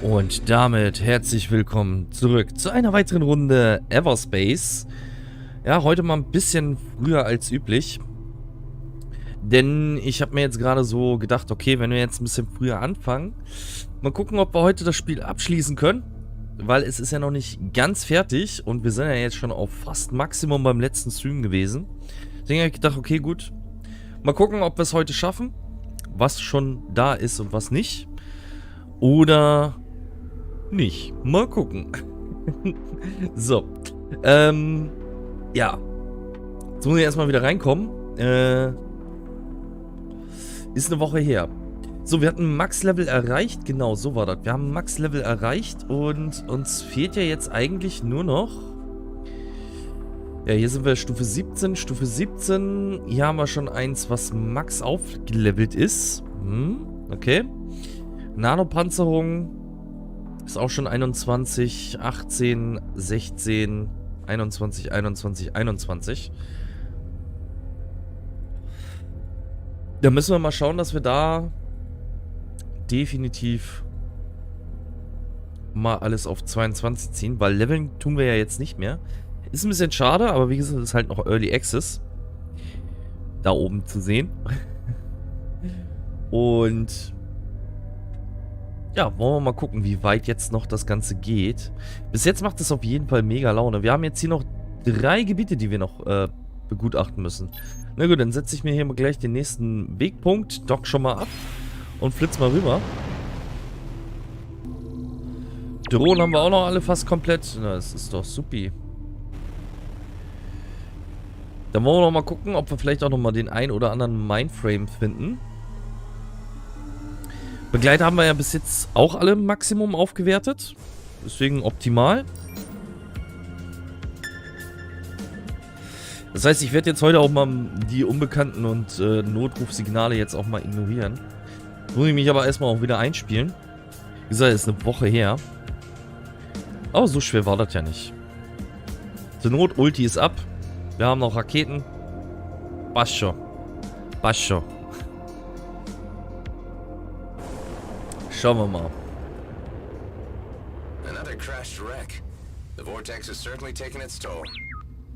Und damit herzlich willkommen zurück zu einer weiteren Runde Everspace. Ja, heute mal ein bisschen früher als üblich. Denn ich habe mir jetzt gerade so gedacht, okay, wenn wir jetzt ein bisschen früher anfangen, mal gucken, ob wir heute das Spiel abschließen können. Weil es ist ja noch nicht ganz fertig und wir sind ja jetzt schon auf fast Maximum beim letzten Stream gewesen. Deswegen habe ich gedacht, okay, gut. Mal gucken, ob wir es heute schaffen. Was schon da ist und was nicht. Oder nicht. Mal gucken. So. Ja. Jetzt muss ich erstmal wieder reinkommen. Ist eine Woche her. So, wir hatten Max-Level erreicht. Genau, so war das. Wir haben Max-Level erreicht und uns fehlt ja jetzt eigentlich nur noch... Ja, hier sind wir Stufe 17. Stufe 17. Hier haben wir schon eins, was Max aufgelevelt ist. Okay. Nanopanzerung ist auch schon 21, 18, 16, 21, 21, 21. Da müssen wir mal schauen, dass wir da definitiv mal alles auf 22 ziehen, weil leveln tun wir ja jetzt nicht mehr. Ist ein bisschen schade, aber wie gesagt, ist halt noch Early Access. Da oben zu sehen. Und ja, wollen wir mal gucken, wie weit jetzt noch das Ganze geht. Bis jetzt macht es auf jeden Fall mega Laune. Wir haben jetzt hier noch 3 Gebiete, die wir noch begutachten müssen. Na gut, dann setze ich mir hier mal gleich den nächsten Wegpunkt, dock schon mal ab und flitz mal rüber. Drohnen haben wir auch noch alle fast komplett. Na, das ist doch supi. Dann wollen wir noch mal gucken, ob wir vielleicht auch noch mal den ein oder anderen Mindframe finden. Begleiter haben wir ja bis jetzt auch alle im Maximum aufgewertet. Deswegen optimal. Das heißt, ich werde jetzt heute auch mal die unbekannten und Notrufsignale jetzt auch mal ignorieren. Muss ich mich aber erstmal auch wieder einspielen. Wie gesagt, ist eine Woche her. Aber so schwer war das ja nicht. Zur Not, Ulti ist ab. Wir haben noch Raketen. Bascho. Bascho. Schauen wir mal. Another crashed wreck. The vortex has certainly taken its toll.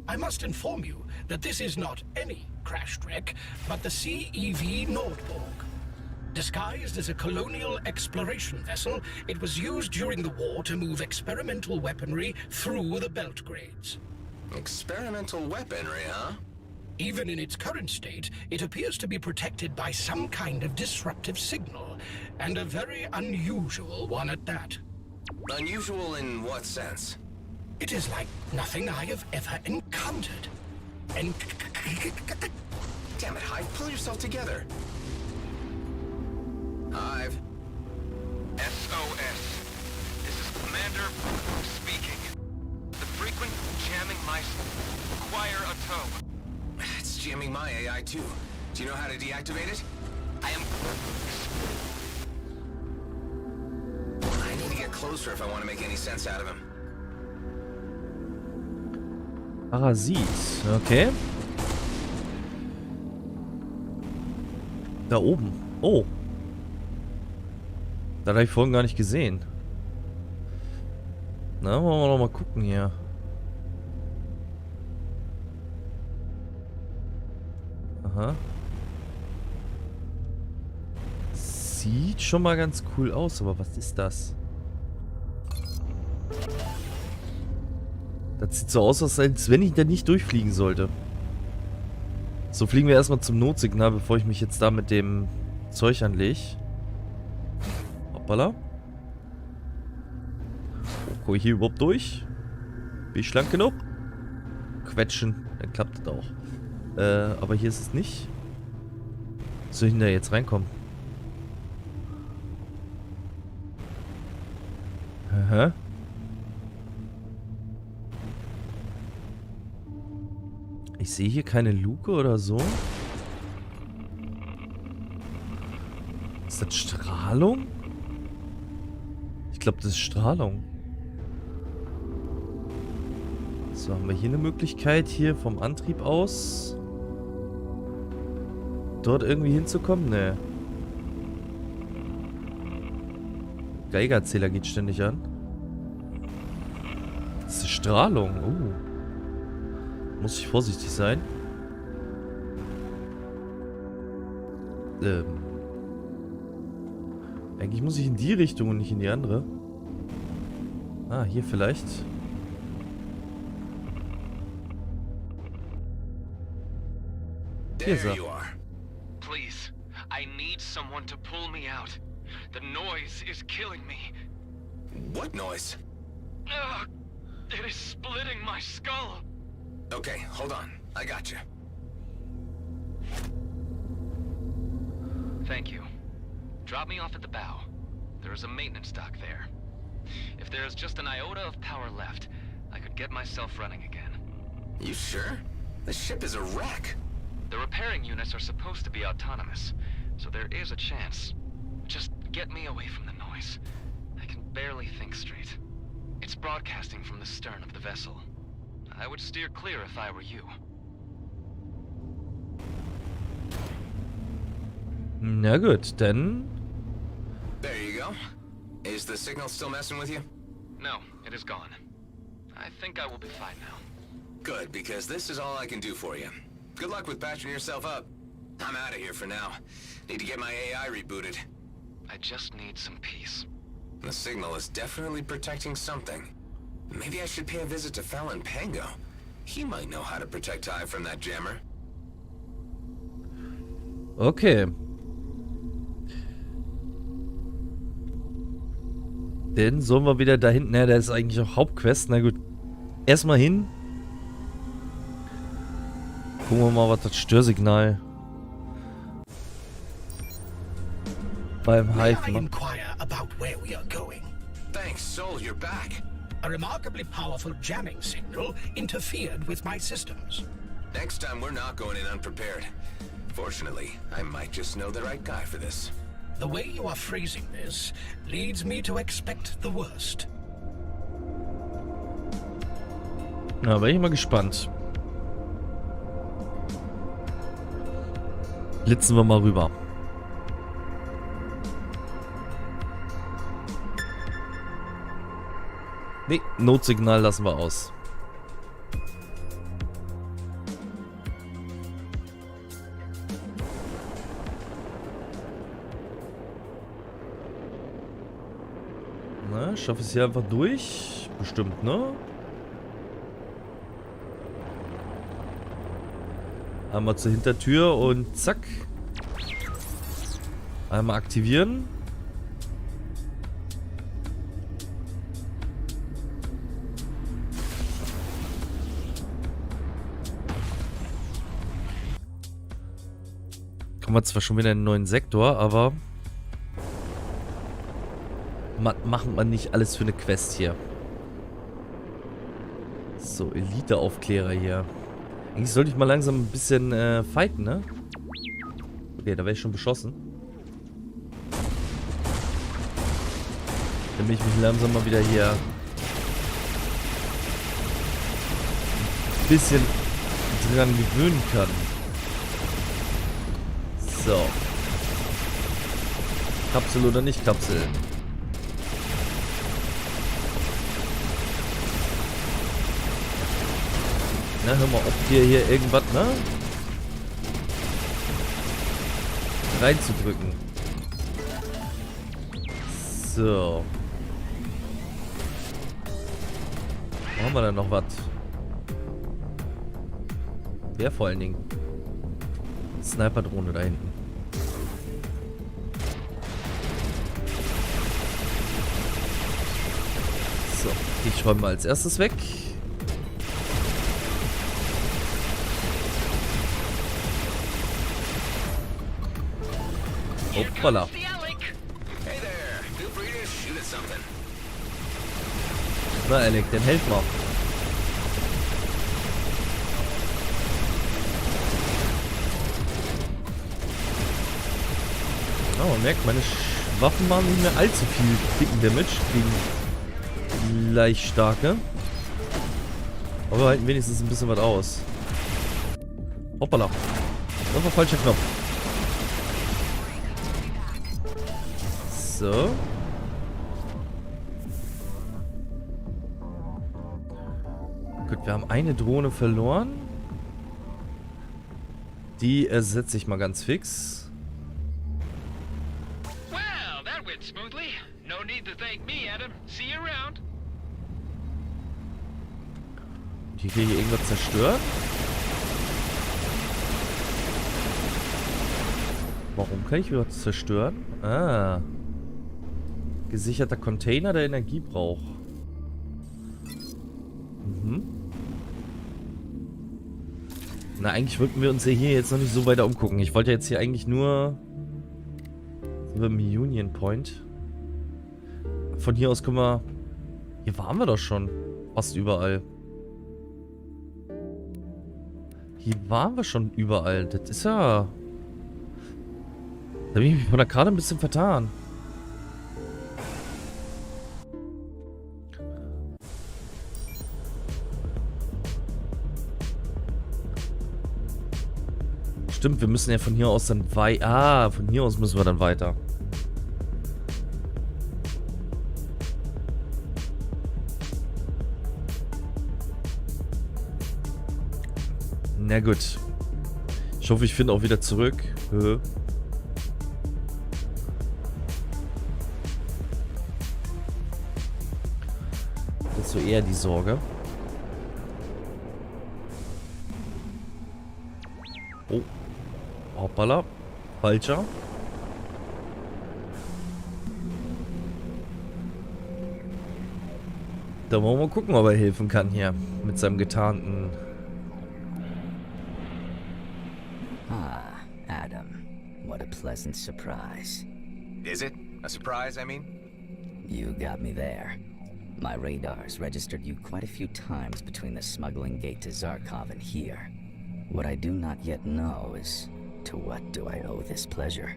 I must inform you that this is not any crashed wreck, but the CEV Nordborg. Disguised as a colonial exploration vessel, it was used during the war to move experimental weaponry through the belt grades. Experimental weaponry, huh? Even in its current state, it appears to be protected by some kind of disruptive signal, and a very unusual one at that. Unusual in what sense? It is like nothing I have ever encountered. Damn it, Hive, pull yourself together. Hive. SOS. This is Commander speaking. The frequent jamming my... Require a tow. It's jamming my AI too. Do you know how to deactivate it? I am... I need to get closer if I want to make any sense out of him. Parasit, okay. Da oben. Oh. Da habe ich vorhin gar nicht gesehen. Na, wollen wir noch mal gucken hier. Aha. Sieht schon mal ganz cool aus, aber was ist das? Das sieht so aus, als wenn ich da nicht durchfliegen sollte. So, fliegen wir erstmal zum Notsignal, bevor ich mich jetzt da mit dem Zeug anlege. Hoppala. Oh, komme ich hier überhaupt durch? Bin ich schlank genug? Quetschen, dann klappt das auch. Aber hier ist es nicht. Soll ich denn da jetzt reinkommen? Aha. Ich sehe hier keine Luke oder so. Ist das Strahlung? Ich glaube, das ist Strahlung. So, haben wir hier eine Möglichkeit, hier vom Antrieb aus dort irgendwie hinzukommen? Ne. Geigerzähler geht ständig an. Das ist Strahlung. Muss ich vorsichtig sein. Eigentlich muss ich in die Richtung und nicht in die andere. Ah, hier vielleicht. Hier ist There er. you are. Please, I need someone to pull me out. The noise is killing me. What noise? Ugh, it is splitting my skull. Okay, hold on. I got you. Thank you. Drop me off at the bow. There is a maintenance dock there. If there is just an iota of power left, I could get myself running again. You sure? The ship is a wreck. The repairing units are supposed to be autonomous, so there is a chance. Just get me away from the noise. I can barely think straight. It's broadcasting from the stern of the vessel. I would steer clear if I were you. Na gut, dann... There you go. Is the signal still messing with you? No, it is gone. I think I will be fine now. Good, because this is all I can do for you. Good luck with patching yourself up. I'm out of here for now. Need to get my AI rebooted. I just need some peace. The signal is definitely protecting something. Maybe I should pay a visit to Fallon Pango. He might know how to protect Hive from that jammer. Okay. Dann sollen wir wieder da hinten. Ja, der ist eigentlich auch Hauptquest. Na gut. Erstmal hin. Gucken wir mal, was das Störsignal beim May Hive I macht. inquire about where we are going? Thanks, Soul, you're back. A remarkably powerful jamming signal interfered with my systems. Next time we're not going in unprepared. Fortunately, I might just know the right guy for this. The way you are phrasing this leads me to expect the worst. Na, bin ich mal gespannt. Blitzen wir mal rüber. Nee, Notsignal lassen wir aus. Na, schaffe ich es hier einfach durch? Bestimmt, ne? Einmal zur Hintertür und zack. Einmal aktivieren. Kommen wir zwar schon wieder in einen neuen Sektor, aber machen wir nicht alles für eine Quest hier. So, Elite-Aufklärer hier. Eigentlich sollte ich mal langsam ein bisschen fighten, ne? Okay, da wäre ich schon beschossen. Damit ich mich langsam mal wieder hier ein bisschen dran gewöhnen kann. So. Kapsel oder nicht Kapsel? Na, hör mal, ob hier irgendwas, ne? Reinzudrücken. So. Wo haben wir denn noch was? Wer vor allen Dingen? Sniper-Drohne da hinten. So, ich räume mal als erstes weg. Hoppala. Hey there, feel free to shoot at something. Na, Alec, dann helf mal. Oh, man merkt, meine Waffen machen nicht mehr allzu viel dicken Damage gegen leicht starke. Aber wir halten wenigstens ein bisschen was aus. Hoppala. Das war falscher Knopf. So. gut, wir haben eine Drohne verloren. Die ersetze ich mal ganz fix. Well, that went smoothly. No need to thank me, Adam. See you around. Die hier irgendwas zerstört. Warum kann ich wieder zerstören? Ah. Gesicherter Container, der Energie braucht. Mhm. Na, eigentlich wollten wir uns ja hier jetzt noch nicht so weiter umgucken. Ich wollte jetzt hier eigentlich nur... Sind wir im Union Point? Von hier aus können wir... Hier waren wir doch schon. Fast überall. Hier waren wir schon überall. Das ist ja... Da habe ich mich von der Karte ein bisschen vertan. Stimmt, wir müssen ja von hier aus dann weit... Ah, von hier aus müssen wir dann weiter. Na gut. Ich hoffe, ich finde auch wieder zurück. Das ist so eher die Sorge. Oh. Hoppala. Falscher. Da wollen wir mal gucken, ob er helfen kann hier. Mit seinem getarnten... Ah, Adam. What a pleasant surprise. Is it? A surprise, I mean? You got me there. My radars registered you quite a few times between the smuggling gate to Zarkov and here. What I do not yet know is, to what do I owe this pleasure?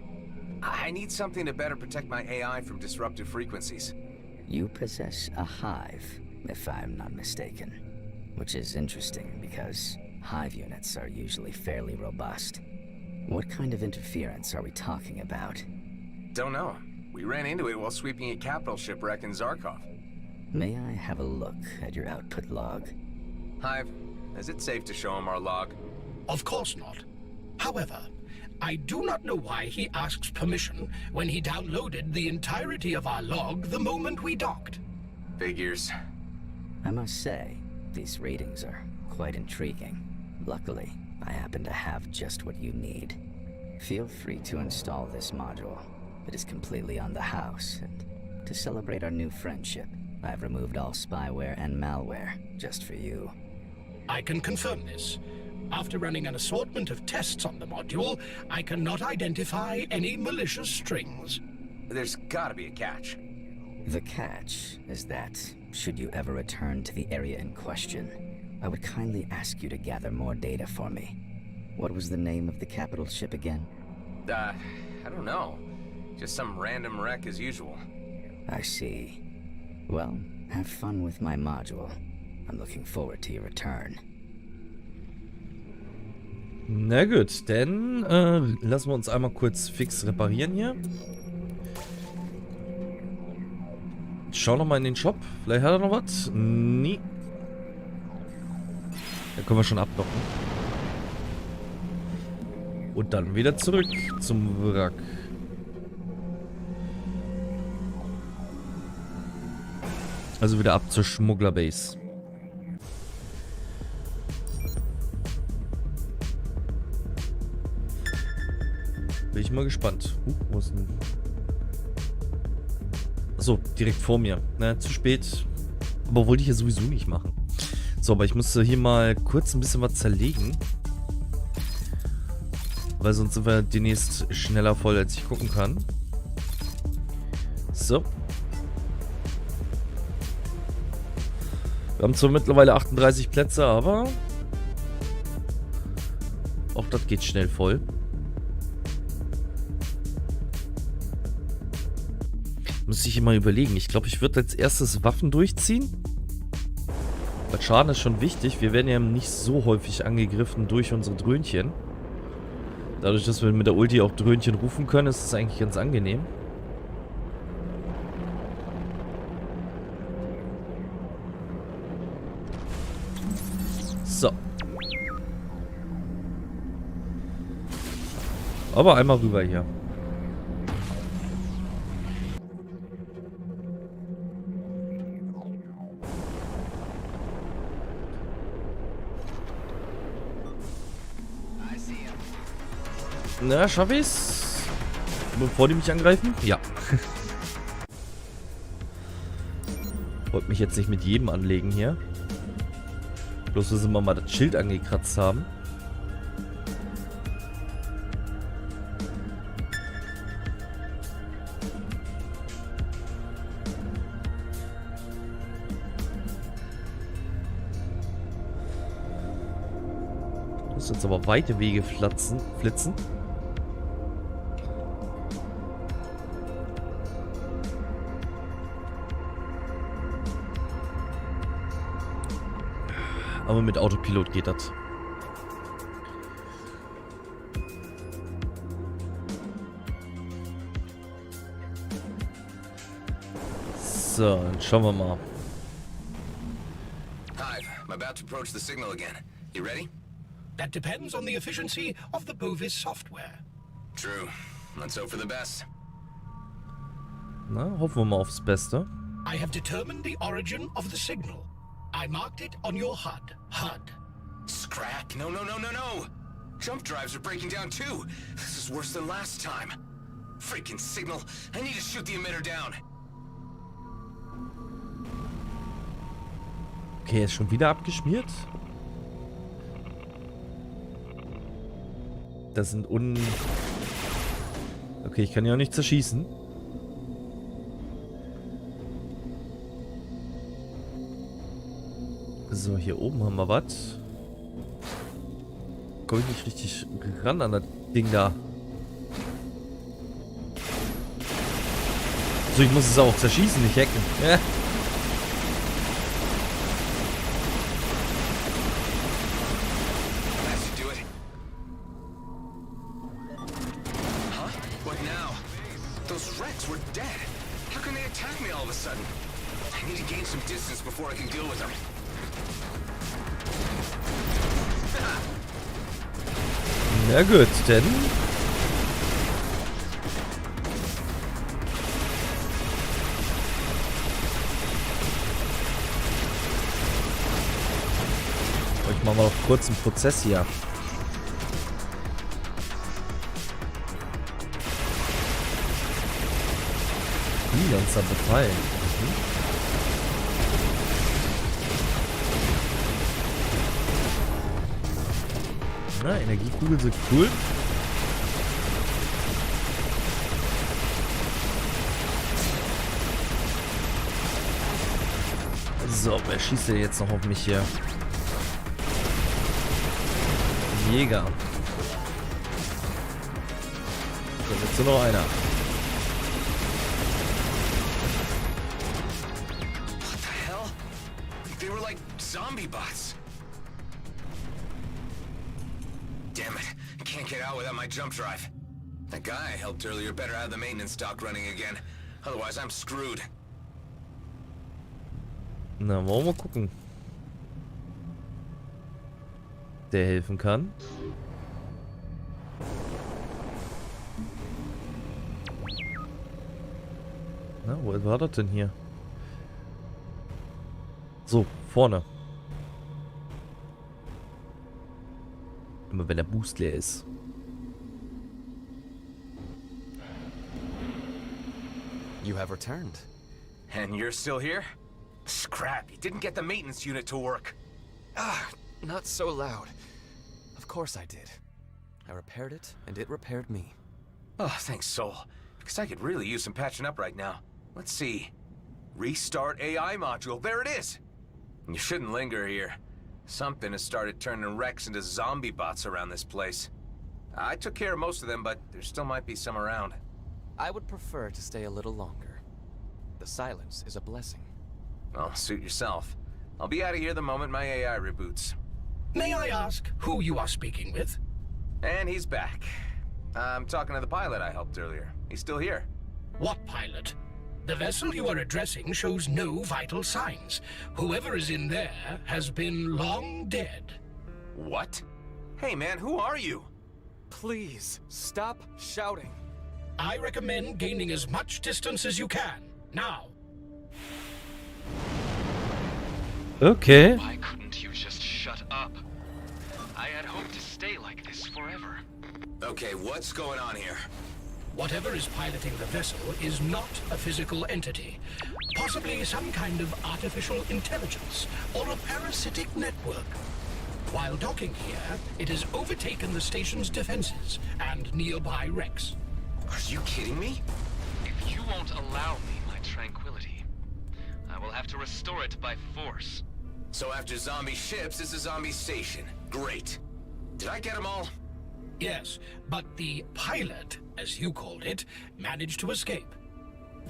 I need something to better protect my AI from disruptive frequencies. You possess a hive, if I'm not mistaken. Which is interesting because hive units are usually fairly robust. What kind of interference are we talking about? Don't know. We ran into it while sweeping a capital shipwreck in Zarkov. May I have a look at your output log? Hive, is it safe to show him our log? Of course not. However, I do not know why he asks permission when he downloaded the entirety of our log the moment we docked. Figures. I must say, these readings are quite intriguing. Luckily, I happen to have just what you need. Feel free to install this module. It is completely on the house, and to celebrate our new friendship, I've removed all spyware and malware, just for you. I can confirm this. After running an assortment of tests on the module, I cannot identify any malicious strings. There's gotta be a catch. The catch is that, should you ever return to the area in question, I would kindly ask you to gather more data for me. What was the name of the capital ship again? I don't know. Just some random wreck as usual. I see. Well, have fun with my module. I'm looking forward to your return. Na gut, dann lassen wir uns einmal kurz fix reparieren hier. Schau noch mal in den Shop. Vielleicht hat er noch was. Nee. Da können wir schon abdocken. Und dann wieder zurück zum Wrack. Also wieder ab zur Schmugglerbase. Bin ich mal gespannt. Wo ist denn... Achso, direkt vor mir. Na, zu spät. Aber wollte ich ja sowieso nicht machen. So, aber ich musste hier mal kurz ein bisschen was zerlegen. Weil sonst sind wir demnächst schneller voll, als ich gucken kann. So. Wir haben zwar mittlerweile 38 Plätze, aber auch das geht schnell voll. Muss ich immer überlegen. Ich glaube, ich würde als erstes Waffen durchziehen. Weil Schaden ist schon wichtig. Wir werden ja nicht so häufig angegriffen durch unsere Dröhnchen. Dadurch, dass wir mit der Ulti auch Dröhnchen rufen können, ist es eigentlich ganz angenehm. Aber einmal rüber hier. Na, schaff ich's? Bevor die mich angreifen? Ja. Wollte mich jetzt nicht mit jedem anlegen hier. Bloß müssen wir mal das Schild angekratzt haben. Muss jetzt aber weite Wege flitzen. Aber mit Autopilot geht das. So, dann schauen wir mal. Hive, I'm about to approach the signal again. You ready? That depends on the efficiency of the Bovis software. True. Let's hope for the best. Na, hoffen wir mal aufs Beste. I have determined the origin of the signal. I marked it on your HUD. Scrap? No. Jump drives are breaking down too. This is worse than last time. Freaking signal. I need to shoot the emitter down. Okay, ist schon wieder abgeschmiert. Das sind Okay, ich kann ja auch nicht zerschießen. So, hier oben haben wir was. Komme ich nicht richtig ran an das Ding da. So, ich muss es auch zerschießen, nicht hacken. Ja. Before I can deal with them. Na gut, denn ich mache mal noch kurz einen Prozess hier. Freelancer befallen. Na, Energiekugeln sind cool. So, wer schießt denn jetzt noch auf mich hier? Jäger. Da ist nur noch einer. What the hell? They were like zombie bots. Damn it. I can't get out without my jump drive. That guy I helped earlier better have the maintenance dock running again. Otherwise, I'm screwed. Na, wollen wir mal gucken. Der helfen kann. Na, wo war das denn hier? So, vorne. Immer wenn der Boost leer ist. You have returned. And you're still here? Scrap, you didn't get the maintenance unit to work. Not so loud. Of course I did. I repaired it, and it repaired me. Oh, thanks, Soul. Because I could really use some patching up right now. Let's see. Restart AI module. There it is! You shouldn't linger here. Something has started turning Rex into zombie bots around this place. I took care of most of them, but there still might be some around. I would prefer to stay a little longer. The silence is a blessing. Well, suit yourself. I'll be out of here the moment my AI reboots. May I ask who you are speaking with? And he's back. I'm talking to the pilot I helped earlier. He's still here. What pilot? The vessel you are addressing shows no vital signs. Whoever is in there has been long dead. What? Hey man, who are you? Please, stop shouting. I recommend gaining as much distance as you can. Now. Okay. Why couldn't you just shut up? I had hoped to stay like this forever. Okay, what's going on here? Whatever is piloting the vessel is not a physical entity. Possibly some kind of artificial intelligence or a parasitic network. While docking here, it has overtaken the station's defenses and nearby wrecks. Are you kidding me? If you won't allow me my tranquility, I will have to restore it by force. So after zombie ships, it's a zombie station. Great. Did I get them all? Yes, but the pilot, as you called it, managed to escape.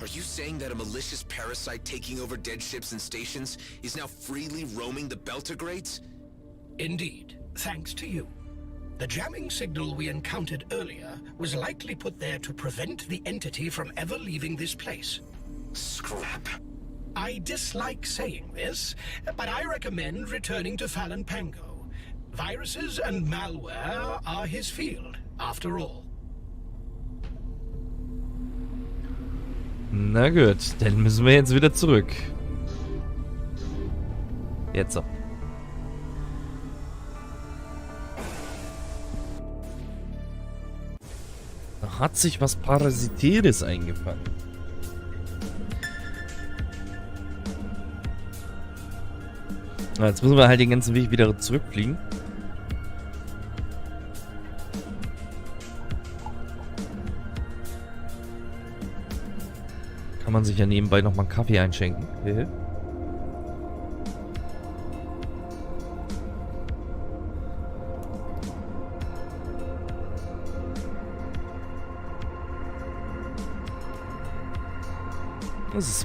Are you saying that a malicious parasite taking over dead ships and stations is now freely roaming the Beltergrades? Indeed, thanks to you. The jamming signal we encountered earlier was likely put there to prevent the entity from ever leaving this place. Scrap. I dislike saying this, but I recommend returning to Fallon Pango. Viruses and malware are his field, after all. Na gut, dann müssen wir jetzt wieder zurück. Jetzt so. Da hat sich was Parasitäres eingefangen. Na, jetzt müssen wir halt den ganzen Weg wieder zurückfliegen. Kann man sich ja nebenbei nochmal einen Kaffee einschenken.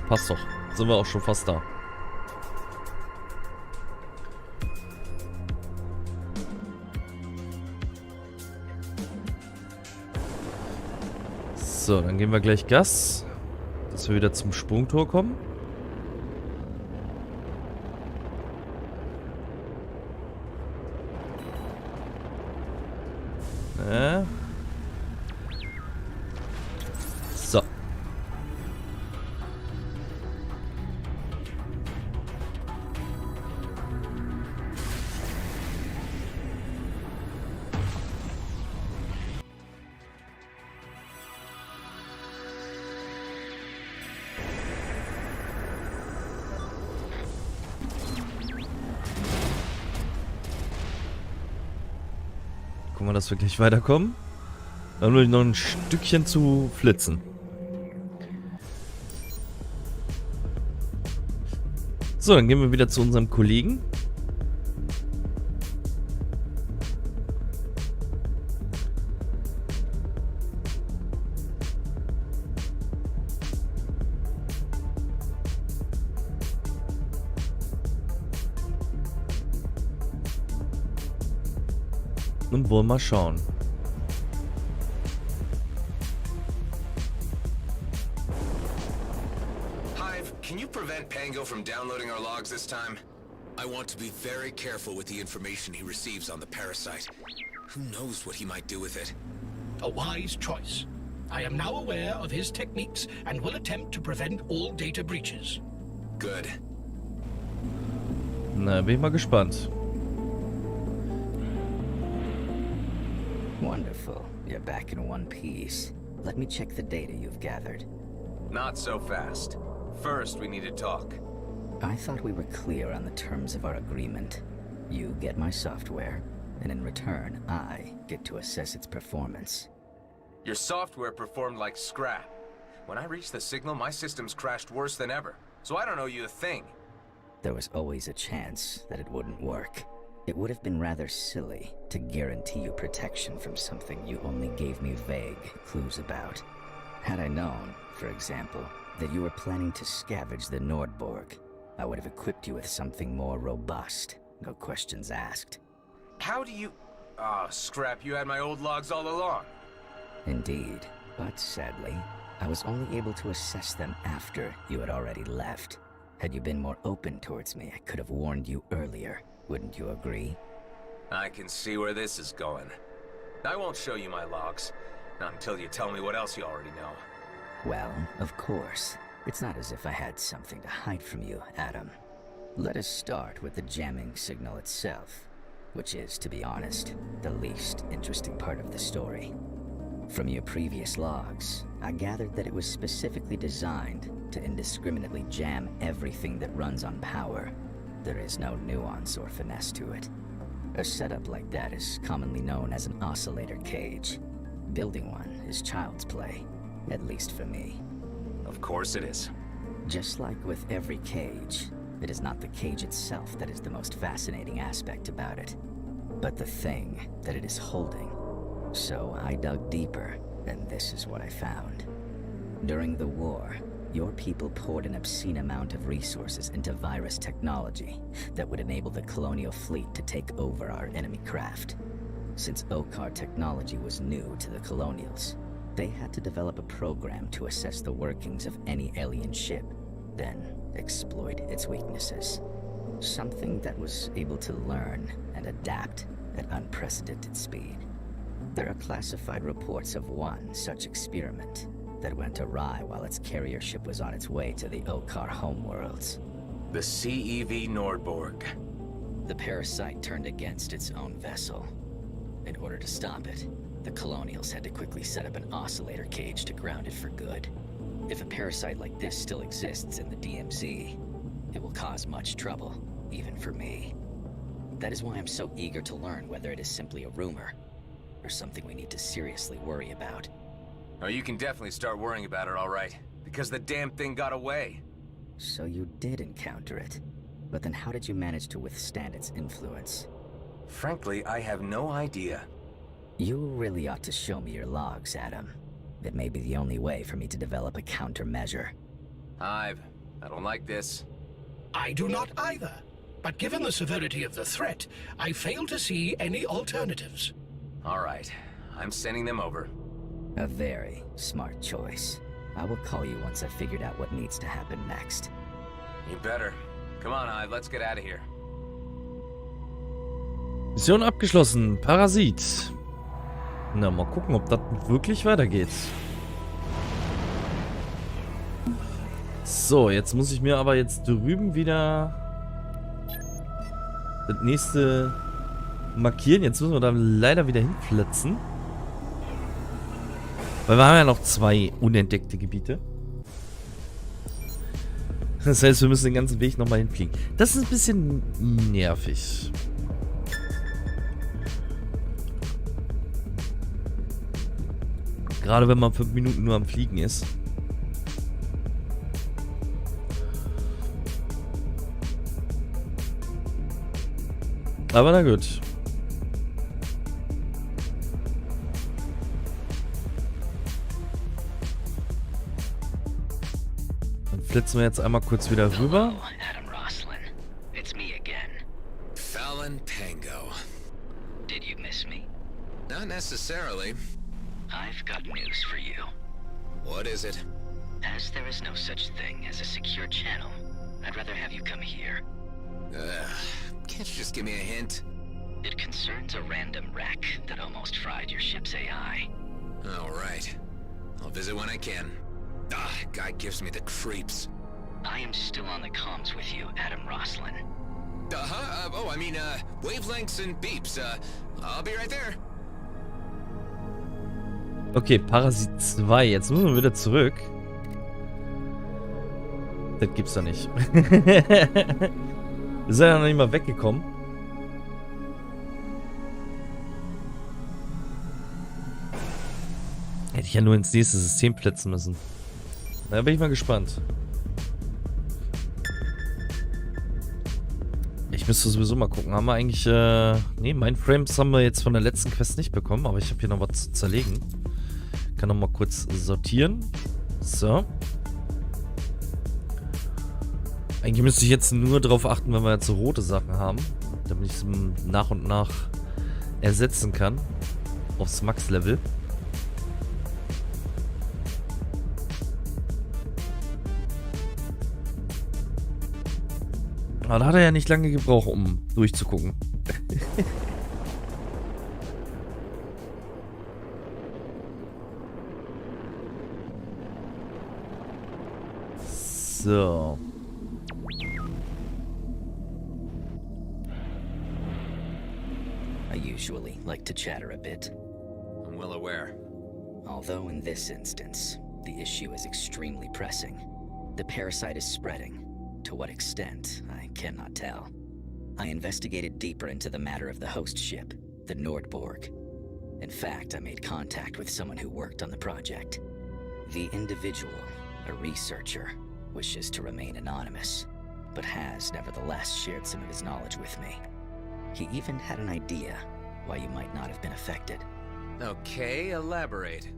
Passt doch. Sind wir auch schon fast da. So, dann geben wir gleich Gas, dass wir wieder zum Sprungtor kommen. So. Gucken wir, dass wir gleich weiterkommen. Dann nur noch ein Stückchen zu flitzen. So, dann gehen wir wieder zu unserem Kollegen. Und wollen mal schauen. Hive, can you prevent Pango from downloading our logs this time? I want to be very careful with the information he receives on the parasite. Who knows what he might do with it? A wise choice. I am now aware of his techniques and will attempt to prevent all data breaches. Good. Na, bin ich mal gespannt. Wonderful. You're back in one piece. Let me check the data you've gathered. Not so fast. First, we need to talk. I thought we were clear on the terms of our agreement. You get my software, and in return, I get to assess its performance. Your software performed like scrap. When I reached the signal, my systems crashed worse than ever. So I don't owe you a thing. There was always a chance that it wouldn't work. It would have been rather silly to guarantee you protection from something you only gave me vague clues about. Had I known, for example, that you were planning to scavenge the Nordborg, I would have equipped you with something more robust, no questions asked. How do you... Oh, scrap, you had my old logs all along. Indeed, but sadly, I was only able to assess them after you had already left. Had you been more open towards me, I could have warned you earlier. Wouldn't you agree? I can see where this is going. I won't show you my logs. Not until you tell me what else you already know. Well, of course. It's not as if I had something to hide from you, Adam. Let us start with the jamming signal itself, which is, to be honest, the least interesting part of the story. From your previous logs, I gathered that it was specifically designed to indiscriminately jam everything that runs on power. There is no nuance or finesse to it. A setup like that is commonly known as an oscillator cage. Building one is child's play, at least for me. Of course it is. Just like with every cage, it is not the cage itself that is the most fascinating aspect about it, but the thing that it is holding. So I dug deeper, and this is what I found. During the war, your people poured an obscene amount of resources into virus technology that would enable the colonial fleet to take over our enemy craft. Since OCAR technology was new to the colonials, they had to develop a program to assess the workings of any alien ship, then exploit its weaknesses. Something that was able to learn and adapt at unprecedented speed. There are classified reports of one such experiment that went awry while its carrier ship was on its way to the OCAR homeworlds. The CEV Nordborg. The parasite turned against its own vessel. In order to stop it, the colonials had to quickly set up an oscillator cage to ground it for good. If a parasite like this still exists in the DMZ, it will cause much trouble, even for me. That is why I'm so eager to learn whether it is simply a rumor, or something we need to seriously worry about. Oh, you can definitely start worrying about it, all right. Because the damn thing got away. So you did encounter it. But then how did you manage to withstand its influence? Frankly, I have no idea. You really ought to show me your logs, Adam. It may be the only way for me to develop a countermeasure. I don't like this. I do not either. But given the severity of the threat, I fail to see any alternatives. All right, I'm sending them over. A very smart choice. I will call you once I've figured out what needs to happen next. You better. Come on, Hive, let's get out of here. Mission abgeschlossen. Parasit. Na, mal gucken, ob das wirklich weitergeht. So, jetzt muss ich mir aber jetzt drüben wieder das nächste markieren. Jetzt müssen wir da leider wieder hinflitzen. Weil wir haben ja noch 2 unentdeckte Gebiete. Das heißt, wir müssen den ganzen Weg nochmal hinfliegen. Das ist ein bisschen nervig. Gerade wenn man 5 Minuten nur am Fliegen ist. Aber na gut. Dann flitzen wir jetzt einmal kurz wieder rüber. Hello, Adam Roslin. It's me again. Fallon Pango. Did you miss me? Not necessarily. I've got news for you. What is it? As there is no such thing as a secure channel, I'd rather have you come here. Can't you just give me a hint? It concerns a random wreck that almost fried your ship's AI. All right. I'll visit when I can. Guy gives me the creeps. I am still on the comms with you, Adam Roslin. Wavelengths and beeps. I'll be right there. Okay, Parasit 2. Jetzt müssen wir wieder zurück. Das gibt's doch nicht. Wir sind ja noch nicht mal weggekommen. Hätte ich ja nur ins nächste System plätzen müssen. Da bin ich mal gespannt. Ich müsste sowieso mal gucken. Haben wir eigentlich... Ne, Mindframes haben wir jetzt von der letzten Quest nicht bekommen. Aber ich habe hier noch was zu zerlegen. Kann noch mal kurz sortieren. So. Eigentlich müsste ich jetzt nur darauf achten, wenn wir jetzt so rote Sachen haben. Damit ich es nach und nach ersetzen kann. Aufs Max-Level. Aber da hat er ja nicht lange gebraucht, um durchzugucken. So. I usually like to chatter a bit. I'm well aware. Although in this instance, the issue is extremely pressing. The parasite is spreading. To what extent, I cannot tell. I investigated deeper into the matter of the host ship, the Nordborg. In fact, I made contact with someone who worked on the project. The individual, a researcher, wishes to remain anonymous, but has nevertheless shared some of his knowledge with me. He even had an idea why you might not have been affected. Okay, elaborate.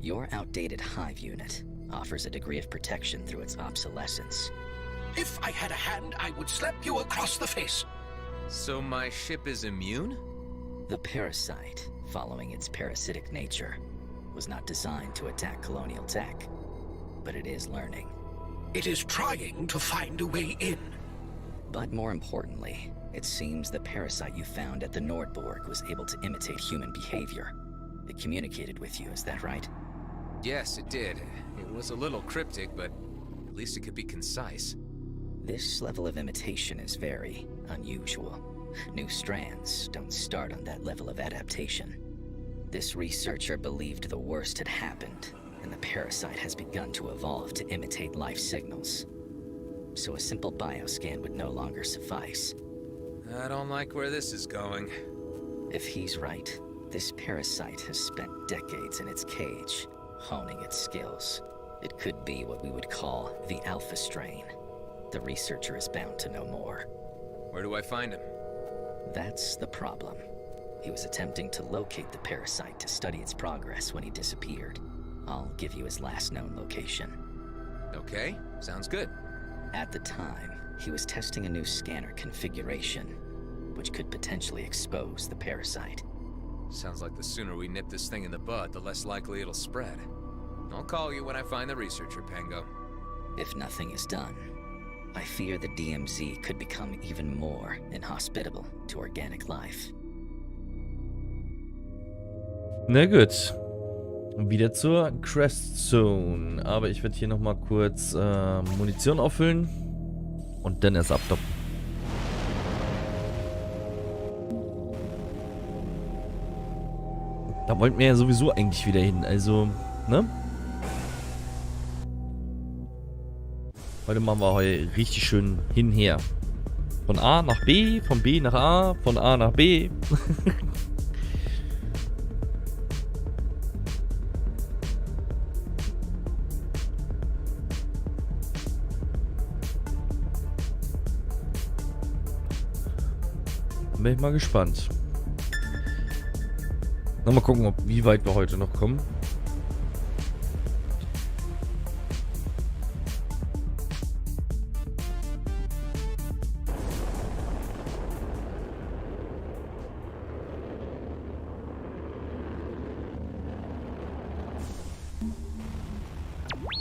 Your outdated hive unit offers a degree of protection through its obsolescence. If I had a hand, I would slap you across the face. So my ship is immune? The parasite, following its parasitic nature, was not designed to attack colonial tech, but it is learning. It is trying to find a way in. But more importantly, it seems the parasite you found at the Nordborg was able to imitate human behavior. It communicated with you, is that right? Yes, it did. It was a little cryptic, but at least it could be concise. This level of imitation is very unusual. New strands don't start on that level of adaptation. This researcher believed the worst had happened, and the parasite has begun to evolve to imitate life signals. So a simple bioscan would no longer suffice. I don't like where this is going. If he's right, this parasite has spent decades in its cage, honing its skills. It could be what we would call the alpha strain. The researcher is bound to know more. Where do I find him? That's the problem. He was attempting to locate the parasite to study its progress when he disappeared. I'll give you his last known location. Okay, sounds good. At the time, he was testing a new scanner configuration, which could potentially expose the parasite. Sounds like the sooner we nip this thing in the bud, the less likely it'll spread. I'll call you when I find the researcher, Pango. If nothing is done, I fear the DMZ could become even more inhospitable to organic life. Na gut. Wieder zur Crest Zone. Aber ich werde hier nochmal kurz Munition auffüllen und dann erst abdoppen. Da wollten wir ja sowieso eigentlich wieder hin, also, ne? Heute machen wir heute richtig schön hinher. Von A nach B, von B nach A, von A nach B. Bin ich mal gespannt. Mal gucken, wie weit wir heute noch kommen.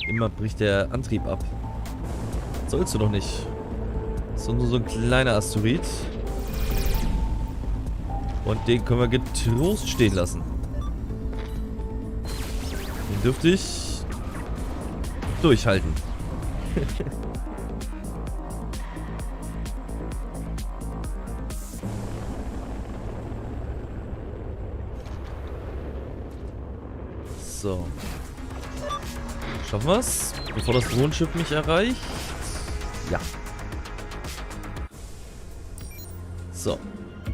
Immer bricht der Antrieb ab. Sollst du doch nicht. Das ist nur so ein kleiner Asteroid. Und den können wir getrost stehen lassen. Den dürfte ich durchhalten. So. Schaffen wir es? Bevor das Drohnenschiff mich erreicht? Ja. So.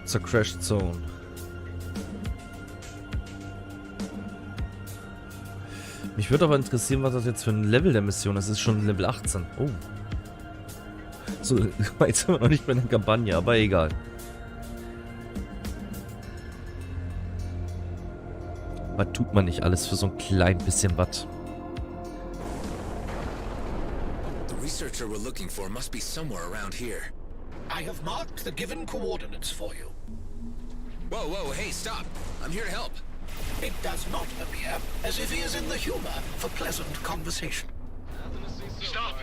Zur Crash Zone. Mich würde aber interessieren, was das jetzt für ein Level der Mission ist. Es ist schon Level 18. Oh. So, jetzt sind wir noch nicht bei der Kampagne, aber egal. Was tut man nicht alles für so ein klein bisschen was? The researcher we're looking for must be somewhere around here. I have marked the given coordinates for you. Whoa, whoa, hey, stop! I'm here to help. It does not appear as if he is in the humor for pleasant conversation. Stop!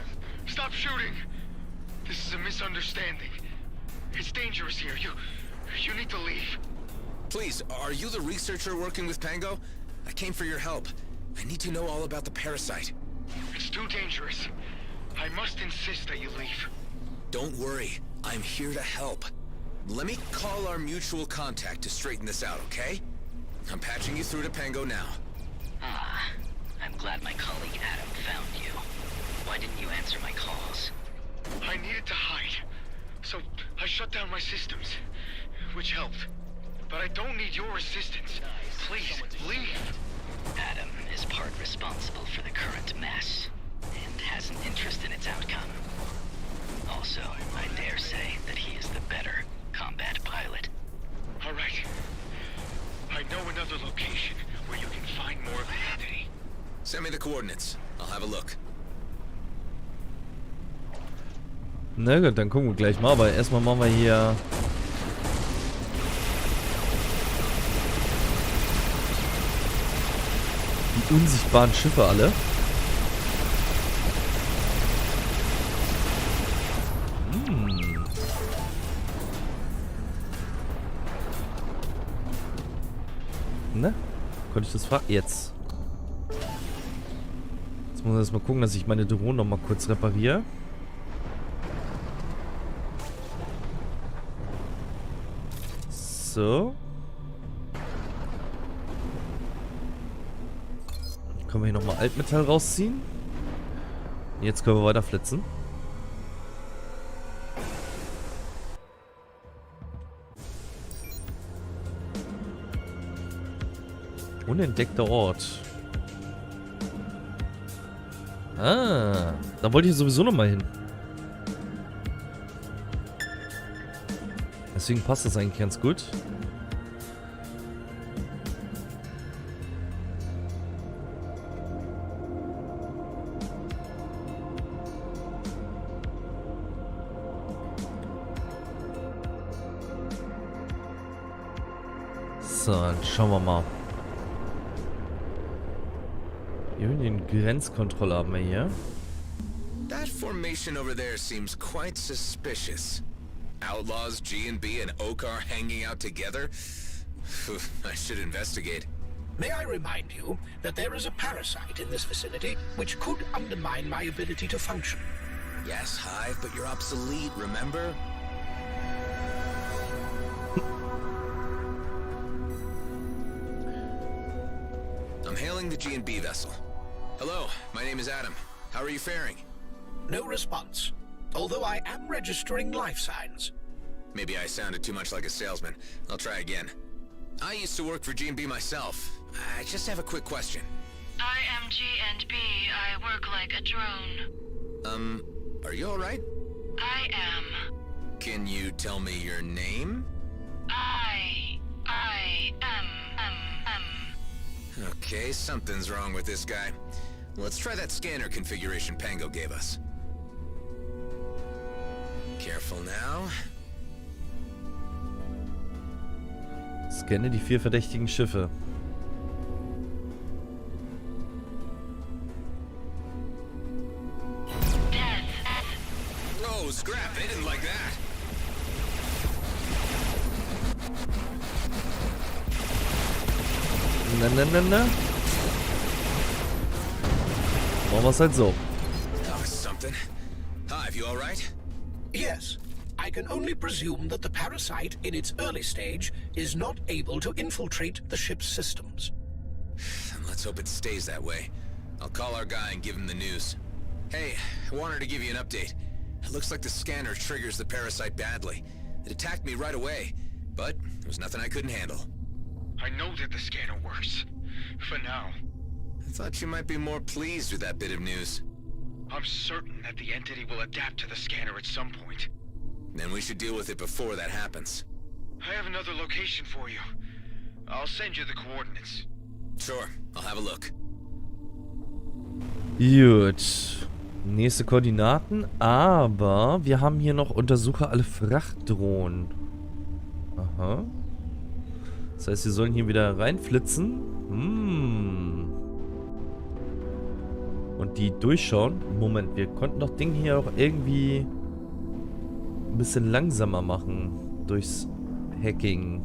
Stop shooting! This is a misunderstanding. It's dangerous here. You need to leave. Please, are you the researcher working with Pango? I came for your help. I need to know all about the parasite. It's too dangerous. I must insist that you leave. Don't worry. I'm here to help. Let me call our mutual contact to straighten this out, okay? I'm patching you through to Pango now. Ah, I'm glad my colleague Adam found you. Why didn't you answer my calls? I needed to hide, so I shut down my systems, which helped. But I don't need your assistance. Please, leave. Adam is part responsible for the current mess, and has an interest in its outcome. Also, I dare say that he is the better combat pilot. All right. I know another location where you can find more of the entity. Send me the coordinates. I'll have a look. Na gut, dann gucken wir gleich mal. Aber erstmal machen wir hier... die unsichtbaren Schiffe alle. Ne? Konnte ich das fragen? Jetzt. Jetzt muss ich erstmal gucken, dass ich meine Drohne noch mal kurz repariere. So. Können wir hier nochmal Altmetall rausziehen. Jetzt können wir weiter flitzen. Unentdeckter Ort. Ah, da wollte ich sowieso nochmal hin. Deswegen passt das eigentlich ganz gut. So, dann schauen wir mal. Den Grenzkontrolle haben wir hier. That formation over there seems quite suspicious. Outlaws, G&B, and Okar hanging out together? I should investigate. May I remind you that there is a parasite in this vicinity which could undermine my ability to function. Yes, Hive, but you're obsolete, remember? I'm hailing the G&B vessel. Hello, my name is Adam. How are you faring? No response, although I am registering life signs. Maybe I sounded too much like a salesman. I'll try again. I used to work for G&B myself. I just have a quick question. I am G&B. I work like a drone. Are you alright? I am. Can you tell me your name? I am. Okay, something's wrong with this guy. Let's try that scanner configuration Pango gave us. Careful now. Scanne die 4 verdächtigen Schiffe. Oh, scrap, they didn't like that. Na. Machen wir es halt so. That was something. Hive, you alright? Yes, I can only presume that the parasite in its early stage is not able to infiltrate the ship's systems. Then let's hope it stays that way. I'll call our guy and give him the news. Hey, I wanted to give you an update. It looks like the scanner triggers the parasite badly. It attacked me right away, but there was nothing I couldn't handle. I know that the scanner works. For now. I thought you might be more pleased with that bit of news. I'm certain that the entity will adapt to the scanner at some point. Then we should deal with it before that happens. I have another location for you. I'll send you the coordinates. Sure, I'll have a look. Gut. Nächste Koordinaten. Aber wir haben hier noch untersuche alle Frachtdrohnen. Aha. Das heißt, sie sollen hier wieder reinflitzen. Und die durchschauen. Moment, wir konnten das Ding hier auch irgendwie ein bisschen langsamer machen. Durchs Hacking.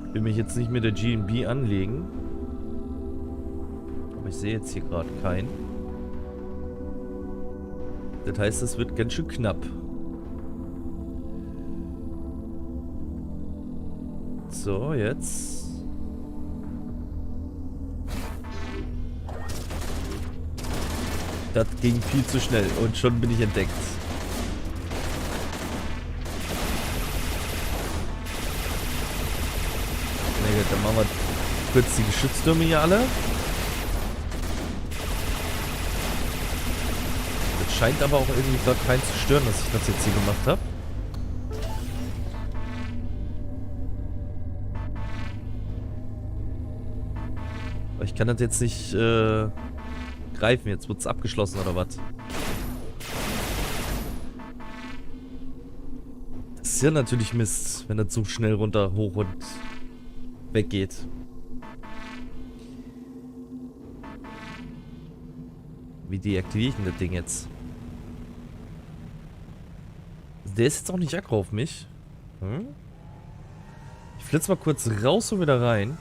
Ich will mich jetzt nicht mit der G&B anlegen. Aber ich sehe jetzt hier gerade keinen. Das heißt, es wird ganz schön knapp. So, jetzt. Das ging viel zu schnell und schon bin ich entdeckt. Na gut, dann machen wir kurz die Geschütztürme hier alle. Das scheint aber auch irgendwie gerade keinen zu stören, dass ich das jetzt hier gemacht habe. Ich kann das jetzt nicht greifen. Jetzt wird es abgeschlossen oder was? Das ist ja natürlich Mist, wenn das so schnell runter, hoch und weggeht. Wie deaktiviere ich denn das Ding jetzt? Der ist jetzt auch nicht aggro auf mich. Hm? Ich flitze mal kurz raus und wieder rein.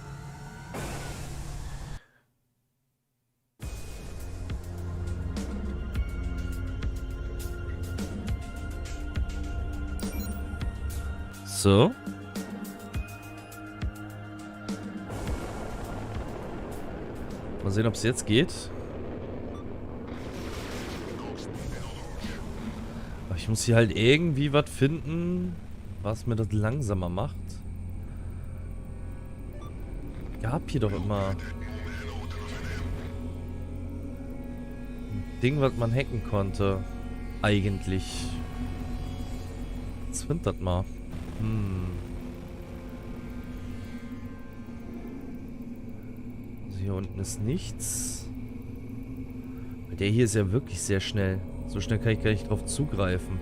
So. Mal sehen, ob es jetzt geht. Aber ich muss hier halt irgendwie was finden, was mir das langsamer macht. Gab hier doch immer ein Ding, was man hacken konnte. Eigentlich. Jetzt findet das mal. Also hier unten ist nichts. Der hier ist ja wirklich sehr schnell. So schnell kann ich gar nicht drauf zugreifen.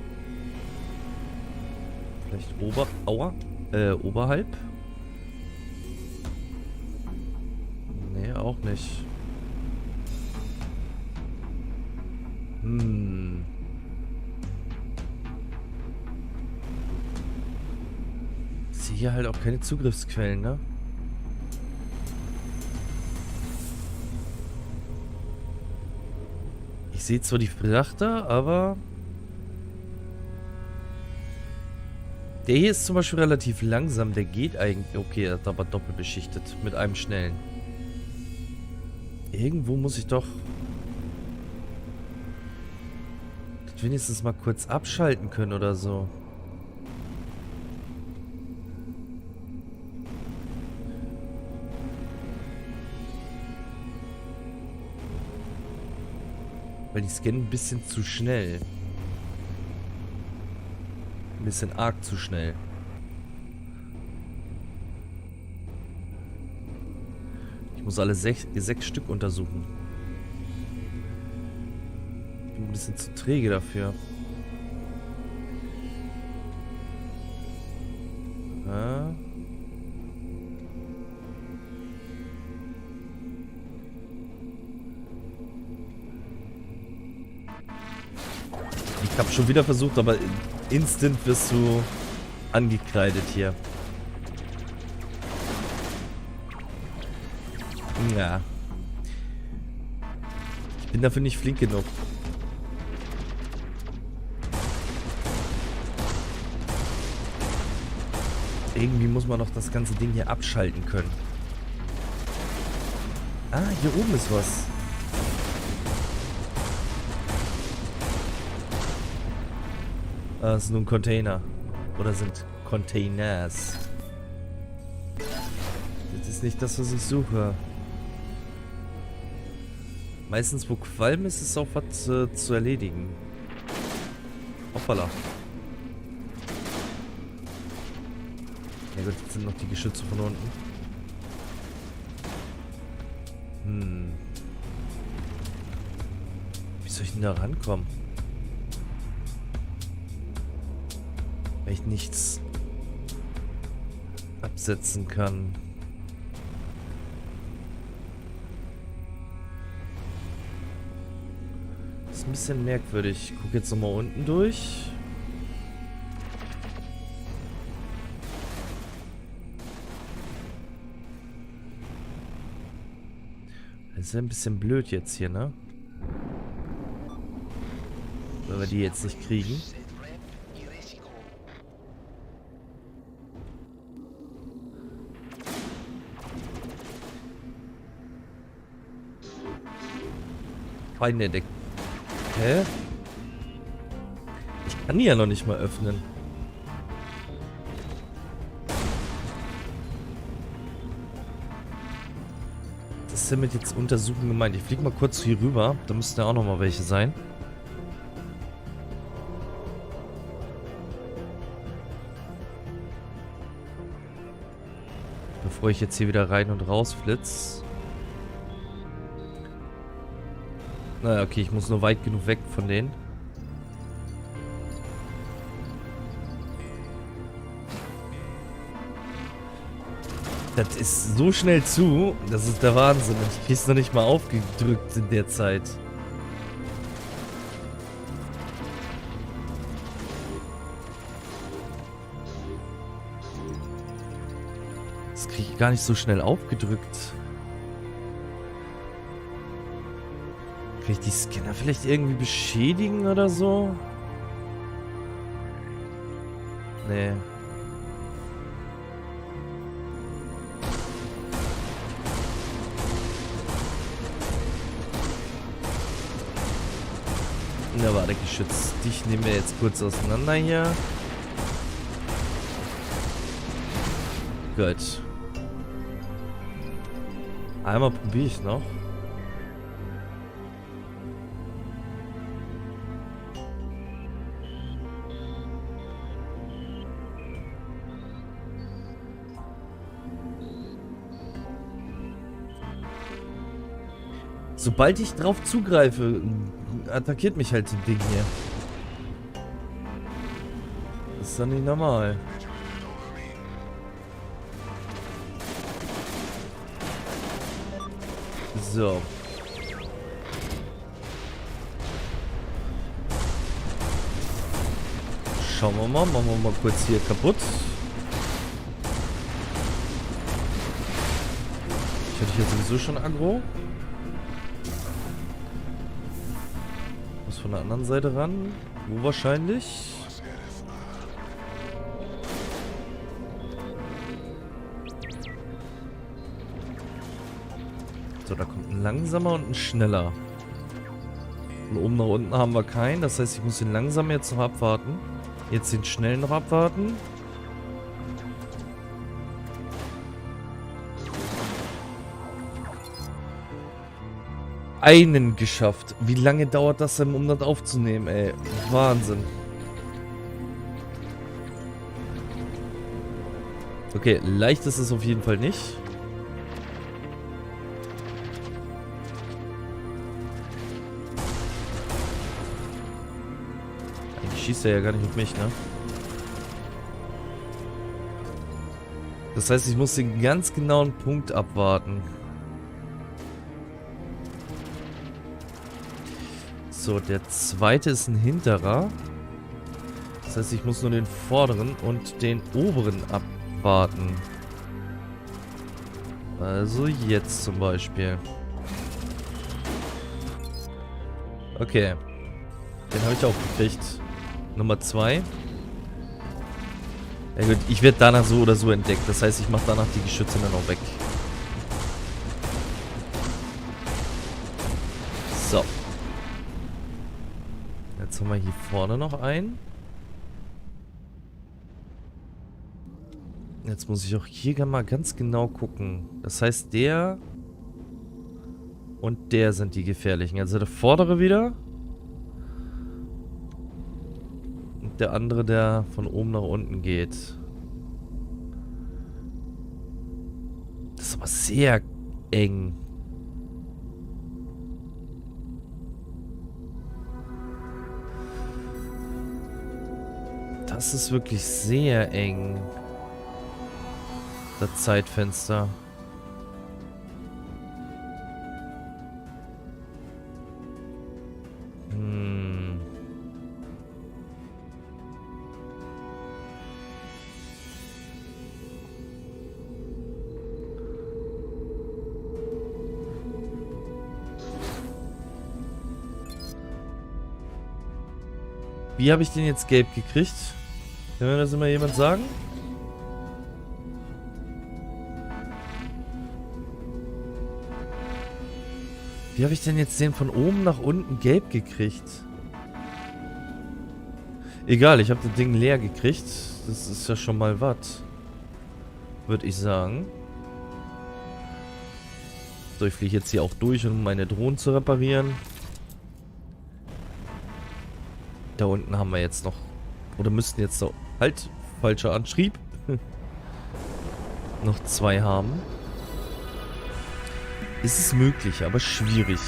Vielleicht oberhalb? Nee, auch nicht. Ich sehe hier halt auch keine Zugriffsquellen, ne? Ich sehe zwar die Frachter, aber der hier ist zum Beispiel relativ langsam. Der geht eigentlich. Okay, er ist aber doppelt beschichtet mit einem schnellen. Irgendwo muss ich doch das wenigstens mal kurz abschalten können oder so. Weil die scannen ein bisschen zu schnell. Ein bisschen arg zu schnell. Ich muss alle sechs Stück untersuchen. Ich bin ein bisschen zu träge dafür. Ja. Ich habe schon wieder versucht, aber instant wirst du angekreidet hier. Ja. Ich bin dafür nicht flink genug. Irgendwie muss man doch das ganze Ding hier abschalten können. Ah, hier oben ist was. Das ist nur ein Container. Oder sind Containers. Das ist nicht das, was ich suche. Meistens, wo Qualm ist, ist auch was zu erledigen. Hoppala. Ja gut, jetzt sind noch die Geschütze von unten. Wie soll ich denn da rankommen? Wenn ich nichts absetzen kann. Das ist ein bisschen merkwürdig. Ich gucke jetzt nochmal unten durch. Das ist ja ein bisschen blöd jetzt hier, ne? Wenn wir die jetzt nicht kriegen. Feinde entdeckt. Hä? Ich kann die ja noch nicht mal öffnen. Was ist denn mit jetzt untersuchen gemeint? Ich fliege mal kurz hier rüber. Da müssten ja auch noch mal welche sein. Bevor ich jetzt hier wieder rein und raus flitze. Naja, okay, ich muss nur weit genug weg von denen. Das ist so schnell zu, das ist der Wahnsinn. Ich krieg's noch nicht mal aufgedrückt in der Zeit. Das kriege ich gar nicht so schnell aufgedrückt. Kann ich die Scanner vielleicht irgendwie beschädigen oder so? Nee. Na, warte, Geschütz. Dich nehmen wir jetzt kurz auseinander hier. Gut. Einmal probiere ich noch. Sobald ich drauf zugreife, attackiert mich halt das Ding hier. Das ist doch nicht normal. So. Schauen wir mal. Machen wir mal kurz hier kaputt. Ich hatte hier sowieso schon aggro. Muss von der anderen Seite ran. Wo wahrscheinlich? So, da kommt ein langsamer und ein schneller. Von oben nach unten haben wir keinen. Das heißt, ich muss den langsamen jetzt noch abwarten. Jetzt den schnellen noch abwarten. Einen geschafft. Wie lange dauert das denn, um das aufzunehmen, ey? Wahnsinn. Okay, leicht ist es auf jeden Fall nicht. Eigentlich schießt er ja gar nicht auf mich, ne? Das heißt, ich muss den ganz genauen Punkt abwarten. So, der zweite ist ein hinterer. Das heißt, ich muss nur den vorderen und den oberen abwarten. Also jetzt zum Beispiel. Okay. Den habe ich auch gekriegt. Nummer 2. Ja gut, ich werde danach so oder so entdeckt. Das heißt, ich mache danach die Geschütze dann auch weg. So. Jetzt haben wir hier vorne noch einen. Jetzt muss ich auch hier mal ganz genau gucken. Das heißt, der und der sind die gefährlichen. Also der vordere wieder. Und der andere, der von oben nach unten geht. Das ist aber sehr eng. Das ist wirklich sehr eng. Das Zeitfenster. Wie habe ich den jetzt gelb gekriegt? Kann mir das immer jemand sagen? Wie habe ich denn jetzt den von oben nach unten gelb gekriegt? Egal, ich habe das Ding leer gekriegt. Das ist ja schon mal was. Würde ich sagen. So, ich fliege jetzt hier auch durch, um meine Drohnen zu reparieren. Da unten haben wir jetzt noch... Oder müssten jetzt so... Halt, falscher Antrieb. Noch 2 haben. Ist es möglich, aber schwierig.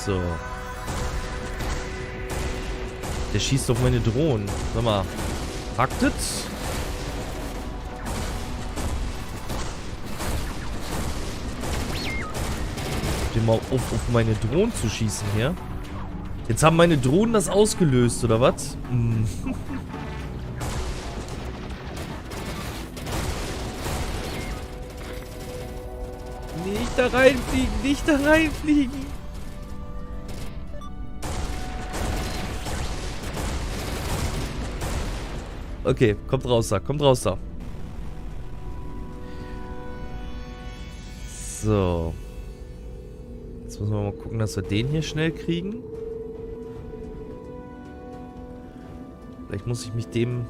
So. Der schießt auf meine Drohnen. Sag mal. Packt es? Den mal auf meine Drohnen zu schießen hier. Jetzt haben meine Drohnen das ausgelöst, oder was? Nicht da reinfliegen, nicht da reinfliegen. Okay, kommt raus da, kommt raus da. So. Jetzt müssen wir mal gucken, dass wir den hier schnell kriegen. Vielleicht muss ich mich dem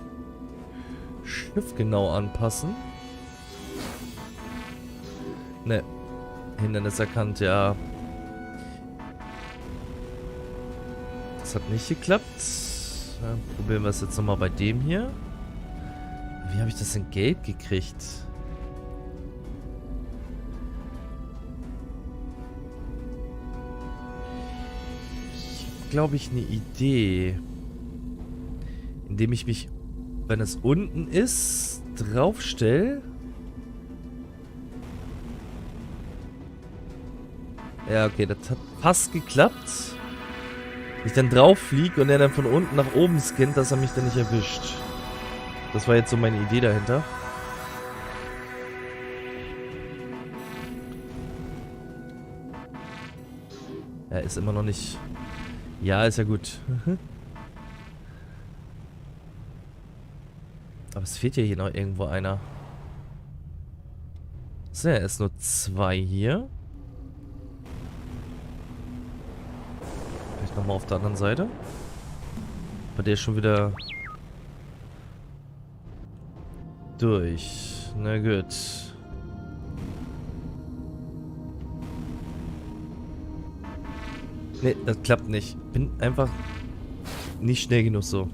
Schiff genau anpassen. Ne. Hindernis erkannt, ja. Das hat nicht geklappt. Ja, probieren wir es jetzt nochmal bei dem hier. Wie habe ich das denn gelb gekriegt? Ich habe, glaube ich, eine Idee. Indem ich mich, wenn es unten ist, draufstelle. Ja, okay, das hat fast geklappt. Ich dann drauf fliege und er dann von unten nach oben scannt, dass er mich dann nicht erwischt. Das war jetzt so meine Idee dahinter. Er ist immer noch nicht... Ja, ist ja gut. Aber es fehlt ja hier noch irgendwo einer. So, er ist nur 2 hier. Vielleicht nochmal auf der anderen Seite. Aber der ist schon wieder... durch. Na gut. Ne, das klappt nicht. Bin einfach nicht schnell genug so.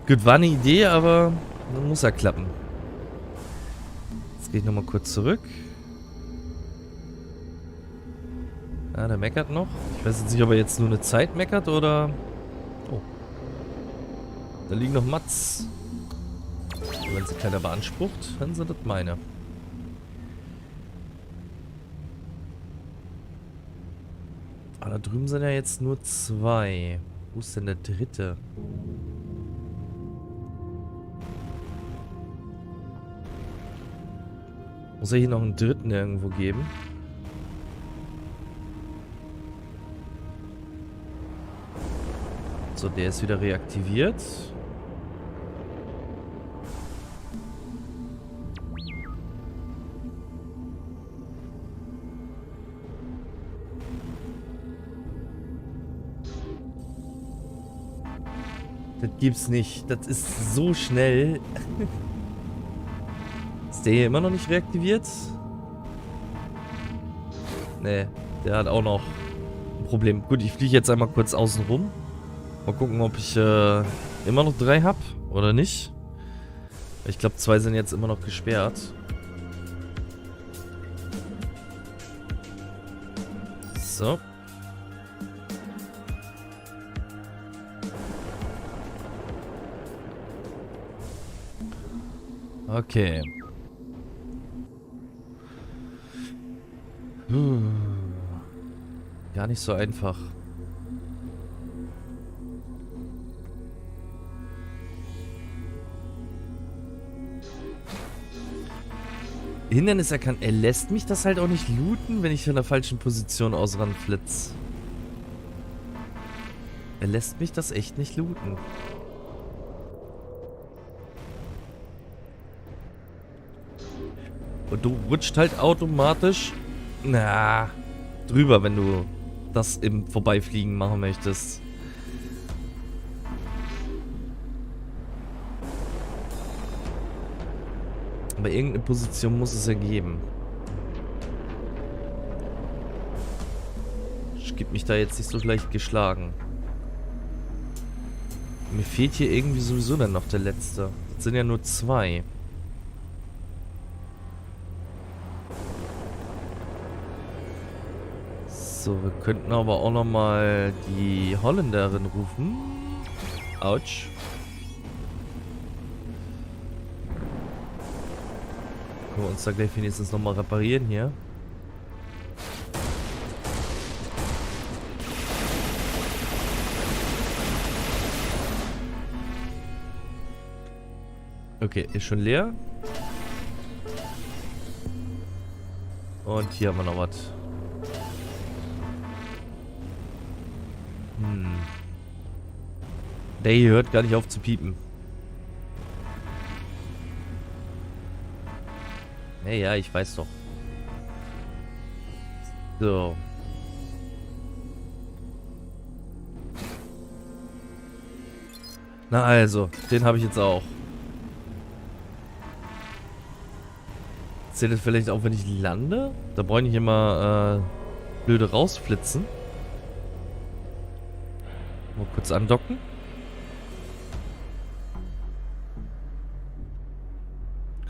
Gut, war eine Idee, aber dann muss ja klappen. Jetzt gehe ich nochmal kurz zurück. Ah, der meckert noch. Ich weiß jetzt nicht, ob er jetzt nur eine Zeit meckert oder... Oh. Da liegen noch Mats. Wenn sie keiner beansprucht, dann sind das meine. Aber da drüben sind ja jetzt nur 2. Wo ist denn der dritte? Muss er hier noch einen dritten irgendwo geben? So, der ist wieder reaktiviert. Das gibt's nicht. Das ist so schnell. Ist der hier immer noch nicht reaktiviert? Nee, der hat auch noch ein Problem. Gut, ich fliege jetzt einmal kurz außen rum. Mal gucken, ob ich immer noch 3 habe oder nicht. Ich glaube, 2 sind jetzt immer noch gesperrt. So. Okay. Gar nicht so einfach. Hindernis erkannt. Er lässt mich das halt auch nicht looten, wenn ich von der falschen Position aus ranflitz. Er lässt mich das echt nicht looten. Und du rutscht halt automatisch drüber, wenn du das im Vorbeifliegen machen möchtest. Aber irgendeine Position muss es ja geben. Ich gebe mich da jetzt nicht so leicht geschlagen. Mir fehlt hier irgendwie sowieso dann noch der letzte. Das sind ja nur 2. So, wir könnten aber auch nochmal die Holländerin rufen. Autsch. Können wir uns da gleich wenigstens nochmal reparieren hier. Okay, ist schon leer. Und hier haben wir noch was. Der hier hört gar nicht auf zu piepen. Ja, ich weiß doch. So. Na also, den habe ich jetzt auch. Zählt das vielleicht auch, wenn ich lande? Da brauche ich nicht immer blöde rausflitzen. Mal kurz andocken.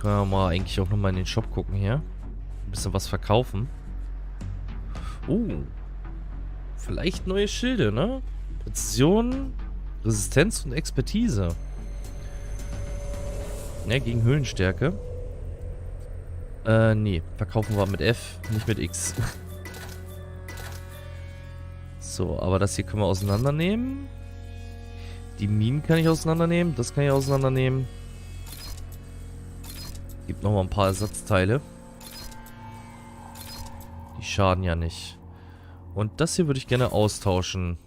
Können wir mal eigentlich auch nochmal in den Shop gucken hier. Ein bisschen was verkaufen. Vielleicht neue Schilde, ne? Präzision, Resistenz und Expertise. Ja, gegen Höhenstärke. Nee. Verkaufen wir mit F, nicht mit X. So, aber das hier können wir auseinandernehmen. Die Minen kann ich auseinandernehmen. Das kann ich auseinandernehmen. Gibt noch mal ein paar Ersatzteile. Die schaden ja nicht. Und das hier würde ich gerne austauschen.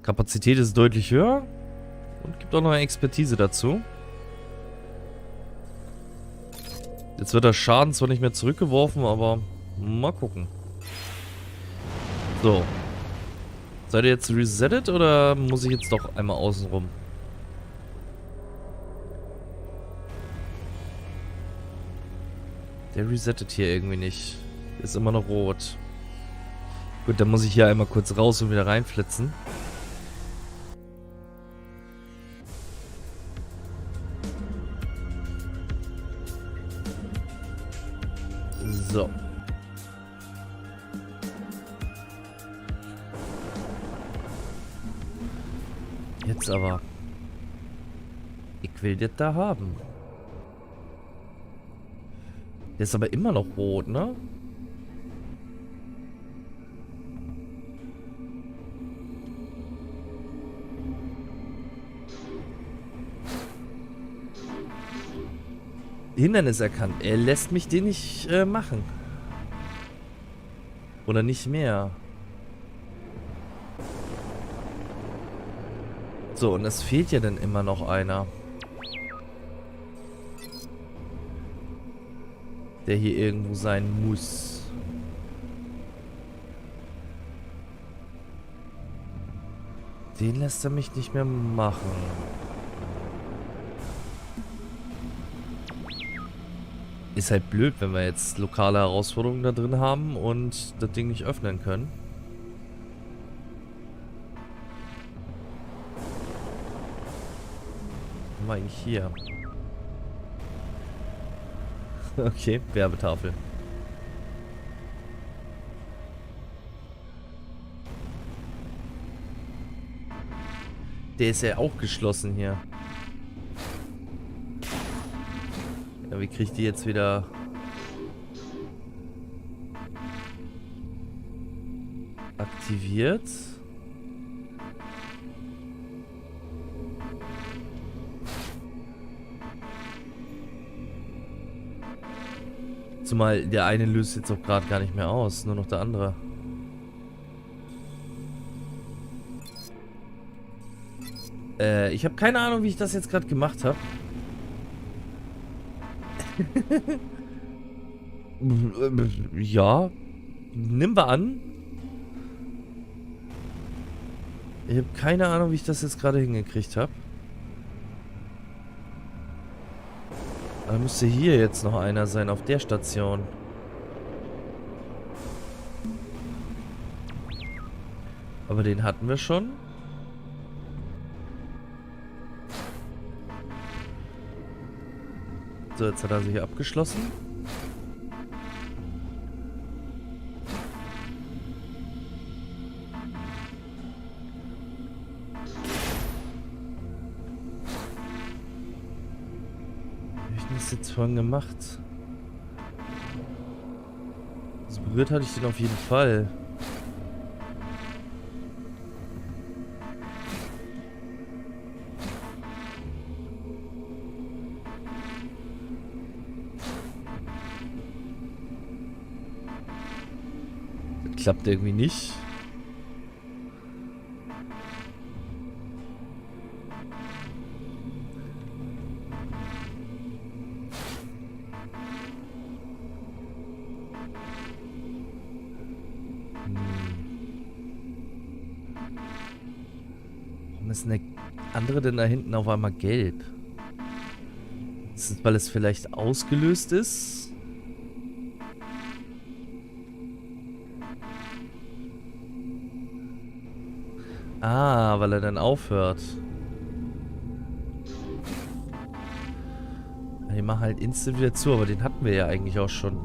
Kapazität ist deutlich höher. Und gibt auch noch eine Expertise dazu. Jetzt wird der Schaden zwar nicht mehr zurückgeworfen, aber mal gucken. So. Seid ihr jetzt resettet oder muss ich jetzt doch einmal außen rum? Der resettet hier irgendwie nicht. Ist immer noch rot. Gut, dann muss ich hier einmal kurz raus und wieder reinflitzen. So. Jetzt aber. Ich will das da haben. Der ist aber immer noch rot, ne? Hindernis erkannt. Er lässt mich den nicht machen. Oder nicht mehr. So, und es fehlt ja dann immer noch einer. Der hier irgendwo sein muss. Den lässt er mich nicht mehr machen. Ist halt blöd, wenn wir jetzt lokale Herausforderungen da drin haben und das Ding nicht öffnen können. Was haben wir eigentlich hier? Okay, Werbetafel. Der ist ja auch geschlossen hier. Ja, wie kriege ich die jetzt wieder... aktiviert? Zumal der eine löst jetzt auch gerade gar nicht mehr aus, nur noch der andere. Ich habe keine Ahnung, wie ich das jetzt gerade gemacht habe. Ja, nimm wir an. Ich habe keine Ahnung, wie ich das jetzt gerade hingekriegt habe. Da müsste hier jetzt noch einer sein, auf der Station. Aber den hatten wir schon. So, jetzt hat er sich abgeschlossen. Wie habe ich das jetzt vorhin gemacht? Also berührt hatte ich den auf jeden Fall. Klappt irgendwie nicht. Warum ist denn der andere denn da hinten auf einmal gelb? Ist das, weil es vielleicht ausgelöst ist? Ah, weil er dann aufhört. Ich mache halt instant wieder zu, aber den hatten wir ja eigentlich auch schon.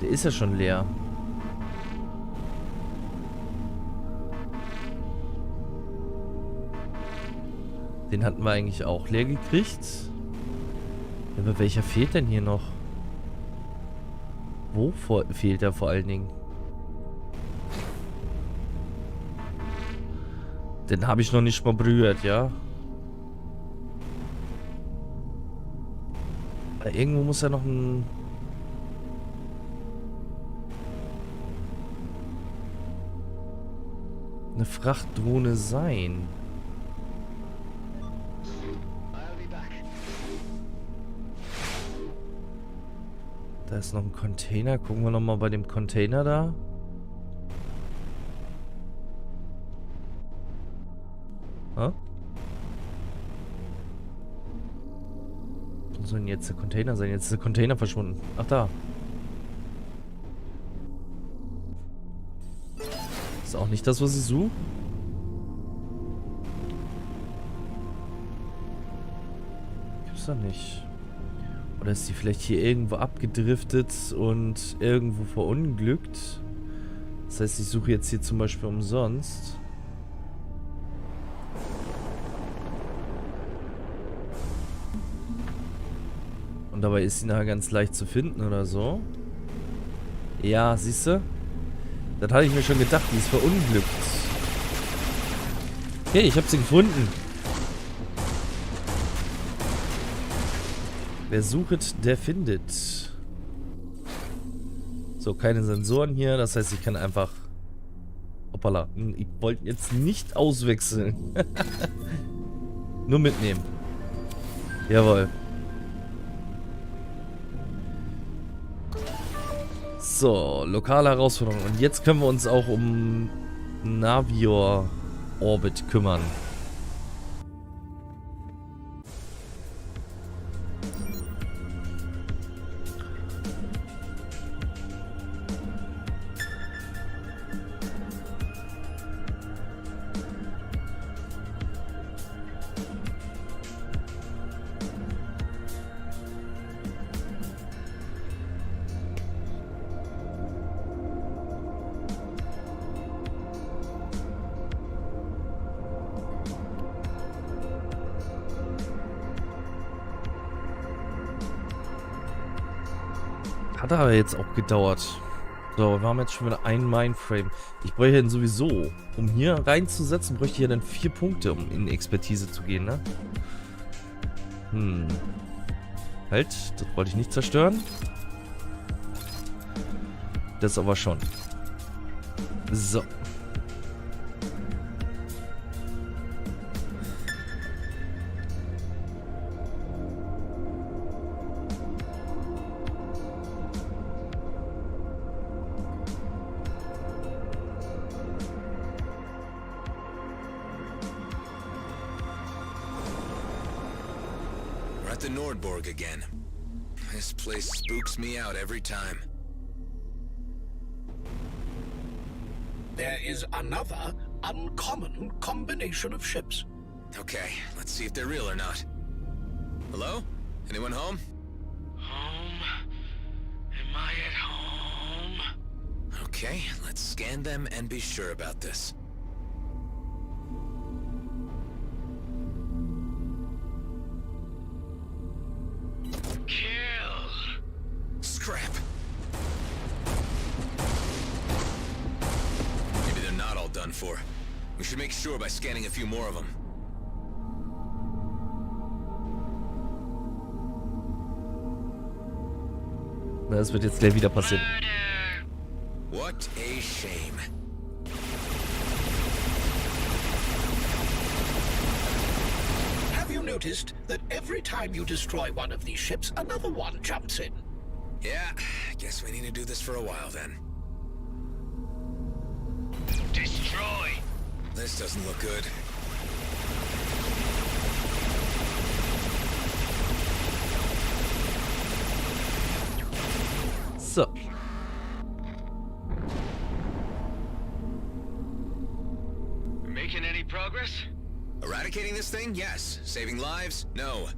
Der ist ja schon leer. Den hatten wir eigentlich auch leer gekriegt. Ja, aber welcher fehlt denn hier noch? Wo fehlt er vor allen Dingen? Den habe ich noch nicht mal berührt, ja. Aber irgendwo muss ja noch eine Frachtdrohne sein. Da ist noch ein Container. Gucken wir noch mal bei dem Container da. Wo soll denn jetzt der Container sein? Jetzt ist der Container verschwunden. Ach, da. Ist auch nicht das, was ich suche. Gibt's da nicht. Oder ist die vielleicht hier irgendwo abgedriftet und irgendwo verunglückt? Das heißt, ich suche jetzt hier zum Beispiel umsonst. Und dabei ist sie nachher ganz leicht zu finden oder so. Ja, siehst du? Das hatte ich mir schon gedacht, die ist verunglückt. Okay, ich habe sie gefunden. Wer sucht, der findet. So, keine Sensoren hier. Das heißt, ich kann einfach... Hoppala. Ich wollte jetzt nicht auswechseln. Nur mitnehmen. Jawohl. So, lokale Herausforderung. Und jetzt können wir uns auch um Navior Orbit kümmern. Hat aber jetzt auch gedauert. So, wir haben jetzt schon wieder ein Mindframe. Ich bräuchte ihn sowieso, um hier reinzusetzen, bräuchte ich ja dann 4 Punkte, um in Expertise zu gehen, ne? Halt, das wollte ich nicht zerstören. Das aber schon. So. We're at the Nordborg again. This place spooks me out every time. There is another uncommon combination of ships. Okay, let's see if they're real or not. Hello? Anyone home? Home? Am I at home? Okay, let's scan them and be sure about this. Kill! Scrap! Maybe they're not all done for. We should make sure by scanning a few more of them. Das wird jetzt gleich wieder passieren. What a shame. Have you noticed that every time you destroy one of these ships, another one jumps in? Yeah, I guess we need to do this for a while then. Destroy! This doesn't look good. So. Making any progress? Eradicating this thing? Yes. Saving lives? No.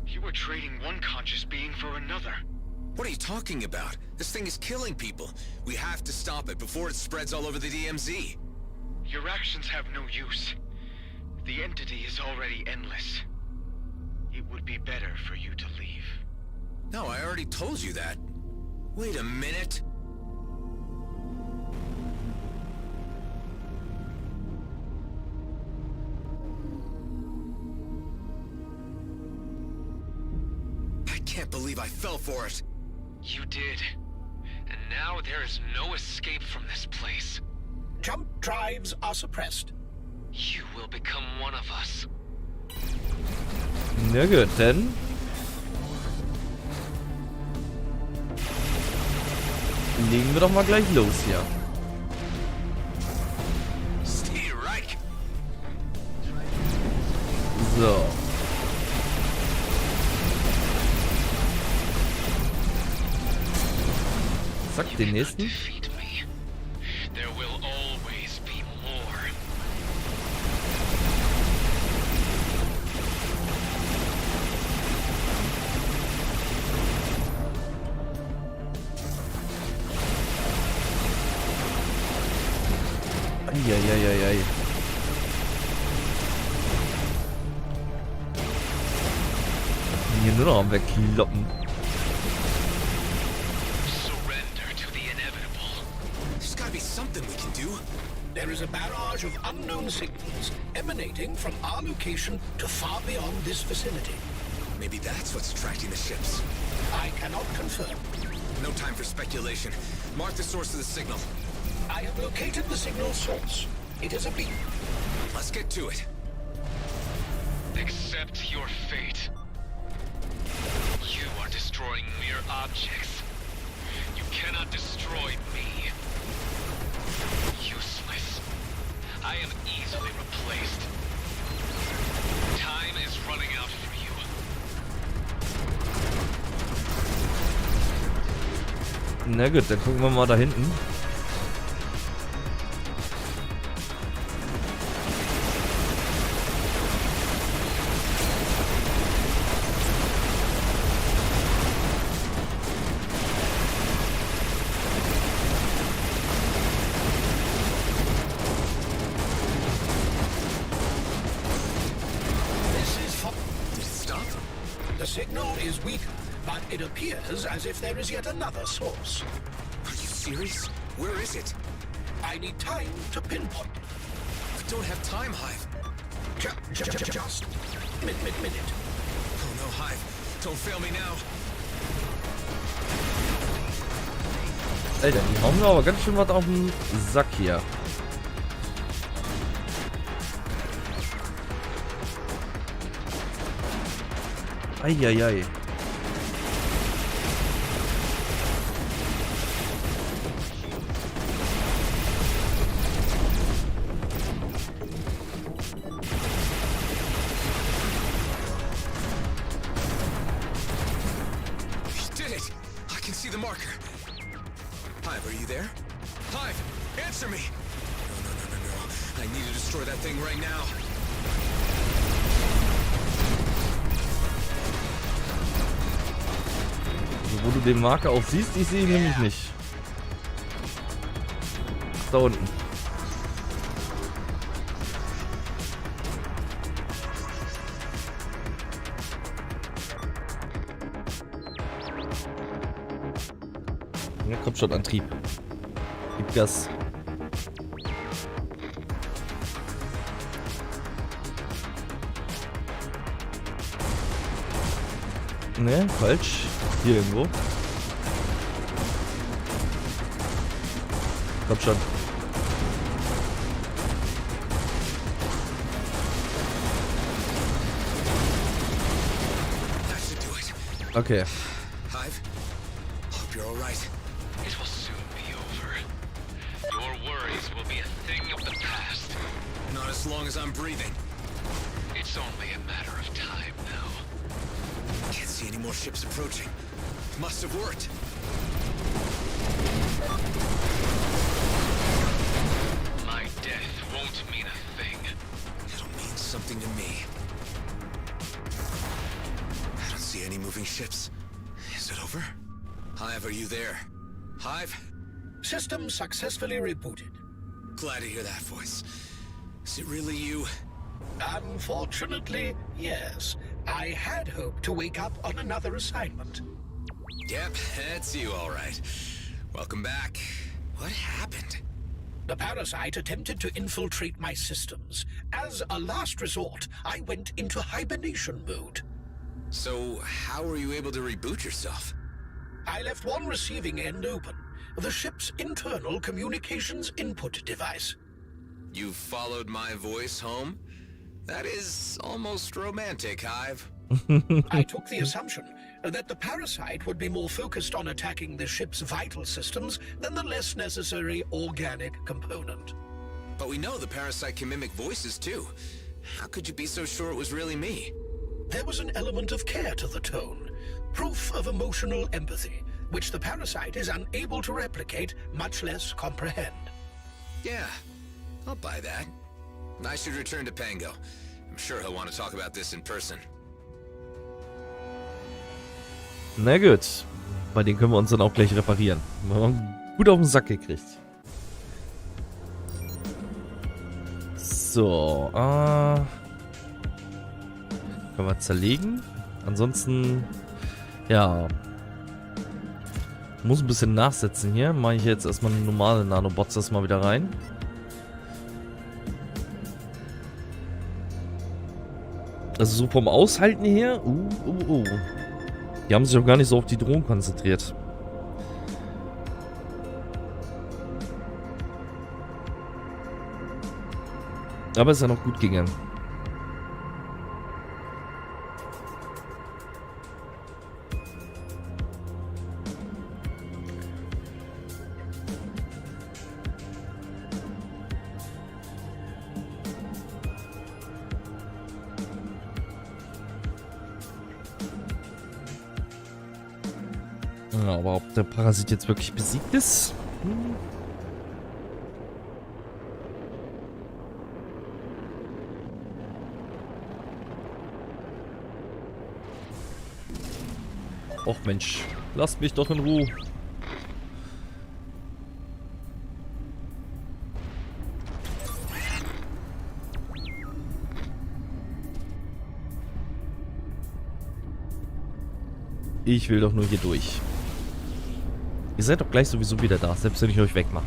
You were trading one conscious being for another. What are you talking about? This thing is killing people. We have to stop it before it spreads all over the DMZ. Your actions have no use. The entity is already endless. It would be better for you to leave. No, I already told you that. Wait a minute. I can't believe I fell for it. You did. And now there is no escape from this place. Jump drives are suppressed. You will become one of us. Na gut, dann legen wir doch mal gleich los hier. Stay right. So. Zack, den nächsten. Defeat me. There will always be more. Eieieiei. Hier nur noch am Wegkloppen. Surrender to the inevitable. There's gotta be something we can do. There is a barrage of unknown signals emanating from our location to far beyond this vicinity. Maybe that's what's attracting the ships. I cannot confirm. No time for speculation. Mark the source of the signal. I have located the signal source. It is a beam. Let's get to it. Accept your fate. You are destroying mere objects. You cannot destroy me. Useless. I am easily replaced. Time is running out for you. Na gut, dann gucken wir mal da hinten. The signal is weak, but it appears as if there is yet another source. Are you serious? Where is it? I need time to pinpoint it. I don't have time, Hive. Just minute. Oh no, Hive. Don't fail me now. Alter, die hauen mir aber ganz schön was auf den Sack hier. Eieiei. The marker. Hive, are you there? Hive, answer me! No. I need to destroy that thing right now. Also, wo du den Marker auch siehst, ich sehe ihn nämlich nicht. Da unten. Ja, kommt schon, Antrieb. Gib Gas. Ne, falsch. Hier irgendwo. Kommt schon. Okay. Hive, hope you're all right. It will soon be over. Your worries will be a thing of the past. Not as long as I'm breathing. It's only a matter of time now. Can't see any more ships approaching. Must have worked. My death won't mean a thing. It'll mean something to me. I don't see any moving ships. Is it over? Hive, are you there? Hive? System successfully rebooted. Glad to hear that voice. Is it really you? Unfortunately, yes. I had hoped to wake up on another assignment. Yep, it's you all right. Welcome back. What happened? The parasite attempted to infiltrate my systems. As a last resort, I went into hibernation mode. So, how were you able to reboot yourself? I left one receiving end open, the ship's internal communications input device. You followed my voice home? That is almost romantic, Hive. I took the assumption that the parasite would be more focused on attacking the ship's vital systems than the less necessary organic component. But we know the parasite can mimic voices too. How could you be so sure it was really me? There was an element of care to the tone, proof of emotional empathy, which the parasite is unable to replicate, much less comprehend. Yeah, I'll buy that. I should return to Pango. I'm sure he'll want to talk about this in person. Na gut. Bei denen können wir uns dann auch gleich reparieren. Wir haben gut auf den Sack gekriegt. So, können wir zerlegen. Ansonsten, ja. Muss ein bisschen nachsetzen hier. Mache ich jetzt erstmal eine normale Nanobots erstmal wieder rein. Also so vom Aushalten her. Die haben sich auch gar nicht so auf die Drohnen konzentriert. Aber ist ja noch gut gegangen. Ja, aber ob der Parasit jetzt wirklich besiegt ist? Och Mensch, lasst mich doch in Ruhe. Ich will doch nur hier durch. Ihr seid doch gleich sowieso wieder da, selbst wenn ich euch wegmache.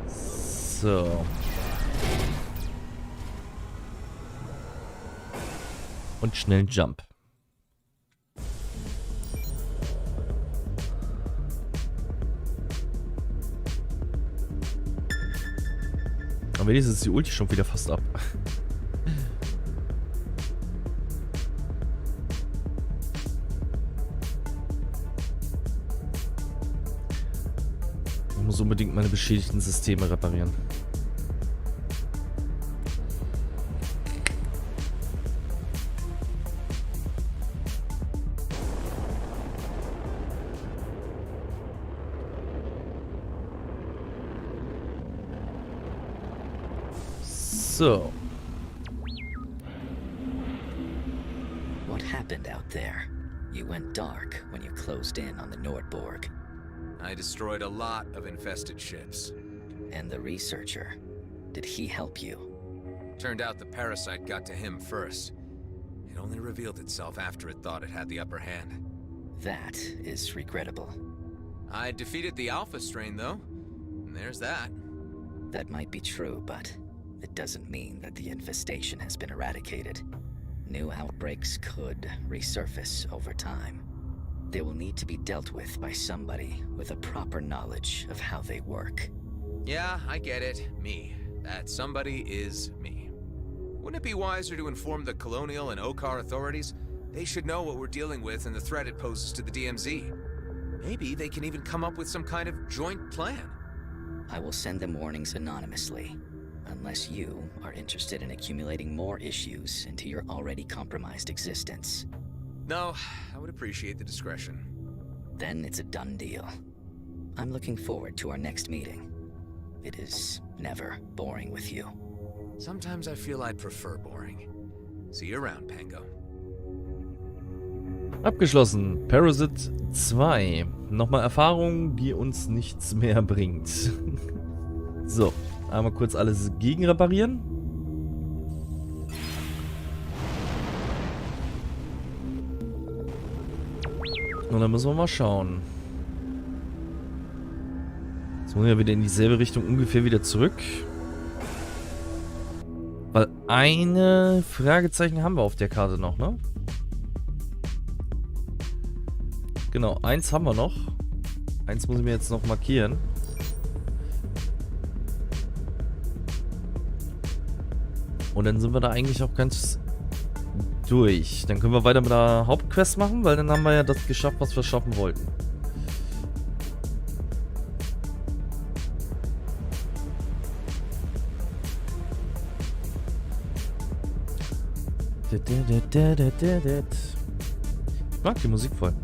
So. Und schnell Jump. Aber wenigstens ist die Ulti schon wieder fast ab. Ich muss unbedingt meine beschädigten Systeme reparieren. So. What happened out there? You went dark when you closed in on the Nordborg. I destroyed a lot of infested ships. And the researcher, did he help you? Turned out the parasite got to him first. It only revealed itself after it thought it had the upper hand. That is regrettable. I defeated the Alpha strain, though. And there's that. That might be true, but it doesn't mean that the infestation has been eradicated. New outbreaks could resurface over time. They will need to be dealt with by somebody with a proper knowledge of how they work. Yeah, I get it. Me. That somebody is me. Wouldn't it be wiser to inform the Colonial and Okar authorities? They should know what we're dealing with and the threat it poses to the DMZ. Maybe they can even come up with some kind of joint plan. I will send them warnings anonymously, unless you are interested in accumulating more issues into your already compromised existence. No, I would appreciate the discretion. Then it's a done deal. I'm looking forward to our next meeting. It is never boring with you. Sometimes I feel I'd prefer boring. See you around, Pango. Abgeschlossen. Parasite 2. Nochmal Erfahrung, die uns nichts mehr bringt. So, einmal kurz alles gegen reparieren. Und dann müssen wir mal schauen. Jetzt muss ich ja wieder in dieselbe Richtung ungefähr wieder zurück. Weil eine Fragezeichen haben wir auf der Karte noch, ne? Genau, eins haben wir noch. Eins muss ich mir jetzt noch markieren. Und dann sind wir da eigentlich auch ganz durch. Dann können wir weiter mit der Hauptquest machen, weil dann haben wir ja das geschafft, was wir schaffen wollten. Ich mag die Musik voll.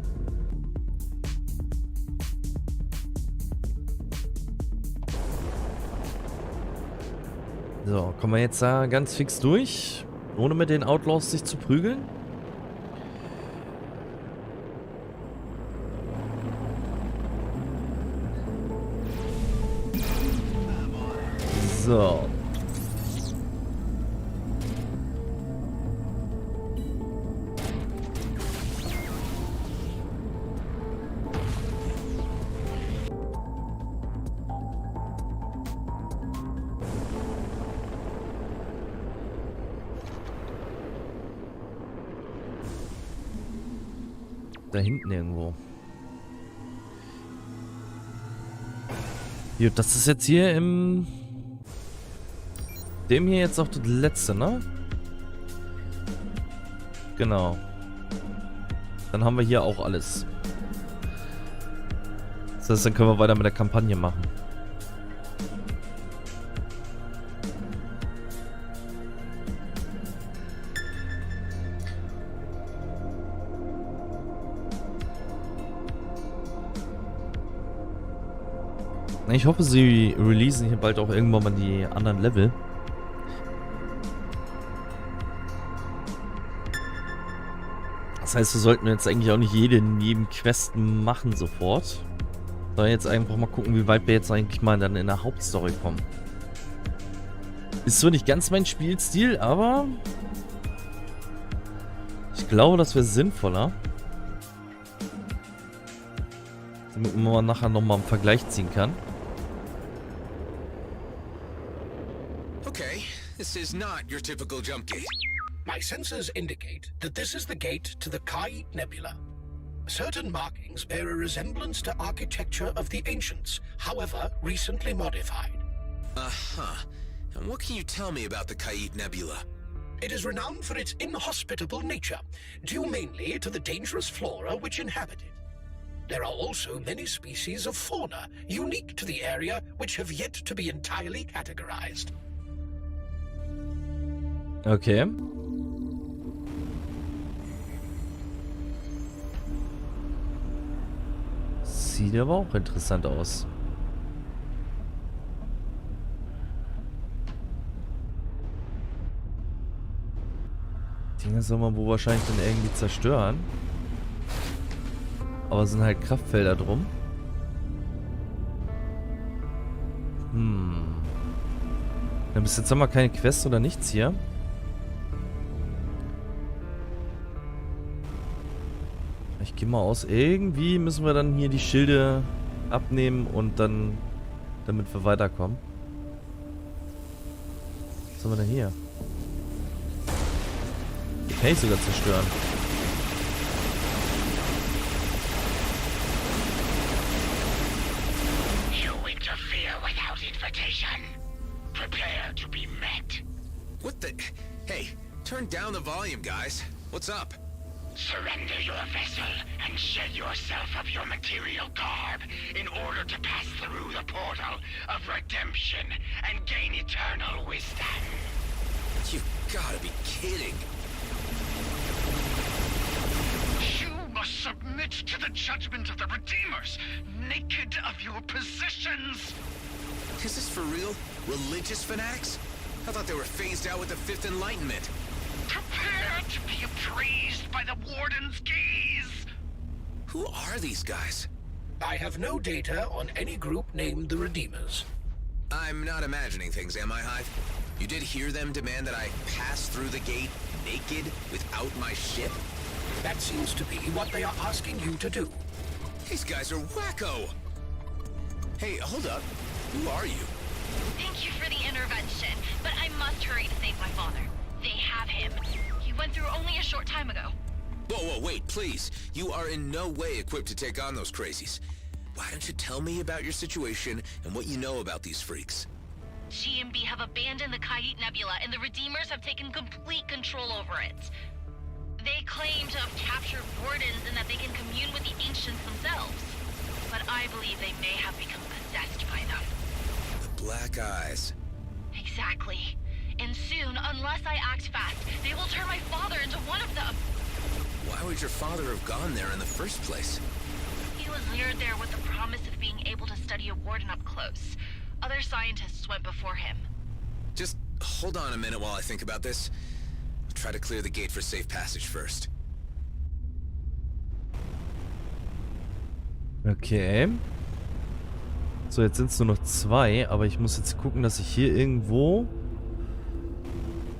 So, kommen wir jetzt da ganz fix durch, ohne mit den Outlaws sich zu prügeln. So. Da hinten irgendwo. Gut, das ist jetzt hier im... Dem hier jetzt auch das letzte, ne? Genau. Dann haben wir hier auch alles. Das heißt, dann können wir weiter mit der Kampagne machen. Ich hoffe, sie releasen hier bald auch irgendwann mal die anderen Level. Das heißt, wir sollten jetzt eigentlich auch nicht jede Nebenquest machen sofort. Sondern jetzt einfach mal gucken, wie weit wir jetzt eigentlich mal dann in der Hauptstory kommen. Ist so nicht ganz mein Spielstil, aber ich glaube, das wäre sinnvoller. Damit man nachher nochmal einen Vergleich ziehen kann. Okay, this is not your typical jump gate. My sensors indicate that this is the gate to the Kite Nebula. Certain markings bear a resemblance to architecture of the ancients, however recently modified. Uh-huh. And what can you tell me about the Kite Nebula? It is renowned for its inhospitable nature, due mainly to the dangerous flora which inhabit it. There are also many species of fauna unique to the area which have yet to be entirely categorized. Okay. Sieht aber auch interessant aus. Dinge soll man wohl wahrscheinlich dann irgendwie zerstören. Aber es sind halt Kraftfelder drum. Ja, bis jetzt haben wir keine Quest oder nichts hier. Ich gehe mal aus, irgendwie müssen wir dann hier die Schilde abnehmen und dann, damit wir weiterkommen. Was haben wir denn hier? Die kann ich sogar zerstören. You interfere without invitation. Prepare to be met. What the... Hey, turn down the volume, guys. What's up? Surrender your vessel and shed yourself of your material garb in order to pass through the portal of redemption and gain eternal wisdom. You've gotta be kidding. You must submit to the judgment of the Redeemers, naked of your possessions. Is this for real? Religious fanatics? I thought they were phased out with the Fifth Enlightenment. Prepare to be appraised by the Warden's gaze. Who are these guys? I have no data on any group named the Redeemers. I'm not imagining things, am I, Hive? You did hear them demand that I pass through the gate naked without my ship? That seems to be what they are asking you to do. These guys are wacko! Hey, hold up. Who are you? Thank you for the intervention, but I must hurry to save my father. They have him. He went through only a short time ago. Whoa, wait, please. You are in no way equipped to take on those crazies. Why don't you tell me about your situation and what you know about these freaks? GMB have abandoned the Kite Nebula, and the Redeemers have taken complete control over it. They claim to have captured wardens and that they can commune with the ancients themselves. But I believe they may have become possessed by them. The Black Eyes. Exactly. And soon, unless I act fast, they will turn my father into one of them. Why would your father have gone there in the first place? He was lured there with the promise of being able to study a warden up close. Other scientists went before him. Just hold on a minute while I think about this. I'll try to clear the gate for safe passage first. Okay. So, jetzt sind es nur noch 2, aber ich muss jetzt gucken, dass ich hier irgendwo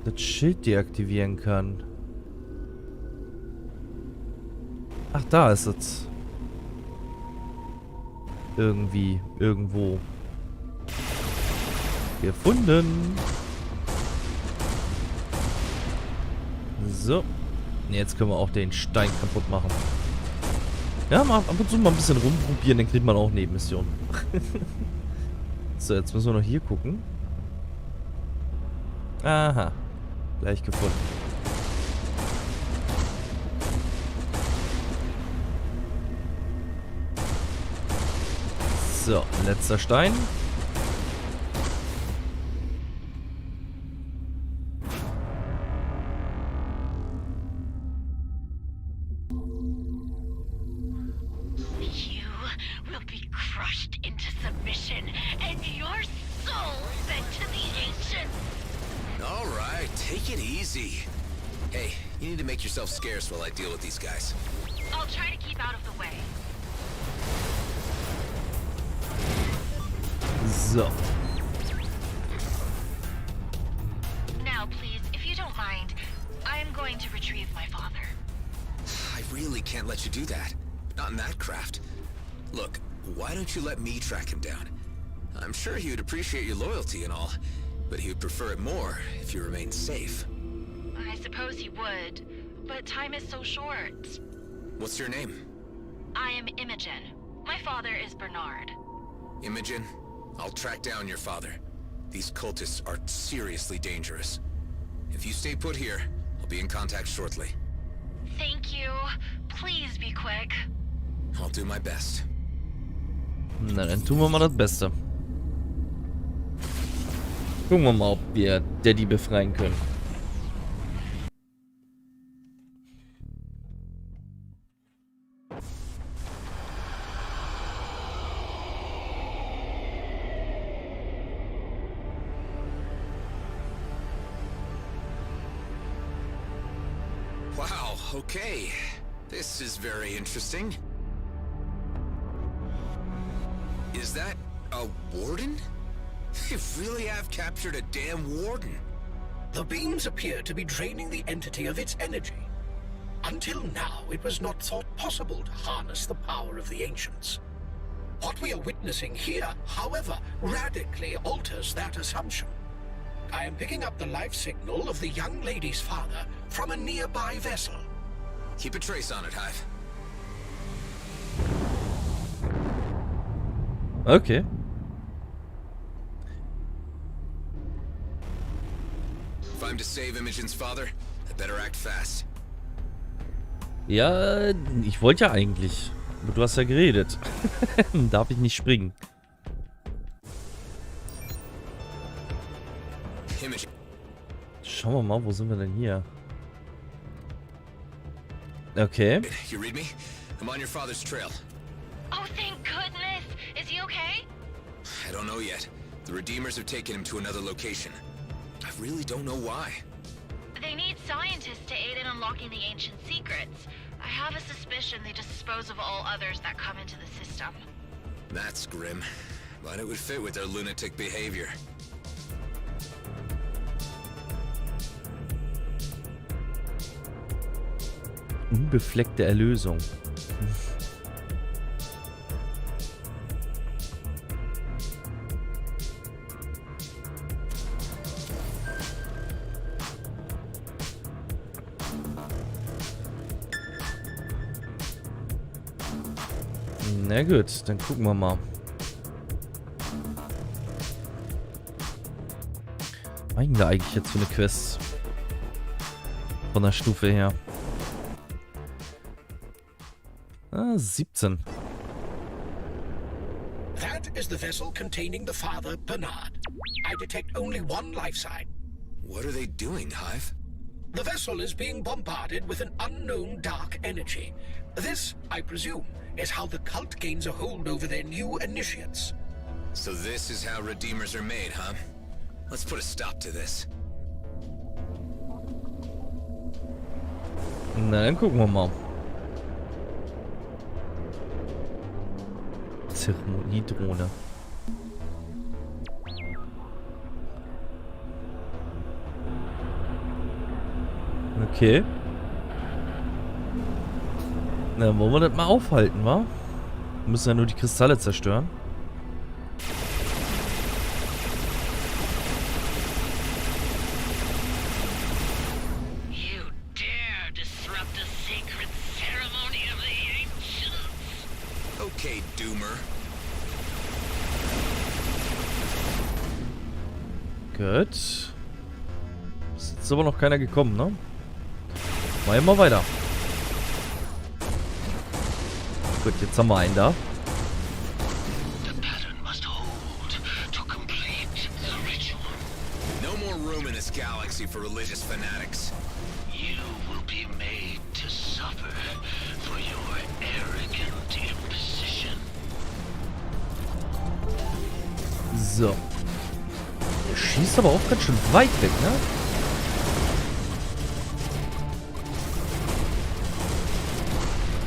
das Schild deaktivieren kann. Ach, da ist es. Irgendwie, irgendwo. Gefunden. So. Jetzt können wir auch den Stein kaputt machen. Ja, mal ab und zu mal ein bisschen rumprobieren, dann kriegt man auch Nebenmissionen. So, jetzt müssen wir noch hier gucken. Aha. Gleich gefunden. So, letzter Stein. Hey, you need to make yourself scarce while I deal with these guys. I'll try to keep out of the way. So. Now, please, if you don't mind, I am going to retrieve my father. I really can't let you do that. Not in that craft. Look, why don't you let me track him down? I'm sure he would appreciate your loyalty and all, but he would prefer it more if you remained safe. I suppose he would, but time is so short. What's your name? I am Imogen. My father is Bernard. Imogen, I'll track down your father. These cultists are seriously dangerous. If you stay put here, I'll be in contact shortly. Thank you. Please be quick. I'll do my best. Na, dann tun wir mal das Beste. Gucken wir mal, ob wir Daddy befreien können. Wow, okay. This is very interesting. Is that a warden? They really have captured a damn warden. The beams appear to be draining the entity of its energy. Until now, it was not thought possible to harness the power of the ancients. What we are witnessing here, however, radically alters that assumption. I am picking up the life signal of the young lady's father from a nearby vessel. Keep a trace on it, Hive. Okay. If I'm to save Imogen's father, I better act fast. Ja, ich wollte ja eigentlich. Aber du hast ja geredet. Darf ich nicht springen. Imogen. Schauen wir mal, wo sind wir denn hier? Okay. You read me? I'm on your father's trail. Oh, thank goodness. Is he okay? I don't know yet. The Redeemers have taken him to another location. I really don't know why. They need scientists to aid in unlocking the ancient secrets. I have a suspicion they dispose of all others that come into the system. That's grim, but it would fit with their lunatic behavior. Unbefleckte Erlösung. Na gut, dann gucken wir mal. Was ist da eigentlich jetzt für eine Quest? Von der Stufe her. 17. That is the vessel containing the father, Bernard. I detect only one life sign. What are they doing, Hive? The vessel is being bombarded with an unknown dark energy. This, I presume, is how the cult gains a hold over their new initiates. So this is how Redeemers are made, huh? Let's put a stop to this. Na, dann gucken wir mal. Zeremoniedrohne. Okay. Na, wollen wir das mal aufhalten, wa? Wir müssen ja nur die Kristalle zerstören. You dare disrupt the sacred ceremony of the ancients? Okay, Doomer. Gut. Ist jetzt aber noch keiner gekommen, ne? Mal immer weiter. Gut, jetzt haben wir einen da. The pattern must hold to complete the ritual. No more room in this galaxy for religious fanatics. You will be made to suffer for your arrogant imposition. So. Der schießt aber auch ganz schön weit weg, ne?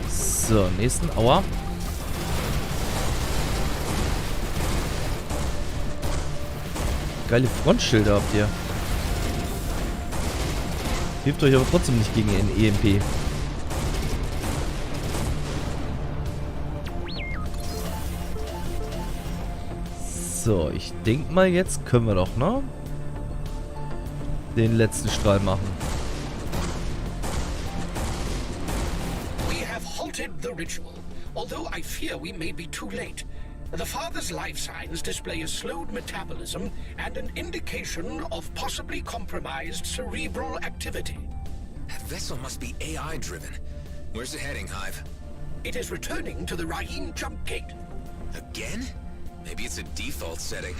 So, nächsten. Aua. Geile Frontschilder habt ihr. Hilft euch aber trotzdem nicht gegen den EMP. So, ich denke mal, jetzt können wir doch, ne? Den letzten Strahl machen. completed the ritual, although I fear we may be too late. The father's life signs display a slowed metabolism and an indication of possibly compromised cerebral activity. That vessel must be AI-driven. Where's it heading, Hive? It is returning to the Ra'in jump gate. Again? Maybe it's a default setting.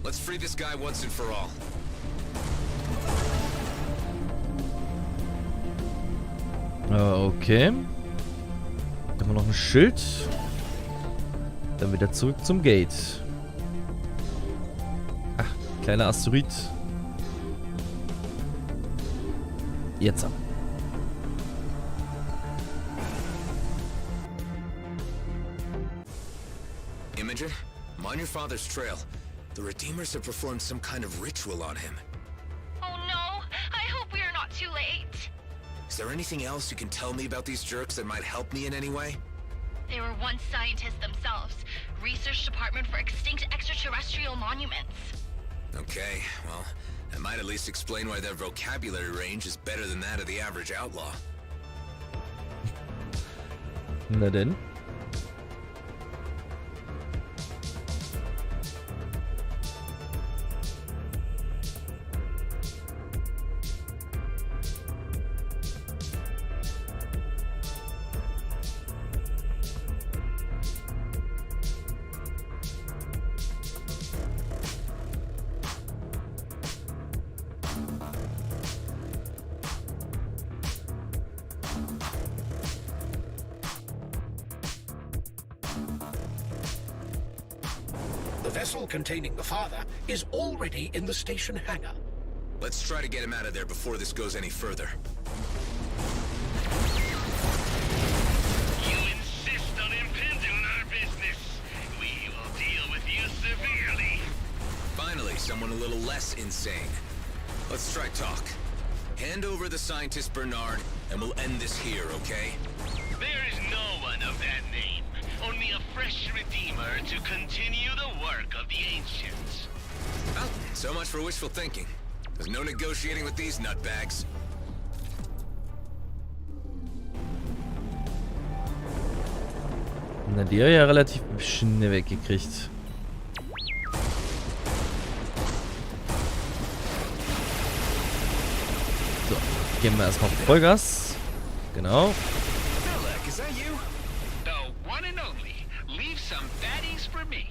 Let's free this guy once and for all. Okay. Dann haben wir noch ein Schild. Dann wieder zurück zum Gate. Ach, kleiner Asteroid. Jetzt ab. Imogen, I'm on your father's trail. The Redeemers have performed some kind of ritual on him. Oh no! I hope we are not too late. Is there anything else you can tell me about these jerks that might help me in any way? They were once scientists themselves. Research Department for Extinct Extraterrestrial Monuments. Okay, well, that might at least explain why their vocabulary range is better than that of the average outlaw. Na denn? The vessel containing the father is already in the station hangar. Let's try to get him out of there before this goes any further. You insist on impinging on our business. We will deal with you severely. Finally, someone a little less insane. Let's try talk. Hand over the scientist Bernard, and we'll end this here, okay? There is no one of that name. Only a fresh Redeemer to continue the work of the Ancients. Well, so much for wishful thinking. There's no negotiating with these nutbags. Na, die hat ja relativ schnell weggekriegt. So, geben wir erstmal Vollgas. Genau. Philip, is that you? The one and only. Leave some fatties for me.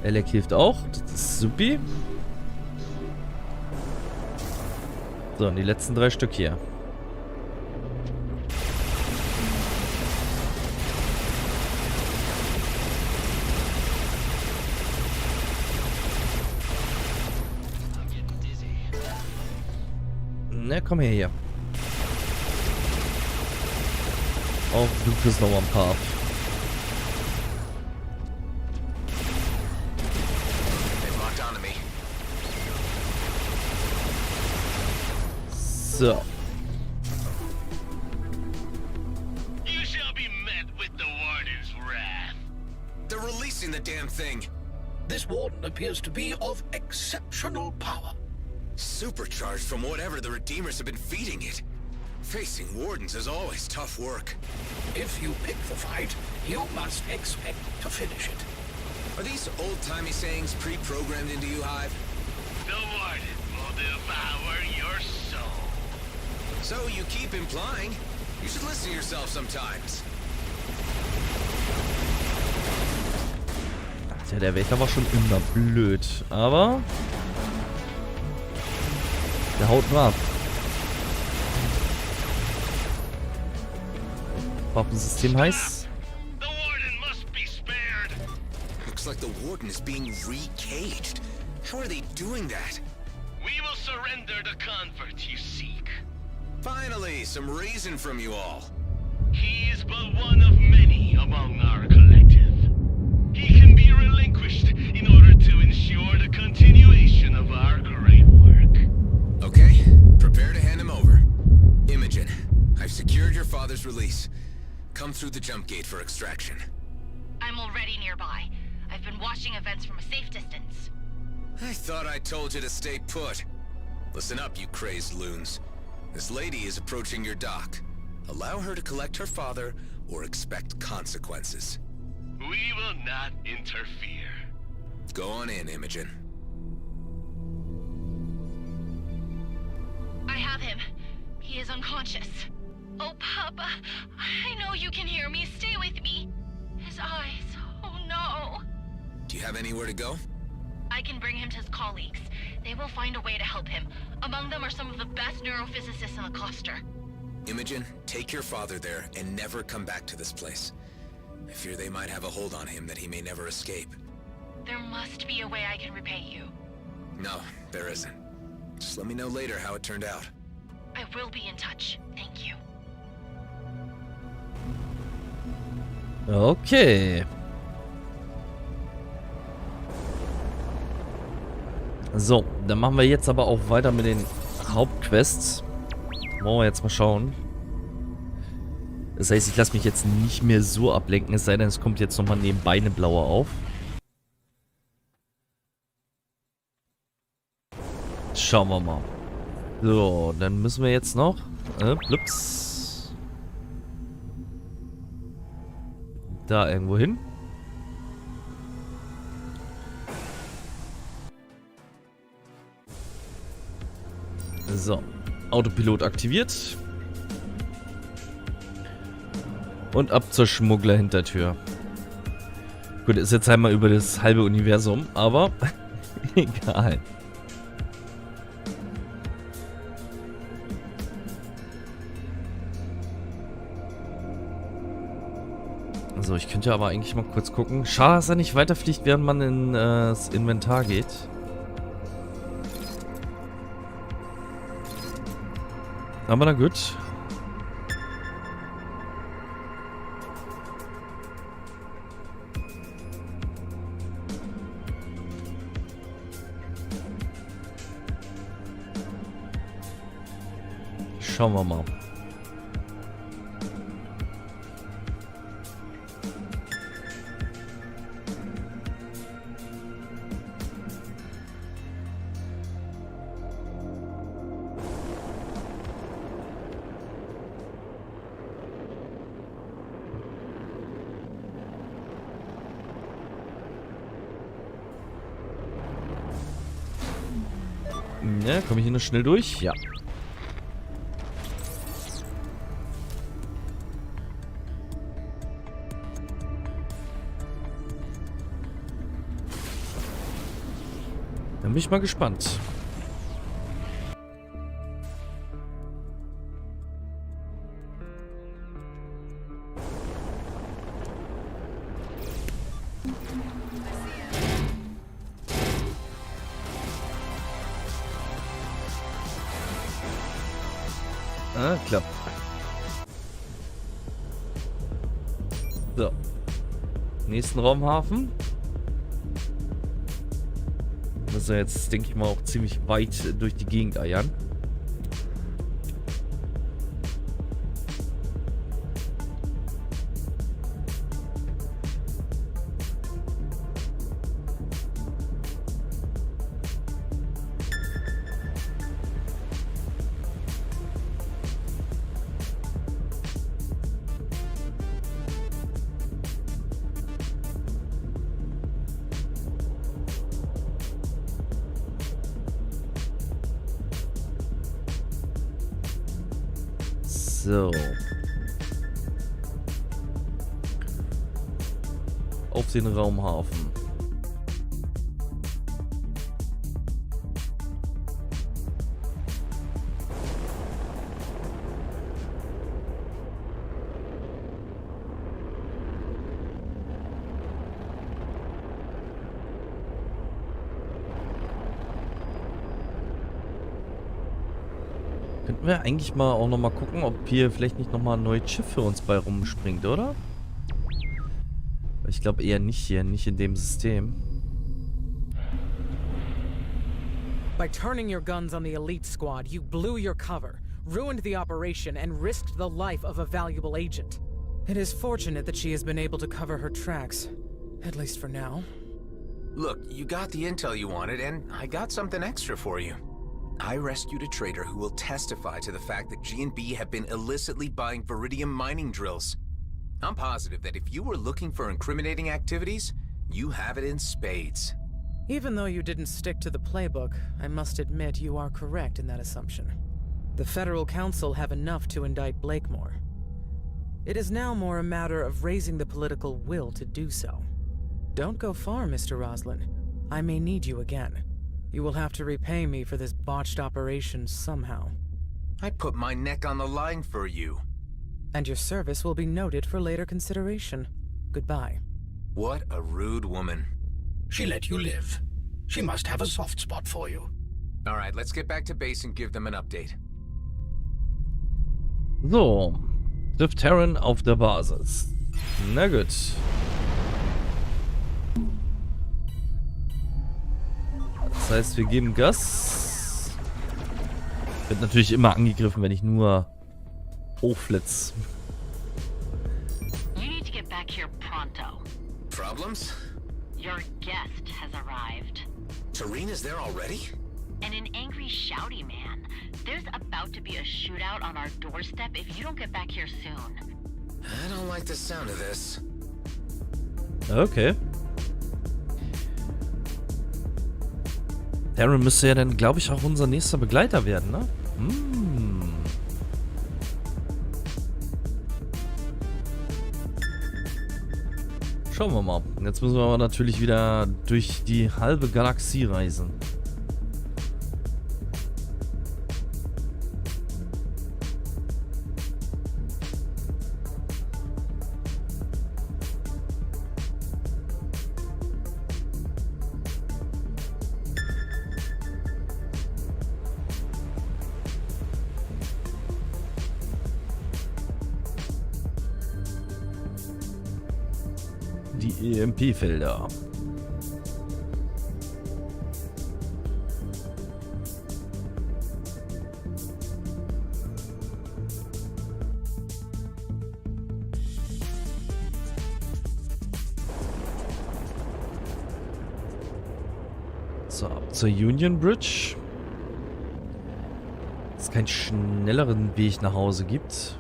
Elec hilft auch. Das ist supi. So, und die letzten 3 Stück hier. Na, komm her hier. Auch du kriegst noch mal ein paar ab. So. You shall be met with the Warden's wrath. They're releasing the damn thing. This warden appears to be of exceptional power. Supercharged from whatever the Redeemers have been feeding it. Facing wardens is always tough work. If you pick the fight, you must expect to finish it. Are these old-timey sayings pre-programmed into you, Hive? The Warden will devour your soul. So you keep implying. You should listen to yourself sometimes. Tja, der Wächter war schon immer blöd, aber der haut nur ab. Waffensystem heiß. The Warden must be spared. Looks like the Warden is being re-caged. How are they doing that? We will surrender the convert you seek. Finally, some reason from you all. He is but one of many among our collective. He can be relinquished in order to ensure the continuation of our great work. Okay, prepare to hand him over. Imogen, I've secured your father's release. Come through the jump gate for extraction. I'm already nearby. I've been watching events from a safe distance. I thought I told you to stay put. Listen up, you crazed loons. This lady is approaching your dock. Allow her to collect her father or expect consequences. We will not interfere. Go on in, Imogen. I have him. He is unconscious. Oh, Papa, I know you can hear me. Stay with me. His eyes. Oh, no. Do you have anywhere to go? I can bring him to his colleagues. They will find a way to help him. Among them are some of the best neurophysicists in the cluster. Imogen, take your father there and never come back to this place. I fear they might have a hold on him that he may never escape. There must be a way I can repay you. No, there isn't. Just let me know later how it turned out. I will be in touch. Thank you. Okay. So, dann machen wir jetzt aber auch weiter mit den Hauptquests. Wollen wir jetzt mal schauen. Das heißt, ich lasse mich jetzt nicht mehr so ablenken, es sei denn, es kommt jetzt nochmal nebenbei eine blaue auf. Schauen wir mal. So, dann müssen wir jetzt noch... Plups. Da irgendwo hin. So, Autopilot aktiviert. Und ab zur Schmuggler-Hintertür. Gut, ist jetzt einmal über das halbe Universum, aber egal. So, ich könnte aber eigentlich mal kurz gucken. Schade, dass er nicht weiterfliegt, während man in das Inventar geht. Aber na gut. Schauen wir mal. Ja, komme ich hier noch schnell durch? Ja. Dann bin ich mal gespannt. Ah, klappt. So. Nächsten Raumhafen. Müssen wir jetzt, denke ich mal, auch ziemlich weit durch die Gegend eiern. So. Auf den Raumhafen. Könnten wir eigentlich mal auch nochmal gucken, ob hier vielleicht nicht nochmal ein neues Schiff für uns bei rumspringt, oder? Ich glaube eher nicht hier, nicht in dem System. By turning your guns on the elite squad, you blew your cover, ruined the operation, and risked the life of a valuable agent. It is fortunate that she has been able to cover her tracks, at least for now. Look, you got the intel you wanted, and I got something extra for you. I rescued a trader who will testify to the fact that G&B have been illicitly buying Viridium mining drills. I'm positive that if you were looking for incriminating activities, you have it in spades. Even though you didn't stick to the playbook, I must admit you are correct in that assumption. The Federal Council have enough to indict Blakemore. It is now more a matter of raising the political will to do so. Don't go far, Mr. Roslin. I may need you again. You will have to repay me for this botched operation somehow. I'd put my neck on the line for you. And your service will be noted for later consideration. Goodbye. What a rude woman. She let you live. She must have a soft spot for you. All right, let's get back to base and give them an update. So, trifft Terran auf der Basis. Na gut. Das heißt, wir geben Gas. Wird natürlich immer angegriffen, wenn ich nur hochflitz. You need to get back here pronto. Problems? Your guest has arrived. Tareen is there already? And an angry, shouty man. There's about to be a shootout on our doorstep if you don't get back here soon. I don't like the sound of this. Okay. Terran müsste ja dann, glaube ich, auch unser nächster Begleiter werden, ne? Schauen wir mal. Jetzt müssen wir aber natürlich wieder durch die halbe Galaxie reisen. Die EMP-Felder. So, ab zur Union Bridge. Es keinen schnelleren Weg nach Hause gibt.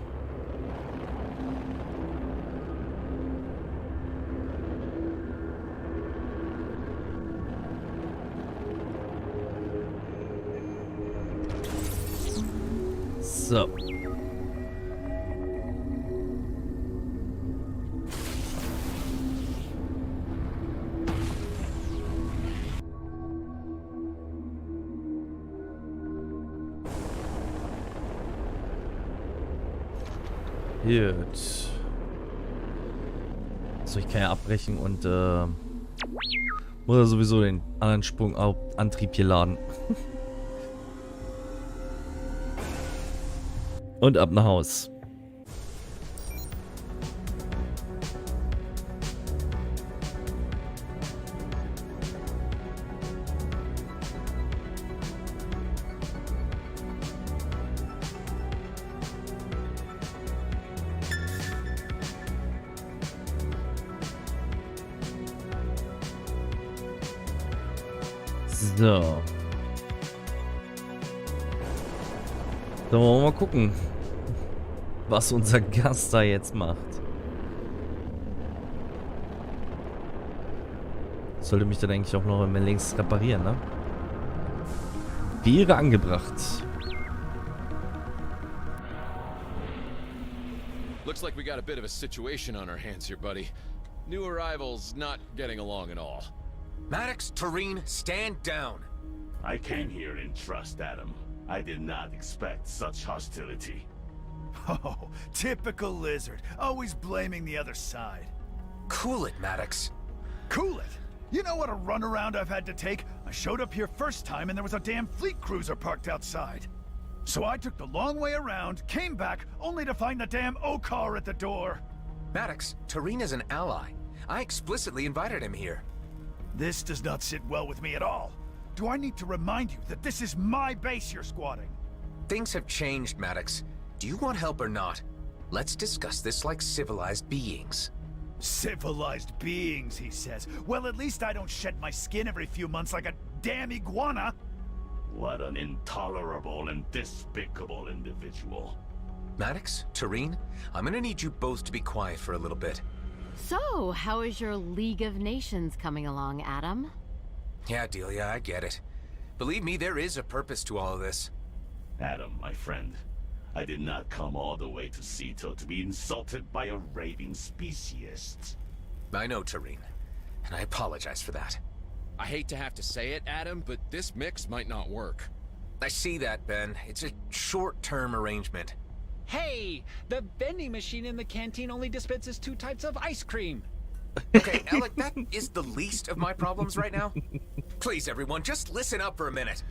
So. Gut. So, ich kann ja abbrechen und muss ja sowieso den anderen Sprungantrieb hier laden. Und ab nach Haus. So. Dann wollen wir mal gucken, was unser Gast da jetzt macht. Sollte mich dann eigentlich auch noch immer links reparieren, ne? Wäre angebracht. Looks like we got a bit of a situation on our hands here, buddy. New arrivals not getting along at all. Maddox, Tareen, stand down. I came here in trust, Adam. I did not expect such hostility. Oh, typical lizard. Always blaming the other side. Cool it, Maddox. Cool it? You know what a runaround I've had to take? I showed up here first time and there was a damn fleet cruiser parked outside. So I took the long way around, came back, only to find the damn O-car at the door. Maddox, Tareen is an ally. I explicitly invited him here. This does not sit well with me at all. Do I need to remind you that this is my base you're squatting? Things have changed, Maddox. Do you want help or not? Let's discuss this like civilized beings. Civilized beings, he says. Well, at least I don't shed my skin every few months like a damn iguana. What an intolerable and despicable individual. Maddox, Tareen, I'm gonna need you both to be quiet for a little bit. So, how is your League of Nations coming along, Adam? Yeah, Delia, I get it. Believe me, there is a purpose to all of this. Adam, my friend, I did not come all the way to Ceto to be insulted by a raving speciest. I know, Tareen, and I apologize for that. I hate to have to say it, Adam, but this mix might not work. I see that, Ben. It's a short-term arrangement. Hey, the vending machine in the canteen only dispenses 2 types of ice cream. Okay, Alec, that is the least of my problems right now. Please, everyone, just listen up for a minute.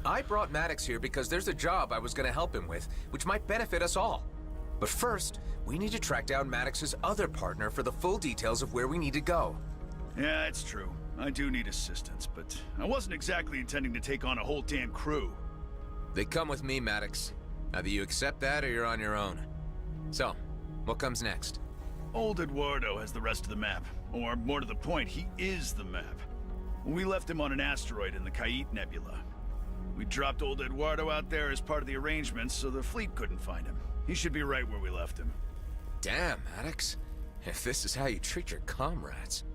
I brought Maddox here because there's a job I was going to help him with, which might benefit us all. But first, we need to track down Maddox's other partner for the full details of where we need to go. Yeah, it's true. I do need assistance, but I wasn't exactly intending to take on a whole damn crew. They come with me, Maddox. Either you accept that or you're on your own. So, what comes next? Old Eduardo has the rest of the map. Or, more to the point, he is the map. We left him on an asteroid in the Kayit Nebula. We dropped old Eduardo out there as part of the arrangements, so the fleet couldn't find him. He should be right where we left him. Damn, Maddox. If this is how you treat your comrades.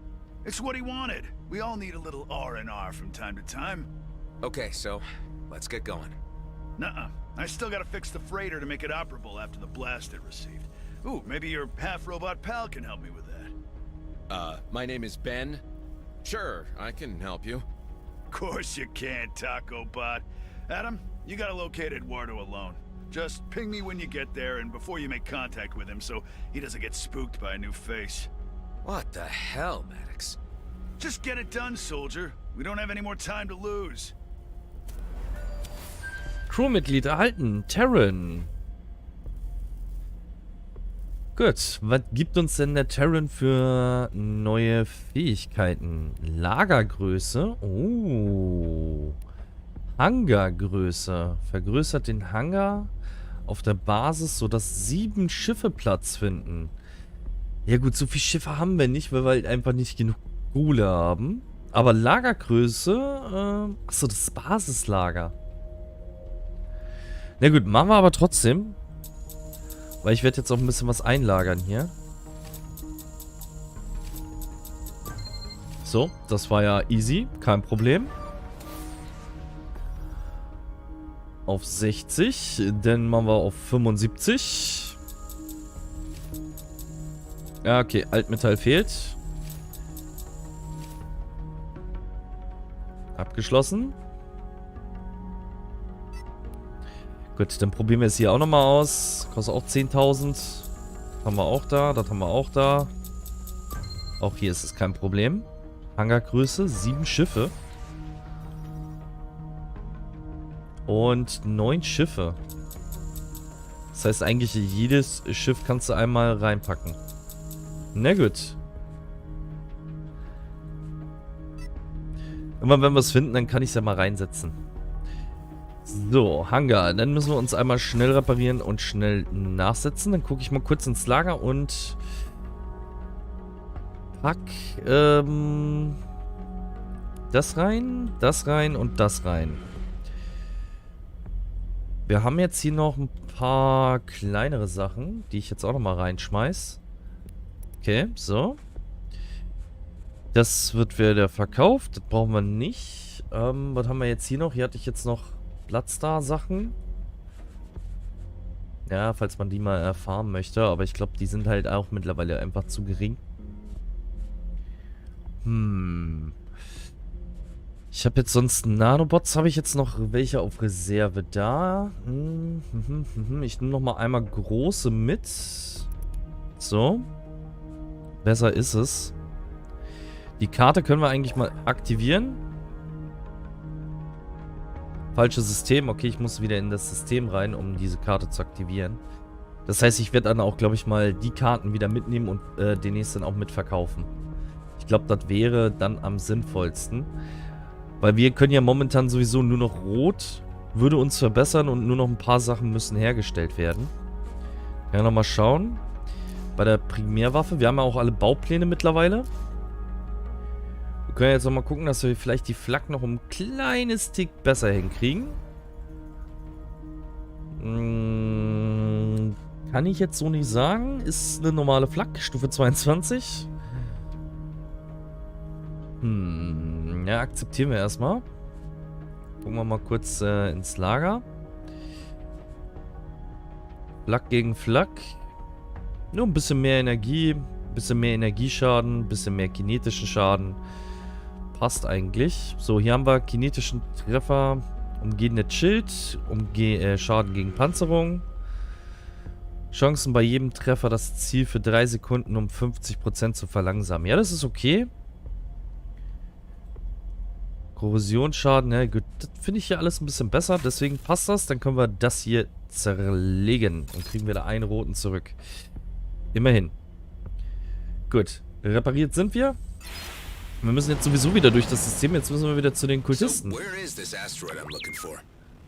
It's what he wanted. We all need a little R&R from time to time. Okay, so, let's get going. Nuh-uh. I still gotta fix the freighter to make it operable after the blast it received. Ooh, maybe your half-robot pal can help me with that. My name is Ben. Sure, I can help you. Of course you can, Taco Bot. Adam, you gotta locate Eduardo alone. Just ping me when you get there and before you make contact with him so he doesn't get spooked by a new face. What the hell, Maddox? Just get it done, soldier. We don't have any more time to lose. Crewmitglied erhalten. Terran. Gut. Was gibt uns denn der Terran für neue Fähigkeiten? Lagergröße. Oh. Hangargröße. Vergrößert den Hangar auf der Basis, sodass 7 Schiffe Platz finden. Ja gut, so viele Schiffe haben wir nicht, weil wir halt einfach nicht genug Kohle haben. Aber Lagergröße, achso, das ist Basislager. Na gut, machen wir aber trotzdem. Weil ich werde jetzt auch ein bisschen was einlagern hier. So, das war ja easy, kein Problem. Auf 60, dann machen wir auf 75. Ja, okay, Altmetall fehlt. Abgeschlossen. Gut, dann probieren wir es hier auch nochmal aus. Kostet auch 10.000. Haben wir auch da, das haben wir auch da. Auch hier ist es kein Problem. Hangargröße, 7 Schiffe. Und 9 Schiffe. Das heißt eigentlich, jedes Schiff kannst du einmal reinpacken. Na gut. Immer wenn wir es finden, dann kann ich es ja mal reinsetzen. So, Hangar. Dann müssen wir uns einmal schnell reparieren und schnell nachsetzen. Dann gucke ich mal kurz ins Lager und pack das rein und das rein. Wir haben jetzt hier noch ein paar kleinere Sachen, die ich jetzt auch noch mal reinschmeiß. Okay, so. Das wird wieder verkauft. Das brauchen wir nicht. Was haben wir jetzt hier noch? Hier hatte ich jetzt noch Platz-Star-Sachen. Ja, falls man die mal erfahren möchte. Aber ich glaube, die sind halt auch mittlerweile einfach zu gering. Ich habe jetzt sonst Nanobots. Habe ich jetzt noch welche auf Reserve da? Ich nehme noch mal einmal große mit. So. Besser ist es. Die Karte können wir eigentlich mal aktivieren. Falsches System. Okay, ich muss wieder in das System rein, um diese Karte zu aktivieren. Das heißt, ich werde dann auch, glaube ich, mal die Karten wieder mitnehmen und demnächst dann auch mitverkaufen. Ich glaube, das wäre dann am sinnvollsten. Weil wir können ja momentan sowieso nur noch Rot. Würde uns verbessern und nur noch ein paar Sachen müssen hergestellt werden. Ja, nochmal schauen. Bei der Primärwaffe. Wir haben ja auch alle Baupläne mittlerweile. Wir können jetzt noch mal gucken, dass wir vielleicht die Flak noch ein kleines Tick besser hinkriegen. Kann ich jetzt so nicht sagen. Ist eine normale Flak, Stufe 22. Ja, akzeptieren wir erstmal. Gucken wir mal kurz ins Lager. Flak gegen Flak. Nur ein bisschen mehr Energie, ein bisschen mehr Energieschaden, ein bisschen mehr kinetischen Schaden. Passt eigentlich. So, hier haben wir kinetischen Treffer, umgehendes Schild, Schaden gegen Panzerung. Chancen bei jedem Treffer, das Ziel für 3 Sekunden um 50% zu verlangsamen. Ja, das ist okay. Korrosionsschaden, ja gut, das finde ich hier alles ein bisschen besser, deswegen passt das. Dann können wir das hier zerlegen und kriegen wir da einen roten zurück. Immerhin. Gut, repariert sind wir. Wir müssen jetzt sowieso wieder durch das System, jetzt müssen wir wieder zu den Kultisten. So, where is this asteroid I'm looking for?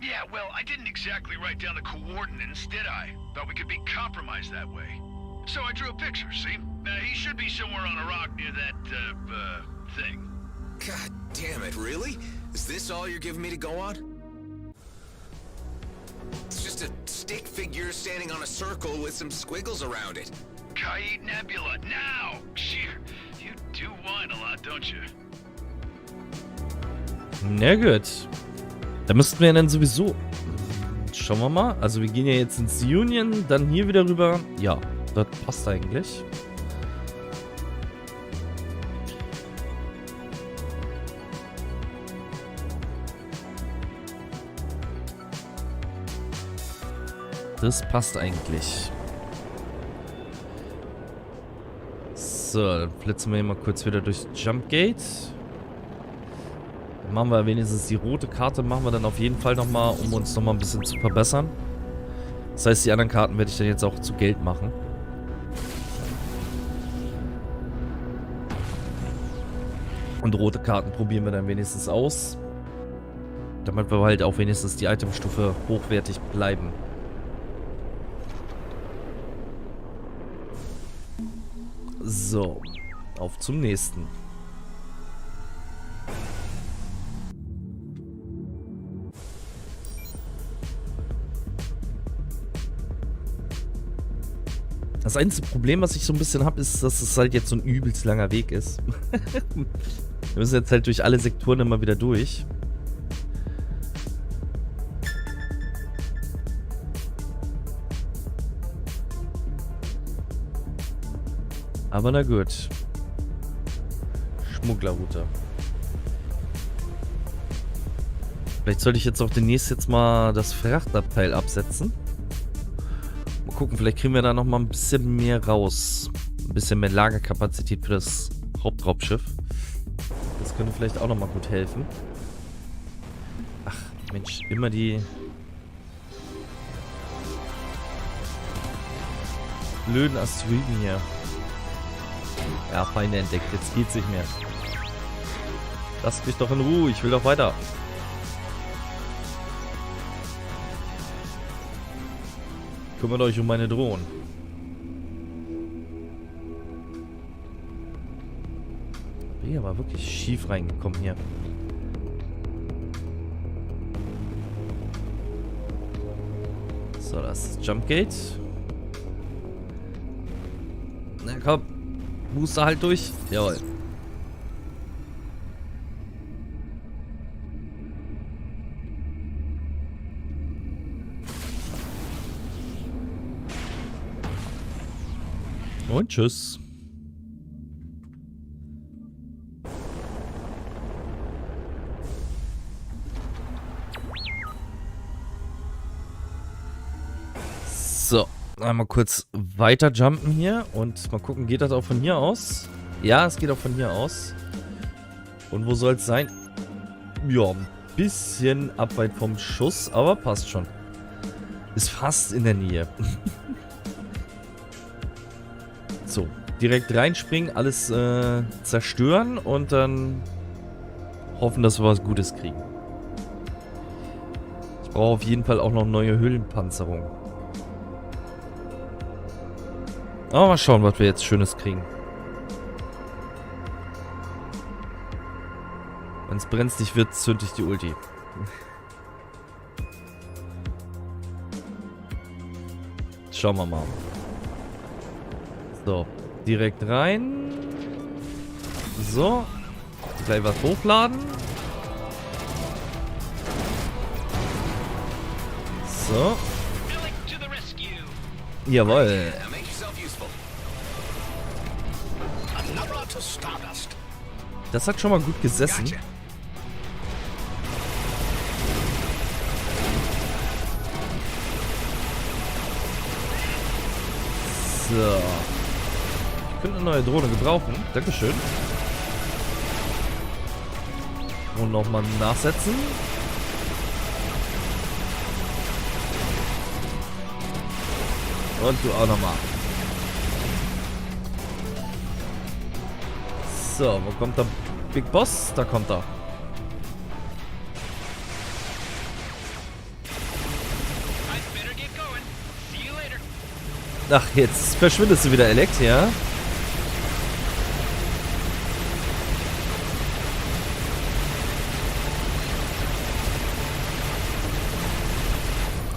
Yeah, well, I didn't exactly write down the coordinates, did I? Thought we could be compromised that way. So I drew a picture, see? He should be somewhere on a rock near that, thing. God damn it, really? Is this all you're giving me to go on? It's just a stick figure standing on a circle with some squiggles around it. Kite Nebula, now! Sheer, you do whine a lot, don't you? Na gut. Da müssten wir dann sowieso... Schauen wir mal. Also wir gehen ja jetzt ins Union, dann hier wieder rüber. Ja, das passt eigentlich. Das passt eigentlich. So, dann flitzen wir hier mal kurz wieder durchs Jumpgate. Dann machen wir wenigstens die rote Karte, machen wir dann auf jeden Fall nochmal, um uns nochmal ein bisschen zu verbessern. Das heißt, die anderen Karten werde ich dann jetzt auch zu Geld machen. Und rote Karten probieren wir dann wenigstens aus. Damit wir halt auch wenigstens die Itemstufe hochwertig bleiben. So, auf zum nächsten. Das einzige Problem, was ich so ein bisschen habe, ist, dass es halt jetzt so ein übelst langer Weg ist. Wir müssen jetzt halt durch alle Sektoren immer wieder durch. Aber na gut. Schmugglerroute. Vielleicht sollte ich jetzt auch demnächst jetzt mal das Frachtabteil absetzen. Mal gucken, vielleicht kriegen wir da noch mal ein bisschen mehr raus. Ein bisschen mehr Lagerkapazität für das Hauptraubschiff. Das könnte vielleicht auch noch mal gut helfen. Ach, Mensch, immer die blöden Asteroiden hier. Ja, Feinde entdeckt. Jetzt geht's nicht mehr. Lasst mich doch in Ruhe. Ich will doch weiter. Kümmert euch um meine Drohnen. Bin aber wirklich schief reingekommen hier. So, das ist Jumpgate. Na komm. Booster halt durch. Jawohl. Und tschüss. So. Einmal kurz weiter jumpen hier und mal gucken, geht das auch von hier aus? Ja, es geht auch von hier aus. Und wo soll es sein? Ja, ein bisschen abweit vom Schuss, aber passt schon. Ist fast in der Nähe. So, direkt reinspringen, alles zerstören und dann hoffen, dass wir was Gutes kriegen. Ich brauche auf jeden Fall auch noch neue Hüllenpanzerung. Aber mal schauen, was wir jetzt Schönes kriegen. Wenn es brenzlig wird, zünd ich die Ulti. Schauen wir mal. So, direkt rein. So. Gleich was hochladen. So. Jawohl. Das hat schon mal gut gesessen. So. Ich könnte eine neue Drohne gebrauchen. Dankeschön. Und nochmal nachsetzen. Und du auch nochmal. So, wo kommt der Big Boss? Da kommt er. Ach, jetzt verschwindest du wieder, Alex, ja?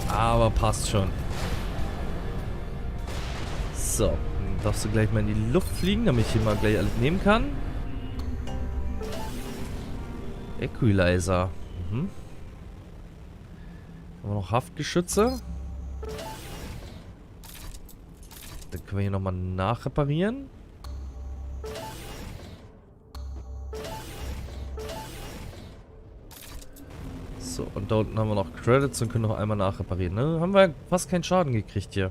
Aber passt schon. So, dann darfst du gleich mal in die Luft fliegen, damit ich hier mal gleich alles nehmen kann. Equalizer. Mhm. Haben wir noch Haftgeschütze. Dann können wir hier nochmal nachreparieren. So, und da unten haben wir noch Credits und können noch einmal nachreparieren. Ne? Haben wir fast keinen Schaden gekriegt hier.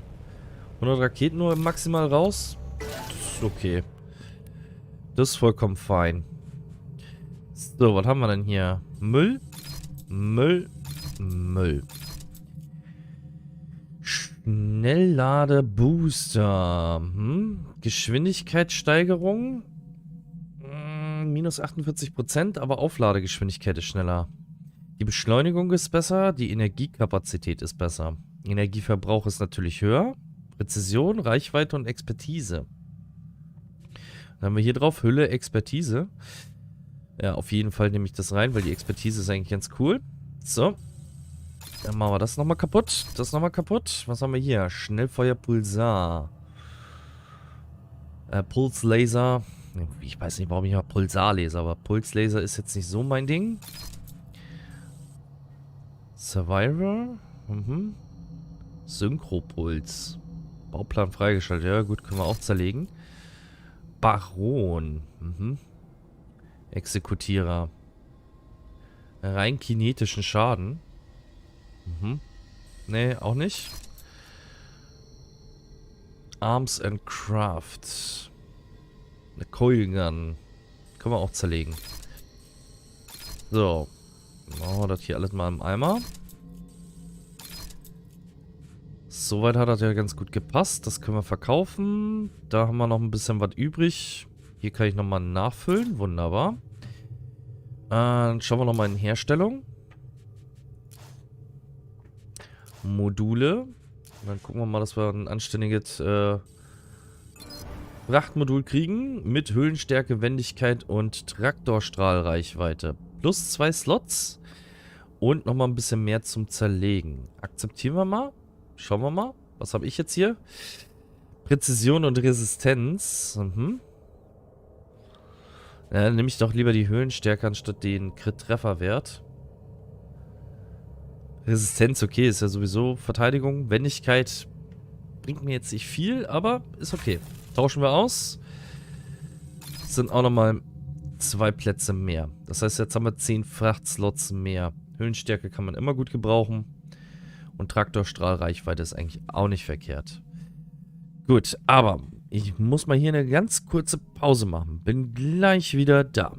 100 Raketen nur maximal raus. Das ist okay. Das ist vollkommen fein. So, was haben wir denn hier? Müll. Müll. Müll. Schnellladebooster. Geschwindigkeitssteigerung. Minus 48%, aber Aufladegeschwindigkeit ist schneller. Die Beschleunigung ist besser, die Energiekapazität ist besser. Energieverbrauch ist natürlich höher. Präzision, Reichweite und Expertise. Dann haben wir hier drauf Hülle, Expertise. Ja, auf jeden Fall nehme ich das rein, weil die Expertise ist eigentlich ganz cool. So. Dann machen wir das nochmal kaputt. Das nochmal kaputt. Was haben wir hier? Schnellfeuer-Pulsar. Pulslaser. Ich weiß nicht, warum ich mal Pulsarlaser, aber Pulslaser ist jetzt nicht so mein Ding. Survivor. Synchropuls. Bauplan freigeschaltet. Ja, gut, können wir auch zerlegen. Baron. Exekutierer. Rein kinetischen Schaden. Nee, auch nicht. Arms and Craft. Eine Coilgun. Können wir auch zerlegen. So. Machen wir das hier alles mal im Eimer. Soweit hat das ja ganz gut gepasst. Das können wir verkaufen. Da haben wir noch ein bisschen was übrig. Hier kann ich nochmal nachfüllen. Wunderbar. Dann schauen wir nochmal in Herstellung. Module. Und dann gucken wir mal, dass wir ein anständiges Frachtmodul kriegen. Mit Hüllenstärke, Wendigkeit und Traktorstrahlreichweite. Plus 2 Slots. Und nochmal ein bisschen mehr zum Zerlegen. Akzeptieren wir mal. Schauen wir mal. Was habe ich jetzt hier? Präzision und Resistenz. Ja, dann nehme ich doch lieber die Höhenstärke anstatt den Crit-Trefferwert. Resistenz, okay, ist ja sowieso Verteidigung. Wendigkeit bringt mir jetzt nicht viel, aber ist okay. Tauschen wir aus. Sind auch nochmal 2 Plätze mehr. Das heißt, jetzt haben wir 10 Frachtslots mehr. Höhenstärke kann man immer gut gebrauchen. Und Traktorstrahlreichweite ist eigentlich auch nicht verkehrt. Gut, aber ich muss mal hier eine ganz kurze Pause machen. Bin gleich wieder da.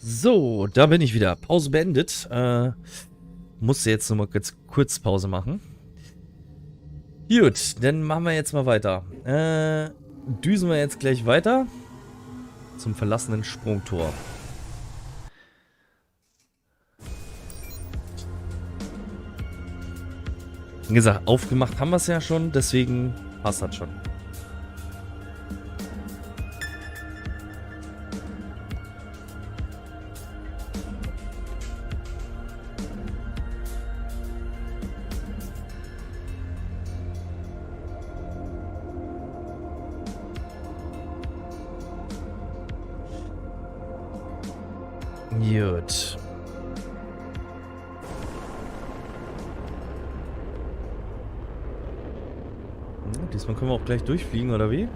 So, da bin ich wieder. Pause beendet. Musste jetzt nochmal kurz Pause machen. Gut, dann machen wir jetzt mal weiter. Düsen wir jetzt gleich weiter zum verlassenen Sprungtor. Wie gesagt, aufgemacht haben wir es ja schon, deswegen passt das schon. Gut. Diesmal können wir auch gleich durchfliegen, oder wie?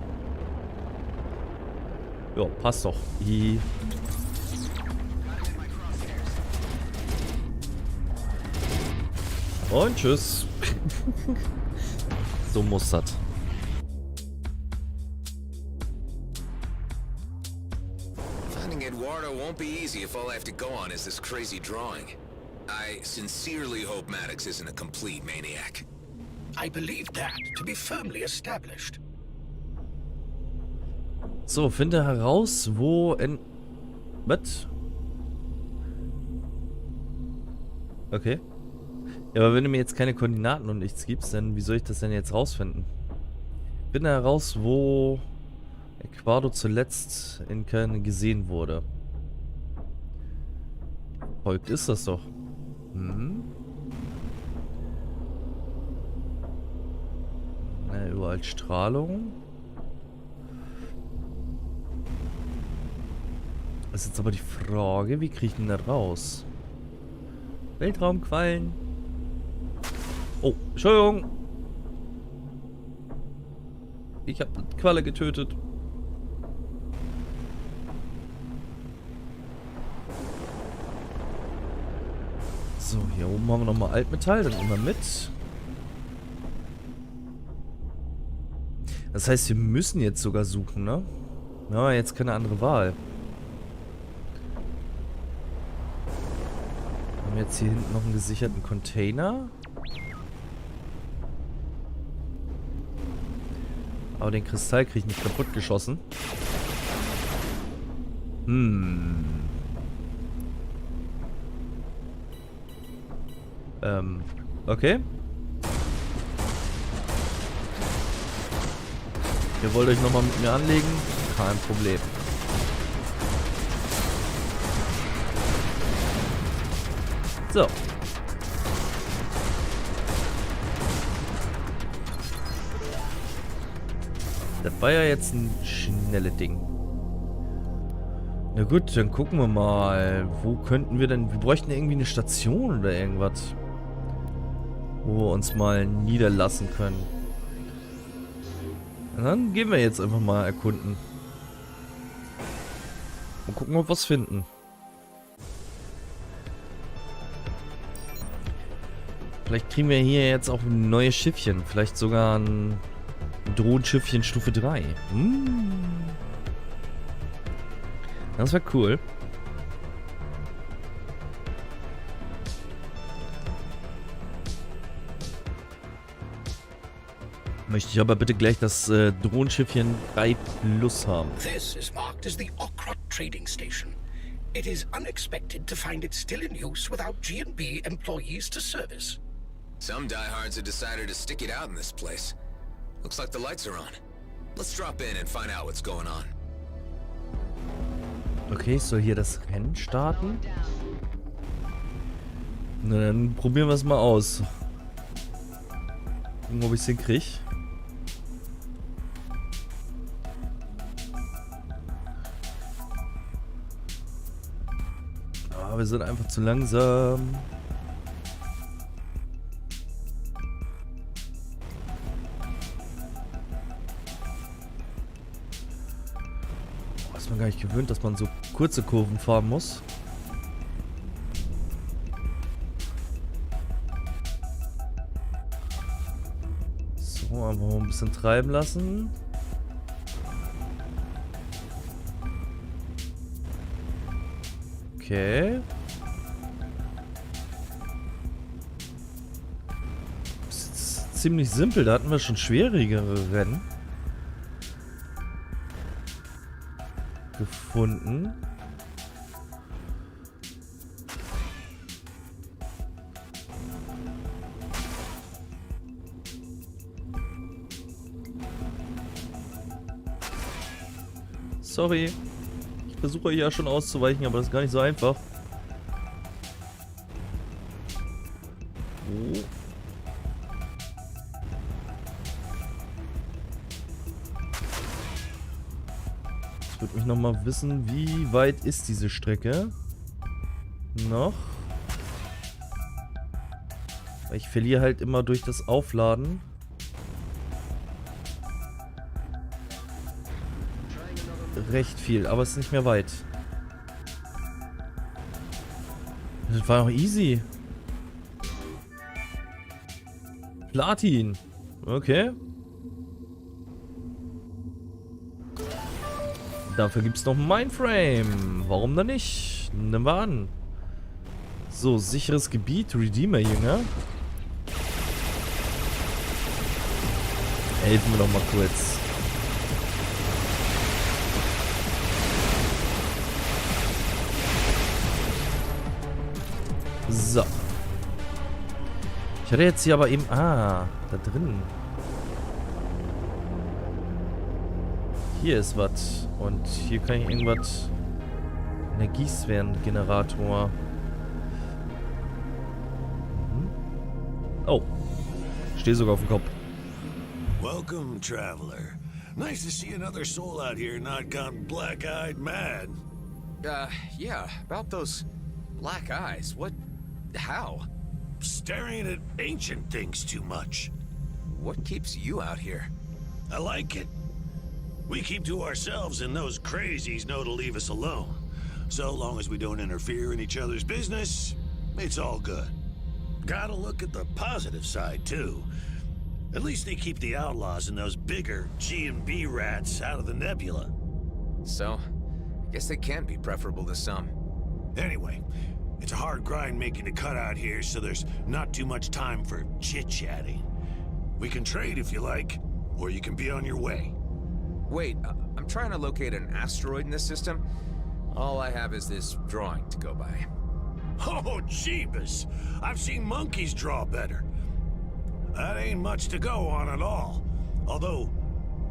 Ja, passt doch. Und tschüss. So muss das. Finding Eduardo won't be easy if all I have to go on is this crazy drawing. I sincerely hope Maddox isn't a complete maniac. I believe that to be firmly established. So, finde heraus, wo Was? Okay. Ja, aber wenn du mir jetzt keine Koordinaten und nichts gibst, dann wie soll ich das denn jetzt rausfinden? Finde heraus, wo Ecuador zuletzt in Köln gesehen wurde. Folgt ist das doch. Überall Strahlung. Das ist jetzt aber die Frage, wie kriege ich denn da raus? Weltraumquallen. Oh, Entschuldigung. Ich habe eine Qualle getötet. So, hier oben haben wir nochmal Altmetall, dann immer mit. Das heißt, wir müssen jetzt sogar suchen, ne? Ja, jetzt keine andere Wahl. Haben wir jetzt hier hinten noch einen gesicherten Container. Aber den Kristall kriege ich nicht kaputt geschossen. Okay. Ihr wollt euch nochmal mit mir anlegen? Kein Problem. So. Das war ja jetzt ein schnelles Ding. Na gut, dann gucken wir mal. Wo könnten wir denn... Wir bräuchten irgendwie eine Station oder irgendwas. Wo wir uns mal niederlassen können. Und dann gehen wir jetzt einfach mal erkunden. Und gucken, ob wir was finden. Vielleicht kriegen wir hier jetzt auch ein neues Schiffchen. Vielleicht sogar ein Drohenschiffchen Stufe 3. Das wäre cool. Möchte ich aber bitte gleich das Drohnenschiffchen 3 Plus haben. This is marked as the Okrot Trading Station. It is unexpected to find it still in use without G&B employees to service. Some diehards have decided to stick it out in this place. Looks like the lights are on. Let's drop in and find out what's going on. Okay, ich soll hier das Rennen starten. Na, dann probieren wir es mal aus. Gucken, ob ich es hinkriege. Ah, wir sind einfach zu langsam. Ist man gar nicht gewöhnt, dass man so kurze Kurven fahren muss. So, einfach mal ein bisschen treiben lassen. Okay. Das ist ziemlich simpel. Da hatten wir schon schwierigere Rennen gefunden. Sorry. Ich versuche hier schon auszuweichen, aber das ist gar nicht so einfach. Oh. Ich würde mich nochmal wissen, wie weit ist diese Strecke? Noch? Weil ich verliere halt immer durch das Aufladen. Recht viel, aber es ist nicht mehr weit. Das war auch easy. Platin. Okay. Dafür gibt es noch ein Mindframe. Warum denn nicht? Nehmen wir an. So, sicheres Gebiet. Redeemer-Jünger. Helfen wir doch mal kurz. So. Ich hatte jetzt hier aber eben... Ah, da drin. Hier ist was. Und hier kann ich irgendwas... Energiesphärengenerator. Oh. Ich stehe sogar auf dem Kopf. Welcome, traveler. Nice to see another soul out here not gone black-eyed mad. Yeah, about those black eyes. What... how? Staring at ancient things too much. What keeps you out here? I like it. We keep to ourselves and those crazies know to leave us alone. So long as we don't interfere in each other's business, it's all good. Gotta look at the positive side, too. At least they keep the outlaws and those bigger G&B rats out of the nebula. So, I guess they can be preferable to some. Anyway, it's a hard grind making the cut out here, so there's not too much time for chit-chatting. We can trade if you like, or you can be on your way. Wait, I'm trying to locate an asteroid in this system. All I have is this drawing to go by. Oh, Jeebus! I've seen monkeys draw better. That ain't much to go on at all. Although,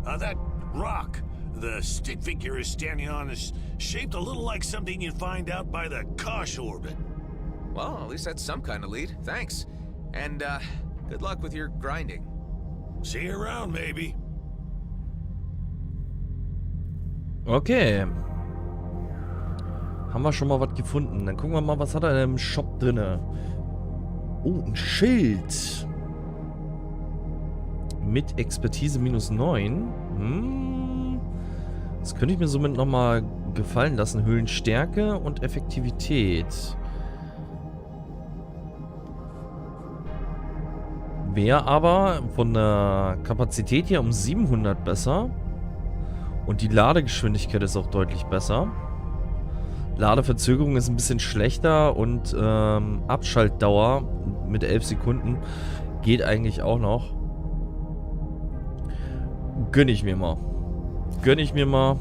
that rock the stick figure is standing on is shaped a little like something you'd find out by the Kosh orbit. Well, at least that's some kind of lead. Thanks. And, good luck with your grinding. See you around, maybe. Okay. Haben wir schon mal was gefunden. Dann gucken wir mal, was hat er im Shop drinne. Oh, ein Schild. Mit Expertise -9. Das könnte ich mir somit nochmal gefallen lassen. Höhlenstärke und Effektivität. Wäre aber von der Kapazität her um 700 besser. Und die Ladegeschwindigkeit ist auch deutlich besser. Ladeverzögerung ist ein bisschen schlechter und Abschaltdauer mit 11 Sekunden geht eigentlich auch noch. Gönne ich mir mal. Gönne ich mir mal.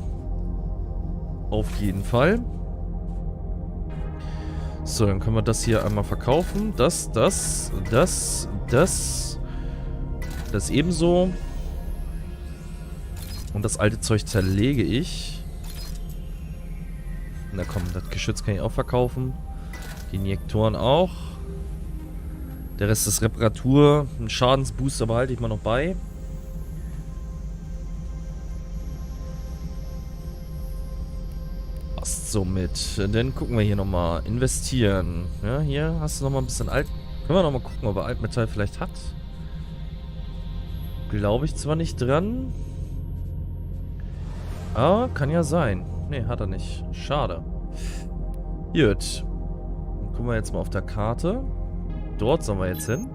Auf jeden Fall. So, dann können wir das hier einmal verkaufen. Das ebenso. Und das alte Zeug zerlege ich. Na komm, das Geschütz kann ich auch verkaufen. Die Injektoren auch. Der Rest ist Reparatur. Ein Schadensbooster behalte ich mal noch bei. Passt somit. Dann gucken wir hier nochmal. Investieren. Ja, hier hast du nochmal ein bisschen Alt. Können wir nochmal gucken, ob er Altmetall vielleicht hat. Glaube ich zwar nicht dran. Aber kann ja sein. Ne, hat er nicht. Schade. Gut. Dann gucken wir jetzt mal auf der Karte. Dort sollen wir jetzt hin.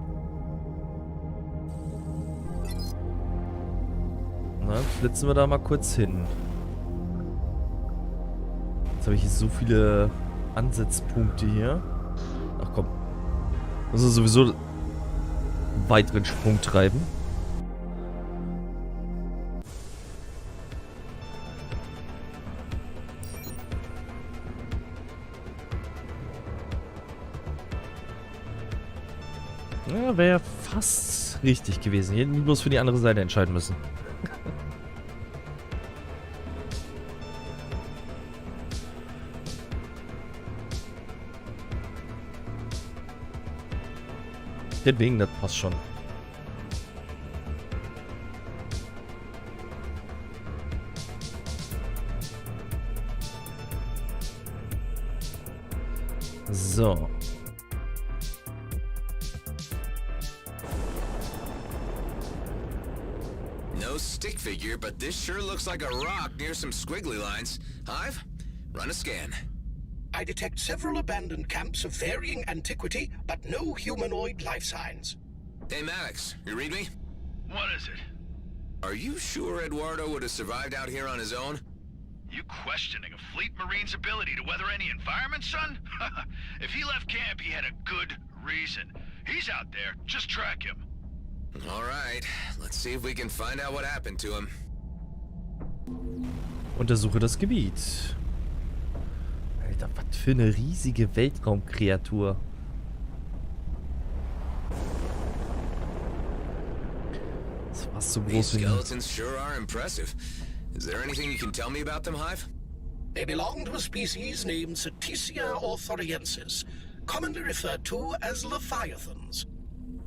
Na, flitzen wir da mal kurz hin. Jetzt habe ich hier so viele Ansatzpunkte hier. Ach komm. Das ist sowieso einen weiteren Sprung treiben. Ja, wäre fast richtig gewesen. Wir hätten bloß für die andere Seite entscheiden müssen. Deswegen, das passt schon. So. No stick figure, but this sure looks like a rock near some squiggly lines. Hive, run a scan. I detect several abandoned camps of varying antiquity, but no humanoid life signs. Hey, Maddox, you read me? What is it? Are you sure Eduardo would have survived out here on his own? You questioning a fleet marine's ability to weather any environment, son? If he left camp, he had a good reason. He's out there. Just track him. All right. Let's see if we can find out what happened to him. Untersuche das Gebiet. Alter, was für eine riesige Weltraumkreatur. Das war so groß These wie... skeletons sure are impressive. Is there anything you can tell me about them, Hive? They belong to a species named Cetacea orthoriensis, commonly referred to as leviathans.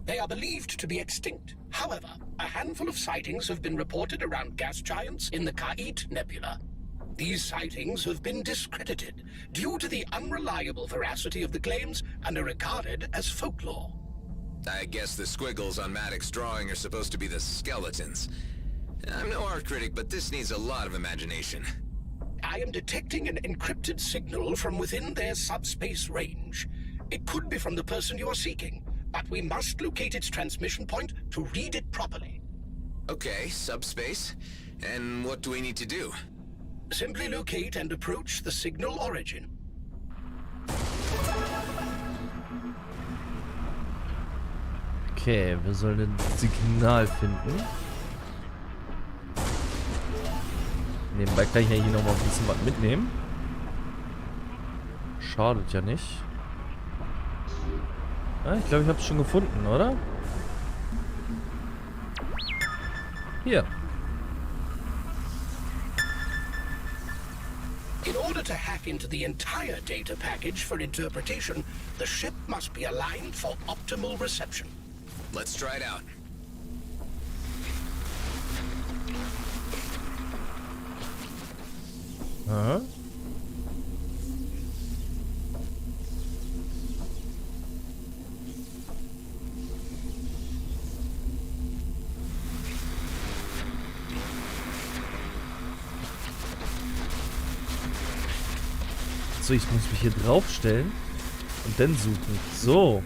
They are believed to be extinct. However, a handful of sightings have been reported around gas giants in the Kait Nebula. These sightings have been discredited due to the unreliable veracity of the claims and are regarded as folklore. I guess the squiggles on Maddox's drawing are supposed to be the skeletons. I'm no art critic, but this needs a lot of imagination. I am detecting an encrypted signal from within their subspace range. It could be from the person you are seeking, but we must locate its transmission point to read it properly. Okay, subspace. And what do we need to do? Simply locate and approach the signal origin. Okay, wir sollen ein Signal finden. Nebenbei kann ich ja hier nochmal ein bisschen was mitnehmen. Schadet ja nicht. Ah, ich glaube, ich habe es schon gefunden, oder? Hier. In order to hack into the entire data package for interpretation, the ship must be aligned for optimal reception. Let's try it out. Aha. So, ich muss mich hier draufstellen und dann suchen. So.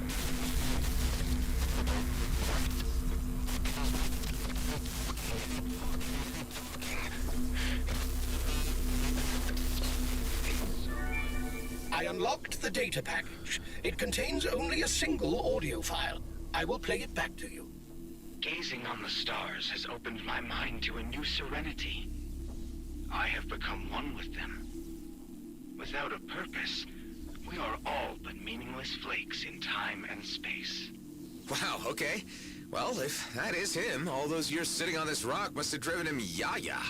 I unlocked the data package. It contains only a single audio file. I will play it back to you. Gazing on the stars has opened my mind to a new serenity. I have become one with them. Without a purpose, we are all but meaningless flakes in time and space. Wow, okay. Well, if that is him, all those years sitting on this rock must have driven him yaya.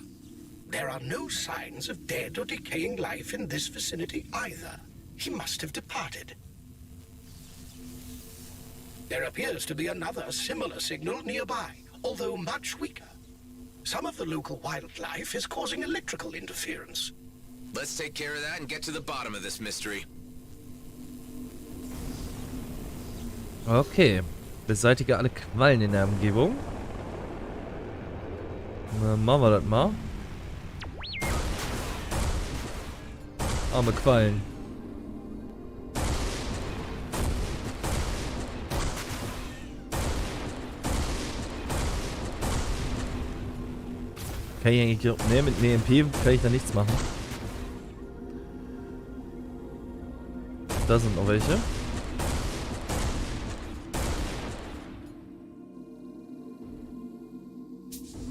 There are no signs of dead or decaying life in this vicinity either. He must have departed. There appears to be another similar signal nearby, although much weaker. Some of the local wildlife is causing electrical interference. Let's take care of that and get to the bottom of this mystery. Okay. Beseitige alle Quallen in der Umgebung. Dann machen wir das mal. Arme Quallen. Kann ich eigentlich... Ne, mit einem EMP kann ich da nichts machen. Da sind noch welche.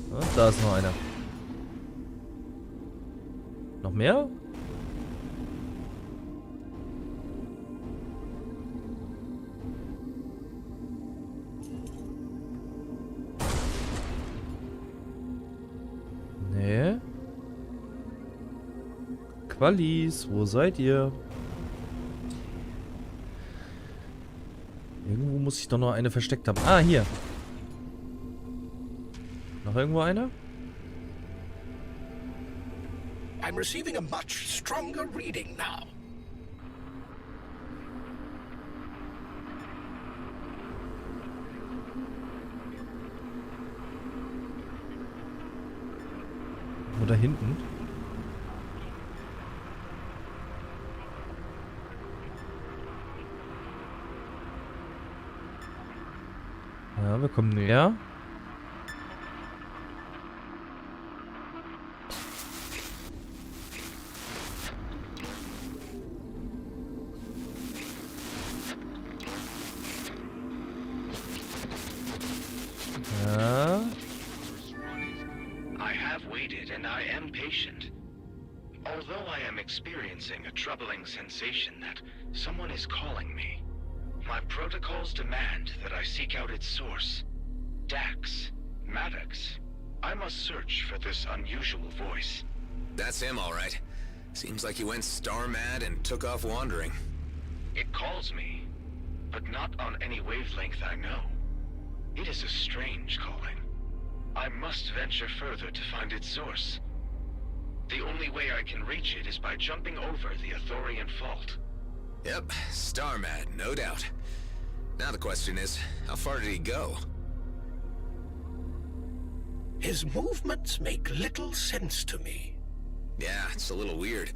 Und da ist noch einer. Noch mehr? Nee. Qualis, wo seid ihr? Irgendwo muss ich doch noch eine versteckt haben. Ah, hier. Noch irgendwo eine? I'm receiving a much stronger reading now. Oder hinten? Ja, wir kommen näher. Ja. I have waited and I am patient. Although I am experiencing a troubling sensation that someone is calling me, my protocols demand that I seek out its source. Dax, Maddox, I must search for this unusual voice. That's him, all right. Seems like he went star mad and took off wandering. It calls me, but not on any wavelength I know. It is a strange calling. I must venture further to find its source. The only way I can reach it is by jumping over the Athorian fault. Yep, star mad, no doubt. Now the question is, how far did he go? His movements make little sense to me. Yeah, it's a little weird.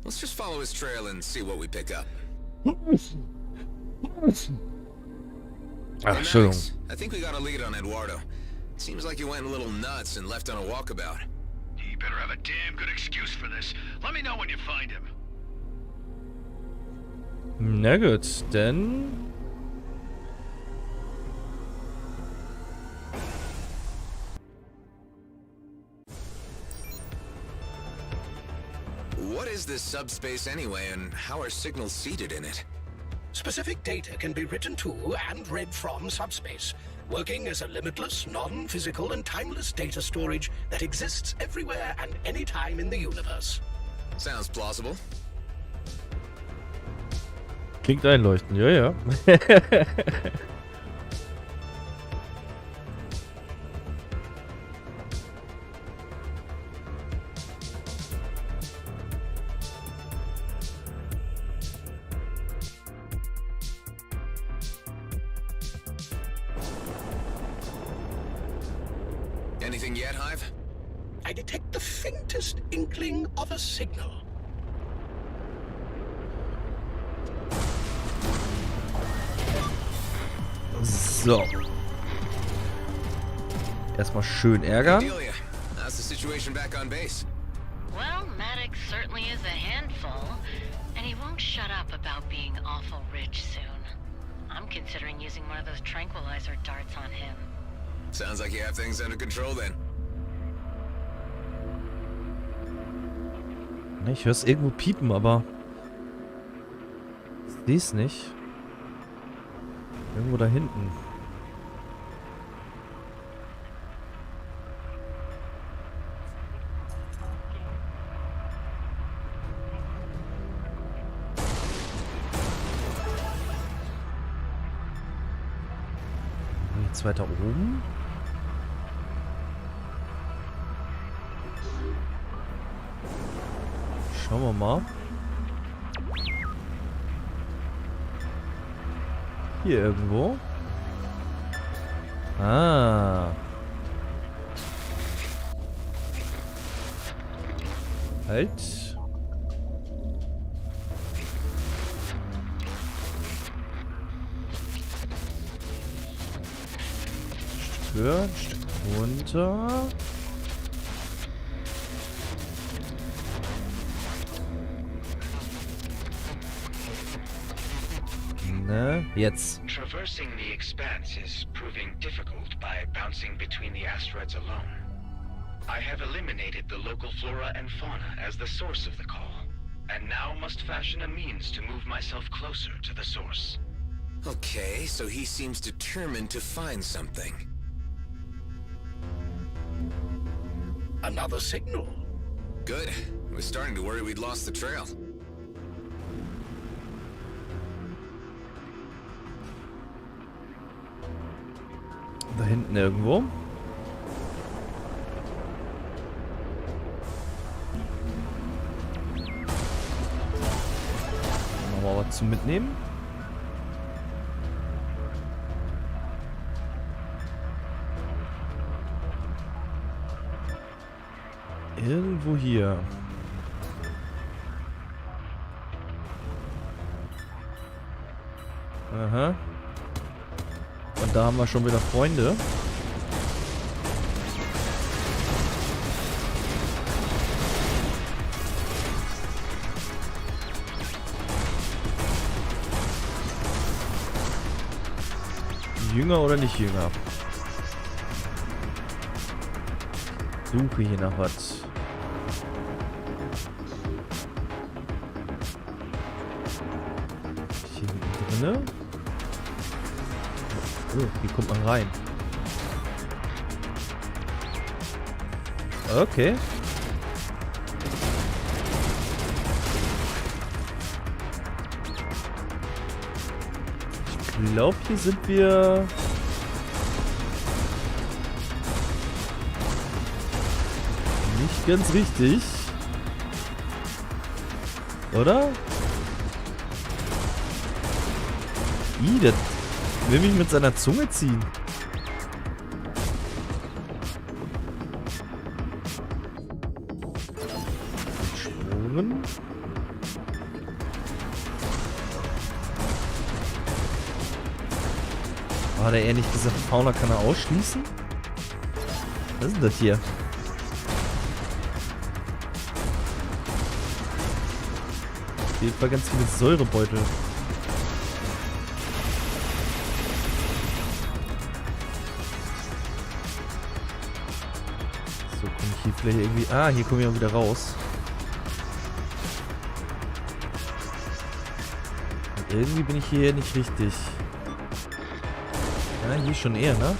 Let's just follow his trail and see what we pick up. Ach, Entschuldigung. Max, I think we got a lead on Eduardo. Seems like he went a little nuts and left on a walkabout. You better have a damn good excuse for this. Let me know when you find him. Na gut, dann... What is this subspace anyway, and how are signals seeded in it? Specific data can be written to and read from subspace, working as a limitless, non-physical and timeless data storage that exists everywhere and anytime in the universe. Sounds plausible. Klingt einleuchtend, ja, ja. Anything yet, Hive? I detect the faintest inkling of a signal. So. Erstmal schön ärgern. Delia, how's the situation back on base? Well, Maddox certainly is a handful, and he won't shut up about being awful rich soon. I'm considering using one of those tranquilizer darts on him. Sounds like you have things under control then. Ich höre es irgendwo piepen, aber ich sehe es nicht. Irgendwo da hinten. Jetzt weiter oben. Schauen wir mal. Hier irgendwo. Ah. Halt. Stück höher, ein Stück runter. Ne? Jetzt. Traversing the expanse is proving difficult by bouncing between the asteroids alone. I have eliminated the local flora and fauna as the source of the call, and now must fashion a means to move myself closer to the source. Okay, so he seems determined to find something. Another signal. Good. I was starting to worry we'd lost the trail. Da hinten irgendwo. Nochmal was zum Mitnehmen. Irgendwo hier. Aha. Und da haben wir schon wieder Freunde. Jünger oder nicht jünger? Suche hier nach was. Hier drinne. Oh, hier kommt man rein. Okay. Ich glaube, hier sind wir... nicht ganz richtig. Oder? Der will mich mit seiner Zunge ziehen. Sporen. Hat er ehrlich gesagt, Fauna kann er ausschließen? Was ist denn das hier? Auf jeden Fall ganz viele Säurebeutel. So, komme ich hier vielleicht irgendwie... Ah, hier komme ich auch wieder raus. Und irgendwie bin ich hier nicht richtig. Ja, hier schon eher, ne?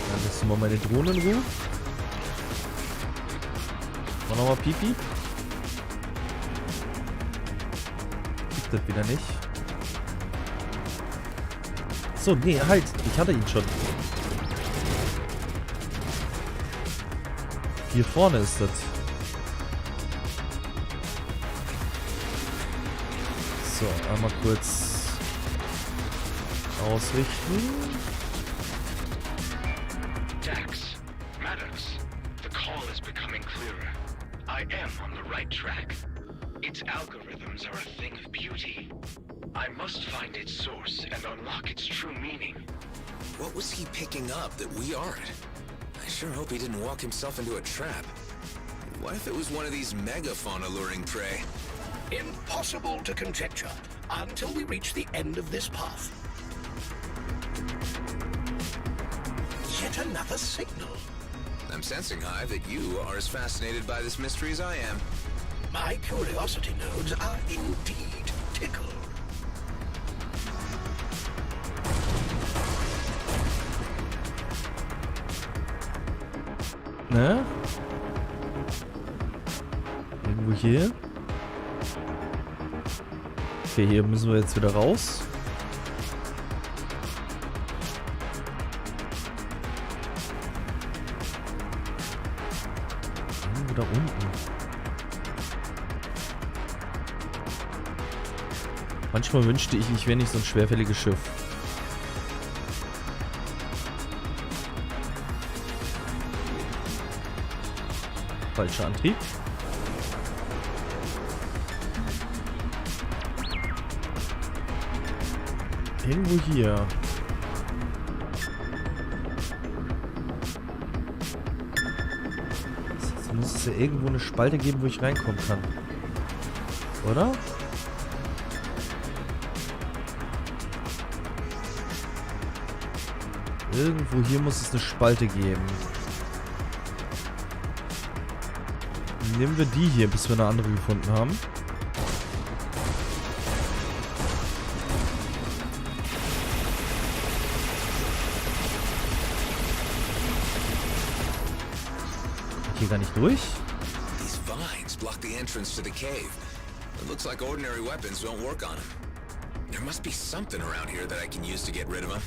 Dann lässt du mal meine Drohne in Ruhe. Mach nochmal Pipi. Gibt das wieder nicht. So, nee, halt. Ich hatte ihn schon. Hier vorne ist das. So, einmal kurz ausrichten. Dax, Maddox, the call is becoming clearer. I am on the right track. Its algorithms are a thing of beauty. I must find its source and unlock its true meaning. What was he picking up that we aren't? I sure hope he didn't walk himself into a trap. What if it was one of these megafauna luring prey? Impossible to conjecture until we reach the end of this path. Yet another signal. I'm sensing, Hive, that you are as fascinated by this mystery as I am. My curiosity nodes are indeed tickled. Ne? Irgendwo hier. Okay, hier müssen wir jetzt wieder raus. Irgendwo da unten. Manchmal wünschte ich, ich wäre nicht so ein schwerfälliges Schiff. Falscher Antrieb. Irgendwo hier. Jetzt muss es ja irgendwo eine Spalte geben, wo ich reinkommen kann. Oder? Irgendwo hier muss es eine Spalte geben. Nehmen wir die hier, bis wir eine andere gefunden haben. Hier gar nicht durch. These vines block the entrance to the cave. It looks like ordinary weapons don't work on them. There must be something around here that I can use to get rid of them.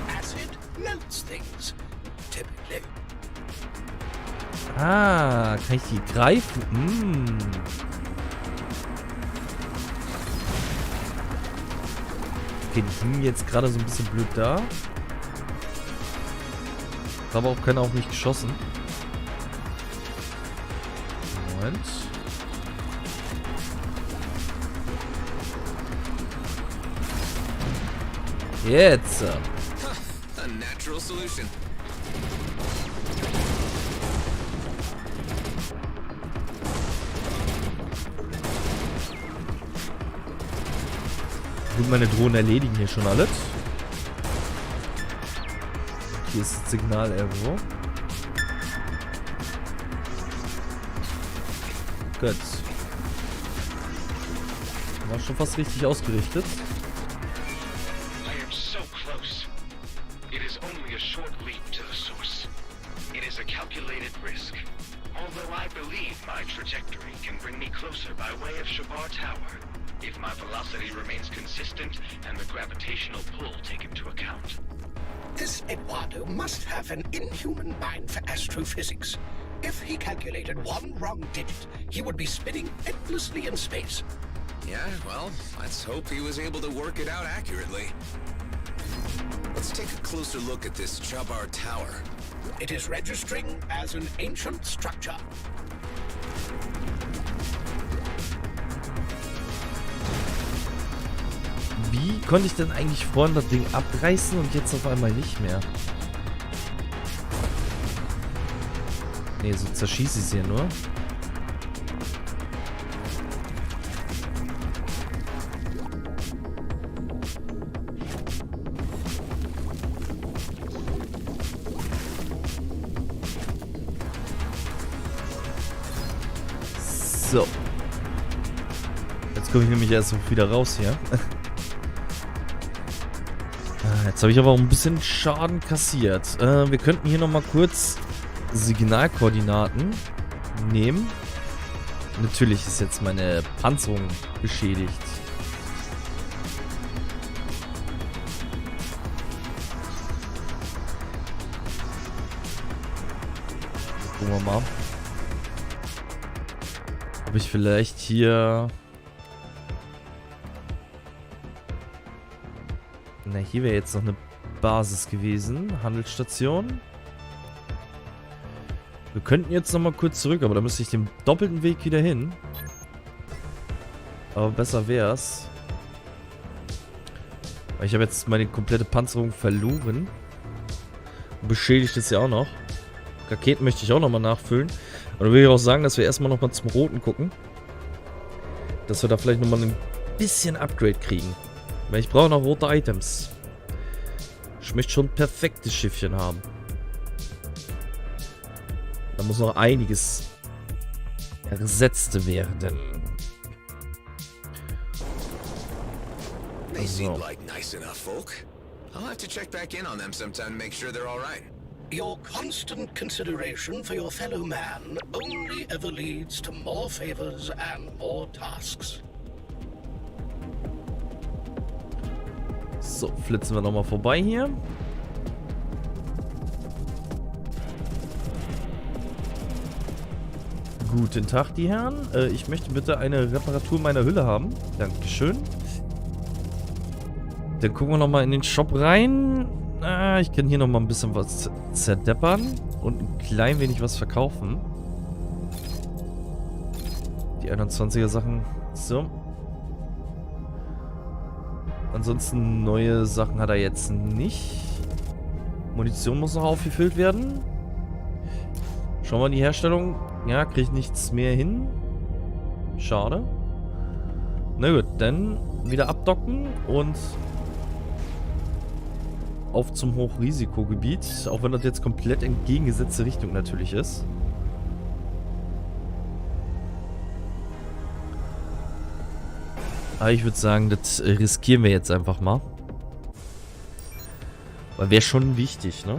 Acid melts things, typically. Ah, kann ich die greifen? Okay, die hingen jetzt gerade so ein bisschen blöd da. Aber auch keiner auf mich geschossen. Moment. Jetzt. A natural solution. Gut, meine Drohnen erledigen hier schon alles. Hier ist das Signal irgendwo. Gut. War schon fast richtig ausgerichtet. I am so close. It is only a short leap to the source. It is a calculated risk. Although I believe my trajectory can bring me closer by way of Shabar Tower, if my velocity remains consistent and the gravitational pull taken into account. This Eduardo must have an inhuman mind for astrophysics. If he calculated one wrong digit, he would be spinning endlessly in space. Yeah, well, let's hope he was able to work it out accurately. Let's take a closer look at this Shabar Tower. It is registering as an ancient structure. Wie konnte ich denn eigentlich vorhin das Ding abreißen und jetzt auf einmal nicht mehr? Ne, so zerschieße ich es hier nur. So. Jetzt komme ich nämlich erst wieder raus hier. Jetzt habe ich aber auch ein bisschen Schaden kassiert. Wir könnten hier nochmal kurz Signalkoordinaten nehmen. Natürlich ist jetzt meine Panzerung beschädigt. Gucken wir mal. Ob ich vielleicht hier... Na, hier wäre jetzt noch eine Basis gewesen. Handelsstation. Wir könnten jetzt nochmal kurz zurück, aber da müsste ich den doppelten Weg wieder hin. Aber besser wär's. Weil ich habe jetzt meine komplette Panzerung verloren. Und beschädigt ist ja auch noch. Raketen möchte ich auch nochmal nachfüllen. Und dann will ich auch sagen, dass wir erstmal nochmal zum Roten gucken. Dass wir da vielleicht nochmal ein bisschen Upgrade kriegen. Weil ich brauche noch rote Items. Ich möchte schon ein perfektes Schiffchen haben. Da muss noch einiges ersetzt werden. They seem like nice enough folk. I'll have to check back in on them sometime to make sure they're all right. Your constant consideration for your fellow man only ever leads to more favors and more tasks. So, flitzen wir nochmal vorbei hier. Guten Tag, die Herren. Ich möchte bitte eine Reparatur meiner Hülle haben. Dankeschön. Dann gucken wir nochmal in den Shop rein. Ich kann hier nochmal ein bisschen was zerdeppern. Und ein klein wenig was verkaufen. Die 21er Sachen. So. Ansonsten neue Sachen hat er jetzt nicht. Munition muss noch aufgefüllt werden. Schauen wir in die Herstellung. Ja, kriege ich nichts mehr hin. Schade. Na gut, dann wieder abdocken und auf zum Hochrisikogebiet. Auch wenn das jetzt komplett entgegengesetzte Richtung natürlich ist. Aber ich würde sagen, das riskieren wir jetzt einfach mal. Weil wäre schon wichtig, ne?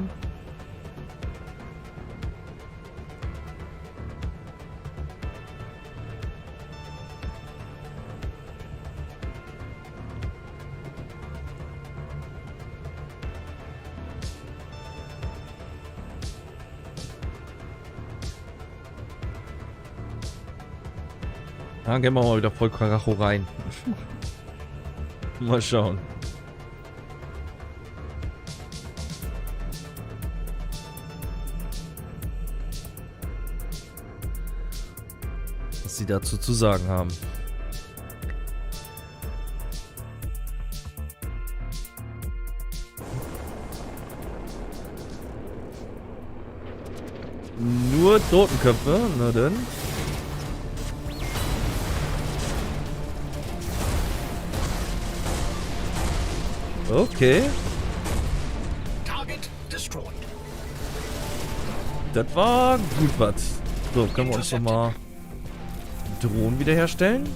Ja, gehen wir mal wieder voll Karacho rein. Mal schauen. Was sie dazu zu sagen haben. Nur Totenköpfe, na dann. Okay. Das war gut was. So, können wir uns noch mal Drohnen wiederherstellen.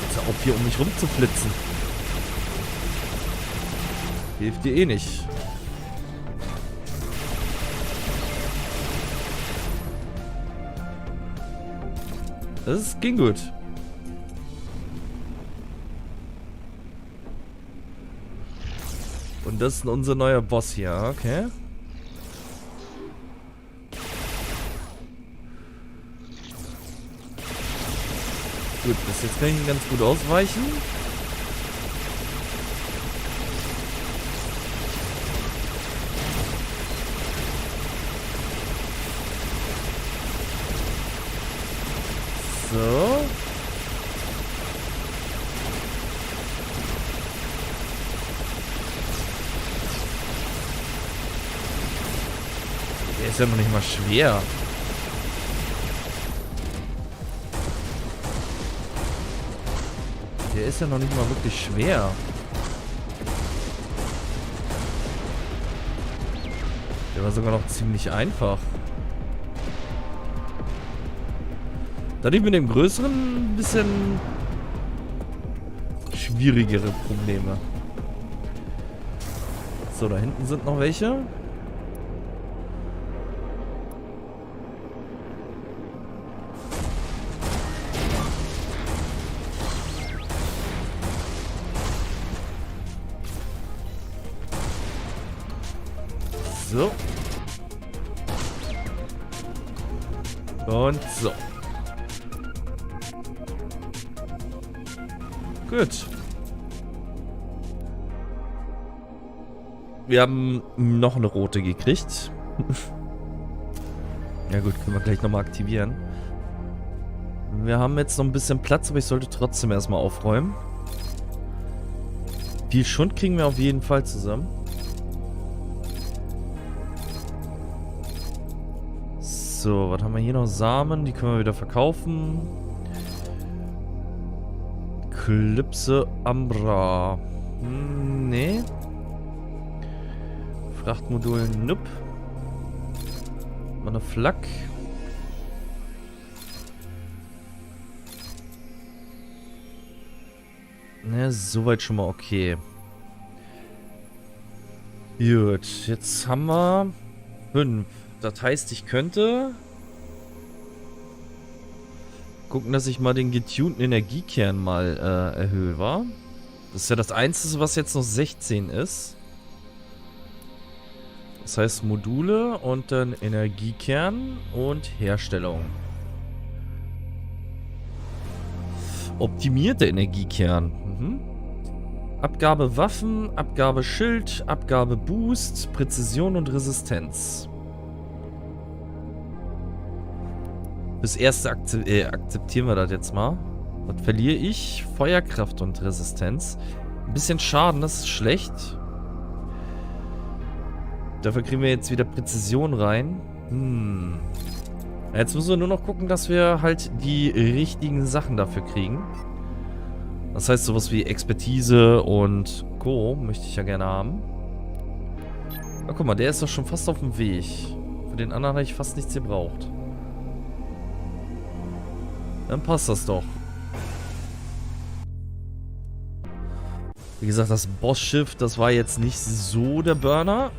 Jetzt hör auf hier um mich rumzuflitzen. Hilft dir eh nicht. Das ging gut. Und das ist unser neuer Boss hier, okay. Gut, bis jetzt kann ich ihn ganz gut ausweichen. So. Der ist ja noch nicht mal schwer. Der ist ja noch nicht mal wirklich schwer. Der war sogar noch ziemlich einfach. Da ich mit dem größeren ein bisschen schwierigere Probleme. So, da hinten sind noch welche. So. Und so. Gut. Wir haben noch eine rote gekriegt. Ja gut, können wir gleich nochmal aktivieren. Wir haben jetzt noch ein bisschen Platz, aber ich sollte trotzdem erstmal aufräumen. Viel Schund kriegen wir auf jeden Fall zusammen. So, was haben wir hier noch? Samen, die können wir wieder verkaufen. Klipse Ambra. Nee. Frachtmodul Nup. Mal eine Flak. Ne, soweit schon mal okay. Gut, jetzt haben wir 5. Das heißt, ich könnte gucken, dass ich mal den getunten Energiekern mal erhöhe, wa? Das ist ja das Einzige, was jetzt noch 16 ist. Das heißt Module und dann Energiekern und Herstellung. Optimierter Energiekern. Mhm. Abgabe Waffen, Abgabe Schild, Abgabe Boost, Präzision und Resistenz. Bis erste akzeptieren wir das jetzt mal. Was verliere ich? Feuerkraft und Resistenz. Ein bisschen Schaden, das ist schlecht. Dafür kriegen wir jetzt wieder Präzision rein. Jetzt müssen wir nur noch gucken, dass wir halt die richtigen Sachen dafür kriegen. Das heißt, sowas wie Expertise und Co. möchte ich ja gerne haben. Na, guck mal, der ist doch schon fast auf dem Weg. Für den anderen habe ich fast nichts gebraucht. Dann passt das doch. Wie gesagt, das Bossschiff, das war jetzt nicht so der Burner.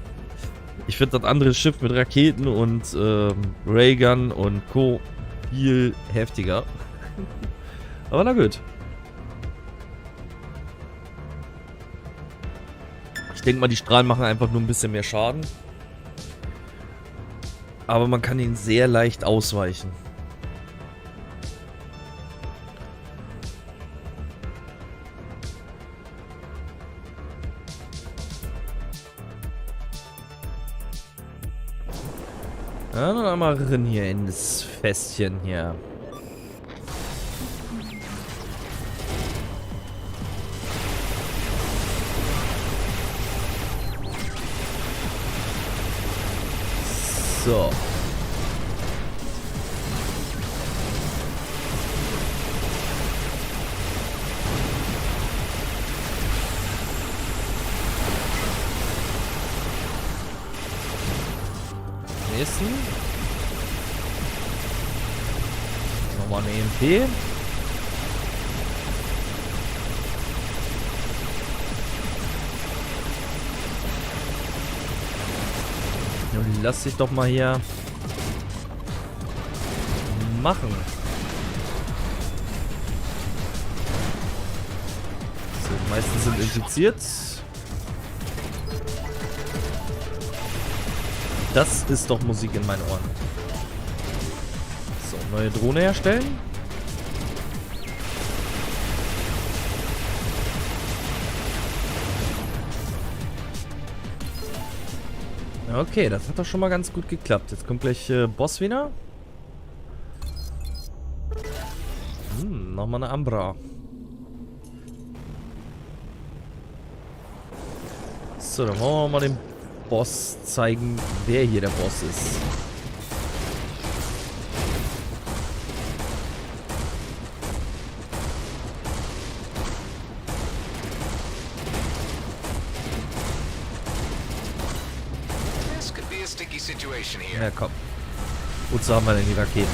Ich finde das andere Schiff mit Raketen und Raygun und Co. viel heftiger. Aber na gut. Ich denke mal, die Strahlen machen einfach nur ein bisschen mehr Schaden. Aber man kann ihnen sehr leicht ausweichen. Ja, dann einmal rein hier in das Festchen hier. So. Nächsten. Nochmal eine EMP. Lass dich doch mal hier machen. So, die meisten sind infiziert. Das ist doch Musik in meinen Ohren. So, neue Drohne herstellen. Okay, das hat doch schon mal ganz gut geklappt. Jetzt kommt gleich Boss wieder. Nochmal eine Ambra. So, dann wollen wir mal dem Boss zeigen, wer hier der Boss ist. Ja, komm. Wozu haben wir denn die Raketen?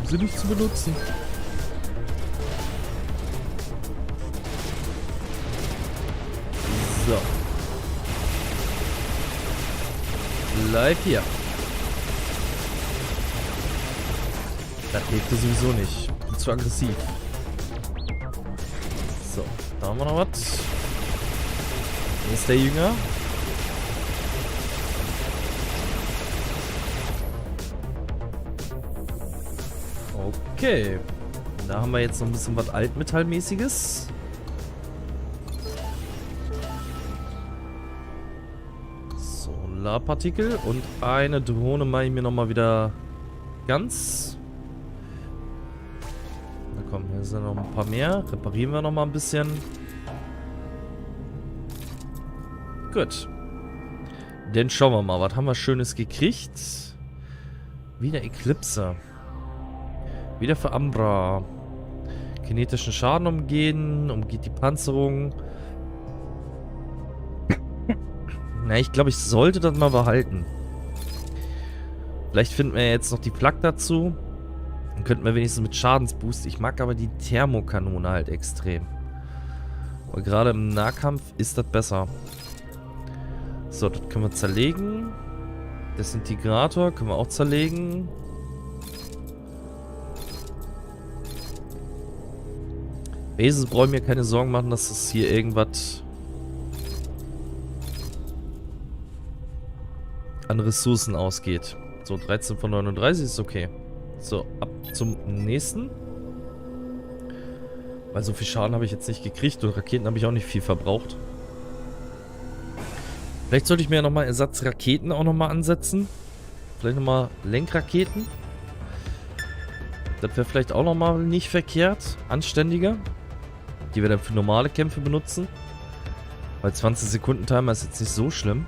Um sie nicht zu benutzen. So. Bleib hier. Das hilft sowieso nicht. Bin zu aggressiv. So, da haben wir noch was. Hier ist der Jünger. Okay. Da haben wir jetzt noch ein bisschen was Altmetallmäßiges. Solarpartikel und eine Drohne mache ich mir nochmal wieder ganz. Na komm, hier sind noch ein paar mehr. Reparieren wir nochmal ein bisschen. Gut. Dann schauen wir mal, was haben wir Schönes gekriegt. Wieder Eclipse. Wieder für Ambra. Kinetischen Schaden umgehen. Umgeht die Panzerung. Na, ich glaube, ich sollte das mal behalten. Vielleicht finden wir jetzt noch die Flak dazu. Dann könnten wir wenigstens mit Schadensboost. Ich mag aber die Thermokanone halt extrem. Und gerade im Nahkampf ist das besser. So, das können wir zerlegen. Desintegrator können wir auch zerlegen. Wesens brauche ich mir keine Sorgen machen, dass es hier irgendwas an Ressourcen ausgeht. So, 13 von 39 ist okay. So, ab zum nächsten. Weil so viel Schaden habe ich jetzt nicht gekriegt und Raketen habe ich auch nicht viel verbraucht. Vielleicht sollte ich mir ja nochmal Ersatzraketen auch nochmal ansetzen. Vielleicht nochmal Lenkraketen. Das wäre vielleicht auch nochmal nicht verkehrt. Anständiger. Die wir dann für normale Kämpfe benutzen. Weil 20 Sekunden Timer ist jetzt nicht so schlimm.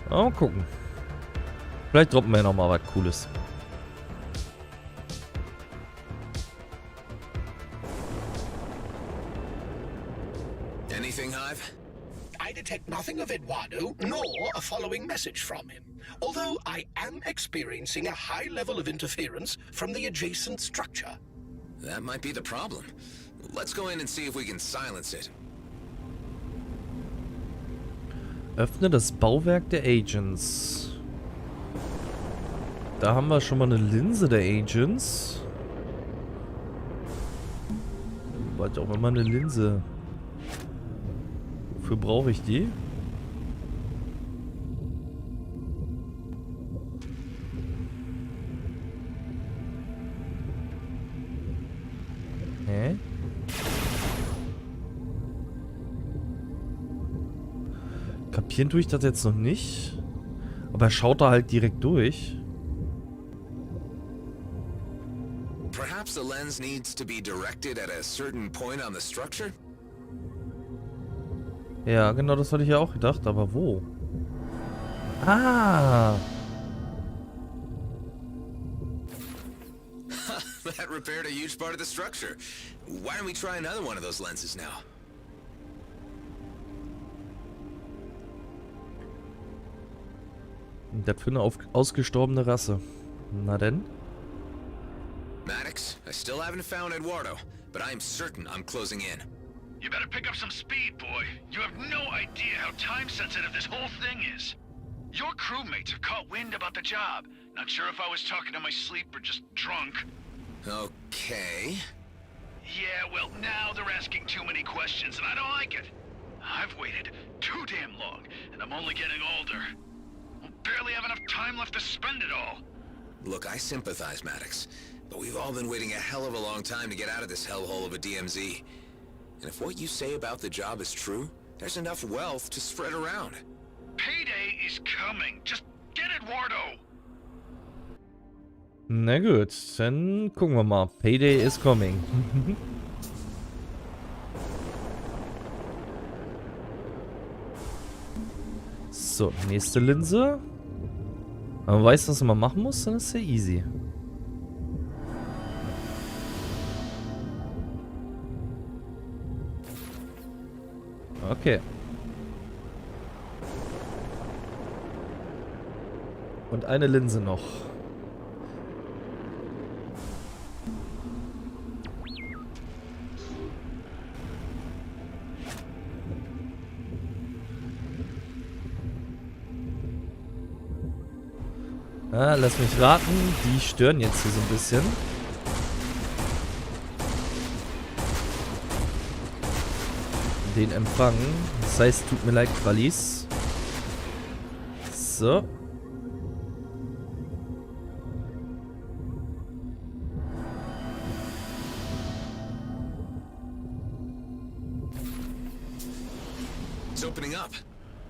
Aber mal gucken. Vielleicht droppen wir ja nochmal was Cooles. Anything, Hive? I detect nothing of Eduardo, nor a following message from him. Although I am experiencing a high level of interference from the adjacent structure. That might be the problem. Let's go in and see if we can silence it. Öffne das Bauwerk der Agents. Da haben wir schon mal eine Linse der Agents. Warte, auch immer eine Linse. Wofür brauche ich die? Hä? Kapieren tue ich das jetzt noch nicht. Aber er schaut da halt direkt durch. Perhaps the lens needs to be directed at a certain point on the structure? Ja, genau, das hatte ich ja auch gedacht, aber wo? Ah! That repaired a huge part of the structure. Why don't we try another one of those lenses now? Das für eine ausgestorbene Rasse. Na denn? Maddox, I still haven't found Eduardo, but I am certain I'm closing in. You better pick up some speed, boy. You have no idea how time-sensitive this whole thing is. Your crewmates have caught wind about the job. Not sure if I was talking in my sleep or just drunk. Okay. Yeah, well, now they're asking too many questions, and I don't like it. I've waited too damn long, and I'm only getting older. I'll barely have enough time left to spend it all. Look, I sympathize, Maddox, but we've all been waiting a hell of a long time to get out of this hellhole of a DMZ. And if what you say about the job is true, there's enough wealth to spread around. Payday is coming. Just get Eduardo. Na gut, dann gucken wir mal. Payday is coming. So, nächste Linse. Wenn man weiß, was man machen muss, dann ist es ja easy. Okay. Und eine Linse noch. Ah, lass mich raten. Die stören jetzt hier so ein bisschen. Den Empfang. Das heißt, tut mir leid, Qualis. So. It's opening up.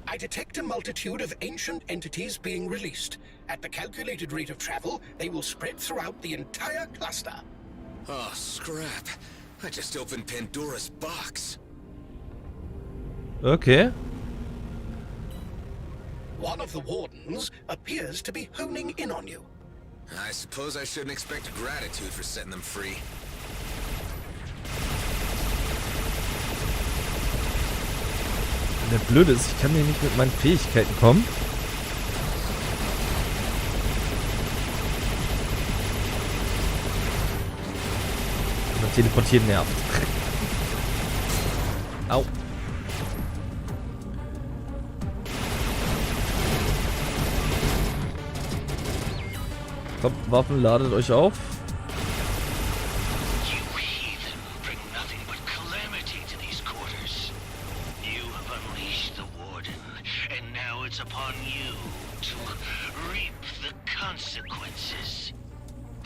I detect a multitude of ancient entities being released. At the calculated rate of travel, they will spread throughout the entire cluster. Oh, scrap. I just opened Pandora's box. Okay. One of the wardens appears to be honing in on you. I suppose I shouldn't expect gratitude for setting them free. Der Blöde ist, ich kann hier nicht mit meinen Fähigkeiten kommen. Und teleportieren nervt. Au. Kommt, Waffen, ladet euch auf.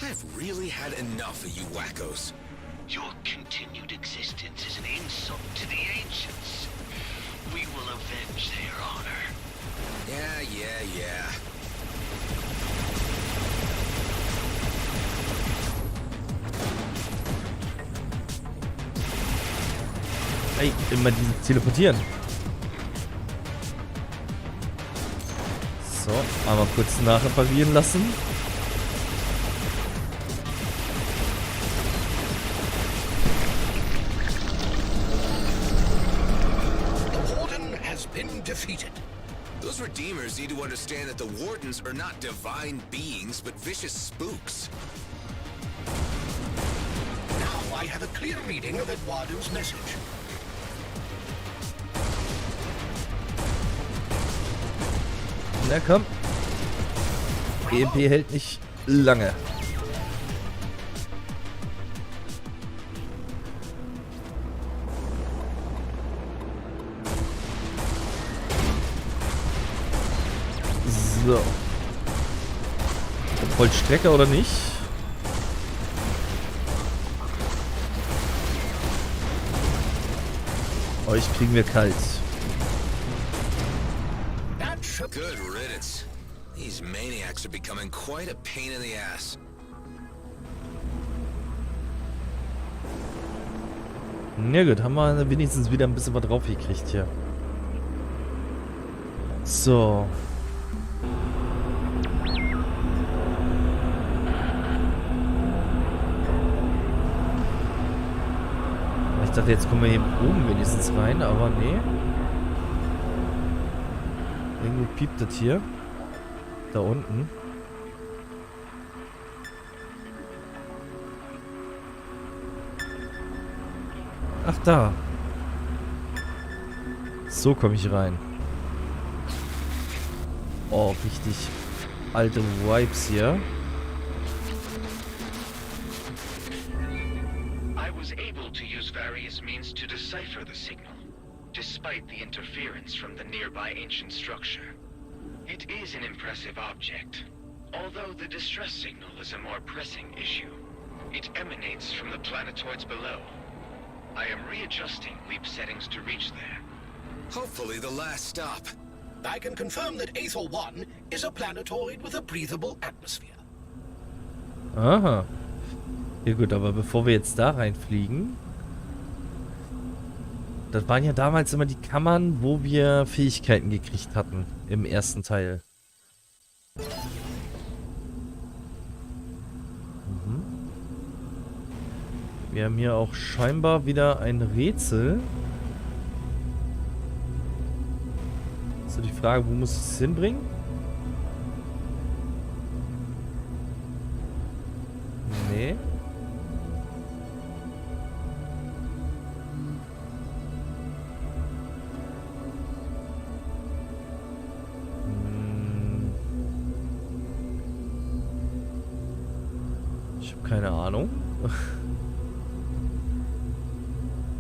I've really had enough of you wackos. Your continued existence is an insult to the ancients. We will avenge their honor. Yeah. immer dieses Teleportieren. So, einmal kurz nachreparieren lassen. The Warden has been defeated. Those Redeemers need to understand that the Wardens are not divine beings, but vicious spooks. Now I have a clear reading of Eduardo's message. Na komm. EMP hält nicht lange. So. Vollstrecke oder nicht? Euch kriegen wir kalt. Good riddance. These maniacs are becoming quite a pain in the ass. Na gut, haben wir wenigstens wieder ein bisschen was drauf gekriegt hier. So. Ich dachte, jetzt kommen wir hier oben wenigstens rein, aber nee. Irgendwo piept das hier. Da unten. Ach, da. So komme ich rein. Oh, richtig alte Vibes hier. I was able to use various means to decipher the signal, despite the interference from the nearby ancient structure. It is an impressive object, although the distress signal is a more pressing issue. It emanates from the planetoids below. I am readjusting leap settings to reach there. Hopefully the last stop. I can confirm that Aethel 1 is a planetoid with a breathable atmosphere. Aha. Ja gut, aber bevor wir jetzt da reinfliegen... Das waren ja damals immer die Kammern, wo wir Fähigkeiten gekriegt hatten. Im ersten Teil. Mhm. Wir haben hier auch scheinbar wieder ein Rätsel. So die Frage, wo muss ich es hinbringen? Nee. Ich habe keine Ahnung.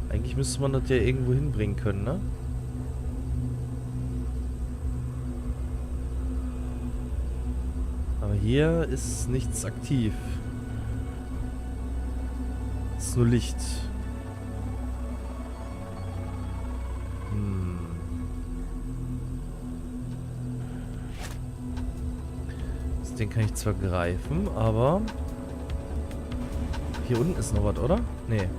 Eigentlich müsste man das ja irgendwo hinbringen können, ne? Aber hier ist nichts aktiv. Es ist nur Licht. Das Ding kann ich zwar greifen, aber... Hier unten ist noch was, oder? Nee.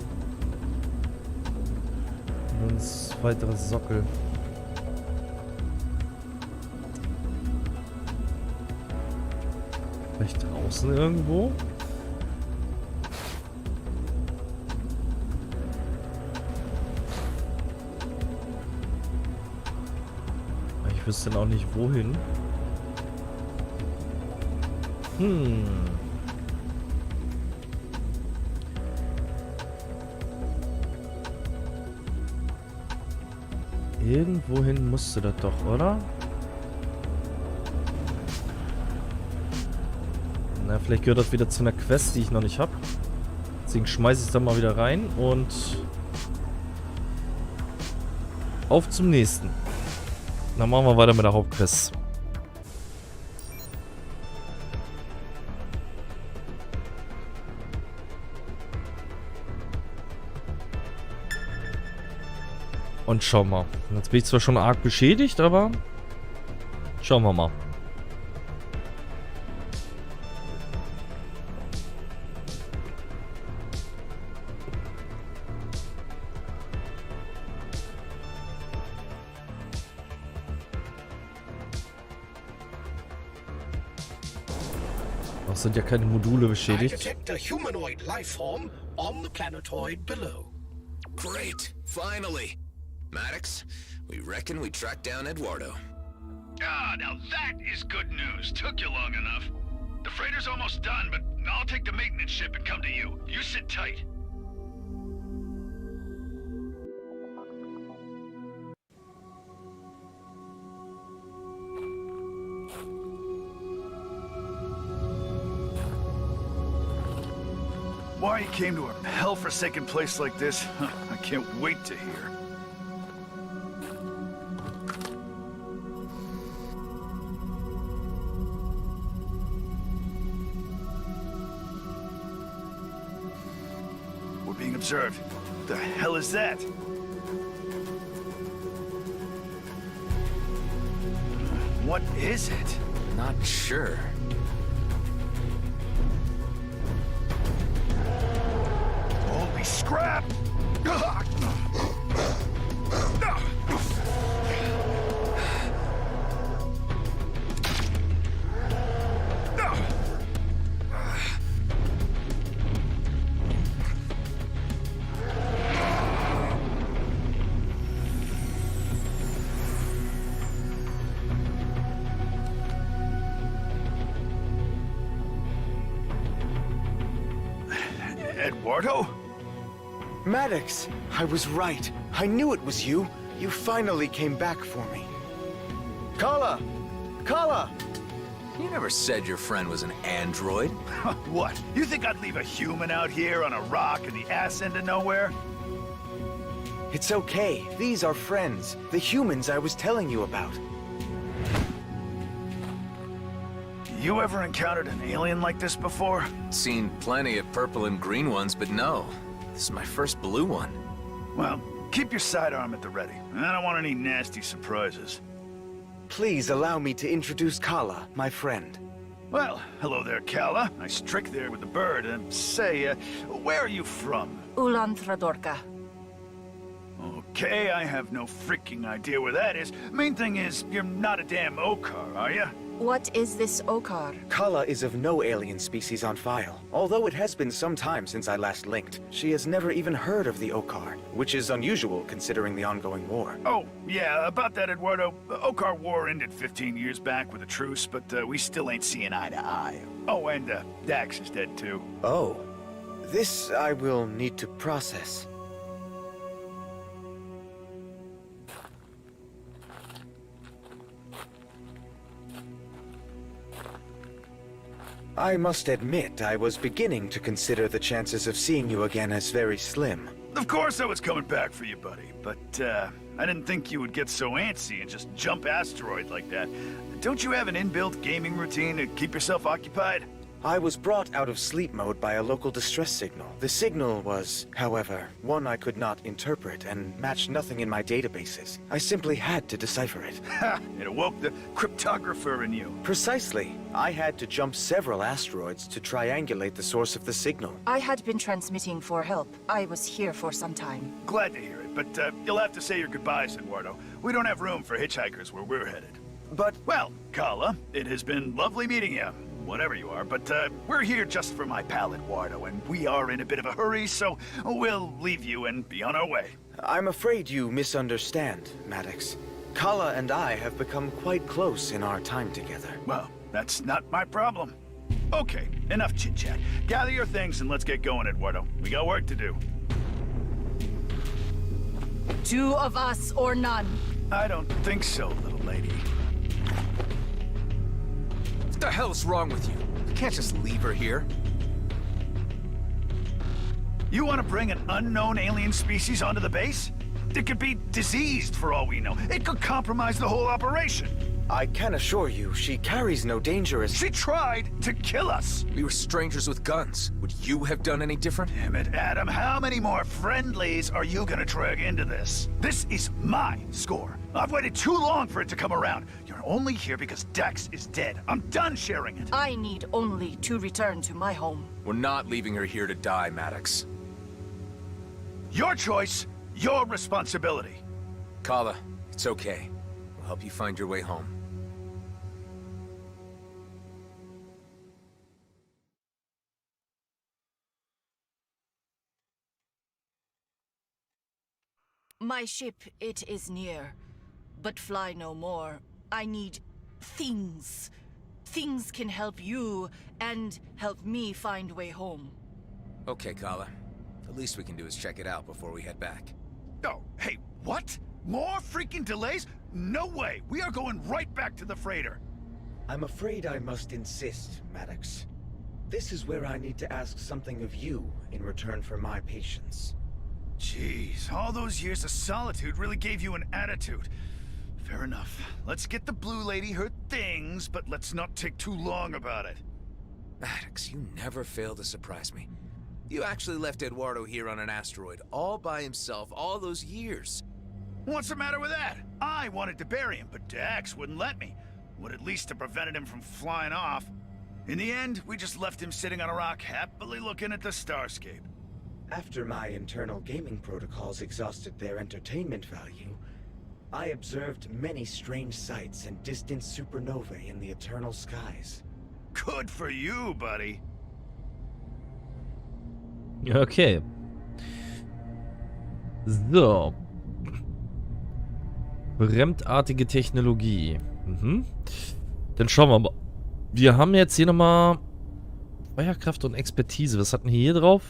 Nur ein weiteres Sockel. Vielleicht draußen irgendwo? Ich wüsste dann auch nicht wohin. Irgendwohin musste das doch, oder? Na, vielleicht gehört das wieder zu einer Quest, die ich noch nicht habe. Deswegen schmeiße ich es dann mal wieder rein und auf zum nächsten. Dann machen wir weiter mit der Hauptquest. Und schauen wir mal. Jetzt bin ich zwar schon arg beschädigt, aber schauen wir mal. Noch sind ja keine Module I beschädigt. detect a humanoid life form on the planetoid below. Great, finally. Maddox, we reckon we tracked down Eduardo. Ah, now that is good news. Took you long enough. The freighter's almost done, but I'll take the maintenance ship and come to you. You sit tight. Why you came to a hell-forsaken place like this, I can't wait to hear. We're being observed. What the hell is that? What is it? Not sure. Holy scrap! Eduardo? Maddox, I was right. I knew it was you. You finally came back for me. Kala! Kala! You never said your friend was an android. What? You think I'd leave a human out here on a rock in the ass end of nowhere? It's okay. These are friends. The humans I was telling you about. You ever encountered an alien like this before? Seen plenty of purple and green ones, but no. This is my first blue one. Well, keep your sidearm at the ready. I don't want any nasty surprises. Please allow me to introduce Kala, my friend. Well, hello there, Kala. Nice trick there with the bird. Say, where are you from? Ulan Thradorka. Okay, I have no freaking idea where that is. Main thing is, you're not a damn Okar, are you? What is this Okar? Kala is of no alien species on file. Although it has been some time since I last linked, she has never even heard of the Okar, which is unusual considering the ongoing war. Oh, yeah, about that, Eduardo. The Okar War ended 15 years back with a truce, but we still ain't seeing eye to eye. Oh, and Dax is dead too. Oh. This I will need to process. I must admit, I was beginning to consider the chances of seeing you again as very slim. Of course I was coming back for you, buddy, but I didn't think you would get so antsy and just jump asteroid like that. Don't you have an inbuilt gaming routine to keep yourself occupied? I was brought out of sleep mode by a local distress signal. The signal was, however, one I could not interpret and matched nothing in my databases. I simply had to decipher it. Ha! It awoke the cryptographer in you. Precisely. I had to jump several asteroids to triangulate the source of the signal. I had been transmitting for help. I was here for some time. Glad to hear it, but you'll have to say your goodbyes, Eduardo. We don't have room for hitchhikers where we're headed. But... Well, Kala, it has been lovely meeting you. Whatever you are, but we're here just for my pal Eduardo, and we are in a bit of a hurry, so we'll leave you and be on our way. I'm afraid you misunderstand, Maddox. Kala and I have become quite close in our time together. Well, that's not my problem. Okay, enough chit-chat. Gather your things and let's get going, Eduardo. We got work to do. 2 of us or none. I don't think so, little lady. What the hell is wrong with you? You can't just leave her here. You want to bring an unknown alien species onto the base? It could be diseased for all we know. It could compromise the whole operation. I can assure you, she carries no dangerous... She tried to kill us! We were strangers with guns. Would you have done any different? Damn it, Adam. How many more friendlies are you gonna drag into this? This is my score. I've waited too long for it to come around. You're only here because Dex is dead. I'm done sharing it. I need only to return to my home. We're not leaving her here to die, Maddox. Your choice, your responsibility. Kala, it's okay. We'll help you find your way home. My ship, it is near. But fly no more. I need things. Things can help you and help me find way home. Okay, Kala. The least we can do is check it out before we head back. Oh, hey, what? More freaking delays? No way! We are going right back to the freighter! I'm afraid I must insist, Maddox. This is where I need to ask something of you in return for my patience. Jeez, all those years of solitude really gave you an attitude. Fair enough. Let's get the blue lady her things, but let's not take too long about it. Maddox, you never fail to surprise me. You actually left Eduardo here on an asteroid all by himself all those years. What's the matter with that? I wanted to bury him, but Dax wouldn't let me. Would at least have prevented him from flying off. In the end, we just left him sitting on a rock happily looking at the starscape. After my internal gaming protocols exhausted their entertainment value, I observed many strange sights and distant supernovae in the eternal skies. Good for you, buddy. Okay. So. Fremdartige Technologie. Dann schauen wir mal. Wir haben jetzt hier nochmal Feuerkraft und Expertise. Was hatten wir hier drauf?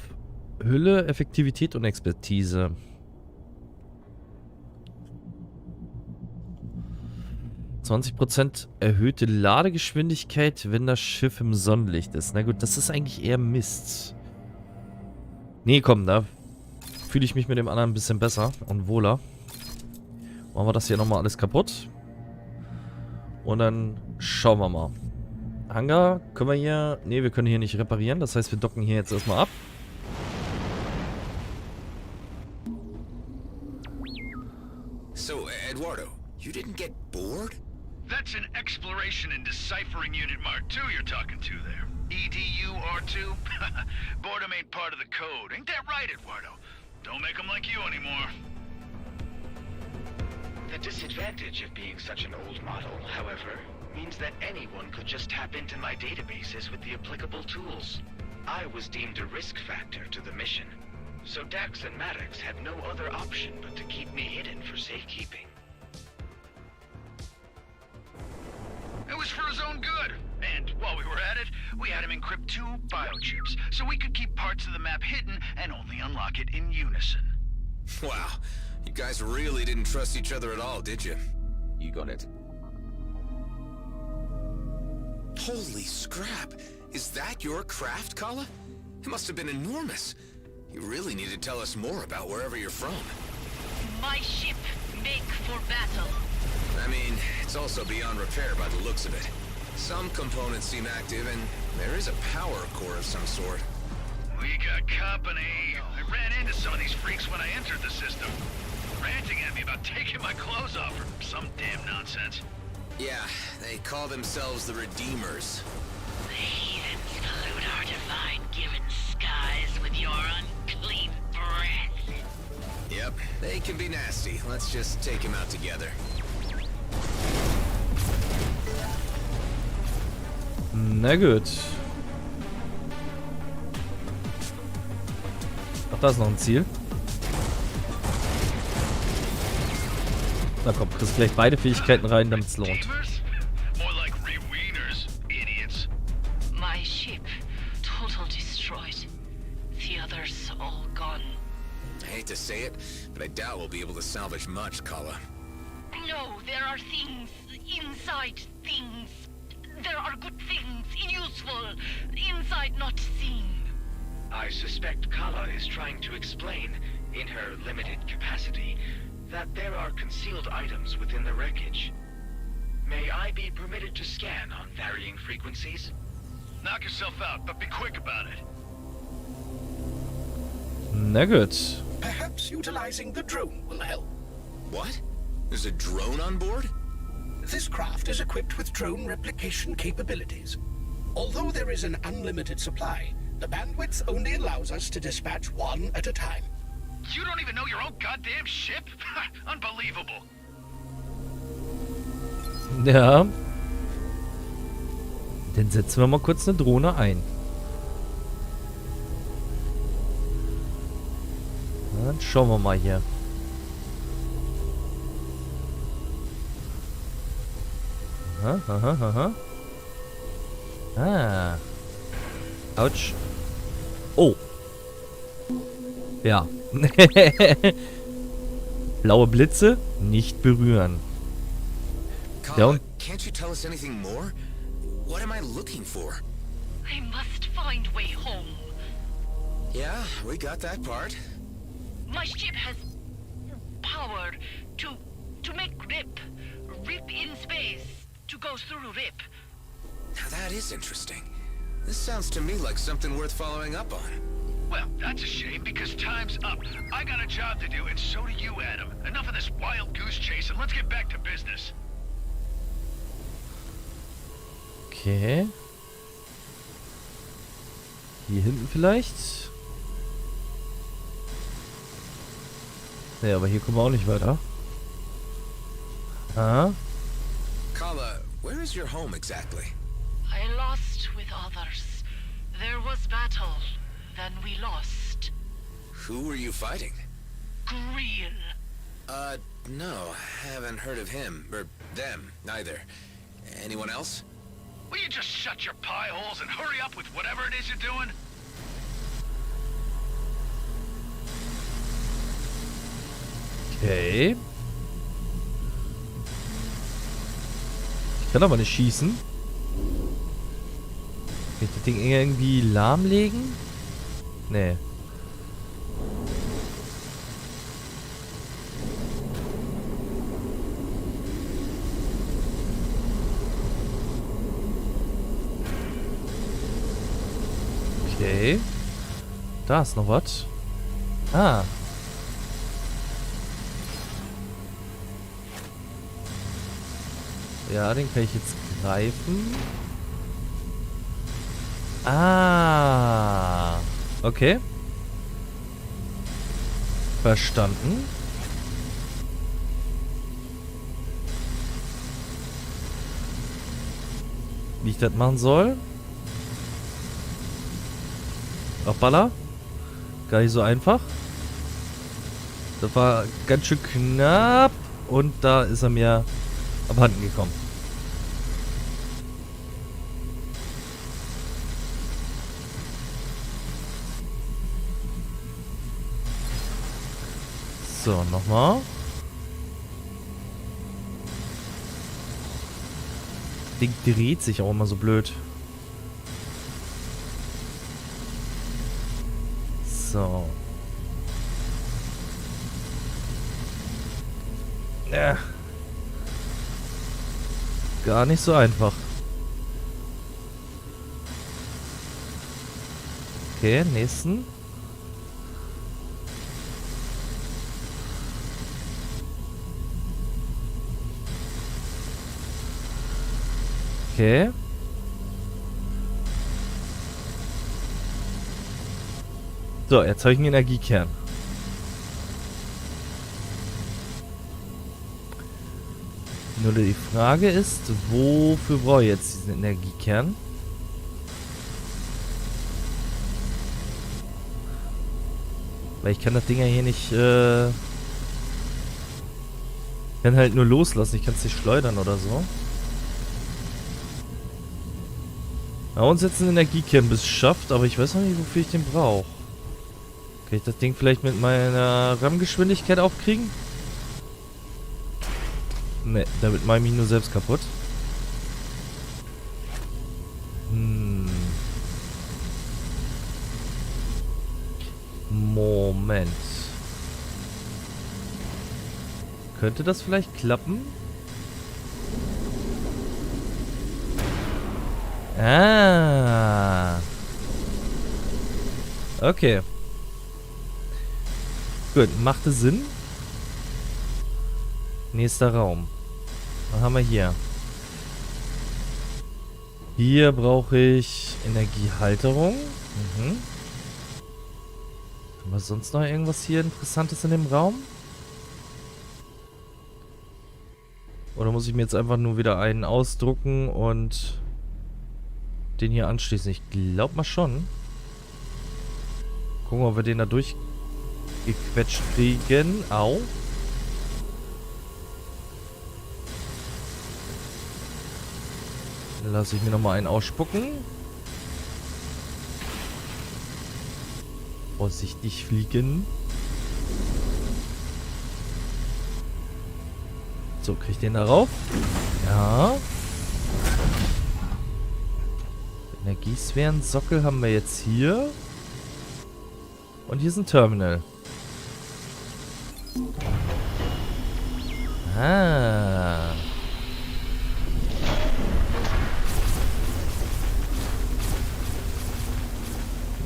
Hülle, Effektivität und Expertise. %20 erhöhte Ladegeschwindigkeit, wenn das Schiff im Sonnenlicht ist. Na gut, das ist eigentlich eher Mist. Nee, komm, da fühle ich mich mit dem anderen ein bisschen besser und wohler. Machen wir das hier nochmal alles kaputt. Und dann schauen wir mal. Hangar können wir hier... Ne, wir können hier nicht reparieren. Das heißt, wir docken hier jetzt erstmal ab. So, Eduardo, you didn't get bored? That's an Exploration and Deciphering Unit Mark II you're talking to there. EDU R2? Boredom ain't part of the code. Ain't that right, Eduardo? Don't make them like you anymore. The disadvantage of being such an old model, however, means that anyone could just tap into my databases with the applicable tools. I was deemed a risk factor to the mission, so Dax and Maddox had no other option but to keep me hidden for safekeeping. It was for his own good. And while we were at it, we had him encrypt 2 biochips, so we could keep parts of the map hidden and only unlock it in unison. Wow, you guys really didn't trust each other at all, did you? You got it. Holy scrap! Is that your craft, Kala? It must have been enormous. You really need to tell us more about wherever you're from. My ship, make for battle. I mean, it's also beyond repair by the looks of it. Some components seem active, and there is a power core of some sort. We got company. I ran into some of these freaks when I entered the system, ranting at me about taking my clothes off or some damn nonsense. Yeah, they call themselves the Redeemers. The heathens pollute our divine given skies with your unclean breath. Yep, they can be nasty. Let's just take him out together. Na gut. Ach, da ist noch ein Ziel. Na komm, kriegst gleich beide Fähigkeiten rein, damit es lohnt. My ship, total destroyed. The others all gone. I hate to say it, but I doubt we'll be able to salvage much, Kala. No, there are things inside things. There are good things, useful, inside not seen. I suspect Kala is trying to explain, in her limited capacity, that there are concealed items within the wreckage. May I be permitted to scan on varying frequencies? Knock yourself out, but be quick about it. Na gut. Perhaps utilizing the drone will help. What? There's a drone on board? This craft is equipped with drone replication capabilities. Although there is an unlimited supply, the bandwidth only allows us to dispatch one at a time. You don't even know your own goddamn ship? Unbelievable. Ja. Dann setzen wir mal kurz eine Drohne ein. Dann schauen wir mal hier. Aha, aha, aha. Ah. Autsch. Oh. Ja. Blaue Blitze nicht berühren. Kala, can't you tell us anything more? What am I looking for? I must find way home. Yeah, we got that part. My ship has power to make rip in space, to go through rip. Now that is interesting. This sounds to me like something worth following up on. Well, that's a shame because time's up. I got a job to do and so do you, Adam. Enough of this wild goose chase and let's get back to business. Okay. Hier hinten vielleicht? Ne, aber hier kommen wir auch nicht weiter. Ah. Kala, where is your home exactly? I lost with others. There was battle, then we lost. Who were you fighting? Greel. No, haven't heard of him, or them, neither. Anyone else? Will you just shut your pie holes and hurry up with whatever it is you're doing? Okay. Ich kann aber nicht schießen. Kann ich das Ding irgendwie lahmlegen? Nee. Okay. Da ist noch was. Ah. Ja, den kann ich jetzt greifen. Ah. Okay. Verstanden. Wie ich das machen soll. Hoppala. Gar nicht so einfach. Das war ganz schön knapp. Und da ist er mir abhanden gekommen. So, nochmal. Ding dreht sich auch immer so blöd. So. Ja. Gar nicht so einfach. Okay, nächsten. Okay. So, jetzt habe ich einen Energiekern. Nur die Frage ist, wofür brauche ich jetzt diesen Energiekern? Weil ich kann das Ding ja hier nicht, kann halt nur loslassen, ich kann es nicht schleudern oder so. Na, uns jetzt einen Energiekern beschafft, aber ich weiß noch nicht, wofür ich den brauche. Kann ich das Ding vielleicht mit meiner RAM-Geschwindigkeit aufkriegen? Ne, damit mache ich mich nur selbst kaputt. Moment. Könnte das vielleicht klappen? Ah. Okay. Gut, machte Sinn. Nächster Raum. Was haben wir hier? Hier brauche ich Energiehalterung. Mhm. Haben wir sonst noch irgendwas hier Interessantes in dem Raum? Oder muss ich mir jetzt einfach nur wieder einen ausdrucken und den hier anschließen? Ich glaube mal schon. Gucken, ob wir den da durchgequetscht kriegen. Au. Dann lasse ich mir nochmal einen ausspucken. Vorsichtig fliegen. So, krieg ich den da rauf? Ja. Energiesphären-Sockel haben wir jetzt hier. Und hier ist ein Terminal. Ah.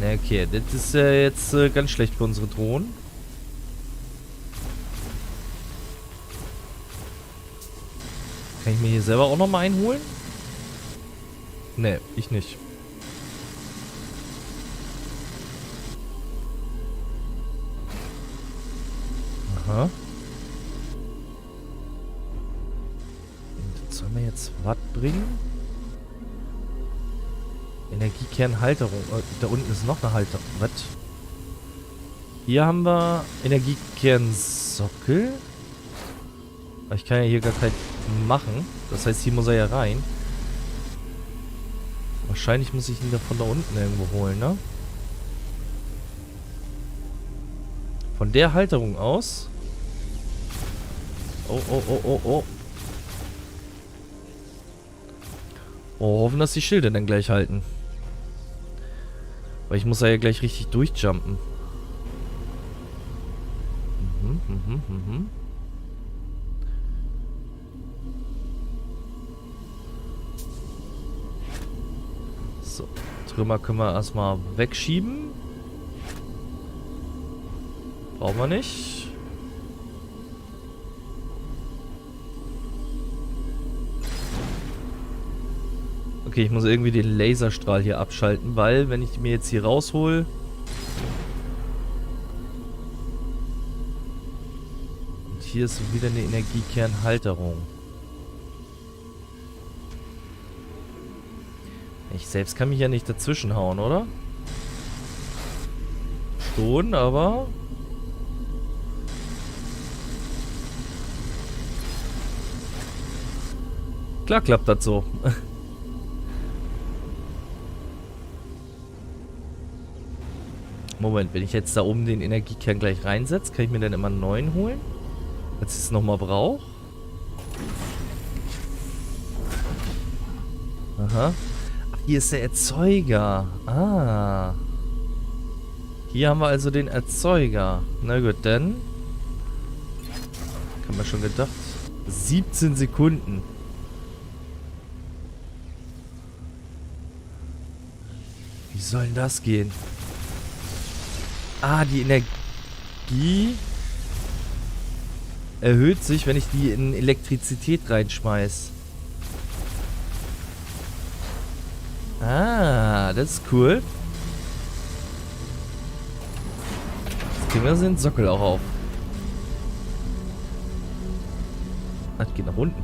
Na okay, das ist jetzt ganz schlecht für unsere Drohnen. Kann ich mir hier selber auch nochmal einholen? Nee, ich nicht. Aha. Und das soll mir jetzt was bringen? Energiekernhalterung. Da unten ist noch eine Halterung. Was? Hier haben wir Energiekernsockel. Ich kann ja hier gar keinen machen. Das heißt, hier muss er ja rein. Wahrscheinlich muss ich ihn da von da unten irgendwo holen, ne? Von der Halterung aus. Oh, oh, oh, oh, oh. Oh, hoffen, dass die Schilde dann gleich halten. Weil ich muss ja gleich richtig durchjumpen. So, Trümmer können wir erstmal wegschieben. Brauchen wir nicht. Okay, ich muss irgendwie den Laserstrahl hier abschalten, weil wenn ich mir jetzt hier raushol. Und hier ist wieder eine Energiekernhalterung. Ich selbst kann mich ja nicht dazwischen hauen, oder? Schon, aber... Klar klappt das so. Moment, wenn ich jetzt da oben den Energiekern gleich reinsetze, kann ich mir dann immer einen neuen holen? Als ich es nochmal brauche? Aha. Ach, hier ist der Erzeuger. Ah. Hier haben wir also den Erzeuger. Na gut, dann. Kann man schon gedacht. 17 Sekunden. Wie soll denn das gehen? Ah, die Energie erhöht sich, wenn ich die in Elektrizität reinschmeiß. Ah, das ist cool. Jetzt kriegen wir den Sockel auch auf. Ah, das geht nach unten.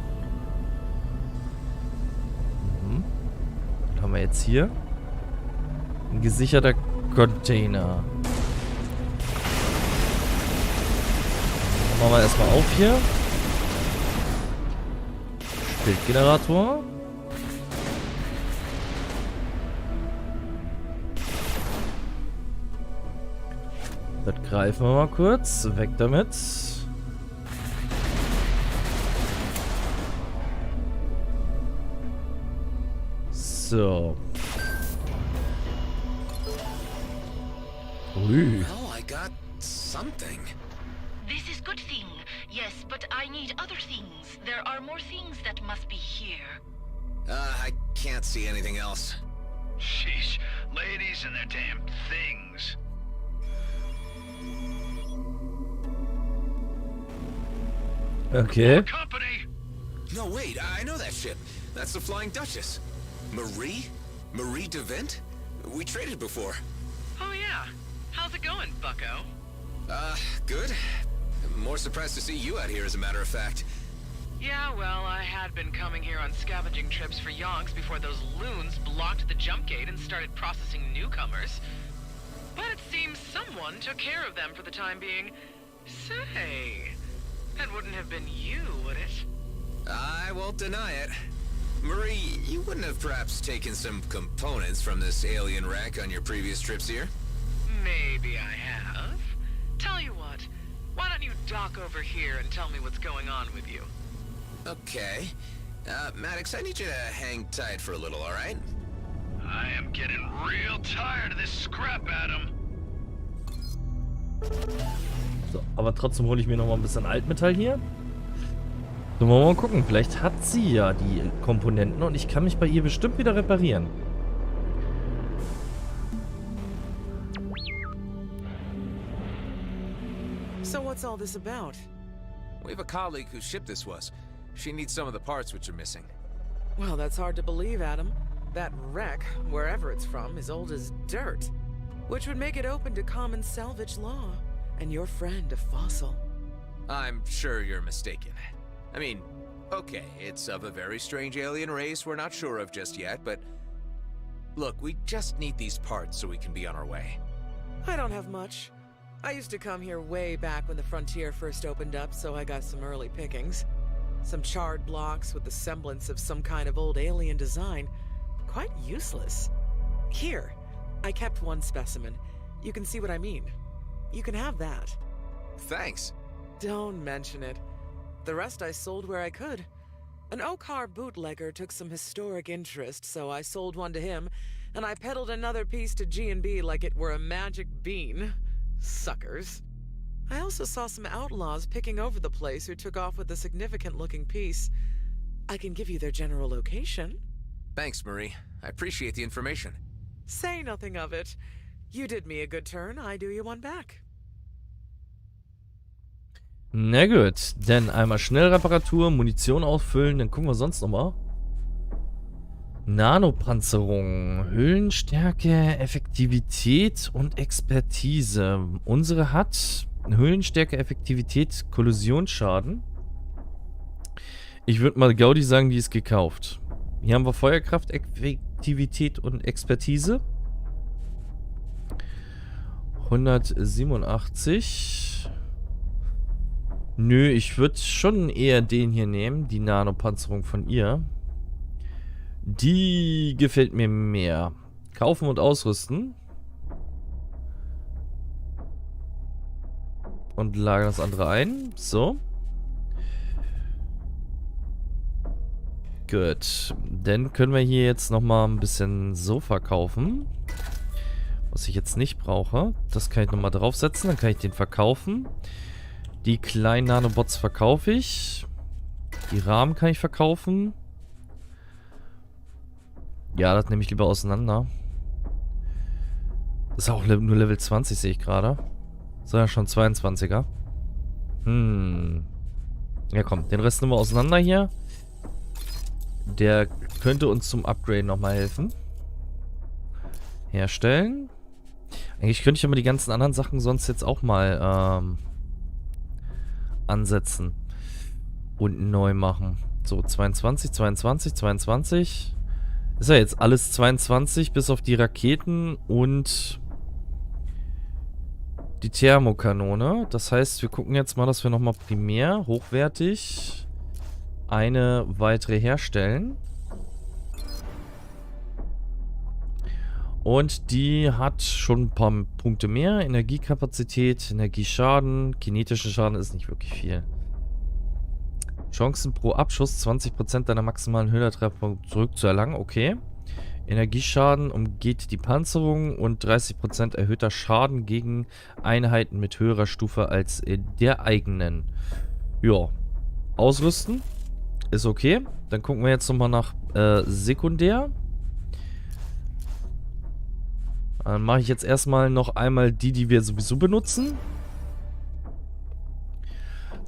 Was haben wir jetzt hier? Ein gesicherter Container. Machen wir erstmal auf hier. Bildgenerator. Das greifen wir mal kurz. Weg damit. So. Ui. Oh, I got something. This is good thing. Yes, but I need other things. There are more things that must be here. I can't see anything else. Sheesh. Ladies and their damn things. Okay. Company. No, wait. I know that ship. That's the Flying Duchess. Marie? Marie DeVent? We traded before. Oh, yeah. How's it going, bucko? Good. More surprised to see you out here, as a matter of fact. Yeah, well, I had been coming here on scavenging trips for yonks before those loons blocked the jump gate and started processing newcomers. But it seems someone took care of them for the time being. Say, that wouldn't have been you, would it? I won't deny it. Marie, you wouldn't have perhaps taken some components from this alien wreck on your previous trips here? Maybe I have. Tell you what, why don't you dock over here and tell me what's going on with you? Okay. Maddox, I need you to hang tight for a little, alright? I am getting real tired of this scrap, Adam. So, aber trotzdem hole ich mir noch mal ein bisschen Altmetall hier. So, wollen wir mal gucken. Vielleicht hat sie ja die Komponenten und ich kann mich bei ihr bestimmt wieder reparieren. So what's all this about? We have a colleague whose ship this was. She needs some of the parts which are missing. Well, that's hard to believe, Adam. That wreck, wherever it's from, is old as dirt. Which would make it open to common salvage law. And your friend a fossil. I'm sure you're mistaken. I mean, okay, it's of a very strange alien race we're not sure of just yet, but... Look, we just need these parts so we can be on our way. I don't have much. I used to come here way back when the frontier first opened up, so I got some early pickings. Some charred blocks with the semblance of some kind of old alien design. Quite useless. Here, I kept one specimen. You can see what I mean. You can have that. Thanks. Don't mention it. The rest I sold where I could. An Okar bootlegger took some historic interest, so I sold one to him, and I peddled another piece to G&B like it were a magic bean. Suckers. I also saw some outlaws picking over the place who took off with a significant-looking piece. I can give you their general location. Thanks, Marie. I appreciate the information. Say nothing of it. You did me a good turn, I do you one back. Na gut, dann einmal Schnellreparatur, Munition auffüllen, dann gucken wir sonst nochmal. Nanopanzerung, Hüllenstärke, Effektivität und Expertise. Unsere hat Hüllenstärke, Effektivität, Kollisionsschaden. Ich würde mal Gaudi sagen, die ist gekauft. Hier haben wir Feuerkraft, Effektivität und Expertise. 187. Nö, ich würde schon eher den hier nehmen, die Nanopanzerung von ihr. Die gefällt mir mehr. Kaufen und ausrüsten. Und lagern das andere ein. So. Gut. Dann können wir hier jetzt nochmal ein bisschen so verkaufen. Was ich jetzt nicht brauche. Das kann ich nochmal draufsetzen. Dann kann ich den verkaufen. Die kleinen Nanobots verkaufe ich. Die Rahmen kann ich verkaufen. Ja, das nehme ich lieber auseinander. Das ist auch nur Level 20, sehe ich gerade. Das ist ja schon 22er. Ja komm, den Rest nehmen wir auseinander hier. Der könnte uns zum Upgrade nochmal helfen. Herstellen. Eigentlich könnte ich aber die ganzen anderen Sachen sonst jetzt auch mal ansetzen. Und neu machen. So, 22, 22, 22. Ist ja jetzt alles 22, bis auf die Raketen und die Thermokanone. Das heißt, wir gucken jetzt mal, dass wir nochmal primär, hochwertig, eine weitere herstellen. Und die hat schon ein paar Punkte mehr. Energiekapazität, Energieschaden, kinetischen Schaden ist nicht wirklich viel. Chancen pro Abschuss, 20% deiner maximalen Höhlertreffer zurückzuerlangen. Okay. Energieschaden umgeht die Panzerung und 30% erhöhter Schaden gegen Einheiten mit höherer Stufe als der eigenen. Ja. Ausrüsten. Ist okay. Dann gucken wir jetzt nochmal nach Sekundär. Dann mache ich jetzt erstmal noch einmal die wir sowieso benutzen.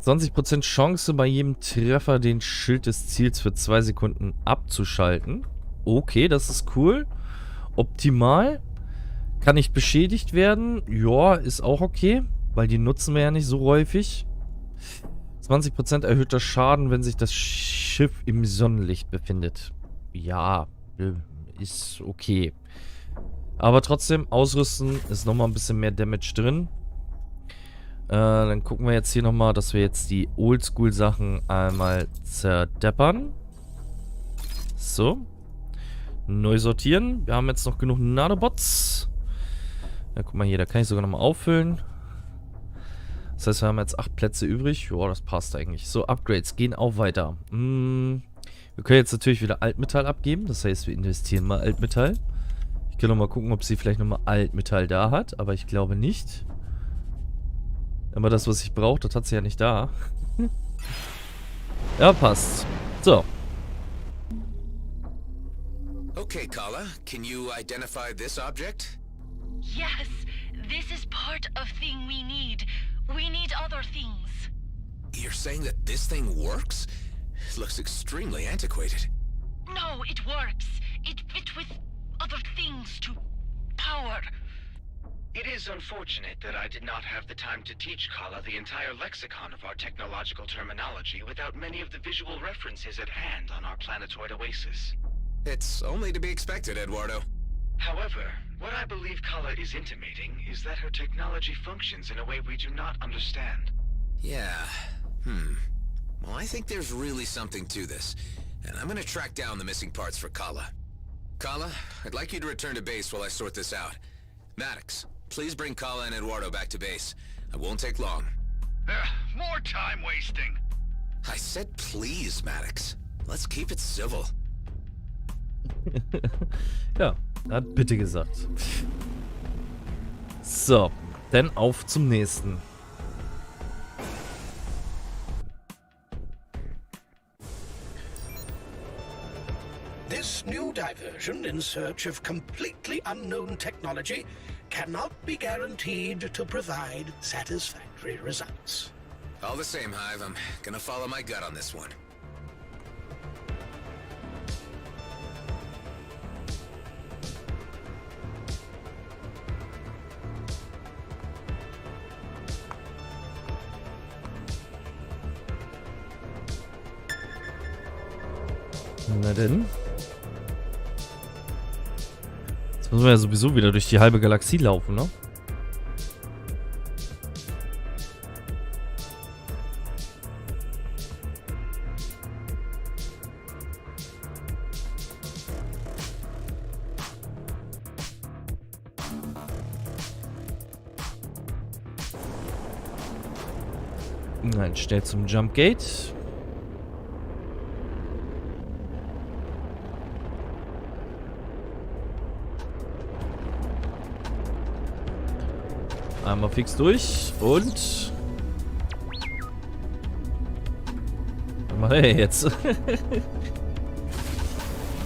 20% Chance bei jedem Treffer den Schild des Ziels für 2 Sekunden abzuschalten. Okay, das ist cool. Optimal. Kann nicht beschädigt werden. Ja, ist auch okay. Weil die nutzen wir ja nicht so häufig. 20% erhöhter Schaden, wenn sich das Schiff im Sonnenlicht befindet. Ja, ist okay. Aber trotzdem, ausrüsten ist nochmal ein bisschen mehr Damage drin. Dann gucken wir jetzt hier nochmal, dass wir jetzt die Oldschool-Sachen einmal zerdeppern. So. Neu sortieren. Wir haben jetzt noch genug Nanobots. Ja, guck mal hier, da kann ich sogar nochmal auffüllen. Das heißt, wir haben jetzt 8 Plätze übrig. Joa, das passt eigentlich. So, Upgrades gehen auch weiter. Wir können jetzt natürlich wieder Altmetall abgeben. Das heißt, wir investieren mal Altmetall. Ich kann nochmal gucken, ob sie vielleicht nochmal Altmetall da hat. Aber ich glaube nicht. Aber das, was ich brauche, das hat sie ja nicht da. Ja, passt. So. Okay, Kala, can you identify this object? Yes, this is part of thing we need. We need other things. You're saying that this thing works? It looks extremely antiquated. No, it works. It fit with other things to power. It is unfortunate that I did not have the time to teach Kala the entire lexicon of our technological terminology without many of the visual references at hand on our planetoid oasis. It's only to be expected, Eduardo. However, what I believe Kala is intimating is that her technology functions in a way we do not understand. Yeah. Well, I think there's really something to this, and I'm gonna track down the missing parts for Kala. Kala, I'd like you to return to base while I sort this out. Maddox, please bring Kala and Eduardo back to base. I won't take long. More time wasting. I said please, Maddox. Let's keep it civil. Ja, er hat bitte gesagt. So, dann auf zum nächsten. This new diversion in search of completely unknown technology cannot be guaranteed to provide satisfactory results. All the same, Hive, I'm gonna follow my gut on this one. Na denn. Jetzt müssen wir ja sowieso wieder durch die halbe Galaxie laufen, ne? Nein, schnell zum Jump Gate. Einmal fix durch und... Hey, jetzt.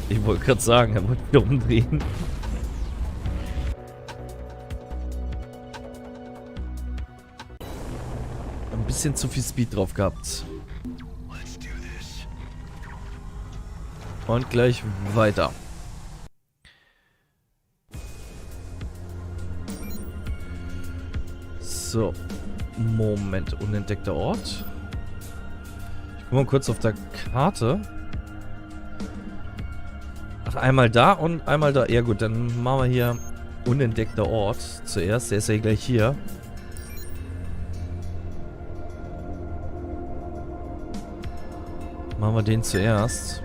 Ich wollte gerade sagen, er wollte wieder umdrehen. Ein bisschen zu viel Speed drauf gehabt. Und gleich weiter. So, Moment, unentdeckter Ort. Ich guck mal kurz auf der Karte. Ach, einmal da und einmal da. Ja gut, dann machen wir hier unentdeckter Ort zuerst. Der ist ja gleich hier. Machen wir den zuerst.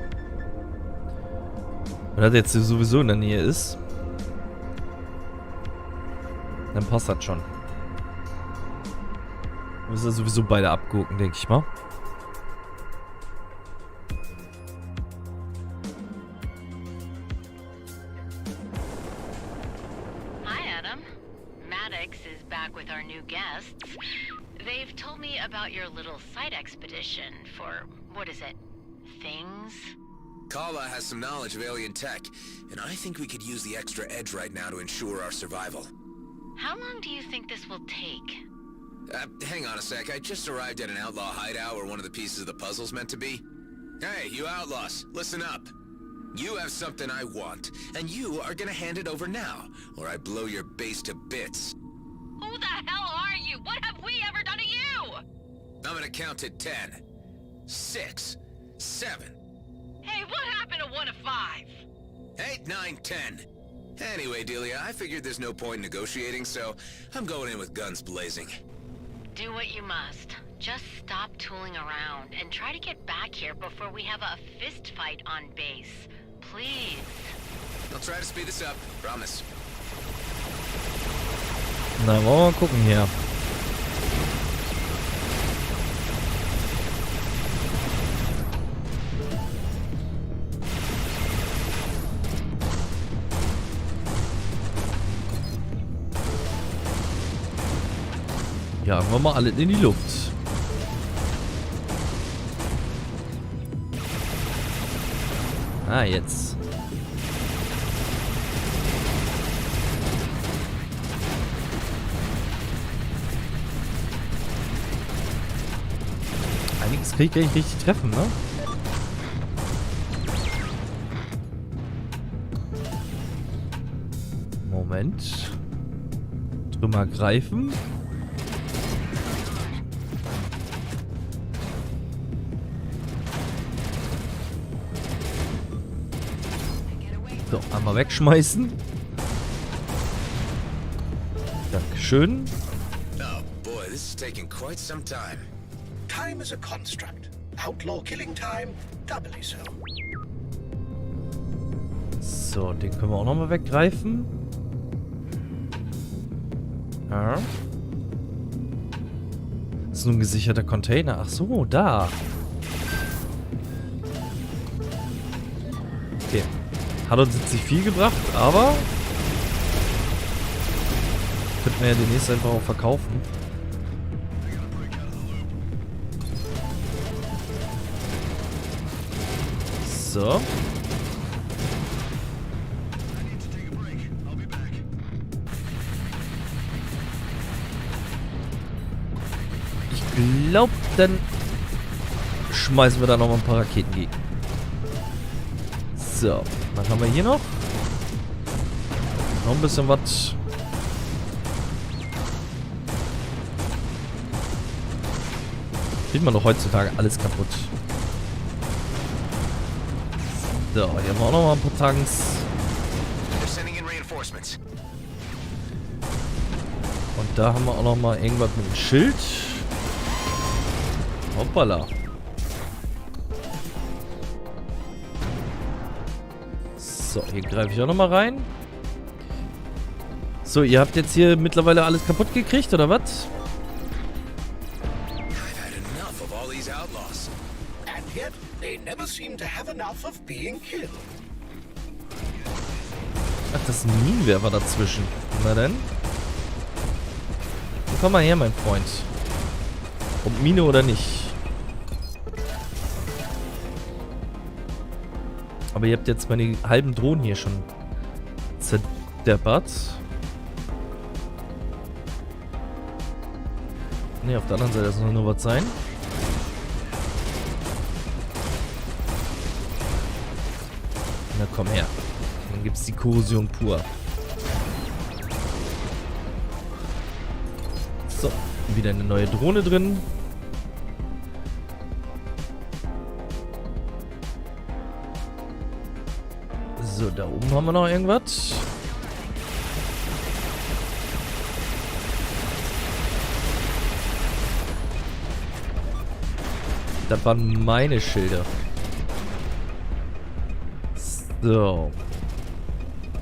Weil das jetzt sowieso in der Nähe ist. Dann passt das schon. Wir müssen ja sowieso beide abgucken, denke ich mal. Hi, Adam. Maddox is back with our new guests. They've told me about your little side expedition for, what is it, things? Kala has some knowledge of alien tech, and I think we could use the extra edge right now to ensure our survival. How long do you think this will take? Hang on a sec. I just arrived at an outlaw hideout where one of the pieces of the puzzle's meant to be. Hey, you outlaws, listen up. You have something I want, and you are gonna hand it over now, or I blow your base to bits. Who the hell are you? What have we ever done to you? I'm gonna count to 10. 6, 7. Hey, what happened to 1 of 5? 8, 9, 10. Anyway, Delia, I figured there's no point in negotiating, so I'm going in with guns blazing. Do what you must. Just stop tooling around and try to get back here before we have a fist fight on base. Please. I'll try to speed this up. Promise. Na, wollen wir mal gucken hier. Jagen wir mal alle in die Luft. Ah, jetzt. Einiges krieg ich gar nicht richtig treffen, ne? Moment. Trümmer greifen. So, einmal wegschmeißen. Dankeschön. Oh boy, this is taking quite some time. Time is a construct. Outlaw killing time, doubly so. So, den können wir auch nochmal weggreifen. Ja. Das ist nur ein gesicherter Container. Ach so, da. Okay. Hat uns jetzt nicht viel gebracht, aber könnten wir ja demnächst einfach auch verkaufen. So. Ich glaube, dann schmeißen wir da noch mal ein paar Raketen gegen. So, was haben wir hier noch? Noch ein bisschen was. Kriegt man doch heutzutage alles kaputt. So, hier haben wir auch noch mal ein paar Tanks. Und da haben wir auch noch mal irgendwas mit dem Schild. Hoppala. So, hier greife ich auch noch mal rein. So, ihr habt jetzt hier mittlerweile alles kaputt gekriegt, oder was? Ach, das ist ein Minenwerfer dazwischen. Na denn? Komm mal her, mein Freund. Ob Mine oder nicht. Aber ihr habt jetzt meine halben Drohnen hier schon zerdeppert. Ne, auf der anderen Seite soll nur was sein. Na komm her. Dann gibt's die Korrosion pur. So, wieder eine neue Drohne drin. So, da oben haben wir noch irgendwas. Das waren meine Schilder. So.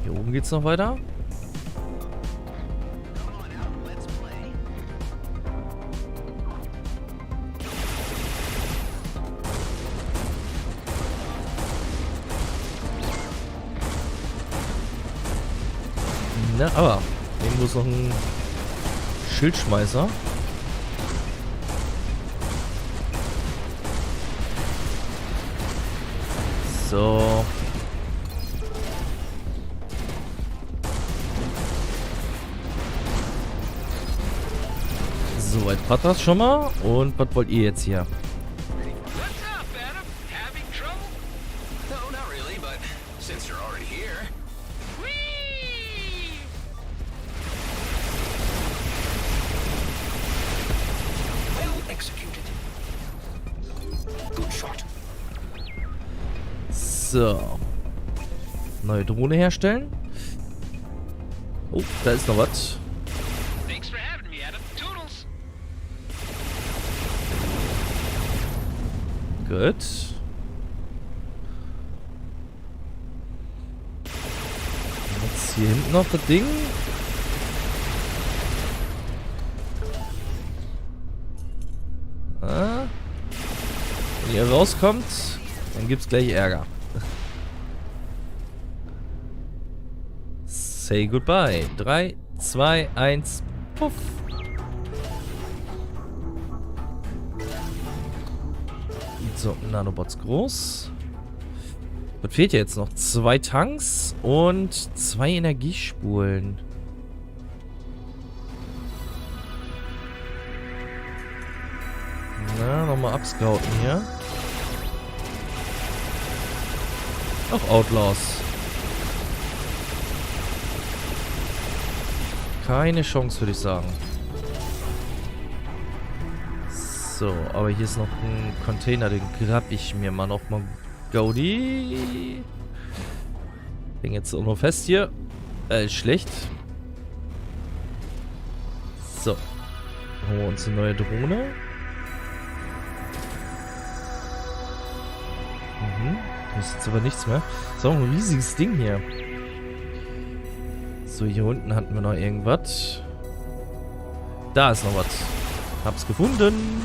Hier oben geht's noch weiter. Na, aber irgendwo ist noch ein Schildschmeißer. So. Soweit passt das schon mal. Und was wollt ihr jetzt hier? So. Neue Drohne herstellen. Oh, da ist noch was. Gut. Jetzt hier hinten noch das Ding. Ah. Wenn ihr rauskommt, dann gibt's gleich Ärger. Say goodbye. 3, 2, 1, puff. So, Nanobots groß. Was fehlt ja jetzt noch? 2 Tanks und 2 Energiespulen. Na, nochmal abscouten hier. Auch Outlaws. Keine Chance, würde ich sagen. So, aber hier ist noch ein Container, den grab ich mir mal noch mal. Gaudi. Bin jetzt auch noch fest hier. Schlecht. So. Holen wir uns eine neue Drohne. Das ist jetzt aber nichts mehr. So, ein riesiges Ding hier. So, hier unten hatten wir noch irgendwas. Da ist noch was. Hab's gefunden.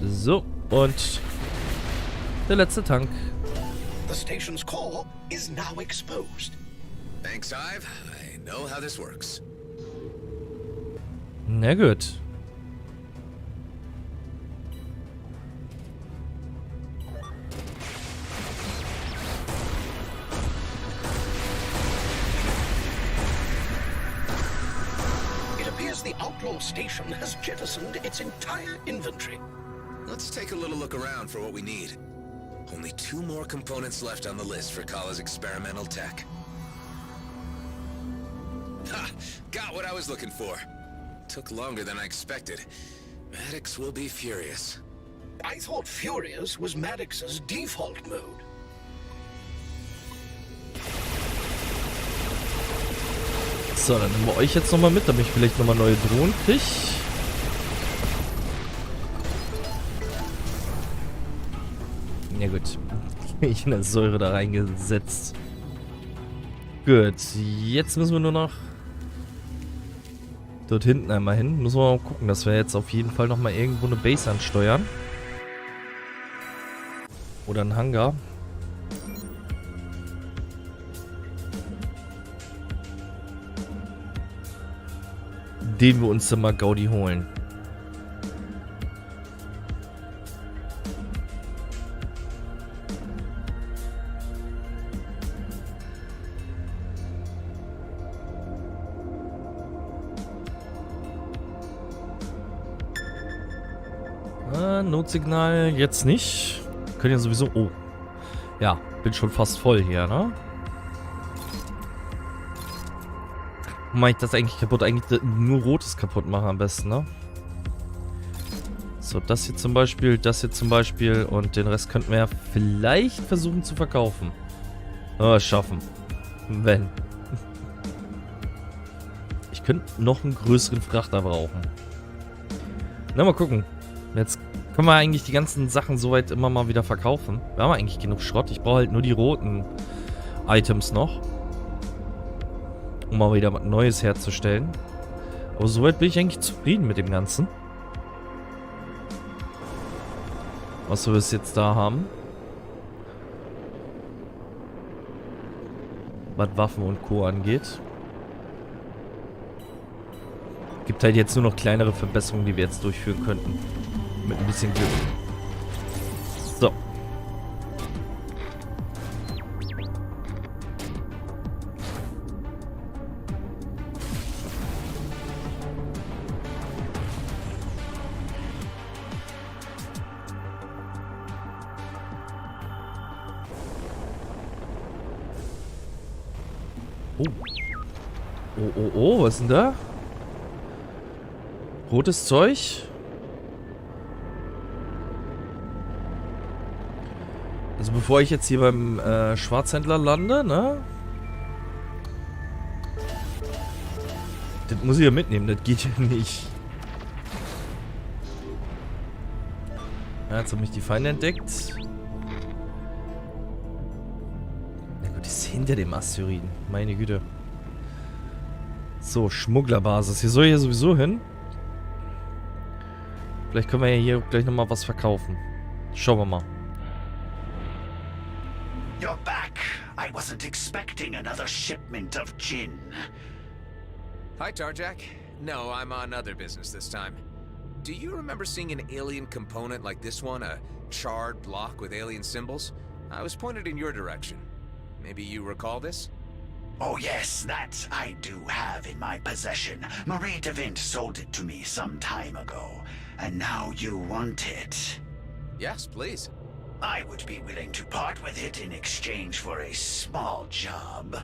So, und der letzte Tank. The station's core is now exposed. Thanks, Ive. I know how this works. Na gut. It appears the outlaw station has jettisoned its entire inventory. Let's take a little look around for what we need. Only 2 more components left on the list for Kala's experimental tech. Ha! Got what I was looking for. Took longer than I expected. Maddox will be furious. I thought furious was Maddox's default mode. So, dann nehmen wir euch jetzt nochmal mit, damit ich vielleicht nochmal neue Drohnen kriege. Ja gut. Ich in der Säure da reingesetzt. Gut, jetzt müssen wir nur noch dort hinten einmal hin. Müssen wir mal gucken, dass wir jetzt auf jeden Fall nochmal irgendwo eine Base ansteuern. Oder einen Hangar. Den wir uns dann mal Gaudi holen. Notsignal jetzt nicht. Können ja sowieso... Oh. Ja, bin schon fast voll hier, ne? Mach ich das eigentlich kaputt? Eigentlich nur rotes kaputt machen am besten, ne? So, das hier zum Beispiel, das hier zum Beispiel. Und den Rest könnten wir ja vielleicht versuchen zu verkaufen. Schaffen. Wenn. Ich könnte noch einen größeren Frachter brauchen. Na, mal gucken. Jetzt können wir eigentlich die ganzen Sachen soweit immer mal wieder verkaufen. Wir haben eigentlich genug Schrott. Ich brauche halt nur die roten Items noch. Um mal wieder was Neues herzustellen. Aber soweit bin ich eigentlich zufrieden mit dem Ganzen. Was wir bis jetzt da haben. Was Waffen und Co. angeht. Gibt halt jetzt nur noch kleinere Verbesserungen, die wir jetzt durchführen könnten. Mit ein bisschen Glück. So. Oh. Oh, was ist denn da? Rotes Zeug? Also bevor ich jetzt hier beim Schwarzhändler lande, ne? Das muss ich ja mitnehmen, das geht ja nicht. Ja, jetzt habe ich die Feinde entdeckt. Na gut, die ist hinter dem Asteroiden. Meine Güte. So, Schmugglerbasis. Hier soll ich ja sowieso hin. Vielleicht können wir ja hier gleich nochmal was verkaufen. Schauen wir mal. You're back. I wasn't expecting another shipment of gin. Hi, Tarjak. No, I'm on other business this time. Do you remember seeing an alien component like this one? A charred block with alien symbols? I was pointed in your direction. Maybe you recall this? Oh yes, that I do have in my possession. Marie DeVint sold it to me some time ago. And now you want it. Yes, please. I would be willing to part with it in exchange for a small job.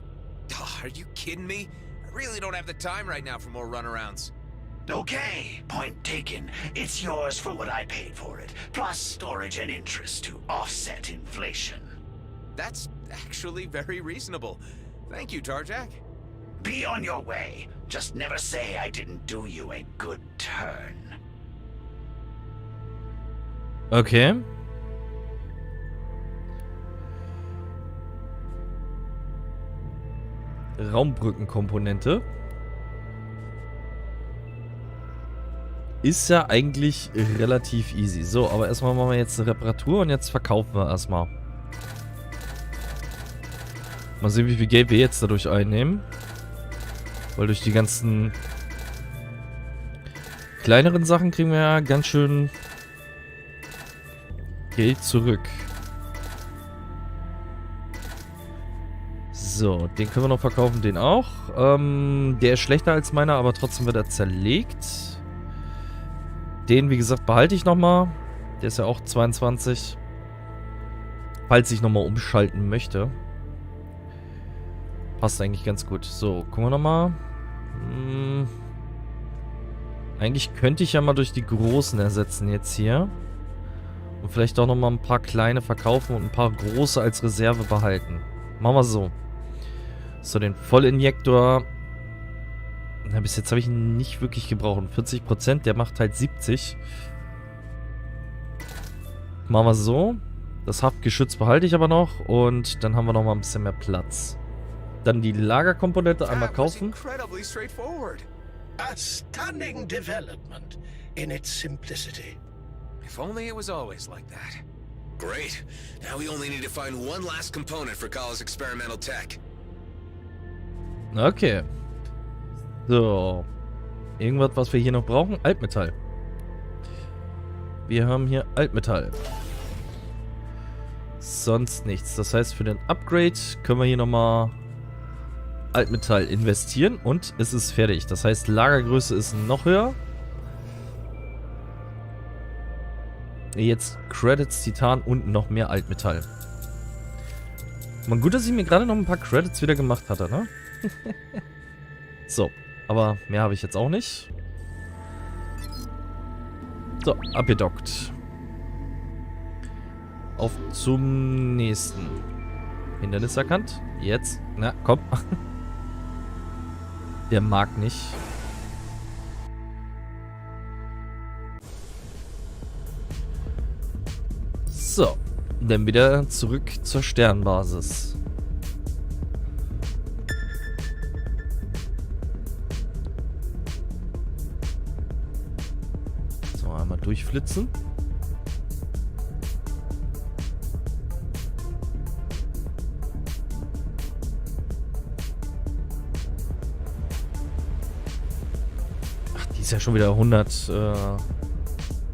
Oh, are you kidding me? I really don't have the time right now for more runarounds. Okay, point taken. It's yours for what I paid for it, plus storage and interest to offset inflation. That's actually very reasonable. Thank you, Tarjak. Be on your way. Just never say I didn't do you a good turn. Okay. Raumbrückenkomponente. Ist ja eigentlich relativ easy. So, aber erstmal machen wir jetzt eine Reparatur und jetzt verkaufen wir erstmal. Mal sehen, wie viel Geld wir jetzt dadurch einnehmen. Weil durch die ganzen kleineren Sachen kriegen wir ja ganz schön Geld zurück. So, den können wir noch verkaufen, den auch. Der ist schlechter als meiner, aber trotzdem wird er zerlegt. Den, wie gesagt, behalte ich nochmal. Der ist ja auch 22. Falls ich nochmal umschalten möchte. Passt eigentlich ganz gut. So, gucken wir nochmal. Eigentlich könnte ich ja mal durch die großen ersetzen jetzt hier. Und vielleicht auch nochmal ein paar kleine verkaufen und ein paar große als Reserve behalten. Machen wir so. So, den Vollinjektor. Na, bis jetzt habe ich ihn nicht wirklich gebraucht. 40%, der macht halt 70. Machen wir so. Das Haftgeschütz behalte ich aber noch. Und dann haben wir noch mal ein bisschen mehr Platz. Dann die Lagerkomponente einmal kaufen. A stunning development in its simplicity. If only it was always like that. Great. Now we only need to find one last component for Kala's experimental tech. Okay. So. Irgendwas, was wir hier noch brauchen? Altmetall. Wir haben hier Altmetall. Sonst nichts. Das heißt, für den Upgrade können wir hier nochmal Altmetall investieren und es ist fertig. Das heißt, Lagergröße ist noch höher. Jetzt Credits, Titan und noch mehr Altmetall. Man, gut, dass ich mir gerade noch ein paar Credits wieder gemacht hatte, ne? So, aber mehr habe ich jetzt auch nicht. So, abgedockt. Auf zum nächsten. Hindernis erkannt. Jetzt. Na, komm. Der mag nicht. So. Dann wieder zurück zur Sternbasis. So, einmal durchflitzen. Ach, die ist ja schon wieder 100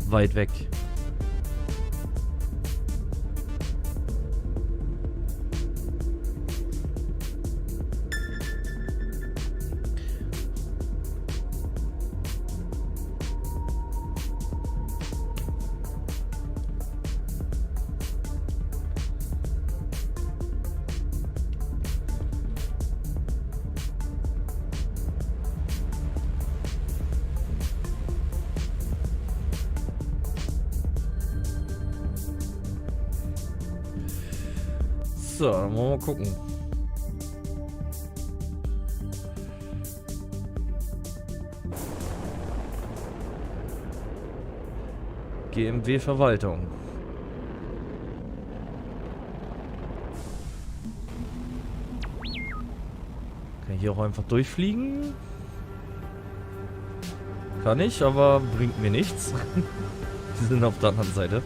weit weg. So, dann wollen wir mal gucken. GMW-Verwaltung. Kann ich hier auch einfach durchfliegen? Kann ich, aber bringt mir nichts. Die sind auf der anderen Seite.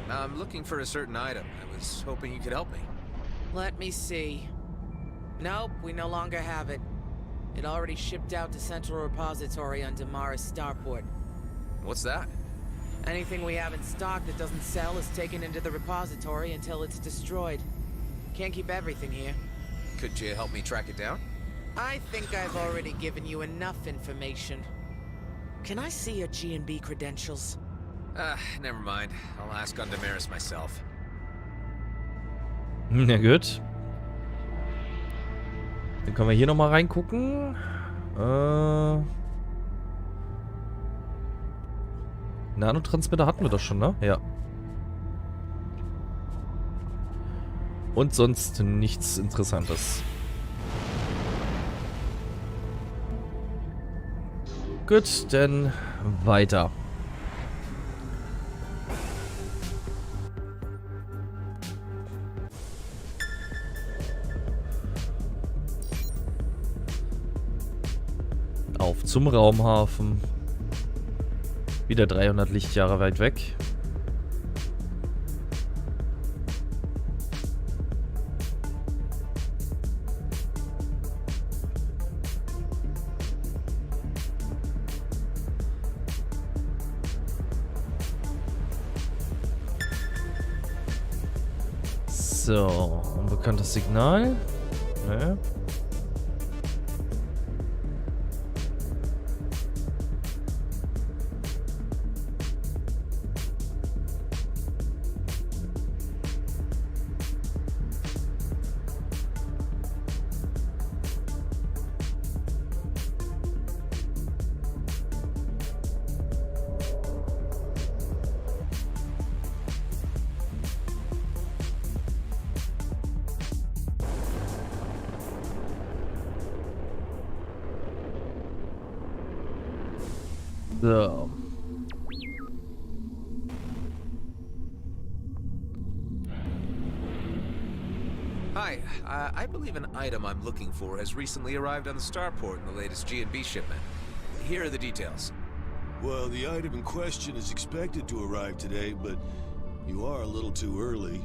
I'm looking for a certain item. I was hoping you could help me. Let me see. Nope, we no longer have it. It already shipped out to Central Repository on Damaris Starport. What's that? Anything we have in stock that doesn't sell is taken into the repository until it's destroyed. Can't keep everything here. Could you help me track it down? I think I've already given you enough information. Can I see your G&B credentials? Never mind. I'll ask on Damaris myself. Na gut. Dann können wir hier nochmal reingucken. Nanotransmitter hatten wir doch schon, ne? Ja. Und sonst nichts Interessantes. Gut, dann weiter. Auf zum Raumhafen. Wieder 300 Lichtjahre weit weg. So, unbekanntes Signal. Ne? So. Hi, I believe an item I'm looking for has recently arrived on the starport in the latest G&B shipment. Here are the details. Well, the item in question is expected to arrive today, but you are a little too early.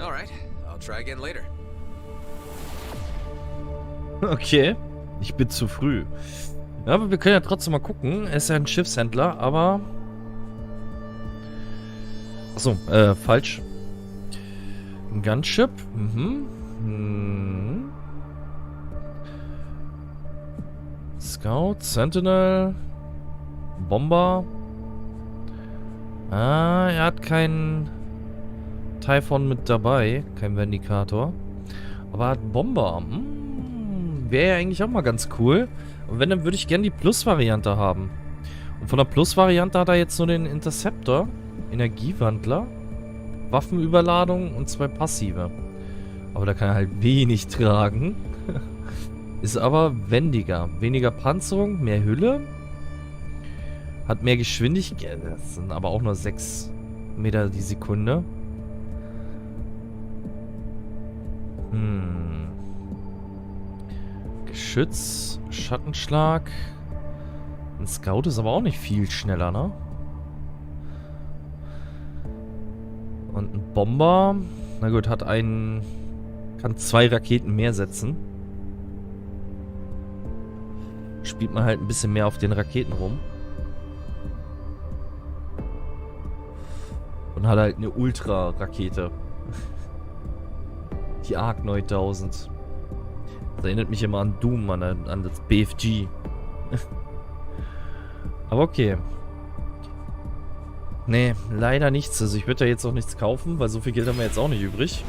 All right, I'll try again later. Okay, ich bin zu früh. Ja, aber wir können ja trotzdem mal gucken. Er ist ja ein Schiffshändler, aber... Achso, falsch. Ein Gunship. Scout, Sentinel, Bomber. Ah, er hat keinen Typhon mit dabei. Kein Vindicator. Aber er hat Bomber. Wäre ja eigentlich auch mal ganz cool. Und wenn, dann würde ich gerne die Plus-Variante haben. Und von der Plus-Variante hat er jetzt nur den Interceptor, Energiewandler, Waffenüberladung und 2 passive. Aber da kann er halt wenig tragen. Ist aber wendiger. Weniger Panzerung, mehr Hülle. Hat mehr Geschwindigkeit. Das sind aber auch nur 6 Meter die Sekunde. Geschütz, Schattenschlag. Ein Scout ist aber auch nicht viel schneller, ne? Und ein Bomber. Na gut, kann 2 Raketen mehr setzen. Spielt man halt ein bisschen mehr auf den Raketen rum. Und hat halt eine Ultra-Rakete. Die Arc 9000. Das erinnert mich immer an Doom, an das BFG. Aber okay. Nee, leider nichts. Also ich würde da jetzt auch nichts kaufen, weil so viel Geld haben wir jetzt auch nicht übrig.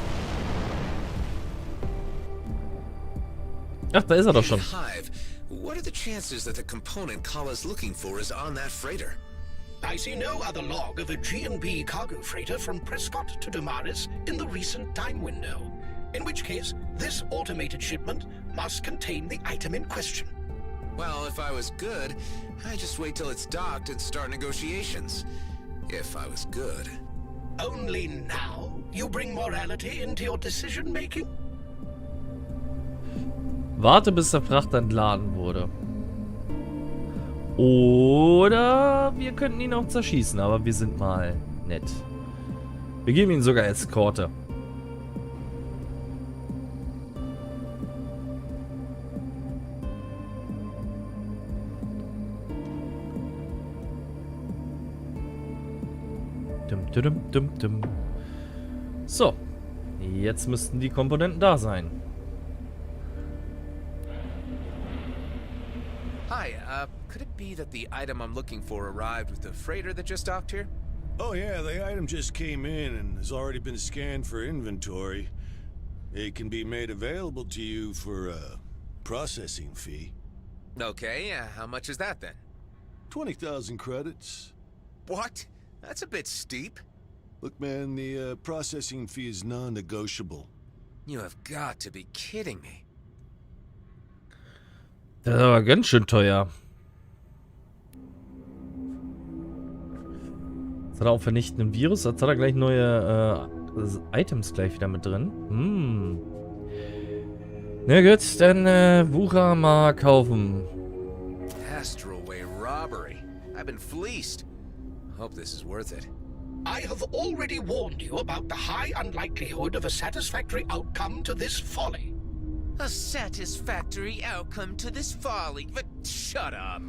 Ach, da ist er doch schon. What are the chances that the component Kala's looking for is on that freighter? I see no other log of a G&B cargo freighter from Prescott to Damaris in the recent time window. In which case, this automated shipment must contain the item in question. Well, if I was good, I'd just wait till it's docked and start negotiations. If I was good. Only now you bring morality into your decision-making? Warte, bis der Frachter entladen wurde. Oder wir könnten ihn auch zerschießen, aber wir sind mal nett. Wir geben ihm sogar Eskorte. So, jetzt müssten die Komponenten da sein. Hi, could it be that the item I'm looking for arrived with the freighter that just docked here? Oh yeah, the item just came in and has already been scanned for inventory. It can be made available to you for a processing fee. Okay, how much is that then? 20,000 credits. What? That's a bit steep. Look, man, the processing fee is non-negotiable. You have got to be kidding me. Das ist aber ganz schön teuer. Jetzt hat er auch vernichtenden Virus. Jetzt hat er gleich neue Items gleich wieder mit drin. Na gut, dann Wucher mal kaufen. Astralway robbery. I've been fleeced. Hope this is worth it. I have already warned you about the high unlikelihood of a satisfactory outcome to this folly. A satisfactory outcome to this folly. But shut up.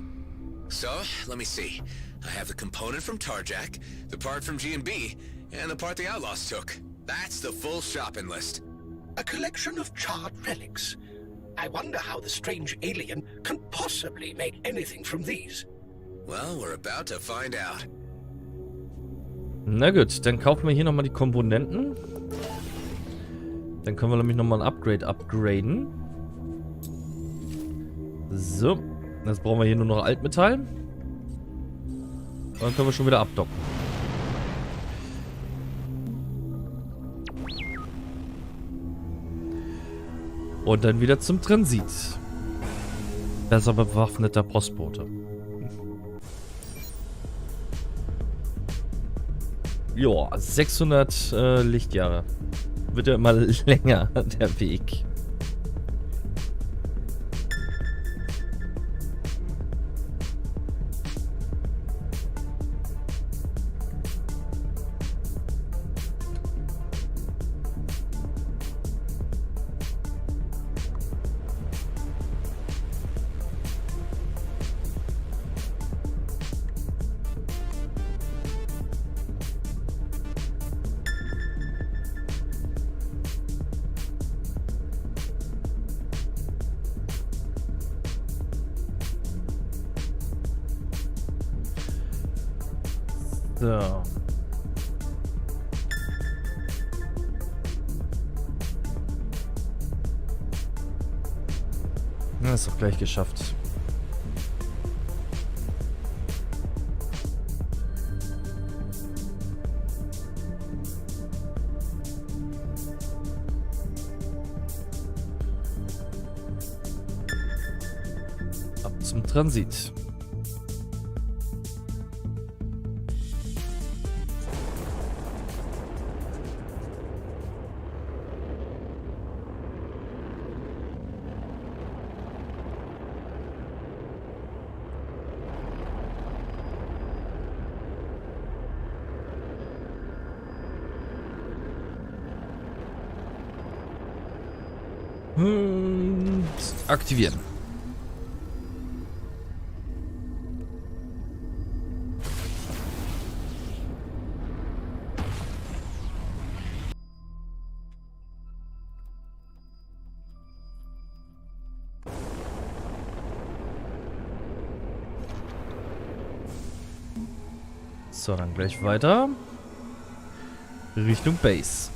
So, let me see. I have the component from Tarjac, the part from G&B, and the part the Outlaws took. That's the full shopping list. A collection of charred relics. I wonder how the strange alien can possibly make anything from these. Well, we're about to find out. Na gut, dann kaufen wir hier nochmal die Komponenten. Dann können wir nämlich nochmal ein Upgrade upgraden. So, jetzt brauchen wir hier nur noch Altmetall. Und dann können wir schon wieder abdocken. Und dann wieder zum Transit. Besser bewaffneter Postbote. Ja, 600 Lichtjahre. Wird ja immer länger, der Weg. So. Na, ist doch gleich geschafft. Ab zum Transit. Aktivieren. So, dann gleich weiter. Richtung Base.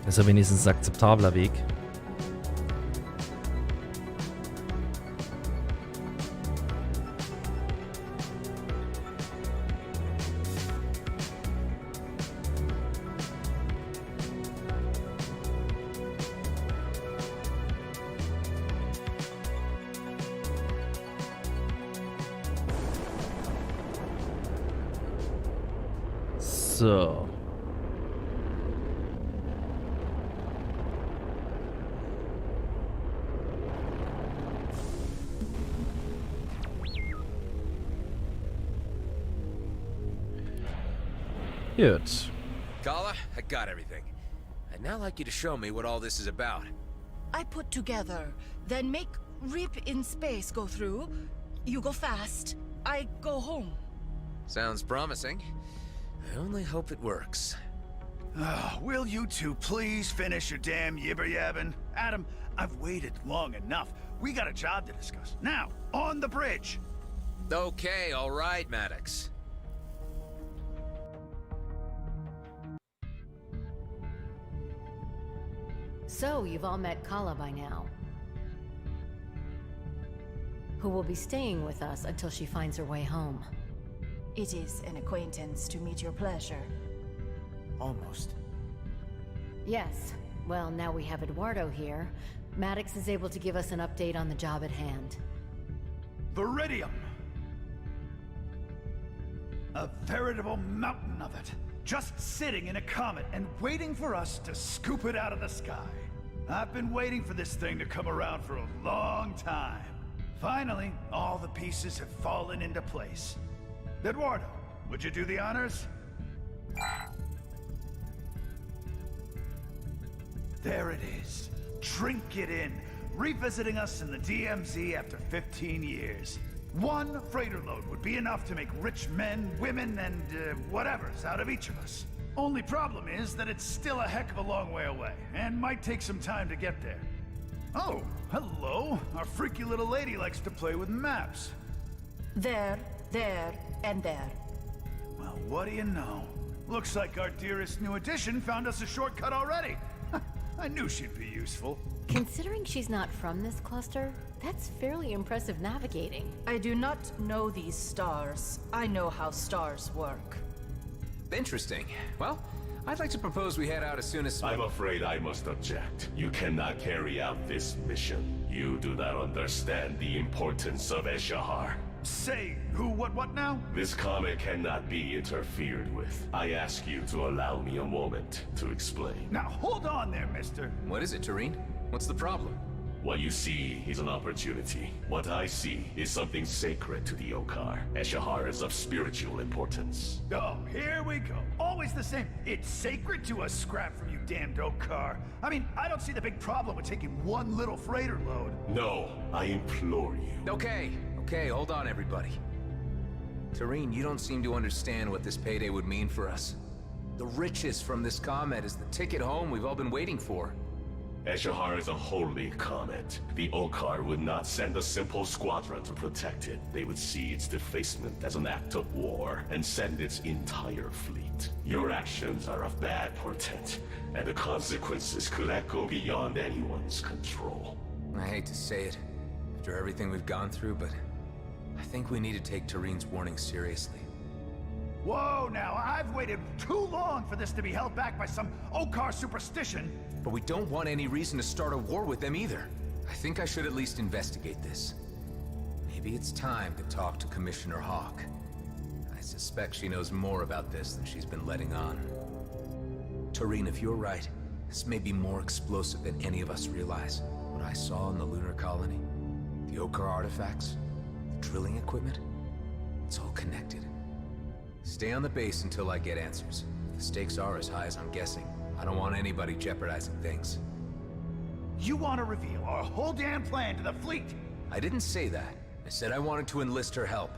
Ist ja wenigstens ein akzeptabler Weg. So. Gut. Kala, I got everything. I'd now like you to show me what all this is about. I put together, then make rip in space go through. You go fast, I go home. Sounds promising. I only hope it works. Will you two please finish your damn yibber-yabbing? Adam, I've waited long enough. We got a job to discuss. Now, on the bridge! Okay, all right, Maddox. So, you've all met Kala by now, who will be staying with us until she finds her way home. It is an acquaintance to meet your pleasure. Almost. Yes. Well, now we have Eduardo here. Maddox is able to give us an update on the job at hand. Viridium! A veritable mountain of it. Just sitting in a comet and waiting for us to scoop it out of the sky. I've been waiting for this thing to come around for a long time. Finally, all the pieces have fallen into place. Eduardo, would you do the honors? There it is. Drink it in. Revisiting us in the DMZ after 15 years. One freighter load would be enough to make rich men, women, and whatevers out of each of us. Only problem is that it's still a heck of a long way away, and might take some time to get there. Oh, hello. Our freaky little lady likes to play with maps. There, and there. Well, what do you know? Looks like our dearest new addition found us a shortcut already. I knew she'd be useful. Considering she's not from this cluster, that's fairly impressive navigating. I do not know these stars. I know how stars work. Interesting. Well, I'd like to propose we head out as soon as... I'm afraid I must object. You cannot carry out this mission. You do not understand the importance of Eshahar. Say, who, what now? This comet cannot be interfered with. I ask you to allow me a moment to explain. Now, hold on there, mister. What is it, Tareen? What's the problem? What you see is an opportunity. What I see is something sacred to the Okar. Eshahar is of spiritual importance. Oh, here we go. Always the same. It's sacred to a scrap from you damned Okar. I mean, I don't see the big problem with taking one little freighter load. No, I implore you. Okay, hold on, everybody. Tareen, you don't seem to understand what this payday would mean for us. The riches from this comet is the ticket home we've all been waiting for. Eshahar is a holy comet. The Okar would not send a simple squadron to protect it. They would see its defacement as an act of war and send its entire fleet. Your actions are of bad portent, and the consequences could echo beyond anyone's control. I hate to say it, after everything we've gone through, but I think we need to take Tareen's warning seriously. Whoa, now, I've waited too long for this to be held back by some Okar superstition. But we don't want any reason to start a war with them either. I think I should at least investigate this. Maybe it's time to talk to Commissioner Hawk. I suspect she knows more about this than she's been letting on. Tareen, if you're right, this may be more explosive than any of us realize. What I saw in the lunar colony, the Okar artifacts, the drilling equipment, it's all connected. Stay on the base until I get answers. If the stakes are as high as I'm guessing, I don't want anybody jeopardizing things. You want to reveal our whole damn plan to the fleet? I didn't say that. I said I wanted to enlist her help.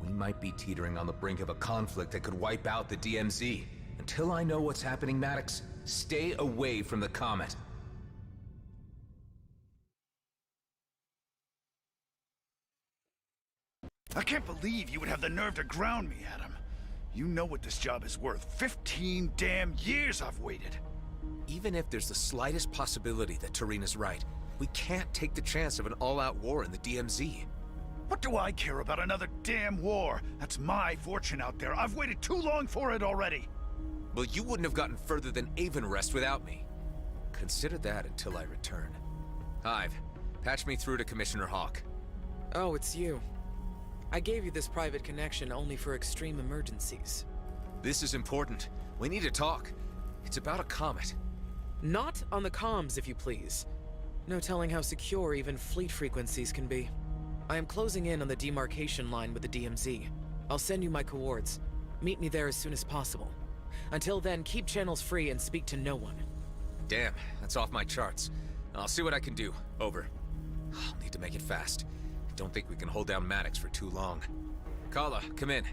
We might be teetering on the brink of a conflict that could wipe out the DMZ. Until I know what's happening, Maddox, stay away from the comet. I can't believe you would have the nerve to ground me, Adam. You know what this job is worth. 15 damn years I've waited. Even if there's the slightest possibility that Tareen is right, we can't take the chance of an all-out war in the DMZ. What do I care about another damn war? That's my fortune out there. I've waited too long for it already. Well, you wouldn't have gotten further than Avonrest without me. Consider that until I return. Hive, patch me through to Commissioner Hawk. Oh, it's you. I gave you this private connection only for extreme emergencies. This is important. We need to talk. It's about a comet. Not on the comms, if you please. No telling how secure even fleet frequencies can be. I am closing in on the demarcation line with the DMZ. I'll send you my coords. Meet me there as soon as possible. Until then, keep channels free and speak to no one. Damn, that's off my charts. I'll see what I can do. Over. I'll need to make it fast. I don't think we can hold down Maddox for too long. Kala, come in.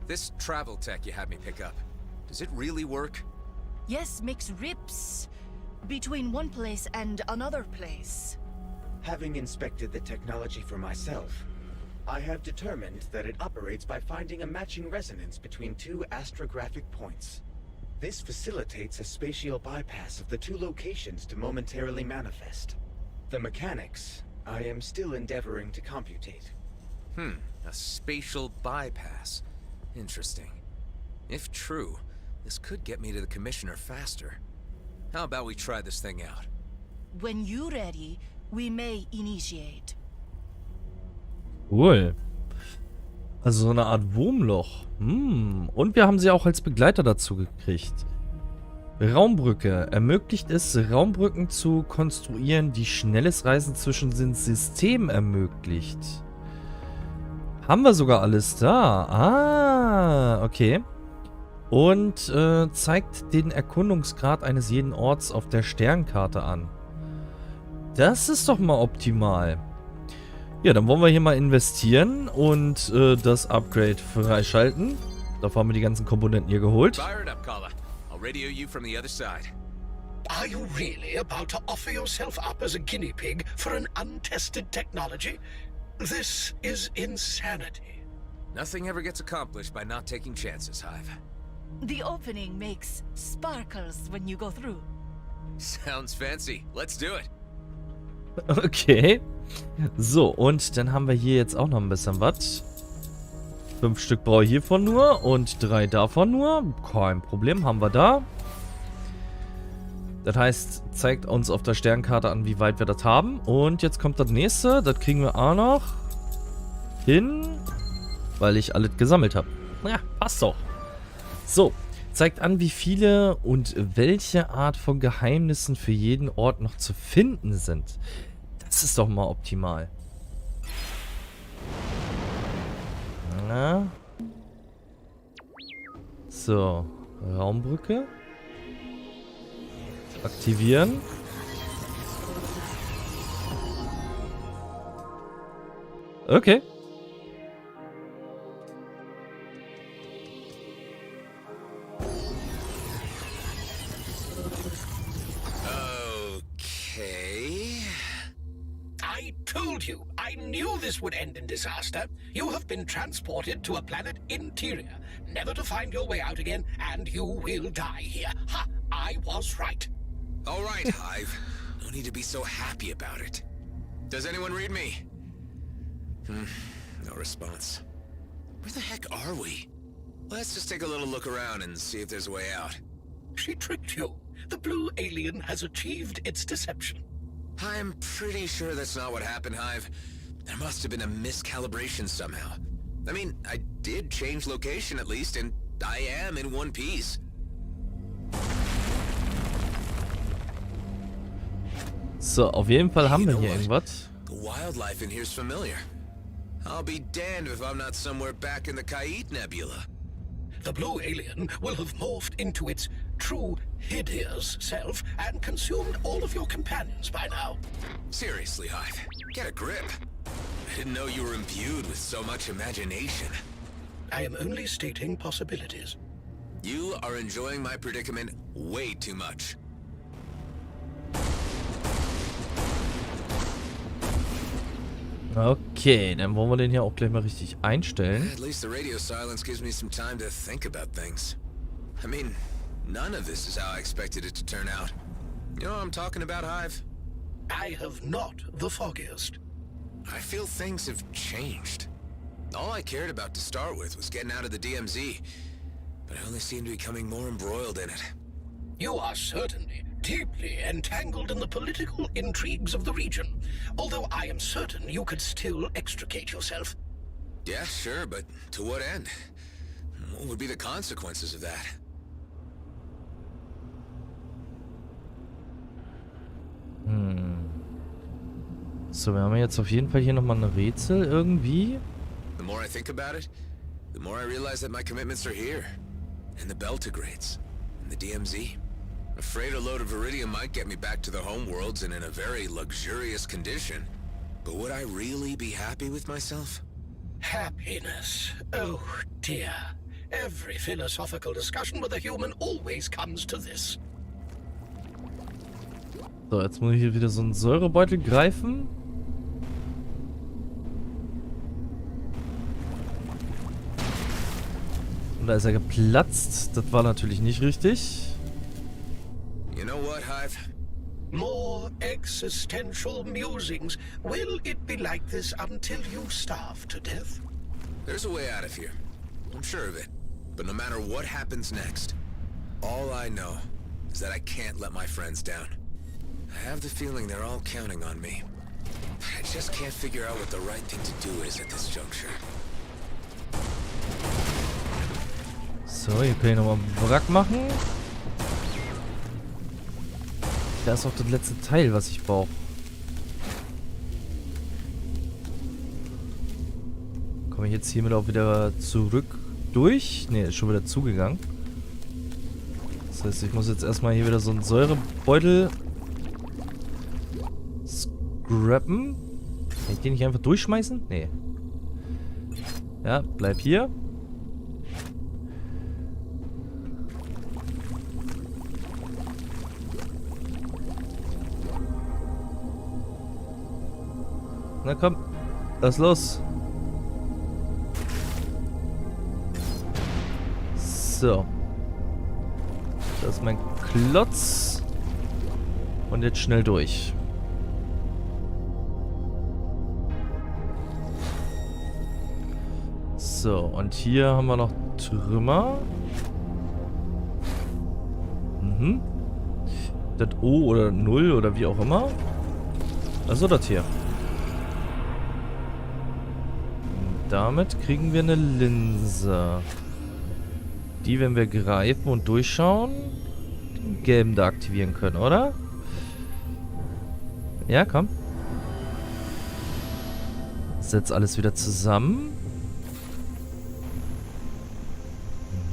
This travel tech you had me pick up, does it really work? Yes, makes rips between one place and another place. Having inspected the technology for myself, I have determined that it operates by finding a matching resonance between two astrographic points. This facilitates a spatial bypass of the two locations to momentarily manifest. The mechanics, I am still endeavoring to computate. A spatial bypass. Interesting. If true, this could get me to the Commissioner faster. How about we try this thing out? When you're ready, we may initiate. Cool. Also so eine Art Wurmloch. Und wir haben sie auch als Begleiter dazu gekriegt. Raumbrücke. Ermöglicht es, Raumbrücken zu konstruieren, die schnelles Reisen zwischen den Systemen ermöglicht. Haben wir sogar alles da. Ah, okay. Und zeigt den Erkundungsgrad eines jeden Orts auf der Sternkarte an. Das ist doch mal optimal. Ja, dann wollen wir hier mal investieren und das Upgrade freischalten. Dafür haben wir die ganzen Komponenten hier geholt. Fire it up, Kala. I'll radio you from the other side. Are you really about to offer yourself up as a guinea pig for an untested technology? This is insanity. Nothing ever gets accomplished by not taking chances, Hive. The opening makes sparkles when you go through. Sounds fancy. Let's do it. Okay. So, und dann haben wir hier jetzt auch noch ein bisschen was. 5 Stück brauche ich hiervon nur und 3 davon nur. Kein Problem, haben wir da. Das heißt, zeigt uns auf der Sternkarte an, wie weit wir das haben. Und jetzt kommt das nächste. Das kriegen wir auch noch hin, weil ich alles gesammelt habe. Ja, passt doch. So, zeigt an, wie viele und welche Art von Geheimnissen für jeden Ort noch zu finden sind. Das ist doch mal optimal. Na. So, Raumbrücke. Aktivieren. Okay. I told you, I knew this would end in disaster. You have been transported to a planet interior, never to find your way out again, and you will die here. Ha! I was right. All right, Hive. No need to be so happy about it. Does anyone read me? No response. Where the heck are we? Let's just take a little look around and see if there's a way out. She tricked you. The blue alien has achieved its deception. I'm pretty sure that's not what happened, Hive. There must have been a miscalibration somehow. I mean, I did change location at least, and I am in one piece. So, auf jeden Fall haben wir hier irgendwas. The wildlife in here's familiar. I'll be damned if I'm not somewhere back in the Kait Nebula. The blue alien will have morphed into its true hideous self and consumed all of your companions by now. Seriously, Hive, get a grip. I didn't know you were imbued with so much imagination. I am only stating possibilities. You are enjoying my predicament way too much. Okay, dann wollen wir den hier auch gleich mal richtig einstellen. At least the radio silence gives me some time to think about things. I mean, none of this is how I expected it to turn out. You know what I'm talking about, Hive? I have not the foggiest. I feel things have changed. All I cared about to start with was getting out of the DMZ, but I only seem to be becoming more embroiled in it. You are certainly deeply entangled in the political intrigues of the region, although I am certain you could still extricate yourself. Yeah, sure, but to what end? What would be the consequences of that? So, wir haben jetzt auf jeden Fall hier nochmal ein Rätsel irgendwie. The more I think about it, the more I realize that my commitments are here. And the Beltigrades. And the DMZ. A freighter load of Iridium might get me back to the homeworlds and in a very luxurious condition. But would I really be happy with myself? Happiness. Oh, dear. Every philosophical discussion with a human always comes to this. So, jetzt muss ich hier wieder so einen Säurebeutel greifen. Und da ist er geplatzt. Das war natürlich nicht richtig. You know what, Hive? More existential musings. Will it be like this until you starve to death? There's a way out of here. I'm sure of it. But no matter what happens next, all I know is that I can't let my friends down. I have the feeling they're all counting on me. I just can't figure out what the right thing to do is at this juncture. So, hier kann ich nochmal Wrack machen. Da ist auch das letzte Teil, was ich brauche. Komme ich jetzt hiermit auch wieder zurück durch? Ne, ist schon wieder zugegangen. Das heißt, ich muss jetzt erstmal hier wieder so einen Säurebeutel scrappen. Kann ich den nicht einfach durchschmeißen? Nee. Ja, bleib hier. Na komm, lass los. So. Das ist mein Klotz. Und jetzt schnell durch. So, und hier haben wir noch Trümmer. Mhm. Das O oder 0 oder wie auch immer. Also das hier. Damit kriegen wir eine Linse. Die, wenn wir greifen und durchschauen, den gelben da aktivieren können, oder? Ja, komm. Setz alles wieder zusammen.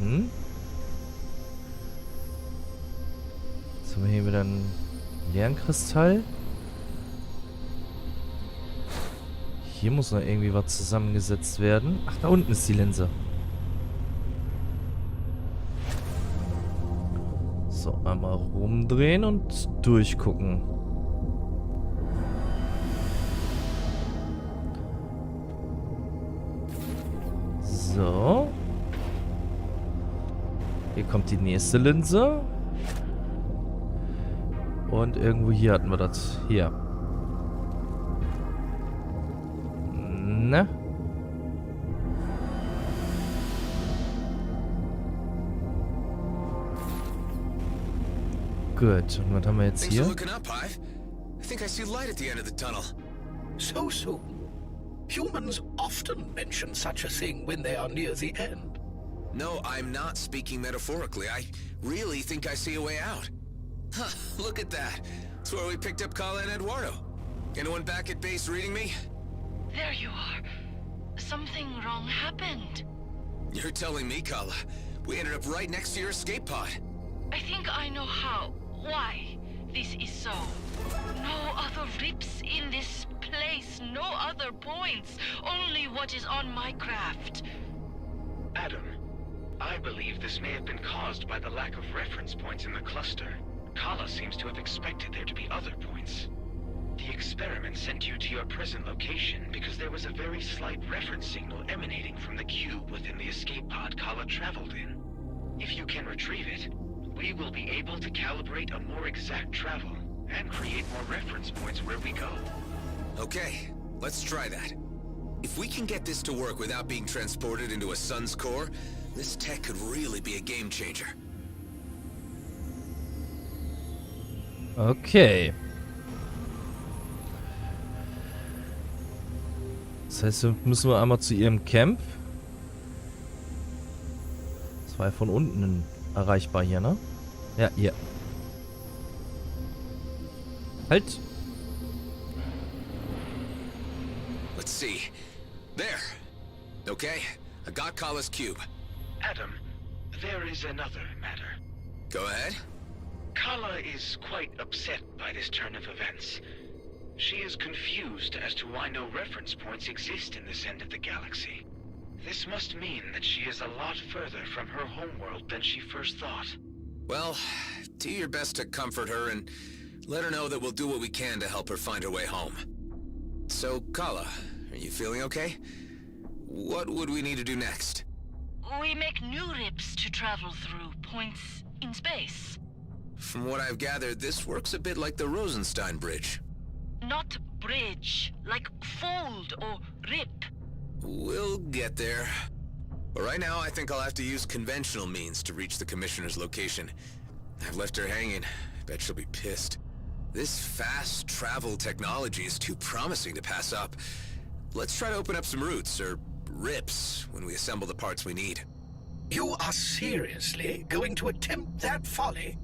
Mhm. Jetzt haben wir hier wieder einen leeren Kristall. Hier muss noch irgendwie was zusammengesetzt werden. Ach, da unten ist die Linse. So, einmal rumdrehen und durchgucken. So. Hier kommt die nächste Linse. Und irgendwo hier hatten wir das. Hier. Ne? Gut, und was haben wir jetzt hier? So soon. Humans often mention such a thing when they are near the end. No, I'm not speaking metaphorically. I really think I see a way out. Huh, look at that. It's where we picked up Kala and Eduardo. Anyone back at base reading me? There you are. Something wrong happened. You're telling me, Kala. We ended up right next to your escape pod. I think I know how. Why this is so. No other rips in this place. No other points. Only what is on my craft. Adam, I believe this may have been caused by the lack of reference points in the cluster. Kala seems to have expected there to be other points. The experiment sent you to your present location because there was a very slight reference signal emanating from the cube within the escape pod Kala traveled in. If you can retrieve it, we will be able to calibrate a more exact travel and create more reference points where we go. Okay, let's try that. If we can get this to work without being transported into a sun's core, this tech could really be a game changer. Okay. Das heißt, müssen wir einmal zu ihrem Camp. War ja von unten erreichbar hier, ne? Ja, hier. Halt! Let's see. There. Okay, I got Kala's cube. Adam, there is another matter. Go ahead. Kala is quite upset by this turn of events. She is confused as to why no reference points exist in this end of the galaxy. This must mean that she is a lot further from her homeworld than she first thought. Well, do your best to comfort her and let her know that we'll do what we can to help her find her way home. So, Kala, are you feeling okay? What would we need to do next? We make new rips to travel through points in space. From what I've gathered, this works a bit like the Rosenstein Bridge. Not bridge, like fold or rip. We'll get there. But right now, I think I'll have to use conventional means to reach the Commissioner's location. I've left her hanging. I bet she'll be pissed. This fast travel technology is too promising to pass up. Let's try to open up some routes, or rips, when we assemble the parts we need. You are seriously going to attempt that folly?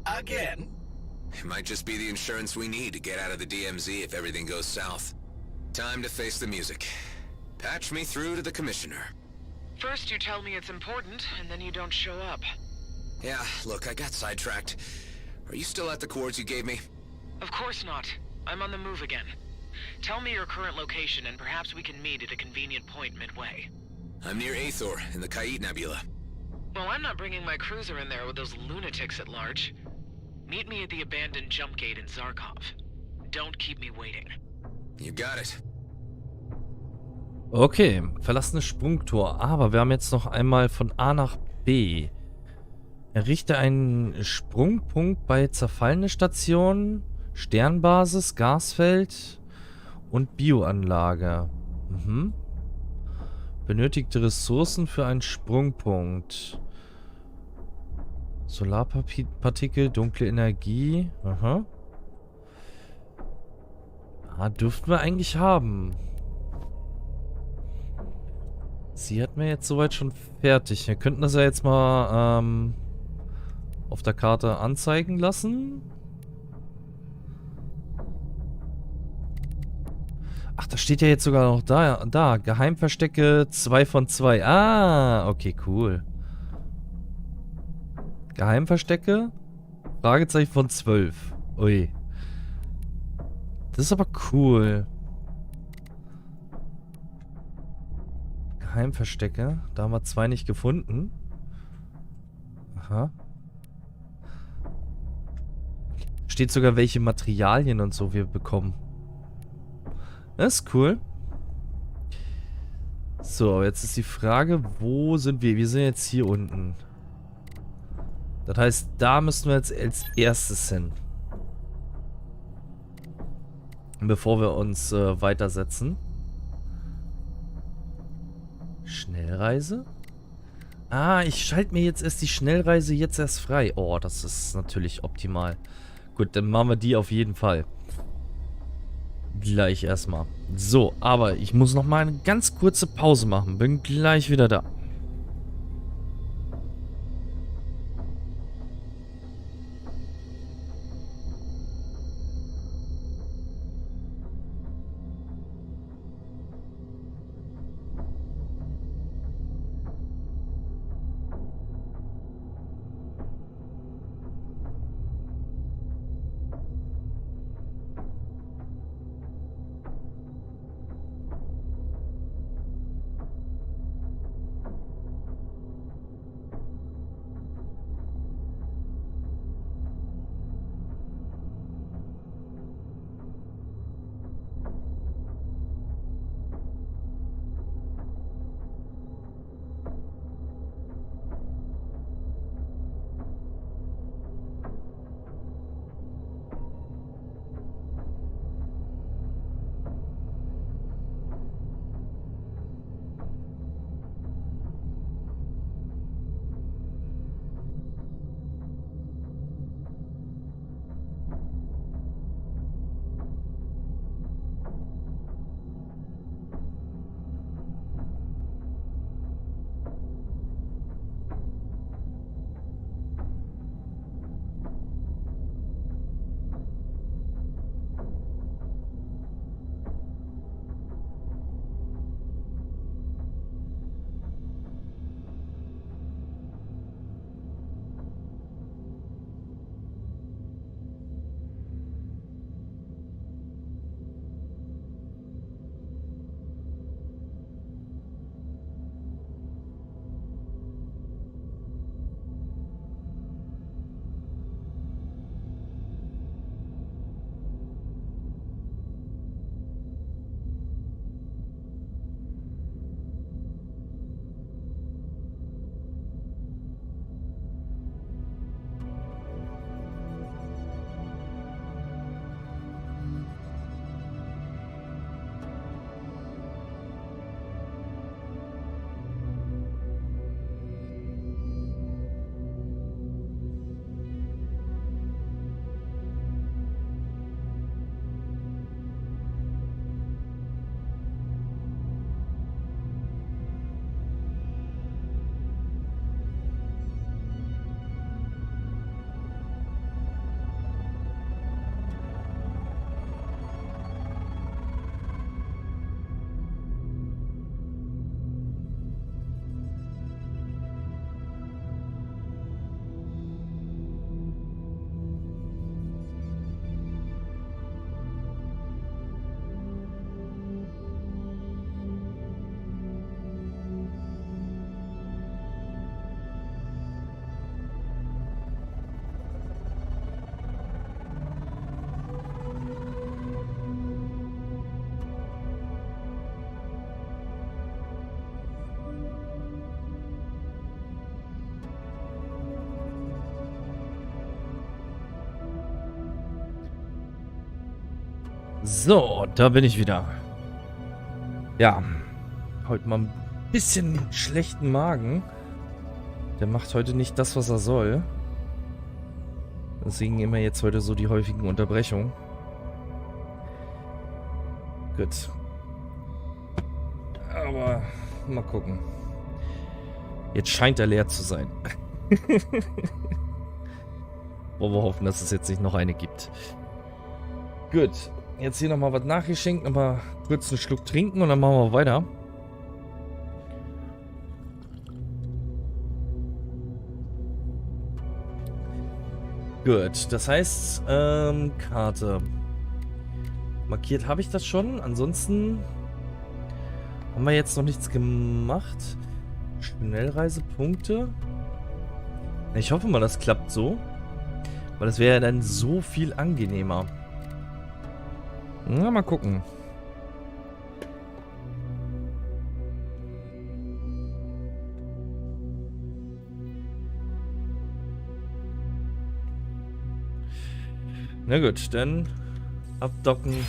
Again? It might just be the insurance we need to get out of the DMZ if everything goes south. Time to face the music. Patch me through to the Commissioner. First you tell me it's important, and then you don't show up. Yeah, look, I got sidetracked. Are you still at the coords you gave me? Of course not. I'm on the move again. Tell me your current location, and perhaps we can meet at a convenient point midway. I'm near Aethor, in the Kait Nebula. Well, I'm not bringing my cruiser in there with those lunatics at large. Meet me at the abandoned jump gate in Zarkov. Don't keep me waiting. You got it. Okay, verlassenes Sprungtor. Aber wir haben jetzt noch einmal von A nach B. Errichte einen Sprungpunkt bei zerfallene Stationen, Sternbasis, Gasfeld und Bioanlage. Benötigte Ressourcen für einen Sprungpunkt. Solarpartikel, dunkle Energie. Aha. Ah, dürften wir eigentlich haben. Sie hat mir jetzt soweit schon fertig. Wir könnten das ja jetzt mal auf der Karte anzeigen lassen. Ach, das steht ja jetzt sogar noch da. Geheimverstecke 2 von 2. Ah, okay, cool. Geheimverstecke? Fragezeichen von 12. Ui. Das ist aber cool. Geheimverstecke. Da haben wir 2 nicht gefunden. Aha. Steht sogar, welche Materialien und so wir bekommen. Das ist cool. So, jetzt ist die Frage, wo sind wir? Wir sind jetzt hier unten. Das heißt, da müssen wir jetzt als erstes hin. Bevor wir uns weitersetzen. Schnellreise? Ah, ich schalte mir jetzt erst die Schnellreise jetzt erst frei. Oh, das ist natürlich optimal. Gut, dann machen wir die auf jeden Fall. Gleich erstmal. So, aber ich muss noch mal eine ganz kurze Pause machen. Bin gleich wieder da. So, da bin ich wieder. Ja, heute mal ein bisschen schlechten Magen. Der macht heute nicht das, was er soll. Deswegen immer jetzt heute so die häufigen Unterbrechungen. Gut. Aber mal gucken. Jetzt scheint er leer zu sein. Wollen wir hoffen, dass es jetzt nicht noch eine gibt. Gut. Jetzt hier nochmal was nachgeschenkt. Nochmal kurz einen Schluck trinken und dann machen wir weiter. Gut. Das heißt, Karte. Markiert habe ich das schon. Ansonsten haben wir jetzt noch nichts gemacht. Schnellreisepunkte. Ich hoffe mal, das klappt so. Weil das wäre ja dann so viel angenehmer. Na, mal gucken. Na gut, dann abdocken,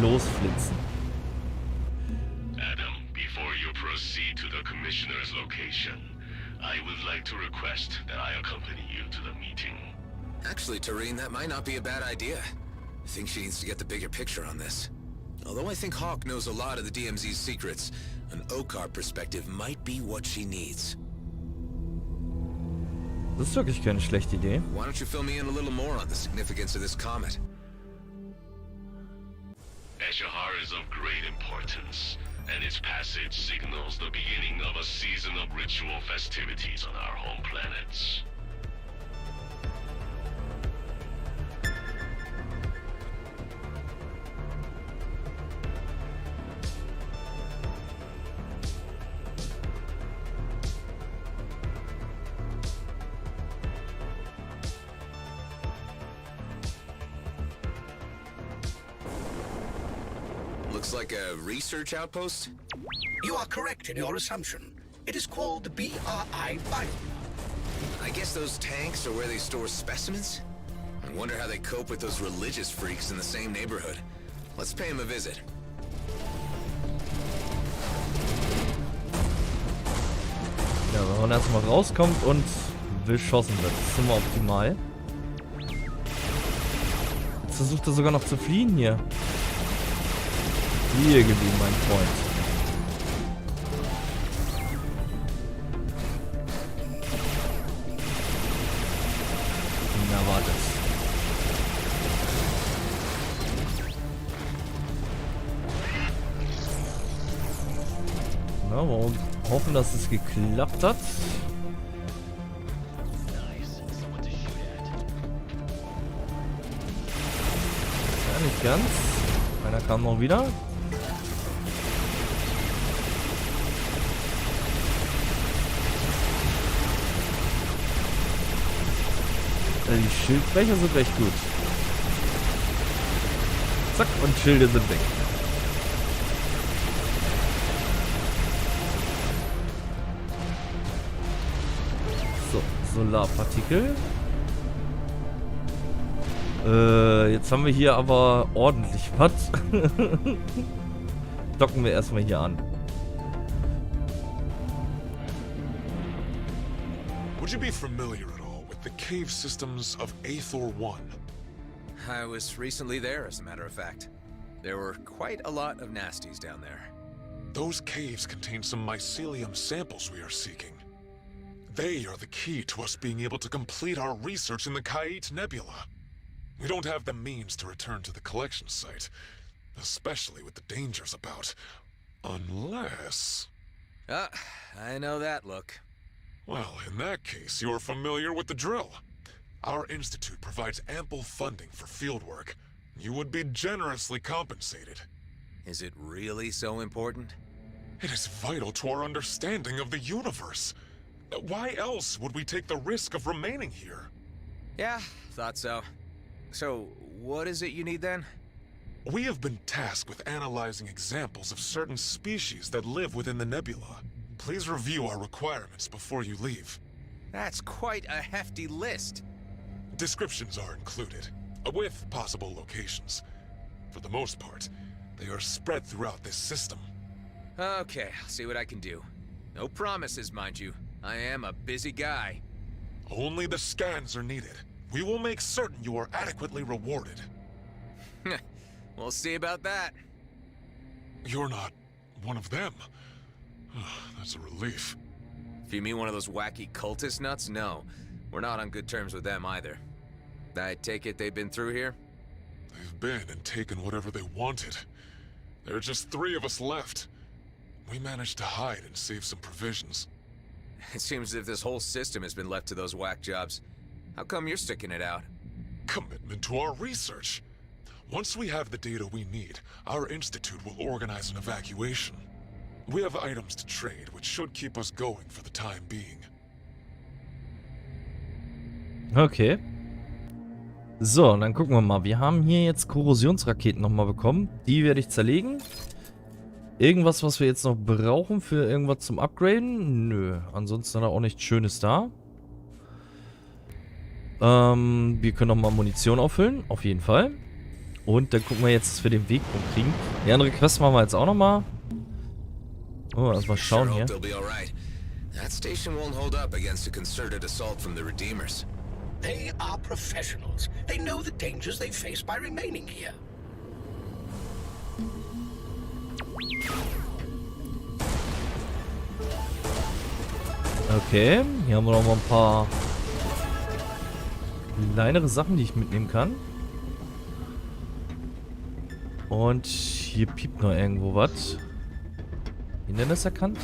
losflitzen. Adam, before you proceed to the commissioner's location, I would like to request that I accompany you to the meeting. Actually, Tareen, that might not be a bad idea. I think she needs to get the bigger picture on this. Although I think Hawk knows a lot of the DMZ's secrets, an OCAR perspective might be what she needs. Das ist wirklich keine schlechte Idee. Why don't you fill me in a little more on the significance of this comet? Eshahar is of great importance, and its passage signals the beginning of a season of ritual festivities on our home planets. Looks like a research outpost? You are correct in your assumption. It is called the BRI Bio. I guess those tanks are where they store specimens? I wonder how they cope with those religious freaks in the same neighborhood. Let's pay them a visit. Ja, wenn man erstmal rauskommt und beschossen wird, das ist immer optimal. Jetzt versucht er sogar noch zu fliehen hier. Hier geblieben, mein Freund. Na, warte. Na, wir hoffen, dass es geklappt hat. Ja, nicht ganz. Einer kam noch wieder. Die Schildbrecher sind recht gut. Zack, und Schilde sind weg. So, Solarpartikel. Jetzt haben wir hier aber ordentlich was. Docken wir erstmal hier an. Would you be familiar at all with the cave systems of Aethor 1? I was recently there, as a matter of fact. There were quite a lot of nasties down there. Those caves contain some mycelium samples we are seeking. They are the key to us being able to complete our research in the Kait Nebula. We don't have the means to return to the collection site, especially with the dangers about. Unless... Ah, I know that look. Well, in that case, you're familiar with the drill. Our institute provides ample funding for fieldwork. You would be generously compensated. Is it really so important? It is vital to our understanding of the universe. Why else would we take the risk of remaining here? Yeah, thought so. So, what is it you need then? We have been tasked with analyzing examples of certain species that live within the nebula. Please review our requirements before you leave. That's quite a hefty list. Descriptions are included, with possible locations. For the most part, they are spread throughout this system. Okay, I'll see what I can do. No promises, mind you. I am a busy guy. Only the scans are needed. We will make certain you are adequately rewarded. We'll see about that. You're not one of them. That's a relief. If you mean one of those wacky cultist nuts, no. We're not on good terms with them either. I take it they've been through here? They've been and taken whatever they wanted. There are just 3 of us left. We managed to hide and save some provisions. It seems as if this whole system has been left to those whack jobs. How come you're sticking it out? Commitment to our research. Once we have the data we need, our institute will organize an evacuation. We have items to trade, which should keep us going for the time being. Okay. So, und dann gucken wir mal. Wir haben hier jetzt Korrosionsraketen nochmal bekommen. Die werde ich zerlegen. Irgendwas, was wir jetzt noch brauchen für irgendwas zum Upgraden? Nö. Ansonsten hat er auch nichts Schönes da. Wir können nochmal Munition auffüllen. Auf jeden Fall. Und dann gucken wir jetzt, dass wir den Wegpunkt kriegen. Die andere Quest machen wir jetzt auch nochmal. Oh, lass mal schauen hier. That station won't hold up against a concerted assault from the Redeemers. They are professionals. They know the dangers they face by remaining here. Okay, hier haben wir noch mal ein paar kleinere Sachen, die ich mitnehmen kann. Und hier piept noch irgendwo was. Hindernis erkannt?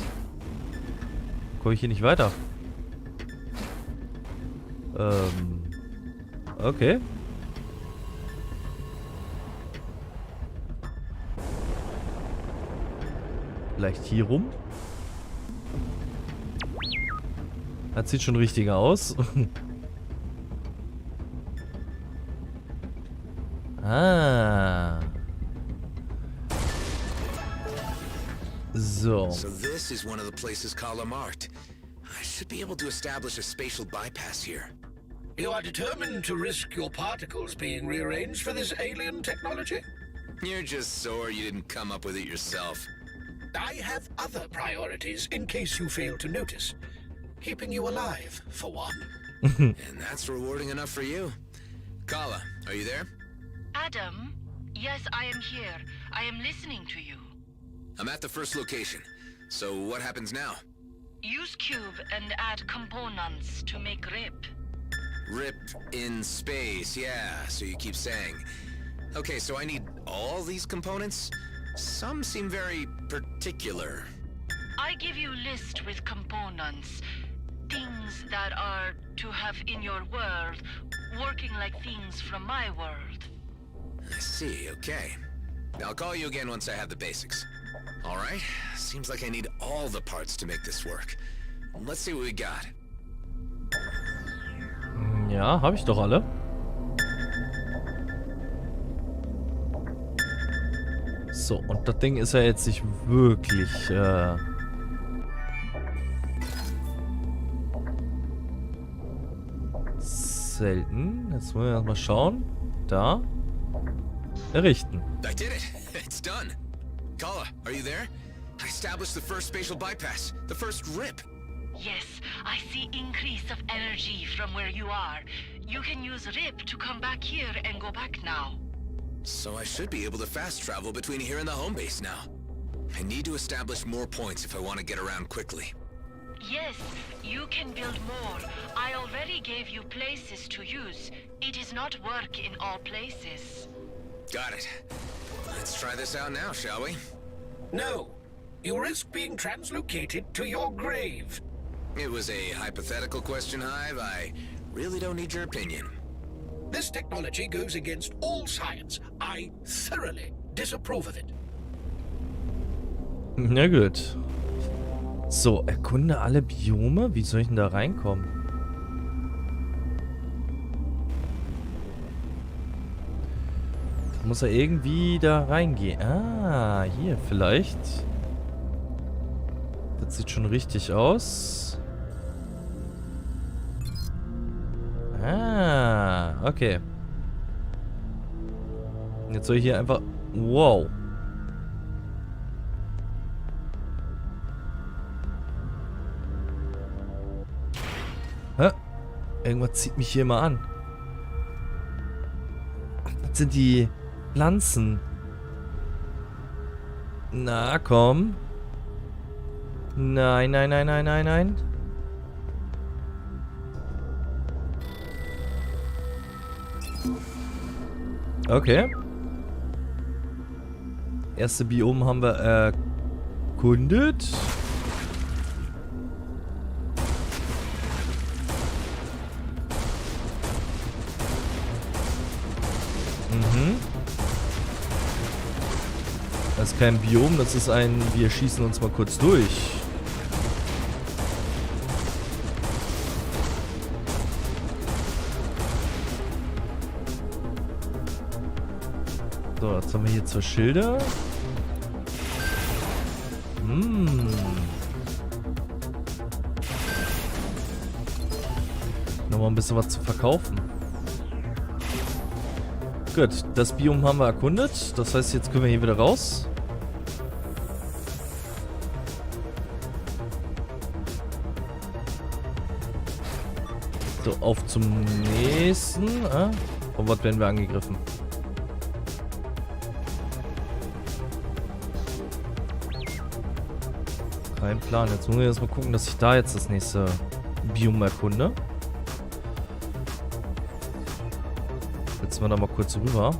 Komme ich hier nicht weiter? Okay. Vielleicht hier rum? Das sieht schon richtiger aus. Ah. So. So this is one of the places Kala marked. I should be able to establish a spatial bypass here. You are determined to risk your particles being rearranged for this alien technology? You're just sore you didn't come up with it yourself. I have other priorities in case you fail to notice. Keeping you alive, for one. And that's rewarding enough for you. Kala, are you there? Adam? Yes, I am here. I am listening to you. I'm at the first location. So what happens now? Use cube and add components to make RIP. RIP in space, yeah, so you keep saying. Okay, so I need all these components? Some seem very particular. I give you a list with components. Things that are to have in your world, working like things from my world. I see, okay. I'll call you again once I have the basics. Alright, seems like I need all the parts to make this work. Let's see what we got. Ja, habe ich doch alle. So, und das Ding ist ja jetzt nicht wirklich selten. Jetzt wollen wir erstmal schauen. Da. Errichten. I did it. It's done. Kala, are you there? I established the first spatial bypass. The first RIP. Yes, I see increase of energy from where you are. You can use RIP to come back here and go back now. So I should be able to fast travel between here and the home base now. I need to establish more points if I want to get around quickly. Yes, you can build more. I already gave you places to use. It is not work in all places. Got it. Let's try this out now, shall we? No. You risk being translocated to your grave. It was a hypothetical question, Hive. I really don't need your opinion. This technology goes against all science. I thoroughly disapprove of it. Na gut. So, erkunde alle Biome? Wie soll ich denn da reinkommen? Muss er irgendwie da reingehen? Ah, hier vielleicht. Das sieht schon richtig aus. Ah, okay. Jetzt soll ich hier einfach Wow. Hä? Irgendwas zieht mich hier mal an. Ach, das sind die Pflanzen. Na, komm. Nein, nein, nein, nein, nein, nein. Okay. Erste Biom haben wir erkundet. Mhm. Das ist kein Biom, das ist ein... Wir schießen uns mal kurz durch. So, jetzt haben wir hier 2 Schilder. Nochmal ein bisschen was zu verkaufen. Gut, das Biom haben wir erkundet. Das heißt, jetzt können wir hier wieder raus. So, auf zum nächsten. Von was werden wir angegriffen? Kein Plan. Jetzt muss ich erstmal gucken, dass ich da jetzt das nächste Biom erkunde. Jetzt mal da mal kurz rüber.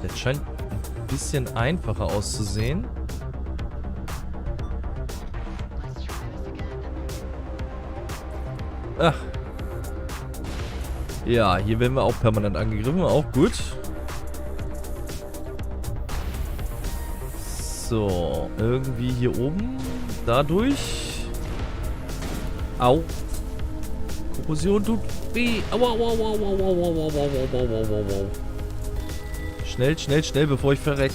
Das scheint ein bisschen einfacher auszusehen. Ach. Ja, hier werden wir auch permanent angegriffen. Auch gut. So, irgendwie hier oben. Dadurch. Au. Korrosion tut weh. Aua, aua, aua, aua, aua, aua, aua, aua, aua, aua. Schnell, schnell, schnell, bevor ich verreck.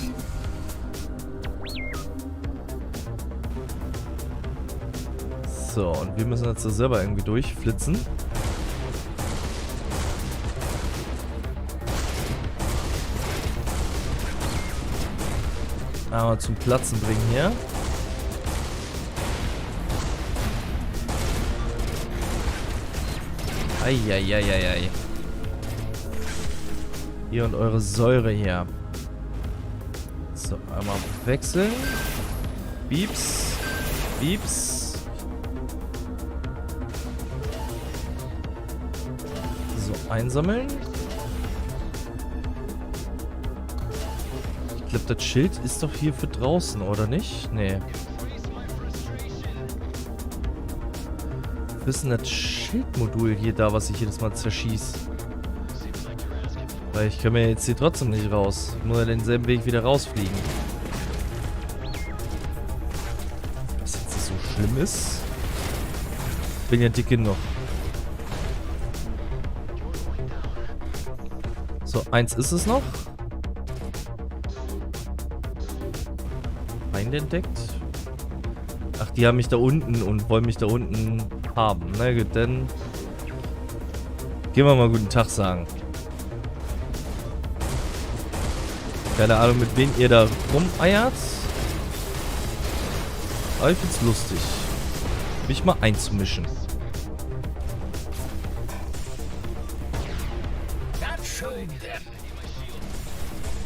So, und wir müssen jetzt da selber irgendwie durchflitzen. Aber zum Platzen bringen hier. Eieieiei. Hier und eure Säure hier. So, einmal wechseln. Bieps. Bieps. So, einsammeln. Ich glaube, das Schild ist doch hier für draußen, oder nicht? Nee. Was ist denn das Schildmodul hier da, was ich jedes Mal zerschieß? Weil ich kann mir jetzt hier trotzdem nicht raus. Ich muss ja denselben Weg wieder rausfliegen. Was jetzt nicht so schlimm ist. Bin ja dick genug. So, 1 ist es noch. Entdeckt. Ach, die haben mich da unten und wollen mich da unten haben. Na gut, dann gehen wir mal guten Tag sagen. Keine Ahnung, mit wem ihr da rumeiert. Aber ich find's lustig, mich mal einzumischen.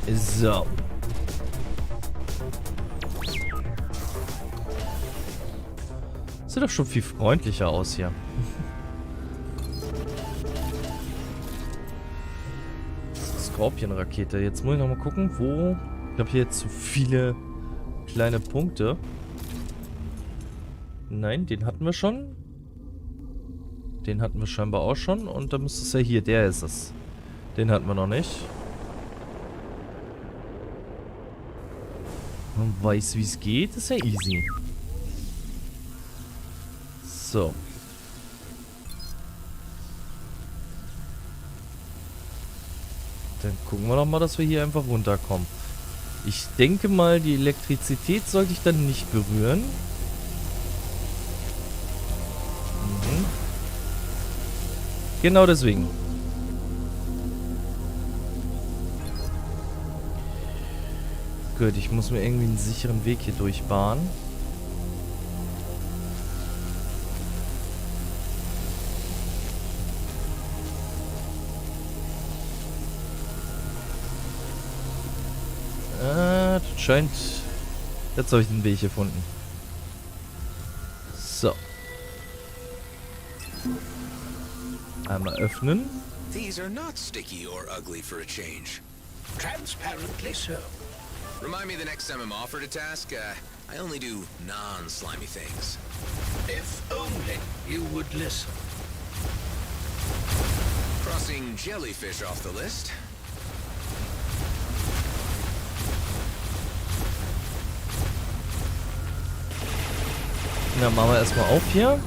So. Sieht doch schon viel freundlicher aus hier. Skorpion-Rakete. Jetzt muss ich noch mal gucken, wo... Ich habe hier jetzt zu viele kleine Punkte. Nein, den hatten wir schon. Den hatten wir scheinbar auch schon. Und da müsste es ja hier, der ist es. Den hatten wir noch nicht. Man weiß, wie es geht. Ist ja easy. So. Dann gucken wir doch mal, dass wir hier einfach runterkommen. Ich denke mal, die Elektrizität sollte ich dann nicht berühren. Mhm. Genau deswegen. Gut, ich muss mir irgendwie einen sicheren Weg hier durchbahnen. Das scheint... Jetzt habe ich den Weg gefunden. So. Einmal öffnen. These are not sticky or ugly for a change. Transparently so. Remind me the next time I'm offered a task, I only do non-slimy things. If only you would listen. Crossing jellyfish off the list. Na, machen wir erstmal auf hier.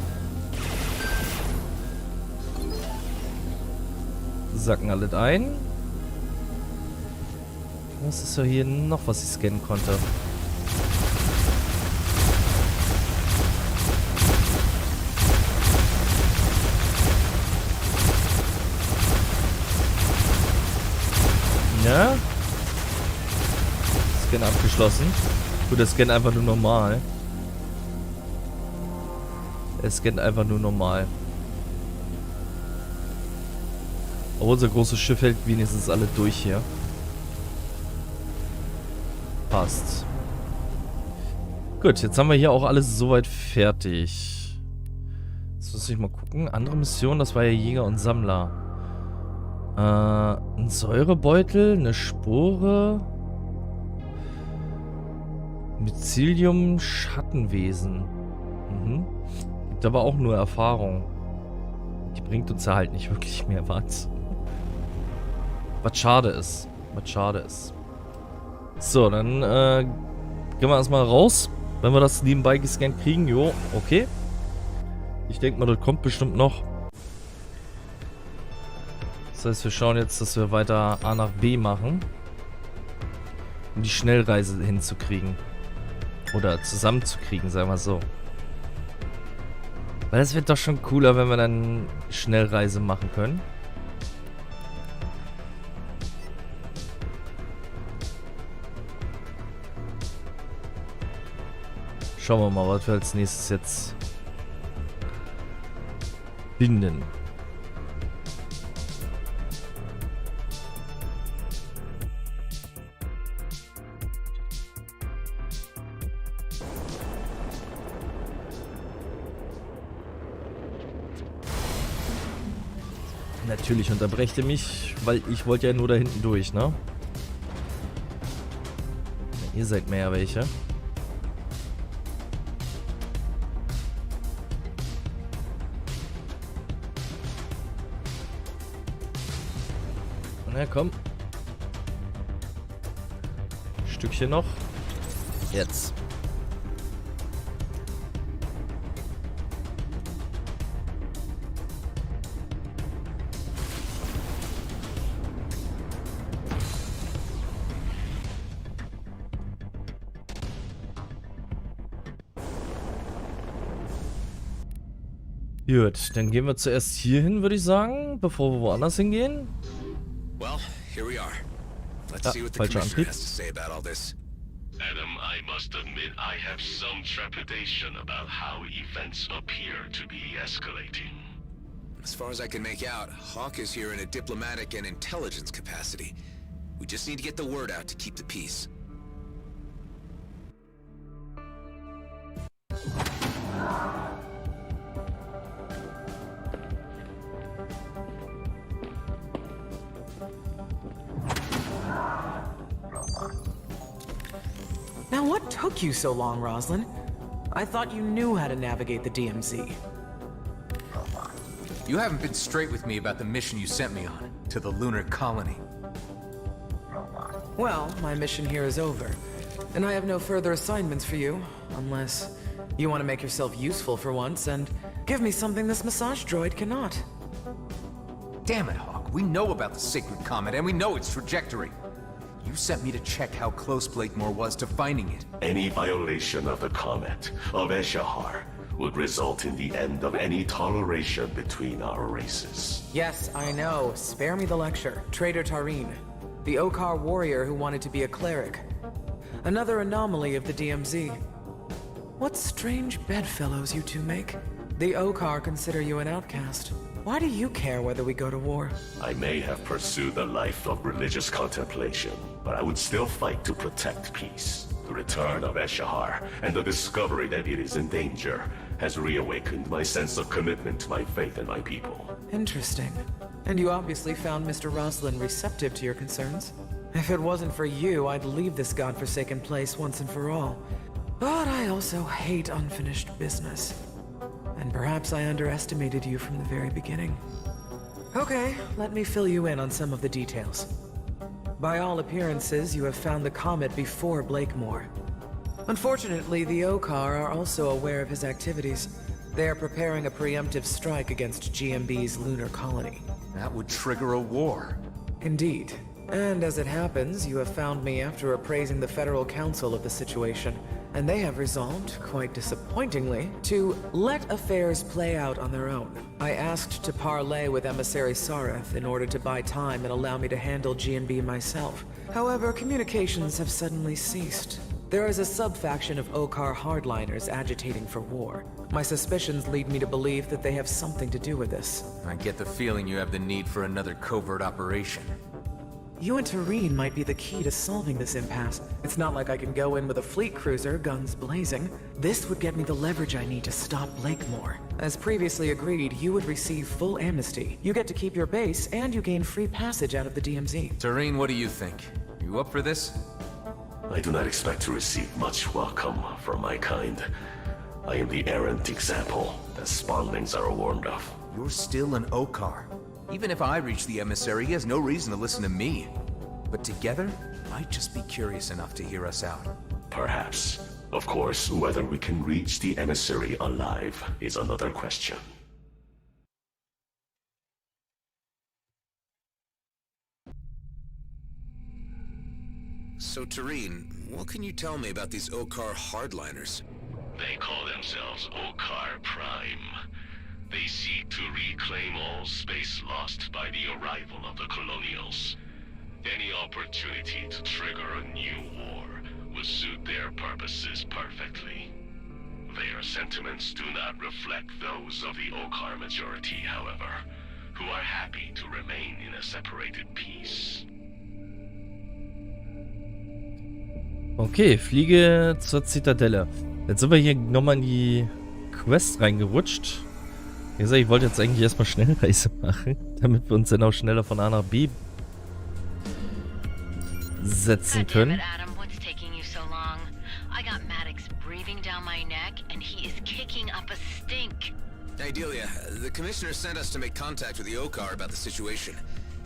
Sacken alles ein. Was ist ja hier noch, was ich scannen konnte? Ja. Scan abgeschlossen. Gut, das scannt einfach nur normal. Es scannt einfach nur normal. Aber unser großes Schiff hält wenigstens alle durch hier. Passt. Gut, jetzt haben wir hier auch alles soweit fertig. Jetzt muss ich mal gucken. Andere Mission, das war ja Jäger und Sammler. Ein Säurebeutel, eine Spore. Mycelium, Schattenwesen. Gibt aber auch nur Erfahrung. Die bringt uns ja halt nicht wirklich mehr was. Was schade ist. Was schade ist. So, dann gehen wir erstmal raus. Wenn wir das nebenbei gescannt kriegen. Jo, okay. Ich denke mal, das kommt bestimmt noch. Das heißt, wir schauen jetzt, dass wir weiter A nach B machen. Um die Schnellreise hinzukriegen. Oder zusammenzukriegen, sagen wir so. Weil es wird doch schon cooler, wenn wir dann Schnellreise machen können. Schauen wir mal, was wir als nächstes jetzt finden. Natürlich unterbrecht ihr mich, weil ich wollte ja nur da hinten durch, ne? Ja, ihr seid mehr welche. Na komm. Stückchen noch. Jetzt. Gut, dann gehen wir zuerst hier hin, würde ich sagen, bevor wir woanders hingehen. Well, here we are. Let's see what the commissioner has to say about all this. Adam, I must admit I have some trepidation about how events appear to be escalating. As far as I can make out, Hawk is here in a diplomatic and intelligence capacity. We just need to get the word out to keep the peace. Now what took you so long, Roslyn? I thought you knew how to navigate the DMZ. You haven't been straight with me about the mission you sent me on, to the lunar colony. Well, my mission here is over, and I have no further assignments for you, unless you want to make yourself useful for once and give me something this massage droid cannot. Damn it, Hawk. We know about the Sacred Comet, and we know its trajectory. You sent me to check how close Blakemore was to finding it. Any violation of the comet of Eshahar would result in the end of any toleration between our races. Yes, I know. Spare me the lecture. Traitor Tareen. The Okar warrior who wanted to be a cleric. Another anomaly of the DMZ. What strange bedfellows you two make. The Okar consider you an outcast. Why do you care whether we go to war? I may have pursued a life of religious contemplation, but I would still fight to protect peace. The return of Eshahar and the discovery that it is in danger has reawakened my sense of commitment to my faith and my people. Interesting. And you obviously found Mr. Roslin receptive to your concerns. If it wasn't for you, I'd leave this godforsaken place once and for all. But I also hate unfinished business. And perhaps I underestimated you from the very beginning. Okay, let me fill you in on some of the details. By all appearances, you have found the comet before Blakemore. Unfortunately, the Okar are also aware of his activities. They are preparing a preemptive strike against GMB's lunar colony. That would trigger a war. Indeed. And as it happens, you have found me after appraising the Federal Council of the situation, and they have resolved, quite disappointingly, to let affairs play out on their own. I asked to parley with Emissary Sareth in order to buy time and allow me to handle GMB myself. However, communications have suddenly ceased. There is a sub-faction of Okar hardliners agitating for war. My suspicions lead me to believe that they have something to do with this. I get the feeling you have the need for another covert operation. You and Tareen might be the key to solving this impasse. It's not like I can go in with a fleet cruiser, guns blazing. This would get me the leverage I need to stop Blakemore. As previously agreed, you would receive full amnesty. You get to keep your base, and you gain free passage out of the DMZ. Tareen, what do you think? You up for this? I do not expect to receive much welcome from my kind. I am the errant example that spawnlings are warned of. You're still an Okar. Even if I reach the emissary, he has no reason to listen to me. But together, might just be curious enough to hear us out. Perhaps. Of course, whether we can reach the emissary alive is another question. So, Tareen, what can you tell me about these Okar hardliners? They call themselves Okar Prime. They seek to reclaim all space lost by the arrival of the Colonials. Any opportunity to trigger a new war will suit their purposes perfectly. Their sentiments do not reflect those of the Okar majority, however, who are happy to remain in a separated peace. Okay, fliege zur Zitadelle. Jetzt sind wir hier nochmal in die Quest reingerutscht. Wie gesagt, ich wollte jetzt eigentlich erstmal Schnellreise machen, damit wir uns dann auch schneller von A nach B setzen können. Hey Delia, the commissioner sent us to make contact with the Okar about the situation.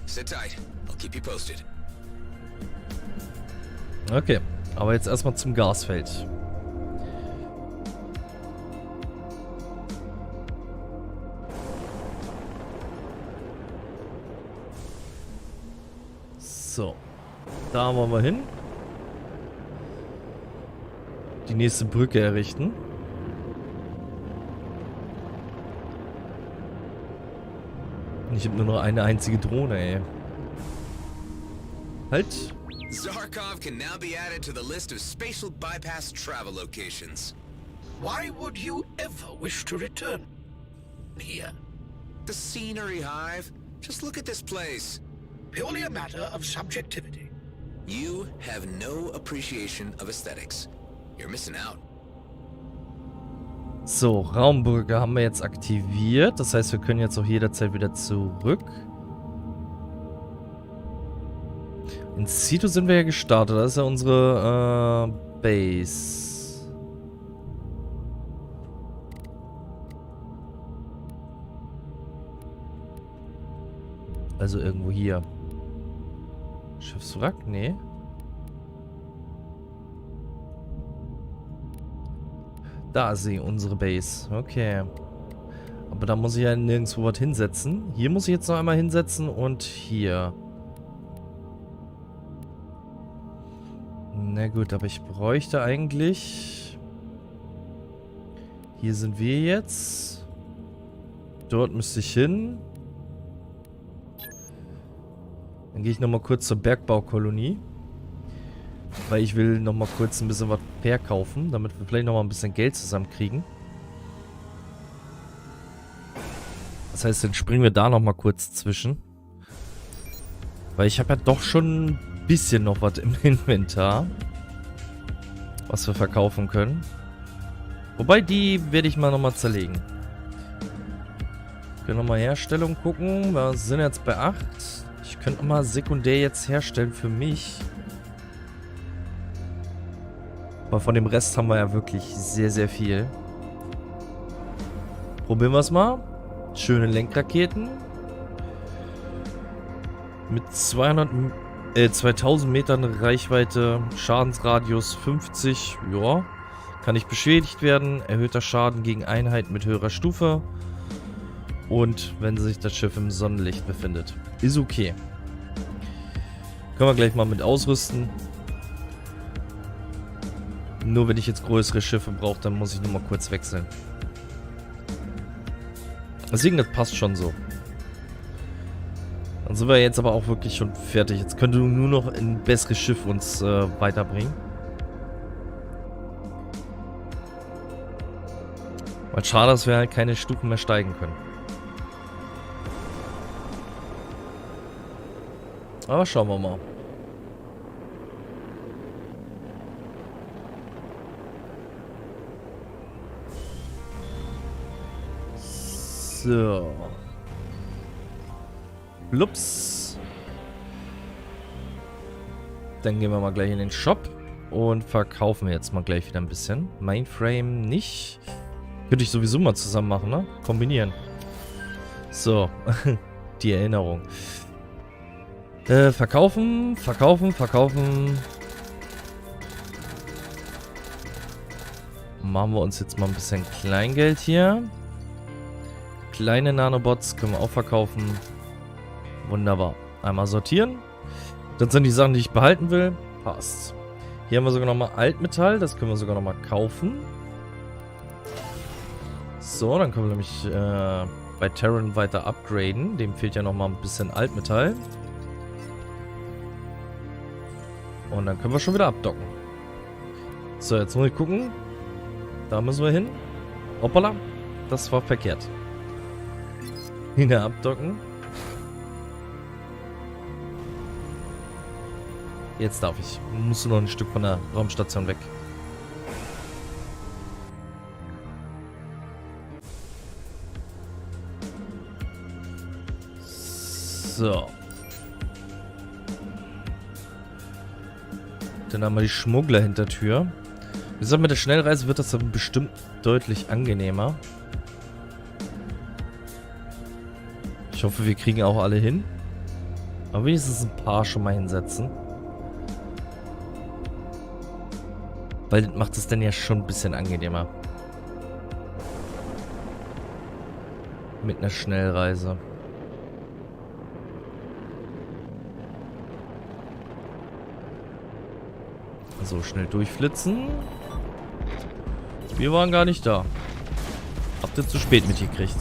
Sit tight, I'll keep you posted. Okay, aber jetzt erstmal zum Gasfeld. So, da wollen wir hin. Die nächste Brücke errichten. Ich habe nur noch eine einzige Drohne, ey. Halt. Zarkov can now be added to the list of spatial bypass travel locations. Why would you ever wish to return here? The scenery, Hive. Just look at this place. Purely a matter of subjectivity. You have no appreciation of aesthetics. You're missing out. So, Raumbrücke haben wir jetzt aktiviert. Das heißt, wir können jetzt auch jederzeit wieder zurück. In Sito sind wir ja gestartet. Das ist ja unsere Base. Also irgendwo hier. Schiffswrack? Nee. Da ist sie, unsere Base. Okay. Aber da muss ich ja nirgendwo was hinsetzen. Hier muss ich jetzt noch einmal hinsetzen und hier. Na gut, aber ich bräuchte eigentlich... Hier sind wir jetzt. Dort müsste ich hin. Dann gehe ich nochmal kurz zur Bergbaukolonie. Weil ich will nochmal kurz ein bisschen was verkaufen, damit wir vielleicht nochmal ein bisschen Geld zusammenkriegen. Das heißt, dann springen wir da nochmal kurz zwischen. Weil ich habe ja doch schon ein bisschen noch was im Inventar, was wir verkaufen können. Wobei, die werde ich mal nochmal zerlegen. Wir können nochmal Herstellung gucken. Wir sind jetzt bei 8. Ich könnte nochmal sekundär jetzt herstellen für mich. Aber von dem Rest haben wir ja wirklich sehr, sehr viel. Probieren wir es mal. Schöne Lenkraketen. Mit 2000 Metern Reichweite, Schadensradius 50. Ja, kann nicht beschädigt werden. Erhöhter Schaden gegen Einheiten mit höherer Stufe. Und wenn sich das Schiff im Sonnenlicht befindet. Ist okay. Können wir gleich mal mit ausrüsten. Nur wenn ich jetzt größere Schiffe brauche, dann muss ich nur mal kurz wechseln. Deswegen, das passt schon so. Dann sind wir jetzt aber auch wirklich schon fertig. Jetzt könnte nur noch ein besseres Schiff uns weiterbringen. Weil schade, dass wir halt keine Stufen mehr steigen können. Aber schauen wir mal. So. Blups. Dann gehen wir mal gleich in den Shop und verkaufen wir jetzt mal gleich wieder ein bisschen. Mainframe nicht. Könnte ich sowieso mal zusammen machen, ne? Kombinieren. So. Die Erinnerung. Verkaufen. Machen wir uns jetzt mal ein bisschen Kleingeld hier. Kleine Nanobots können wir auch verkaufen. Wunderbar. Einmal sortieren. Das sind die Sachen, die ich behalten will. Passt. Hier haben wir sogar nochmal Altmetall. Das können wir sogar nochmal kaufen. So, dann können wir nämlich bei Terran weiter upgraden. Dem fehlt ja nochmal ein bisschen Altmetall. Und dann können wir schon wieder abdocken. So, jetzt muss ich gucken. Da müssen wir hin. Hoppala. Das war verkehrt. Wieder abdocken. Jetzt darf ich. Musst du noch ein Stück von der Raumstation weg. So. Dann haben wir die Schmuggler-Hintertür. Wie gesagt, mit der Schnellreise wird das dann bestimmt deutlich angenehmer. Ich hoffe, wir kriegen auch alle hin. Aber wenigstens ein paar schon mal hinsetzen. Weil das macht es dann ja schon ein bisschen angenehmer. Mit einer Schnellreise. So, schnell durchflitzen. Wir waren gar nicht da. Habt ihr zu spät mitgekriegt.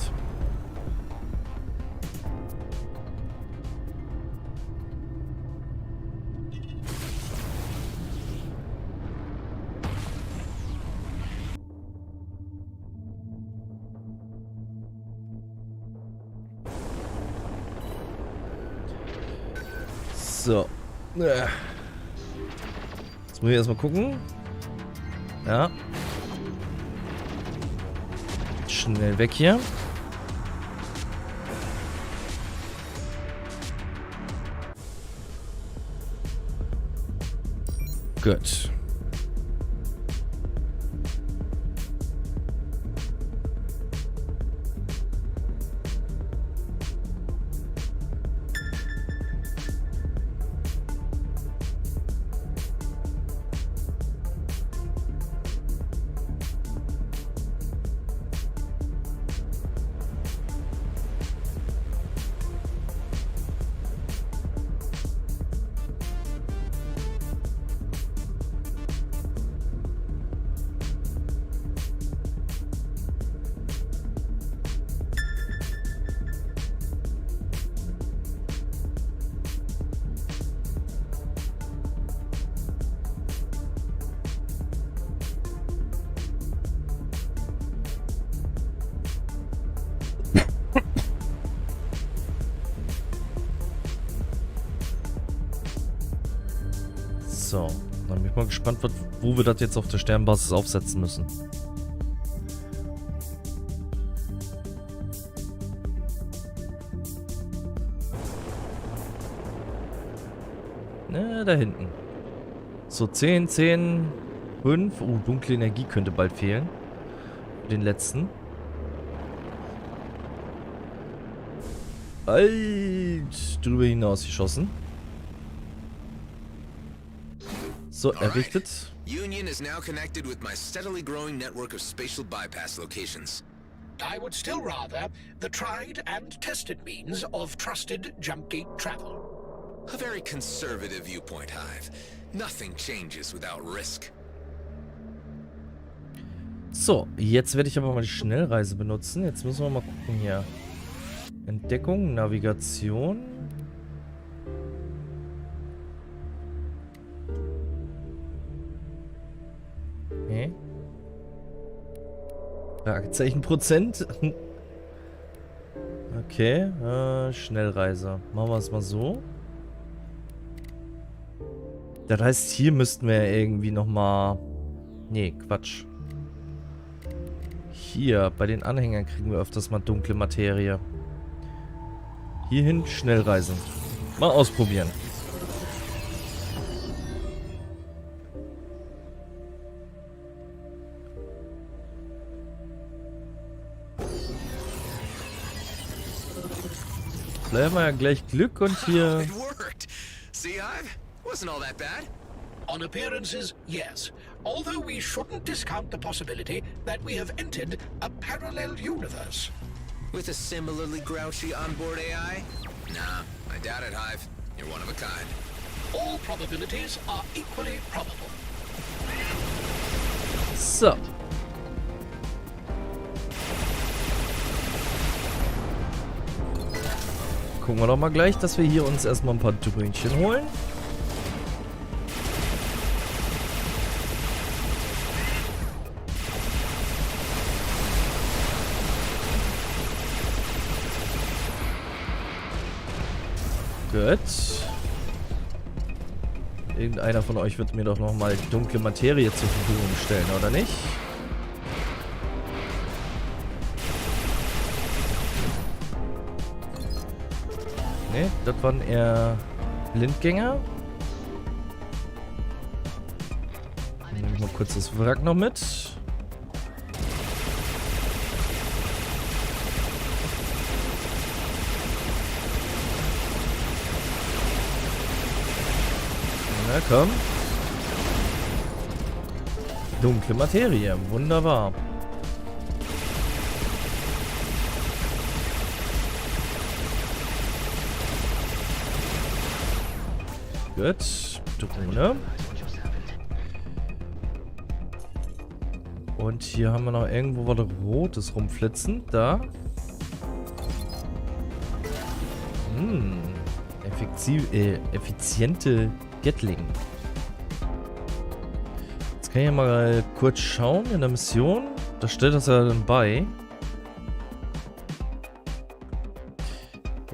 So. Jetzt muss ich erstmal gucken. Ja. Schnell weg hier. Gut. So, dann bin ich mal gespannt, wo wir das jetzt auf der Sternbasis aufsetzen müssen. Ne, da hinten. So, 10, 10, 5. Dunkle Energie könnte bald fehlen. Den letzten. Alt, drüber hinaus geschossen. So, errichtet. Union is now connected with my steadily growing network of spatial bypass locations. I would still rather the tried and tested means of trusted jumpgate travel. A very conservative viewpoint, Hive. Nothing changes without risk. So, jetzt werde ich aber mal die Schnellreise benutzen. Jetzt müssen wir mal gucken hier. Entdeckung, Navigation. Okay. Fragezeichen Prozent. Okay, Schnellreise. Machen wir es mal so. Das heißt, hier müssten wir ja irgendwie nochmal... Nee, Quatsch. Hier, bei den Anhängern kriegen wir öfters mal dunkle Materie. Hierhin Schnellreisen. Mal ausprobieren. Vielleicht haben wir ja gleich Glück und hier... It worked. See, Hive? Wasn't all that bad. On appearances, yes. Although we shouldn't discount the possibility that we have entered a parallel universe. With a similarly grouchy onboard AI? Nah, I doubt it, Hive. You're one of a kind. All probabilities are equally probable. So. Gucken wir doch mal gleich, dass wir hier uns erstmal ein paar Dröhnchen holen. Gut. Irgendeiner von euch wird mir doch nochmal dunkle Materie zur Verfügung stellen, oder nicht? Ne, das waren eher Blindgänger. Nehme ich mal kurz das Wrack noch mit. Na komm. Dunkle Materie, wunderbar. Gut, Drohne. Und hier haben wir noch irgendwo was Rotes rumflitzen. Da. Effiziente Gatling. Jetzt kann ich ja mal kurz schauen in der Mission. Da steht das ja dann bei.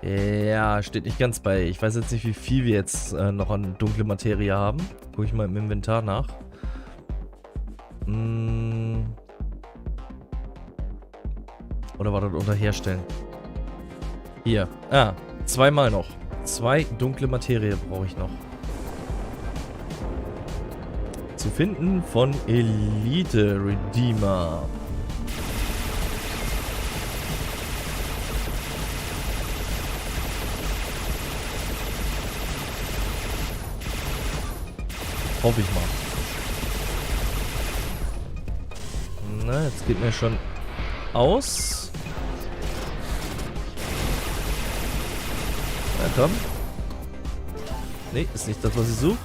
Ja, steht nicht ganz bei. Ich weiß jetzt nicht, wie viel wir jetzt noch an dunkle Materie haben. Gucke ich mal im Inventar nach. Oder war das unter Herstellen? Hier. Ah, zweimal noch. 2 dunkle Materie brauche ich noch. Zu finden von Elite Redeemer. Hoffe ich mal. Na, jetzt geht mir schon aus. Na komm. Nee, ist nicht das, was ich suche.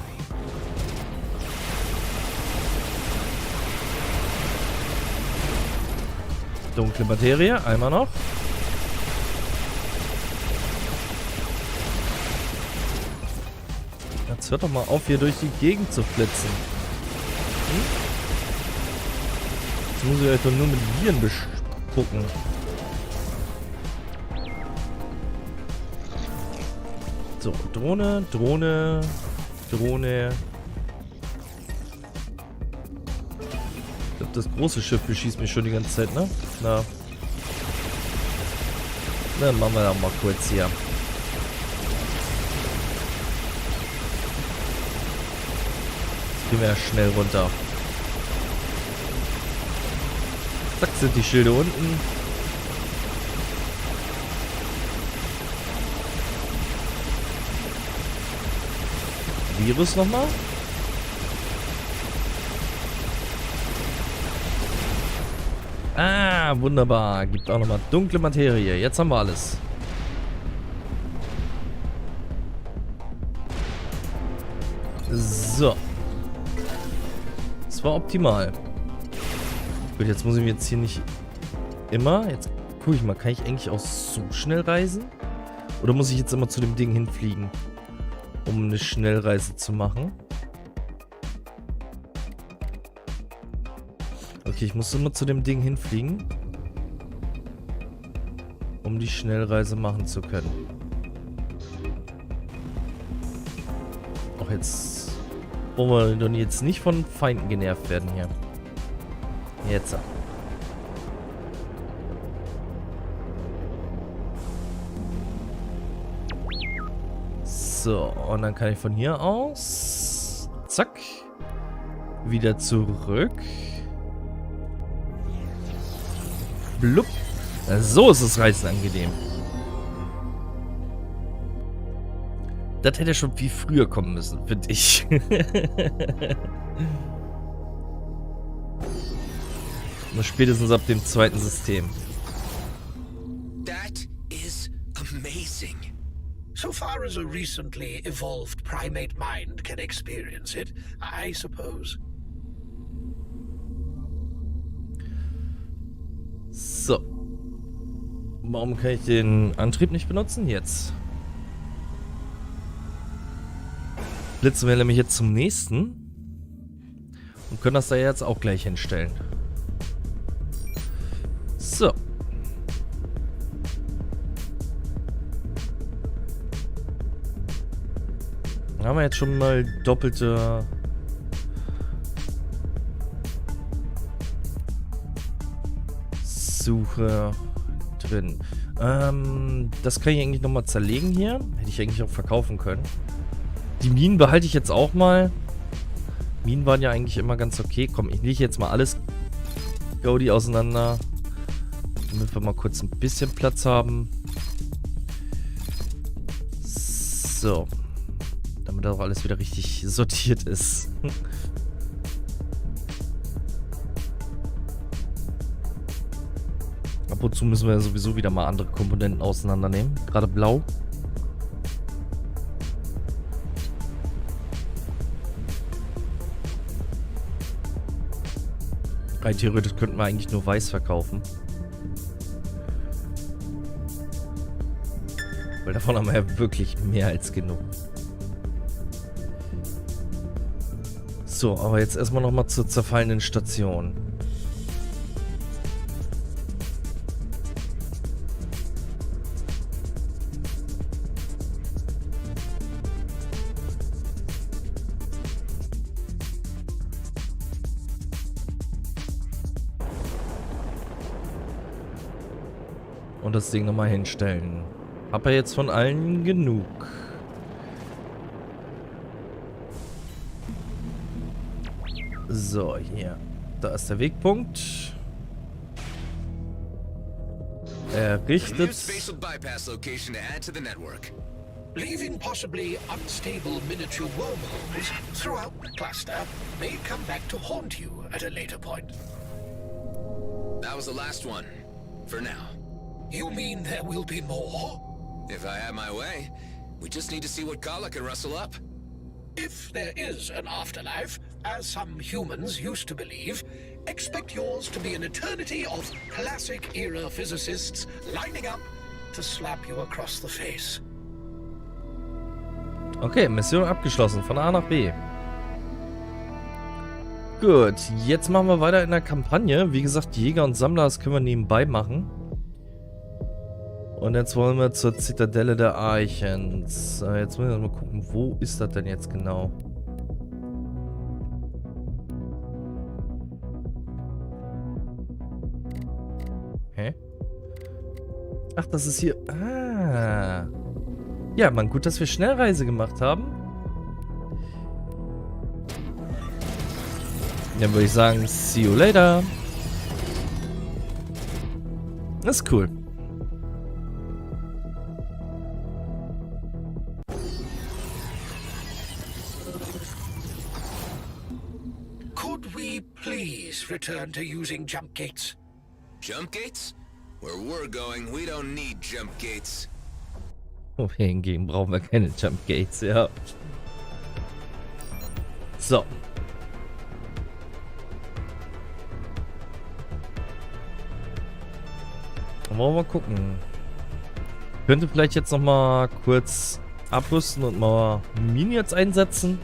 Dunkle Materie, einmal noch. Jetzt hört doch mal auf, hier durch die Gegend zu flitzen. Jetzt muss ich euch doch nur mit Viren bespucken. So, Drohne, Drohne, Drohne. glaube, das große Schiff beschießt mich schon die ganze Zeit, ne? Na. Dann machen wir da mal kurz hier. Jetzt gehen wir ja schnell runter. Zack, sind die Schilde unten. Virus nochmal. Ah, wunderbar. Gibt auch nochmal dunkle Materie. Jetzt haben wir alles. So. Das war optimal. Gut, jetzt muss ich mir jetzt hier nicht immer... Jetzt gucke ich mal, kann ich eigentlich auch so schnell reisen? Oder muss ich jetzt immer zu dem Ding hinfliegen, um eine Schnellreise zu machen? Okay, ich muss immer zu dem Ding hinfliegen, um die Schnellreise machen zu können. Auch jetzt wollen wir doch jetzt nicht von Feinden genervt werden hier. Jetzt. So, und dann kann ich von hier aus, zack, wieder zurück. Blub. So ist das Reisen angenehm. Das hätte schon viel früher kommen müssen, finde ich. Nur spätestens ab dem zweiten System. That is amazing. So far as a recently evolved primate mind can experience it, I suppose. So. Warum kann ich den Antrieb nicht benutzen? Jetzt. Blitzen wir nämlich jetzt zum nächsten. Und können das da jetzt auch gleich hinstellen. So. Dann haben wir jetzt schon mal doppelte... Suche drin. Das kann ich eigentlich nochmal zerlegen hier. Hätte ich eigentlich auch verkaufen können. Die Minen behalte ich jetzt auch mal. Minen waren ja eigentlich immer ganz okay. Komm, ich lege jetzt mal alles Gaudi auseinander. Damit wir mal kurz ein bisschen Platz haben. So. Damit auch alles wieder richtig sortiert ist. Ab und zu müssen wir ja sowieso wieder mal andere Komponenten auseinandernehmen. Gerade blau. Rein theoretisch könnten wir eigentlich nur weiß verkaufen. Weil davon haben wir ja wirklich mehr als genug. So, aber jetzt erstmal nochmal zur zerfallenen Station. Und das Ding nochmal hinstellen. Hab er jetzt von allen genug. So, hier. Da ist der Wegpunkt. Errichtet. Leaving possibly unstable miniature wormholes throughout the cluster may come back to haunt you at a later point. That was the last one. For now. You mean there will be more? If I had my way, we just need to see what Kala can rustle up. If there is an afterlife, as some humans used to believe, expect yours to be an eternity of classic-era physicists lining up to slap you across the face. Okay, Mission abgeschlossen. Von A nach B. Gut, jetzt machen wir weiter in der Kampagne. Wie gesagt, Jäger und Sammler, das können wir nebenbei machen. Und jetzt wollen wir zur Zitadelle der Archens. Jetzt müssen wir mal gucken, wo ist das denn jetzt genau? Ach, das ist hier... Ah. Ja, Mann, gut, dass wir Schnellreise gemacht haben. Dann würde ich sagen, see you later. Das ist cool. Could we please return to using jump gates? Jump gates? Where we're going, we don't need jump gates. Oh, hingegen brauchen wir keine Jump Gates, ja. So. Wollen wir mal gucken. Könnte vielleicht jetzt noch mal kurz abrüsten und mal Minions einsetzen.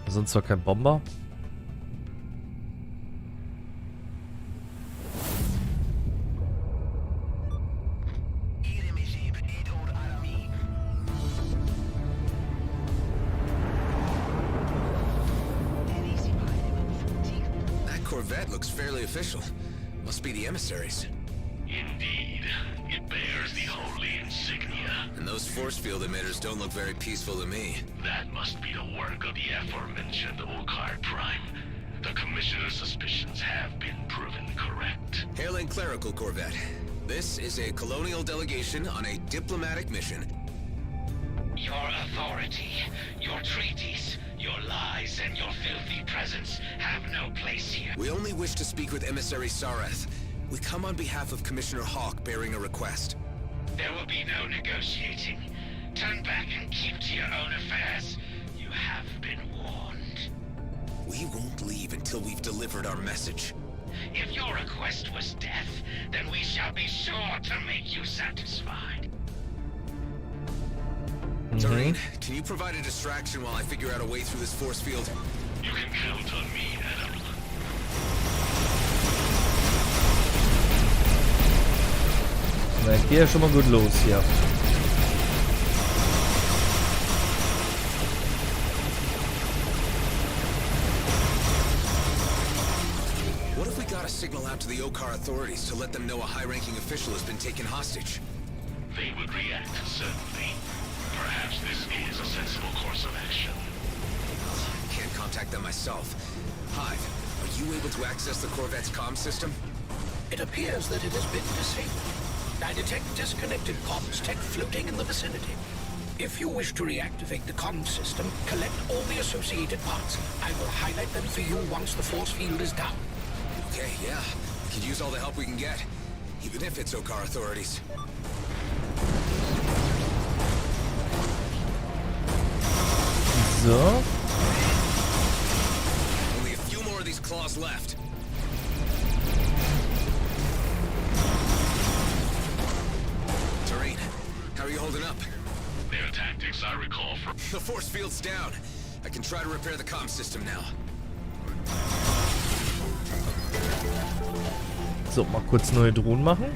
Wir sind zwar kein Bomber. Corvette looks fairly official. Must be the emissaries. Indeed. It bears the holy insignia. And those force field emitters don't look very peaceful to me. That must be the work of the aforementioned Okar Prime. The Commissioner's suspicions have been proven correct. Hailing clerical Corvette. This is a colonial delegation on a diplomatic mission. Your authority, your treaties, your lies, and your filthy presence have no place here. We only wish to speak with Emissary Sareth. We come on behalf of Commissioner Hawk bearing a request. There will be no negotiating. Turn back and keep to your own affairs. You have been warned. We won't leave until we've delivered our message. If your request was death, then we shall be sure to make you satisfied. Doreen, can you provide a distraction while I figure out a way through this force field? You can count on me, Adam. Na, geht ja schon mal gut los hier. What if we got a signal out to the Okar authorities to let them know a high-ranking official has been taken hostage? They would react, certainly. Perhaps this is a sensible course of action. I can't contact them myself. Hive, are you able to access the Corvette's comm system? It appears that it has been disabled. I detect disconnected comms tech floating in the vicinity. If you wish to reactivate the comm system, collect all the associated parts. I will highlight them for you once the force field is down. Okay, yeah. We could use all the help we can get. Even if it's Okar authorities. So. Only a few more of these claws left. Doreen, how are you holding up? Their tactics I recall from... The force field's down. I can try to repair the comm system now. So, mal kurz neue Drohnen machen.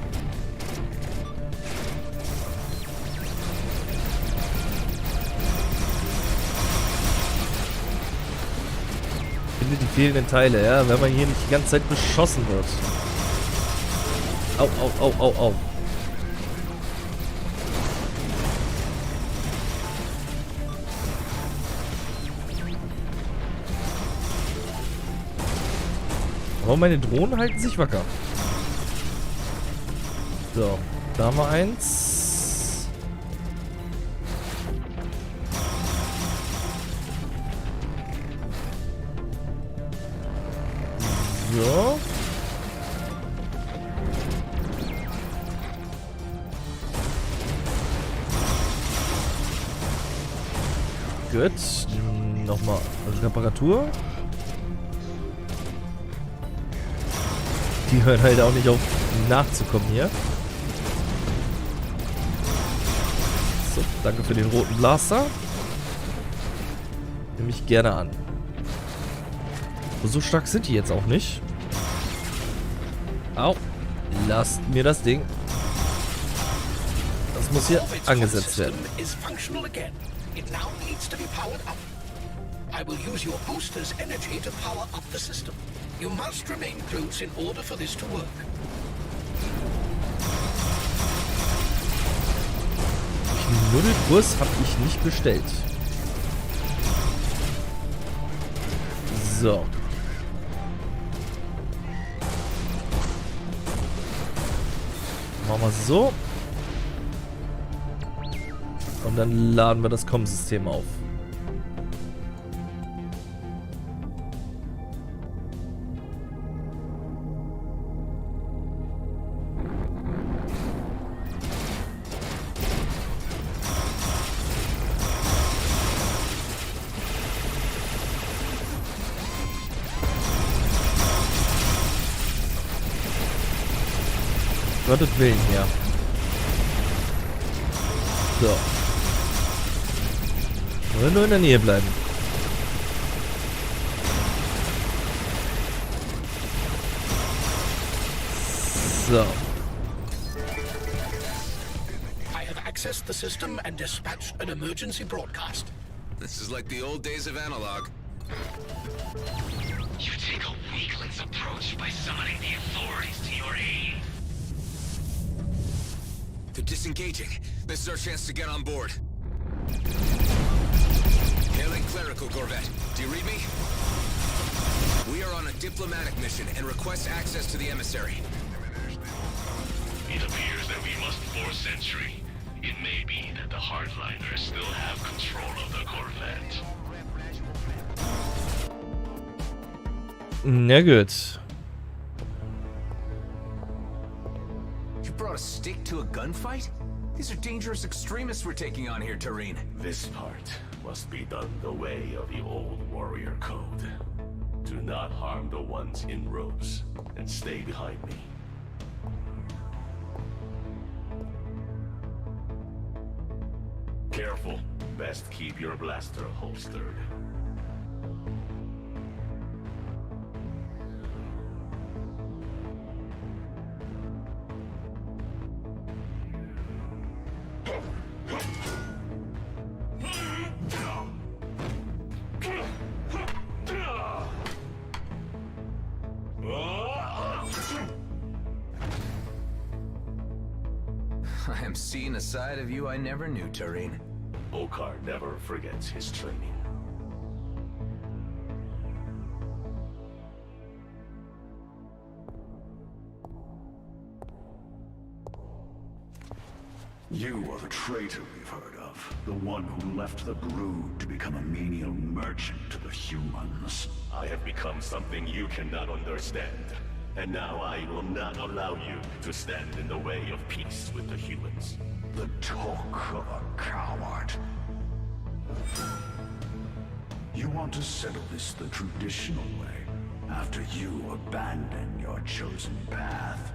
Finde die fehlenden Teile, ja, wenn man hier nicht die ganze Zeit beschossen wird. Au, au, au, au, au. Aber meine Drohnen halten sich wacker. So, da haben wir eins. So. Gut. Nochmal Reparatur. Die hören halt auch nicht auf nachzukommen hier. So, danke für den roten Blaster. Nehme ich gerne an. Aber so stark sind die jetzt auch nicht. Au. Lasst mir das Ding. Das muss hier angesetzt werden. I will use your booster's energy to power up the system. You must remain close in order for this to work. Knuddelkurs habe ich nicht bestellt. So. Machen wir so. Und dann laden wir das Kommensystem auf. Gottes Willen, ja. So. Wollen nur in der Nähe bleiben. So. I have accessed the system and dispatched an emergency broadcast. This is like the old days of analog. You take a weakling's approach by summoning the authorities to your aid. They're disengaging. This is our chance to get on board. Hailing clerical corvette. Do you read me? We are on a diplomatic mission and request access to the emissary. It appears that we must force entry. It may be that the hardliners still have control of the corvette. Na gut. You brought a stick to a gunfight? These are dangerous extremists we're taking on here, Tareen. This part must be done the way of the old warrior code. Do not harm the ones in robes, and stay behind me. Careful. Best keep your blaster holstered. I am seeing a side of you I never knew, Tareen. Okar never forgets his training. You are the traitor we've heard of. The one who left the brood to become a menial merchant to the humans. I have become something you cannot understand. And now I will not allow you to stand in the way of peace with the humans. The talk of a coward. You want to settle this the traditional way, after you abandon your chosen path.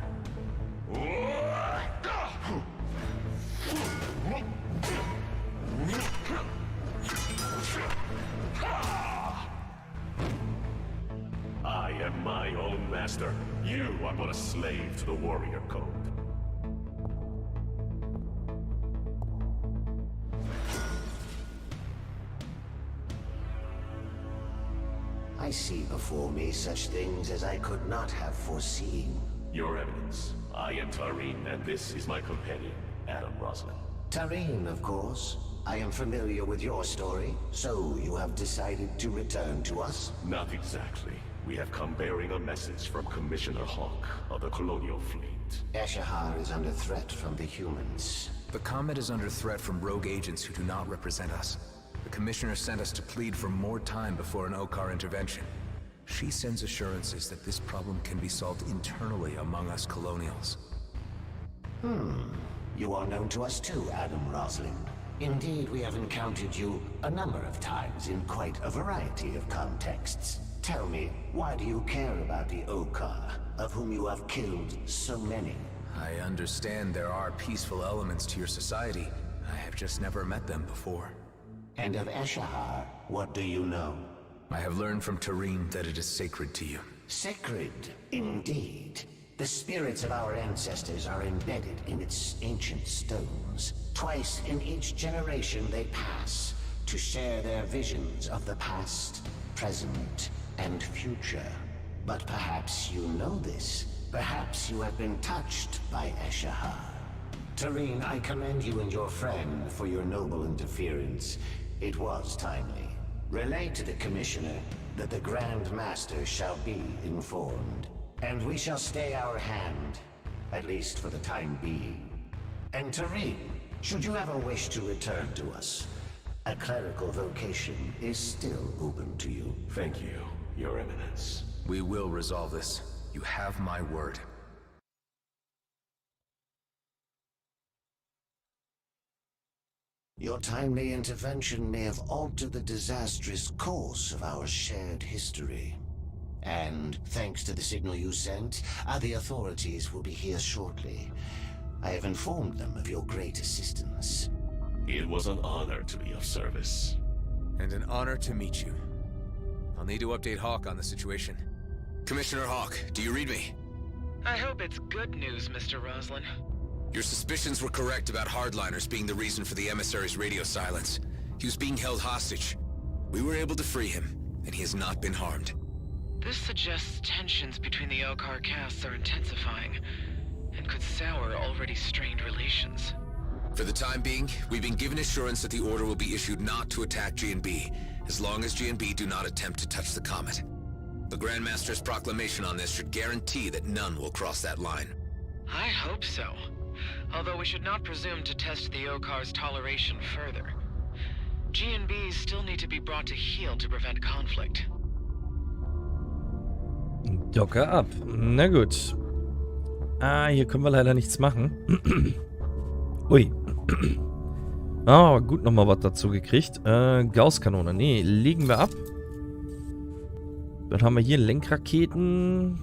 I am my own master. You are but a slave to the warrior code. I see before me such things as I could not have foreseen. Your evidence. I am Tareen, and this is my companion, Adam Roslin. Tareen, of course. I am familiar with your story, so you have decided to return to us? Not exactly. We have come bearing a message from Commissioner Hawk of the Colonial Fleet. Ashahar is under threat from the humans. The Comet is under threat from rogue agents who do not represent us. The Commissioner sent us to plead for more time before an Okar intervention. She sends assurances that this problem can be solved internally among us Colonials. You are known to us too, Adam Roslin. Indeed, we have encountered you a number of times in quite a variety of contexts. Tell me, why do you care about the Okar, of whom you have killed so many? I understand there are peaceful elements to your society. I have just never met them before. And of Ashahar, what do you know? I have learned from Tareen that it is sacred to you. Sacred, indeed. The spirits of our ancestors are embedded in its ancient stones. Twice in each generation they pass to share their visions of the past, present, and future. But perhaps you know this. Perhaps you have been touched by Eshahar. Tareen, I commend you and your friend for your noble interference. It was timely. Relay to the Commissioner that the Grand Master shall be informed. And we shall stay our hand, at least for the time being. And Tareen, should you ever wish to return to us, a clerical vocation is still open to you. Thank you, Your Eminence. We will resolve this. You have my word. Your timely intervention may have altered the disastrous course of our shared history. And thanks to the signal you sent, the authorities will be here shortly. I have informed them of your great assistance. It was an honor to be of service. And an honor to meet you. I'll need to update Hawk on the situation. Commissioner Hawk, do you read me? I hope it's good news, Mr. Roslin. Your suspicions were correct about Hardliners being the reason for the emissary's radio silence. He was being held hostage. We were able to free him, and he has not been harmed. This suggests tensions between the Okar castes are intensifying, and could sour already strained relations. For the time being, we've been given assurance that the order will be issued not to attack G&B, as long as G&B do not attempt to touch the comet. The Grandmaster's proclamation on this should guarantee that none will cross that line. I hope so. Although we should not presume to test the Okar's toleration further. G&Bs still need to be brought to heel to prevent conflict. Docker ab. Na gut. Hier können wir leider nichts machen. Ui. Gut, nochmal was dazu gekriegt. Gausskanone. Nee, legen wir ab. Dann haben wir hier Lenkraketen.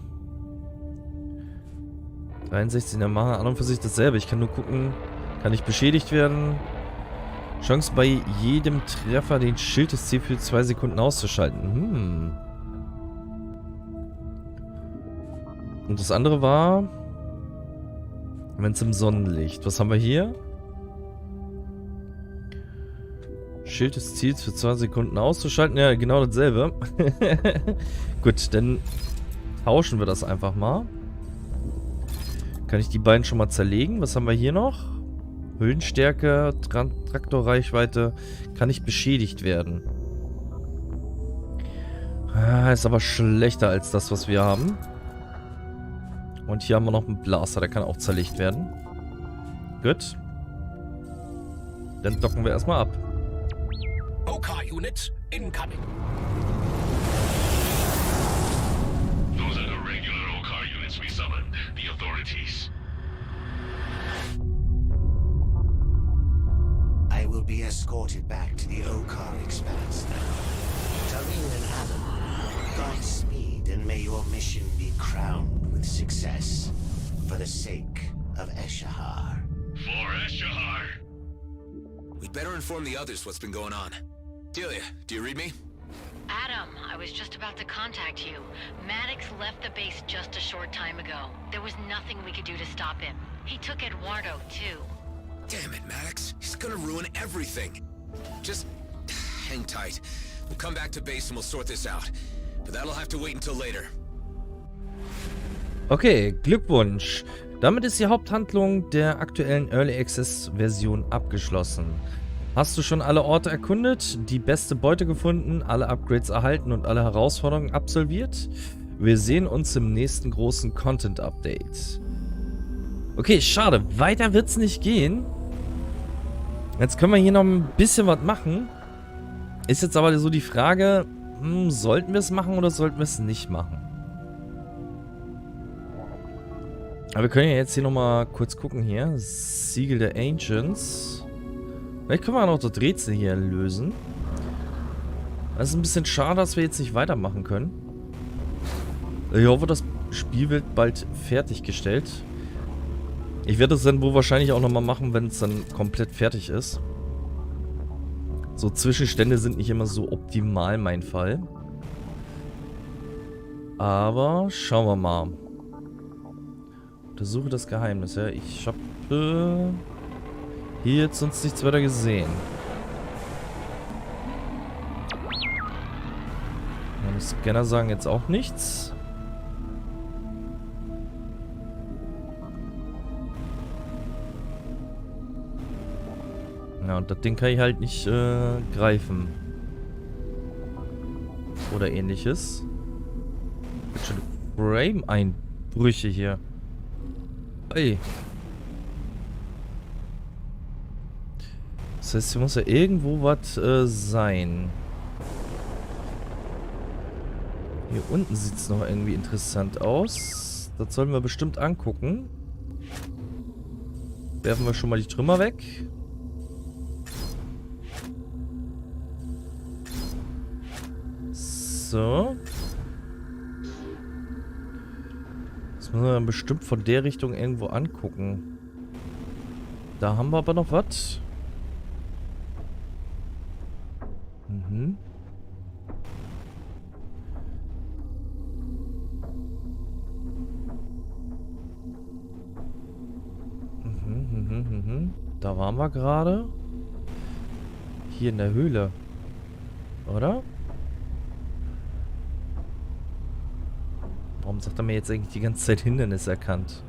63 der Macher, an und für sich dasselbe. Ich kann nur gucken, kann ich beschädigt werden. Chance bei jedem Treffer den Schild des Ziels für 2 Sekunden auszuschalten. Und das andere war, wenn es im Sonnenlicht. Was haben wir hier? Schild des Ziels für 2 Sekunden auszuschalten. Ja, genau dasselbe. Gut, dann tauschen wir das einfach mal. Kann ich die beiden schon mal zerlegen? Was haben wir hier noch? Hüllenstärke, Traktorreichweite. Kann nicht beschädigt werden. Ist aber schlechter als das, was wir haben. Und hier haben wir noch einen Blaster, der kann auch zerlegt werden. Gut. Dann docken wir erstmal ab. Okar units incoming. Those are the regular Okar units we summoned. The authorities. I will be escorted back to the Okar expanse now. Tareen and Adam, Godspeed, and may your mission be crowned with success for the sake of Eshahar. For Eshahar. We'd better inform the others what's been going on. Delia, do you read me? Adam, I was just about to contact you. Maddox left the base just a short time ago. There was nothing we could do to stop him. He took Eduardo, too. Damn it, Maddox. He's gonna ruin everything. Just hang tight. We'll come back to base and we'll sort this out. But that'll have to wait until later. Okay, Glückwunsch. Damit ist die Haupthandlung der aktuellen Early Access Version abgeschlossen. Hast du schon alle Orte erkundet, die beste Beute gefunden, alle Upgrades erhalten und alle Herausforderungen absolviert? Wir sehen uns im nächsten großen Content-Update. Okay, schade. Weiter wird's nicht gehen. Jetzt können wir hier noch ein bisschen was machen. Ist jetzt aber so die Frage, sollten wir es machen oder sollten wir es nicht machen? Aber wir können ja jetzt hier nochmal kurz gucken hier. Siegel der Ancients. Vielleicht können wir noch das Rätsel hier lösen. Das ist ein bisschen schade, dass wir jetzt nicht weitermachen können. Ich hoffe, das Spiel wird bald fertiggestellt. Ich werde es dann wohl wahrscheinlich auch nochmal machen, wenn es dann komplett fertig ist. So Zwischenstände sind nicht immer so optimal mein Fall. Aber schauen wir mal. Untersuche das Geheimnis. Ja, ich habe hier jetzt sonst nichts weiter gesehen. Die Scanner sagen jetzt auch nichts. Ja, und das Ding kann ich halt nicht greifen. Oder ähnliches. Schon Frame-Einbrüche hier. Ey. Das heißt, hier muss ja irgendwo was sein. Hier unten sieht es noch irgendwie interessant aus. Das sollen wir bestimmt angucken. Werfen wir schon mal die Trümmer weg. So. Das müssen wir dann bestimmt von der Richtung irgendwo angucken. Da haben wir aber noch was. Mhm. Da waren wir gerade. Hier in der Höhle. Oder? Warum sagt er mir jetzt eigentlich die ganze Zeit Hindernis erkannt?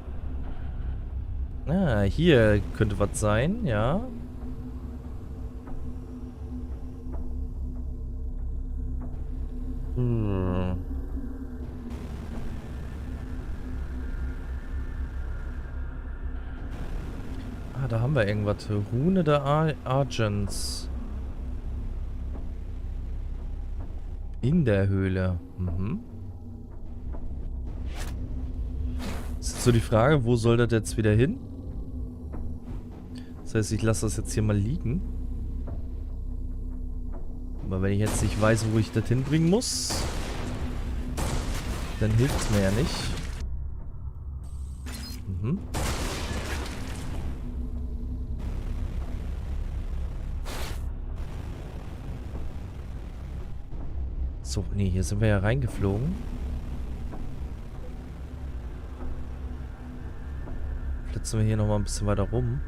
Ah, hier könnte was sein, ja. Ah, da haben wir irgendwas. Rune der Argents. In der Höhle. Mhm. Ist so die Frage, wo soll das jetzt wieder hin? Das heißt, ich lasse das jetzt hier mal liegen. Aber wenn ich jetzt nicht weiß, wo ich das hinbringen muss, dann hilft es mir ja nicht. Mhm. So, nee, hier sind wir ja reingeflogen. Flitzen wir hier nochmal ein bisschen weiter rum.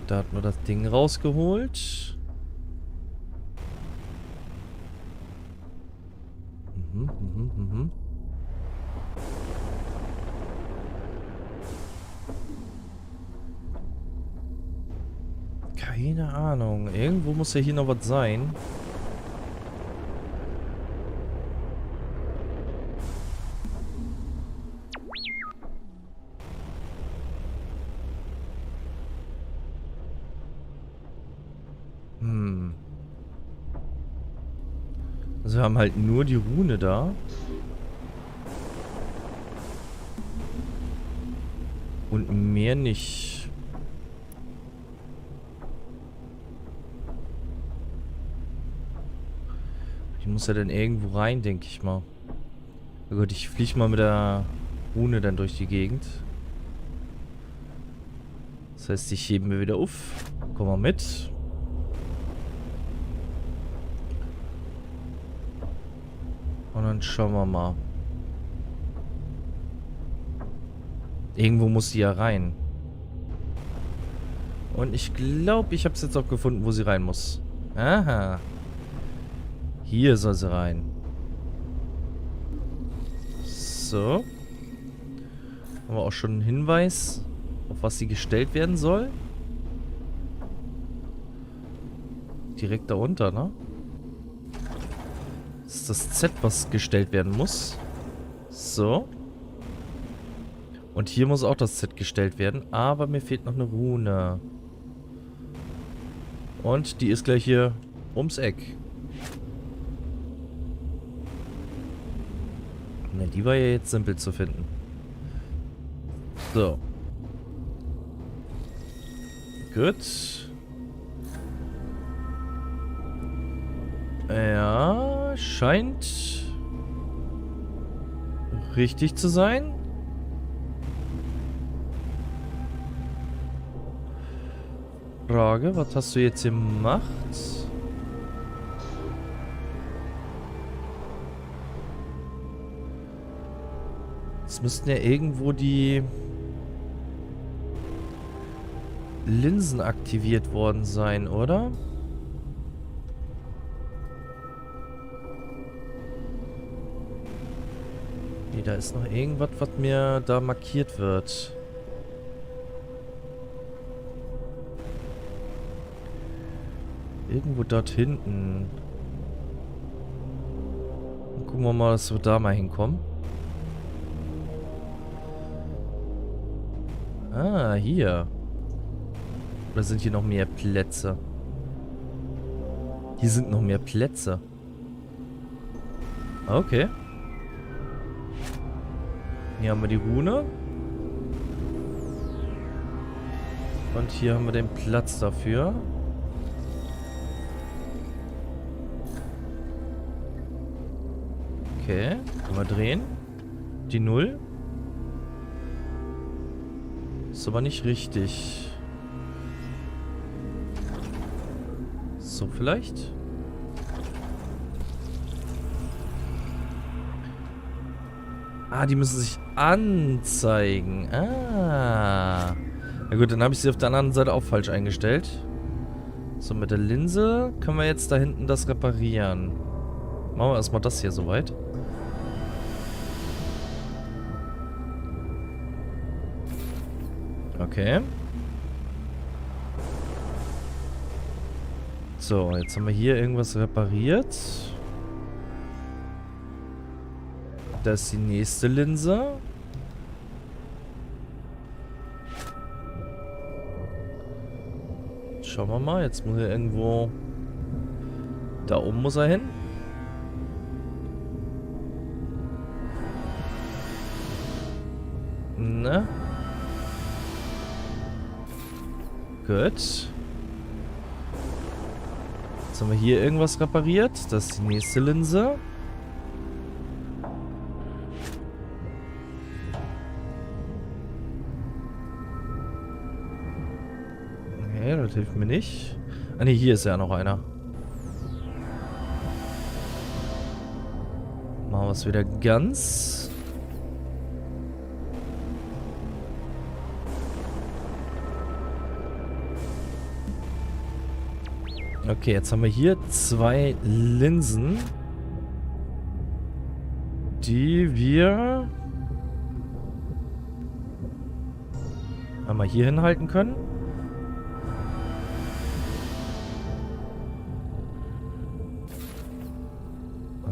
Da hat man das Ding rausgeholt. Keine Ahnung. Irgendwo muss ja hier noch was sein. Also wir haben halt nur die Rune da. Und mehr nicht. Die muss ja dann irgendwo rein, denke ich mal. Oh Gott, ich fliege mal mit der Rune dann durch die Gegend. Das heißt, ich hebe mir wieder auf. Komm mal mit. Und dann schauen wir mal. Irgendwo muss sie ja rein. Und ich glaube, ich habe es jetzt auch gefunden, wo sie rein muss. Aha. Hier soll sie rein. So. Haben wir auch schon einen Hinweis, auf was sie gestellt werden soll. Direkt darunter, ne? Das ist das Z, was gestellt werden muss. So. Und hier muss auch das Z gestellt werden. Aber mir fehlt noch eine Rune. Und die ist gleich hier ums Eck. Ne, die war ja jetzt simpel zu finden. So. Gut. Ja, scheint richtig zu sein. Frage, was hast du jetzt gemacht? Es müssten ja irgendwo die Linsen aktiviert worden sein, oder? Nee, da ist noch irgendwas, was mir da markiert wird. Irgendwo dort hinten. Dann gucken wir mal, dass wir da mal hinkommen. Ah, hier. Oder sind hier noch mehr Plätze? Hier sind noch mehr Plätze. Okay. Hier haben wir die Rune. Und hier haben wir den Platz dafür. Okay. Können wir drehen. Die 0. Ist aber nicht richtig. So vielleicht? Ah, die müssen sich anzeigen. Ah. Na gut, dann habe ich sie auf der anderen Seite auch falsch eingestellt. So, mit der Linse können wir jetzt da hinten das reparieren. Machen wir erstmal das hier soweit. Okay. So, jetzt haben wir hier irgendwas repariert. Da ist die nächste Linse. Schauen wir mal. Jetzt muss er irgendwo... Da oben muss er hin. Ne? Gut. Jetzt haben wir hier irgendwas repariert. Das ist die nächste Linse. Okay, das hilft mir nicht. Ah ne, hier ist ja noch einer. Machen wir es wieder ganz. Okay, jetzt haben wir hier 2 Linsen, die wir einmal hier hinhalten können.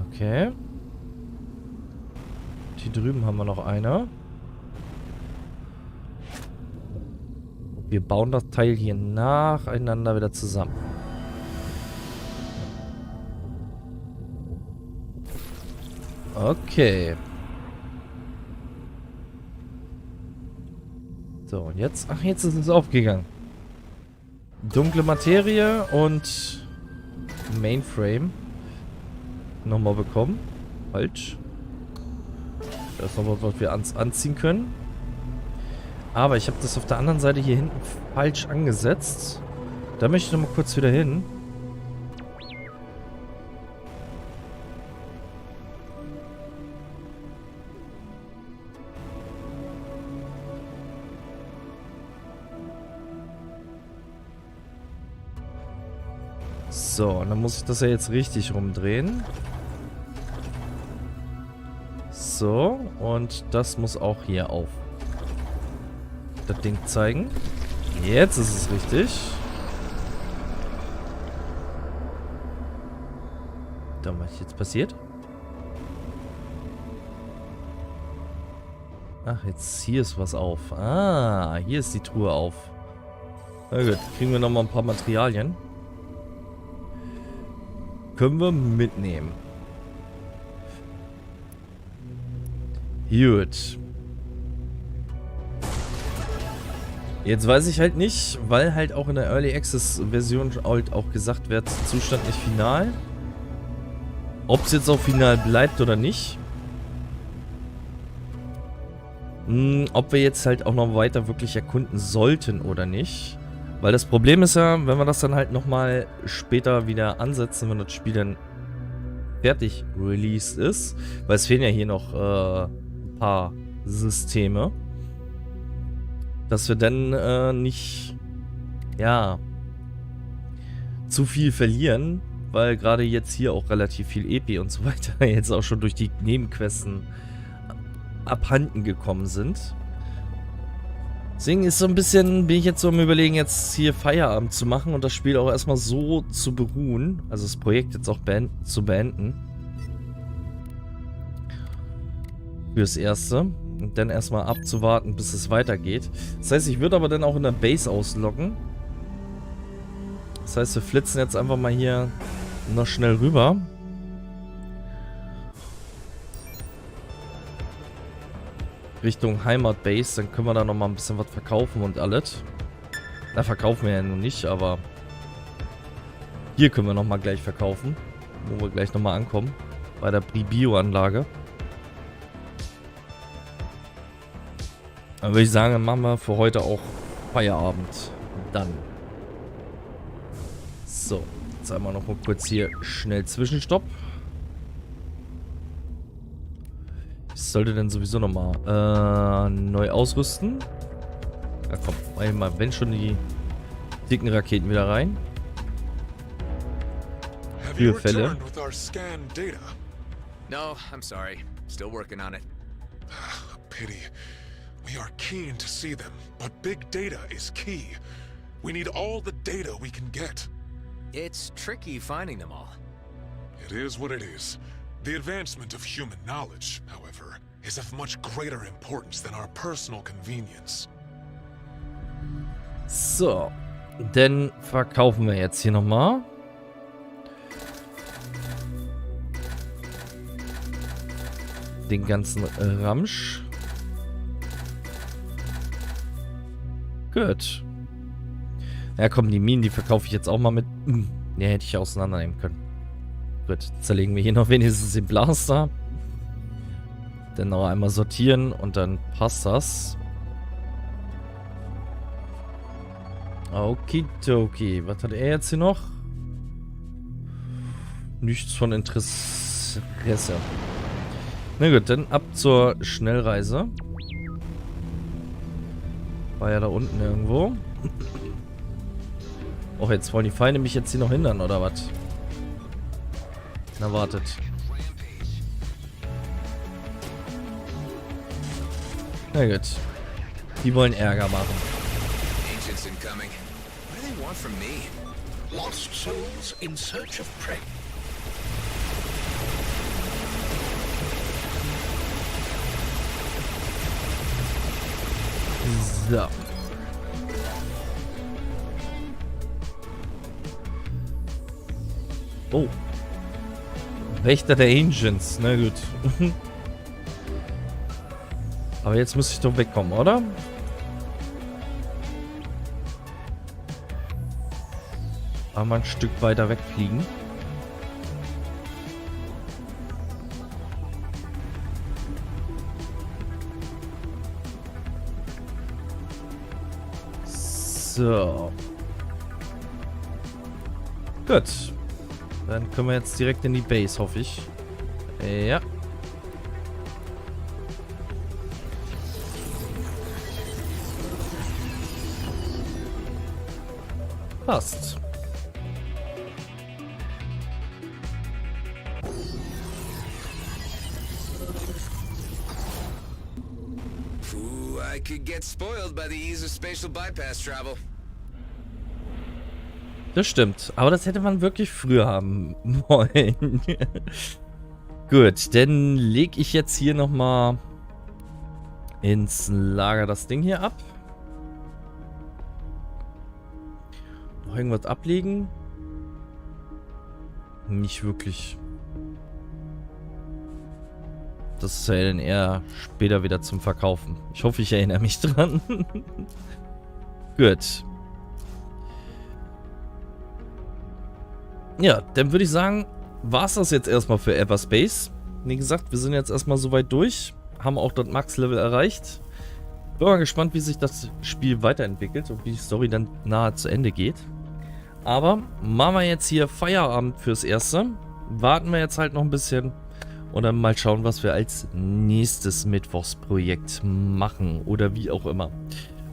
Okay. Hier drüben haben wir noch eine. Wir bauen das Teil hier nacheinander wieder zusammen. Okay. So, und jetzt... Ach, jetzt ist es aufgegangen. Dunkle Materie und Mainframe nochmal bekommen. Falsch. Da ist noch was wir anziehen können. Aber ich habe das auf der anderen Seite hier hinten falsch angesetzt. Da möchte ich noch mal kurz wieder hin. So, und dann muss ich das ja jetzt richtig rumdrehen. So, und das muss auch hier auf das Ding zeigen. Jetzt ist es richtig. Da, was ist jetzt passiert? Ach, jetzt hier ist was auf. Ah, hier ist die Truhe auf. Na gut, kriegen wir nochmal ein paar Materialien. Können wir mitnehmen. Gut. Jetzt weiß ich halt nicht, weil halt auch in der Early Access Version halt auch gesagt wird, Zustand nicht final. Ob es jetzt auch final bleibt oder nicht. Ob wir jetzt halt auch noch weiter wirklich erkunden sollten oder nicht. Weil das Problem ist ja, wenn wir das dann halt nochmal später wieder ansetzen, wenn das Spiel dann fertig released ist. Weil es fehlen ja hier noch ein paar Systeme. Dass wir dann nicht, ja, zu viel verlieren. Weil gerade jetzt hier auch relativ viel EP und so weiter jetzt auch schon durch die Nebenquesten abhanden gekommen sind. Deswegen ist so ein bisschen, bin ich jetzt so am Überlegen, jetzt hier Feierabend zu machen und das Spiel auch erstmal so zu beruhen. Also das Projekt jetzt auch zu beenden. Fürs Erste. Und dann erstmal abzuwarten, bis es weitergeht. Das heißt, ich würde aber dann auch in der Base ausloggen. Das heißt, wir flitzen jetzt einfach mal hier noch schnell rüber. Richtung Heimatbase, dann können wir da nochmal ein bisschen was verkaufen und alles. Na, verkaufen wir ja noch nicht, aber hier können wir nochmal gleich verkaufen, wo wir gleich nochmal ankommen, bei der Bio-Anlage. Dann würde ich sagen, machen wir für heute auch Feierabend. Dann. So, jetzt einmal noch mal kurz hier schnell Zwischenstopp. Ich sollte dann sowieso nochmal neu ausrüsten. Ja komm, einmal, wenn schon die dicken Raketen wieder rein. Für Fälle. No, I'm sorry. Still working on it. Pity. We are keen to see them, but big data is key. We need all the data we can get. It's tricky finding them all. It is what it is. The advancement of human knowledge, however, is of much greater importance than our personal convenience. So, dann verkaufen wir jetzt hier nochmal. Den ganzen Ramsch. Gut. Ja komm, die Minen, die verkaufe ich jetzt auch mal mit. Ja, hätte ich auseinandernehmen können. Gut, zerlegen wir hier noch wenigstens den Blaster. Dann noch einmal sortieren und dann passt das. Okidoki. Was hat er jetzt hier noch? Nichts von Interesse. Na gut, dann ab zur Schnellreise. War ja da unten irgendwo. Oh, jetzt wollen die Feinde mich jetzt hier noch hindern, oder was? Na, wartet. Na gut. Die wollen Ärger machen. Agents incoming. What do they want from me? Lost souls in search of prey. So. Oh. Wächter der Ancients. Na gut. Aber jetzt muss ich doch wegkommen, oder? Aber ein Stück weiter wegfliegen. So. Gut. Dann können wir jetzt direkt in die Base, hoffe ich. Ja. Passt. Ooh, I could get spoiled by the ease of spatial bypass travel. Das stimmt. Aber das hätte man wirklich früher haben wollen. Gut, dann lege ich jetzt hier nochmal ins Lager das Ding hier ab. Noch irgendwas ablegen? Nicht wirklich. Das ist ja dann eher später wieder zum Verkaufen. Ich hoffe, ich erinnere mich dran. Gut. Ja, dann würde ich sagen, war es das jetzt erstmal für Everspace. Wie gesagt, wir sind jetzt erstmal soweit durch. Haben auch das Max-Level erreicht. Bin mal gespannt, wie sich das Spiel weiterentwickelt und wie die Story dann nahe zu Ende geht. Aber machen wir jetzt hier Feierabend fürs Erste. Warten wir jetzt halt noch ein bisschen. Und dann mal schauen, was wir als nächstes Mittwochsprojekt machen. Oder wie auch immer.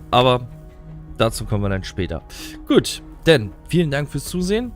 Aber dazu kommen wir dann später. Gut, denn vielen Dank fürs Zusehen.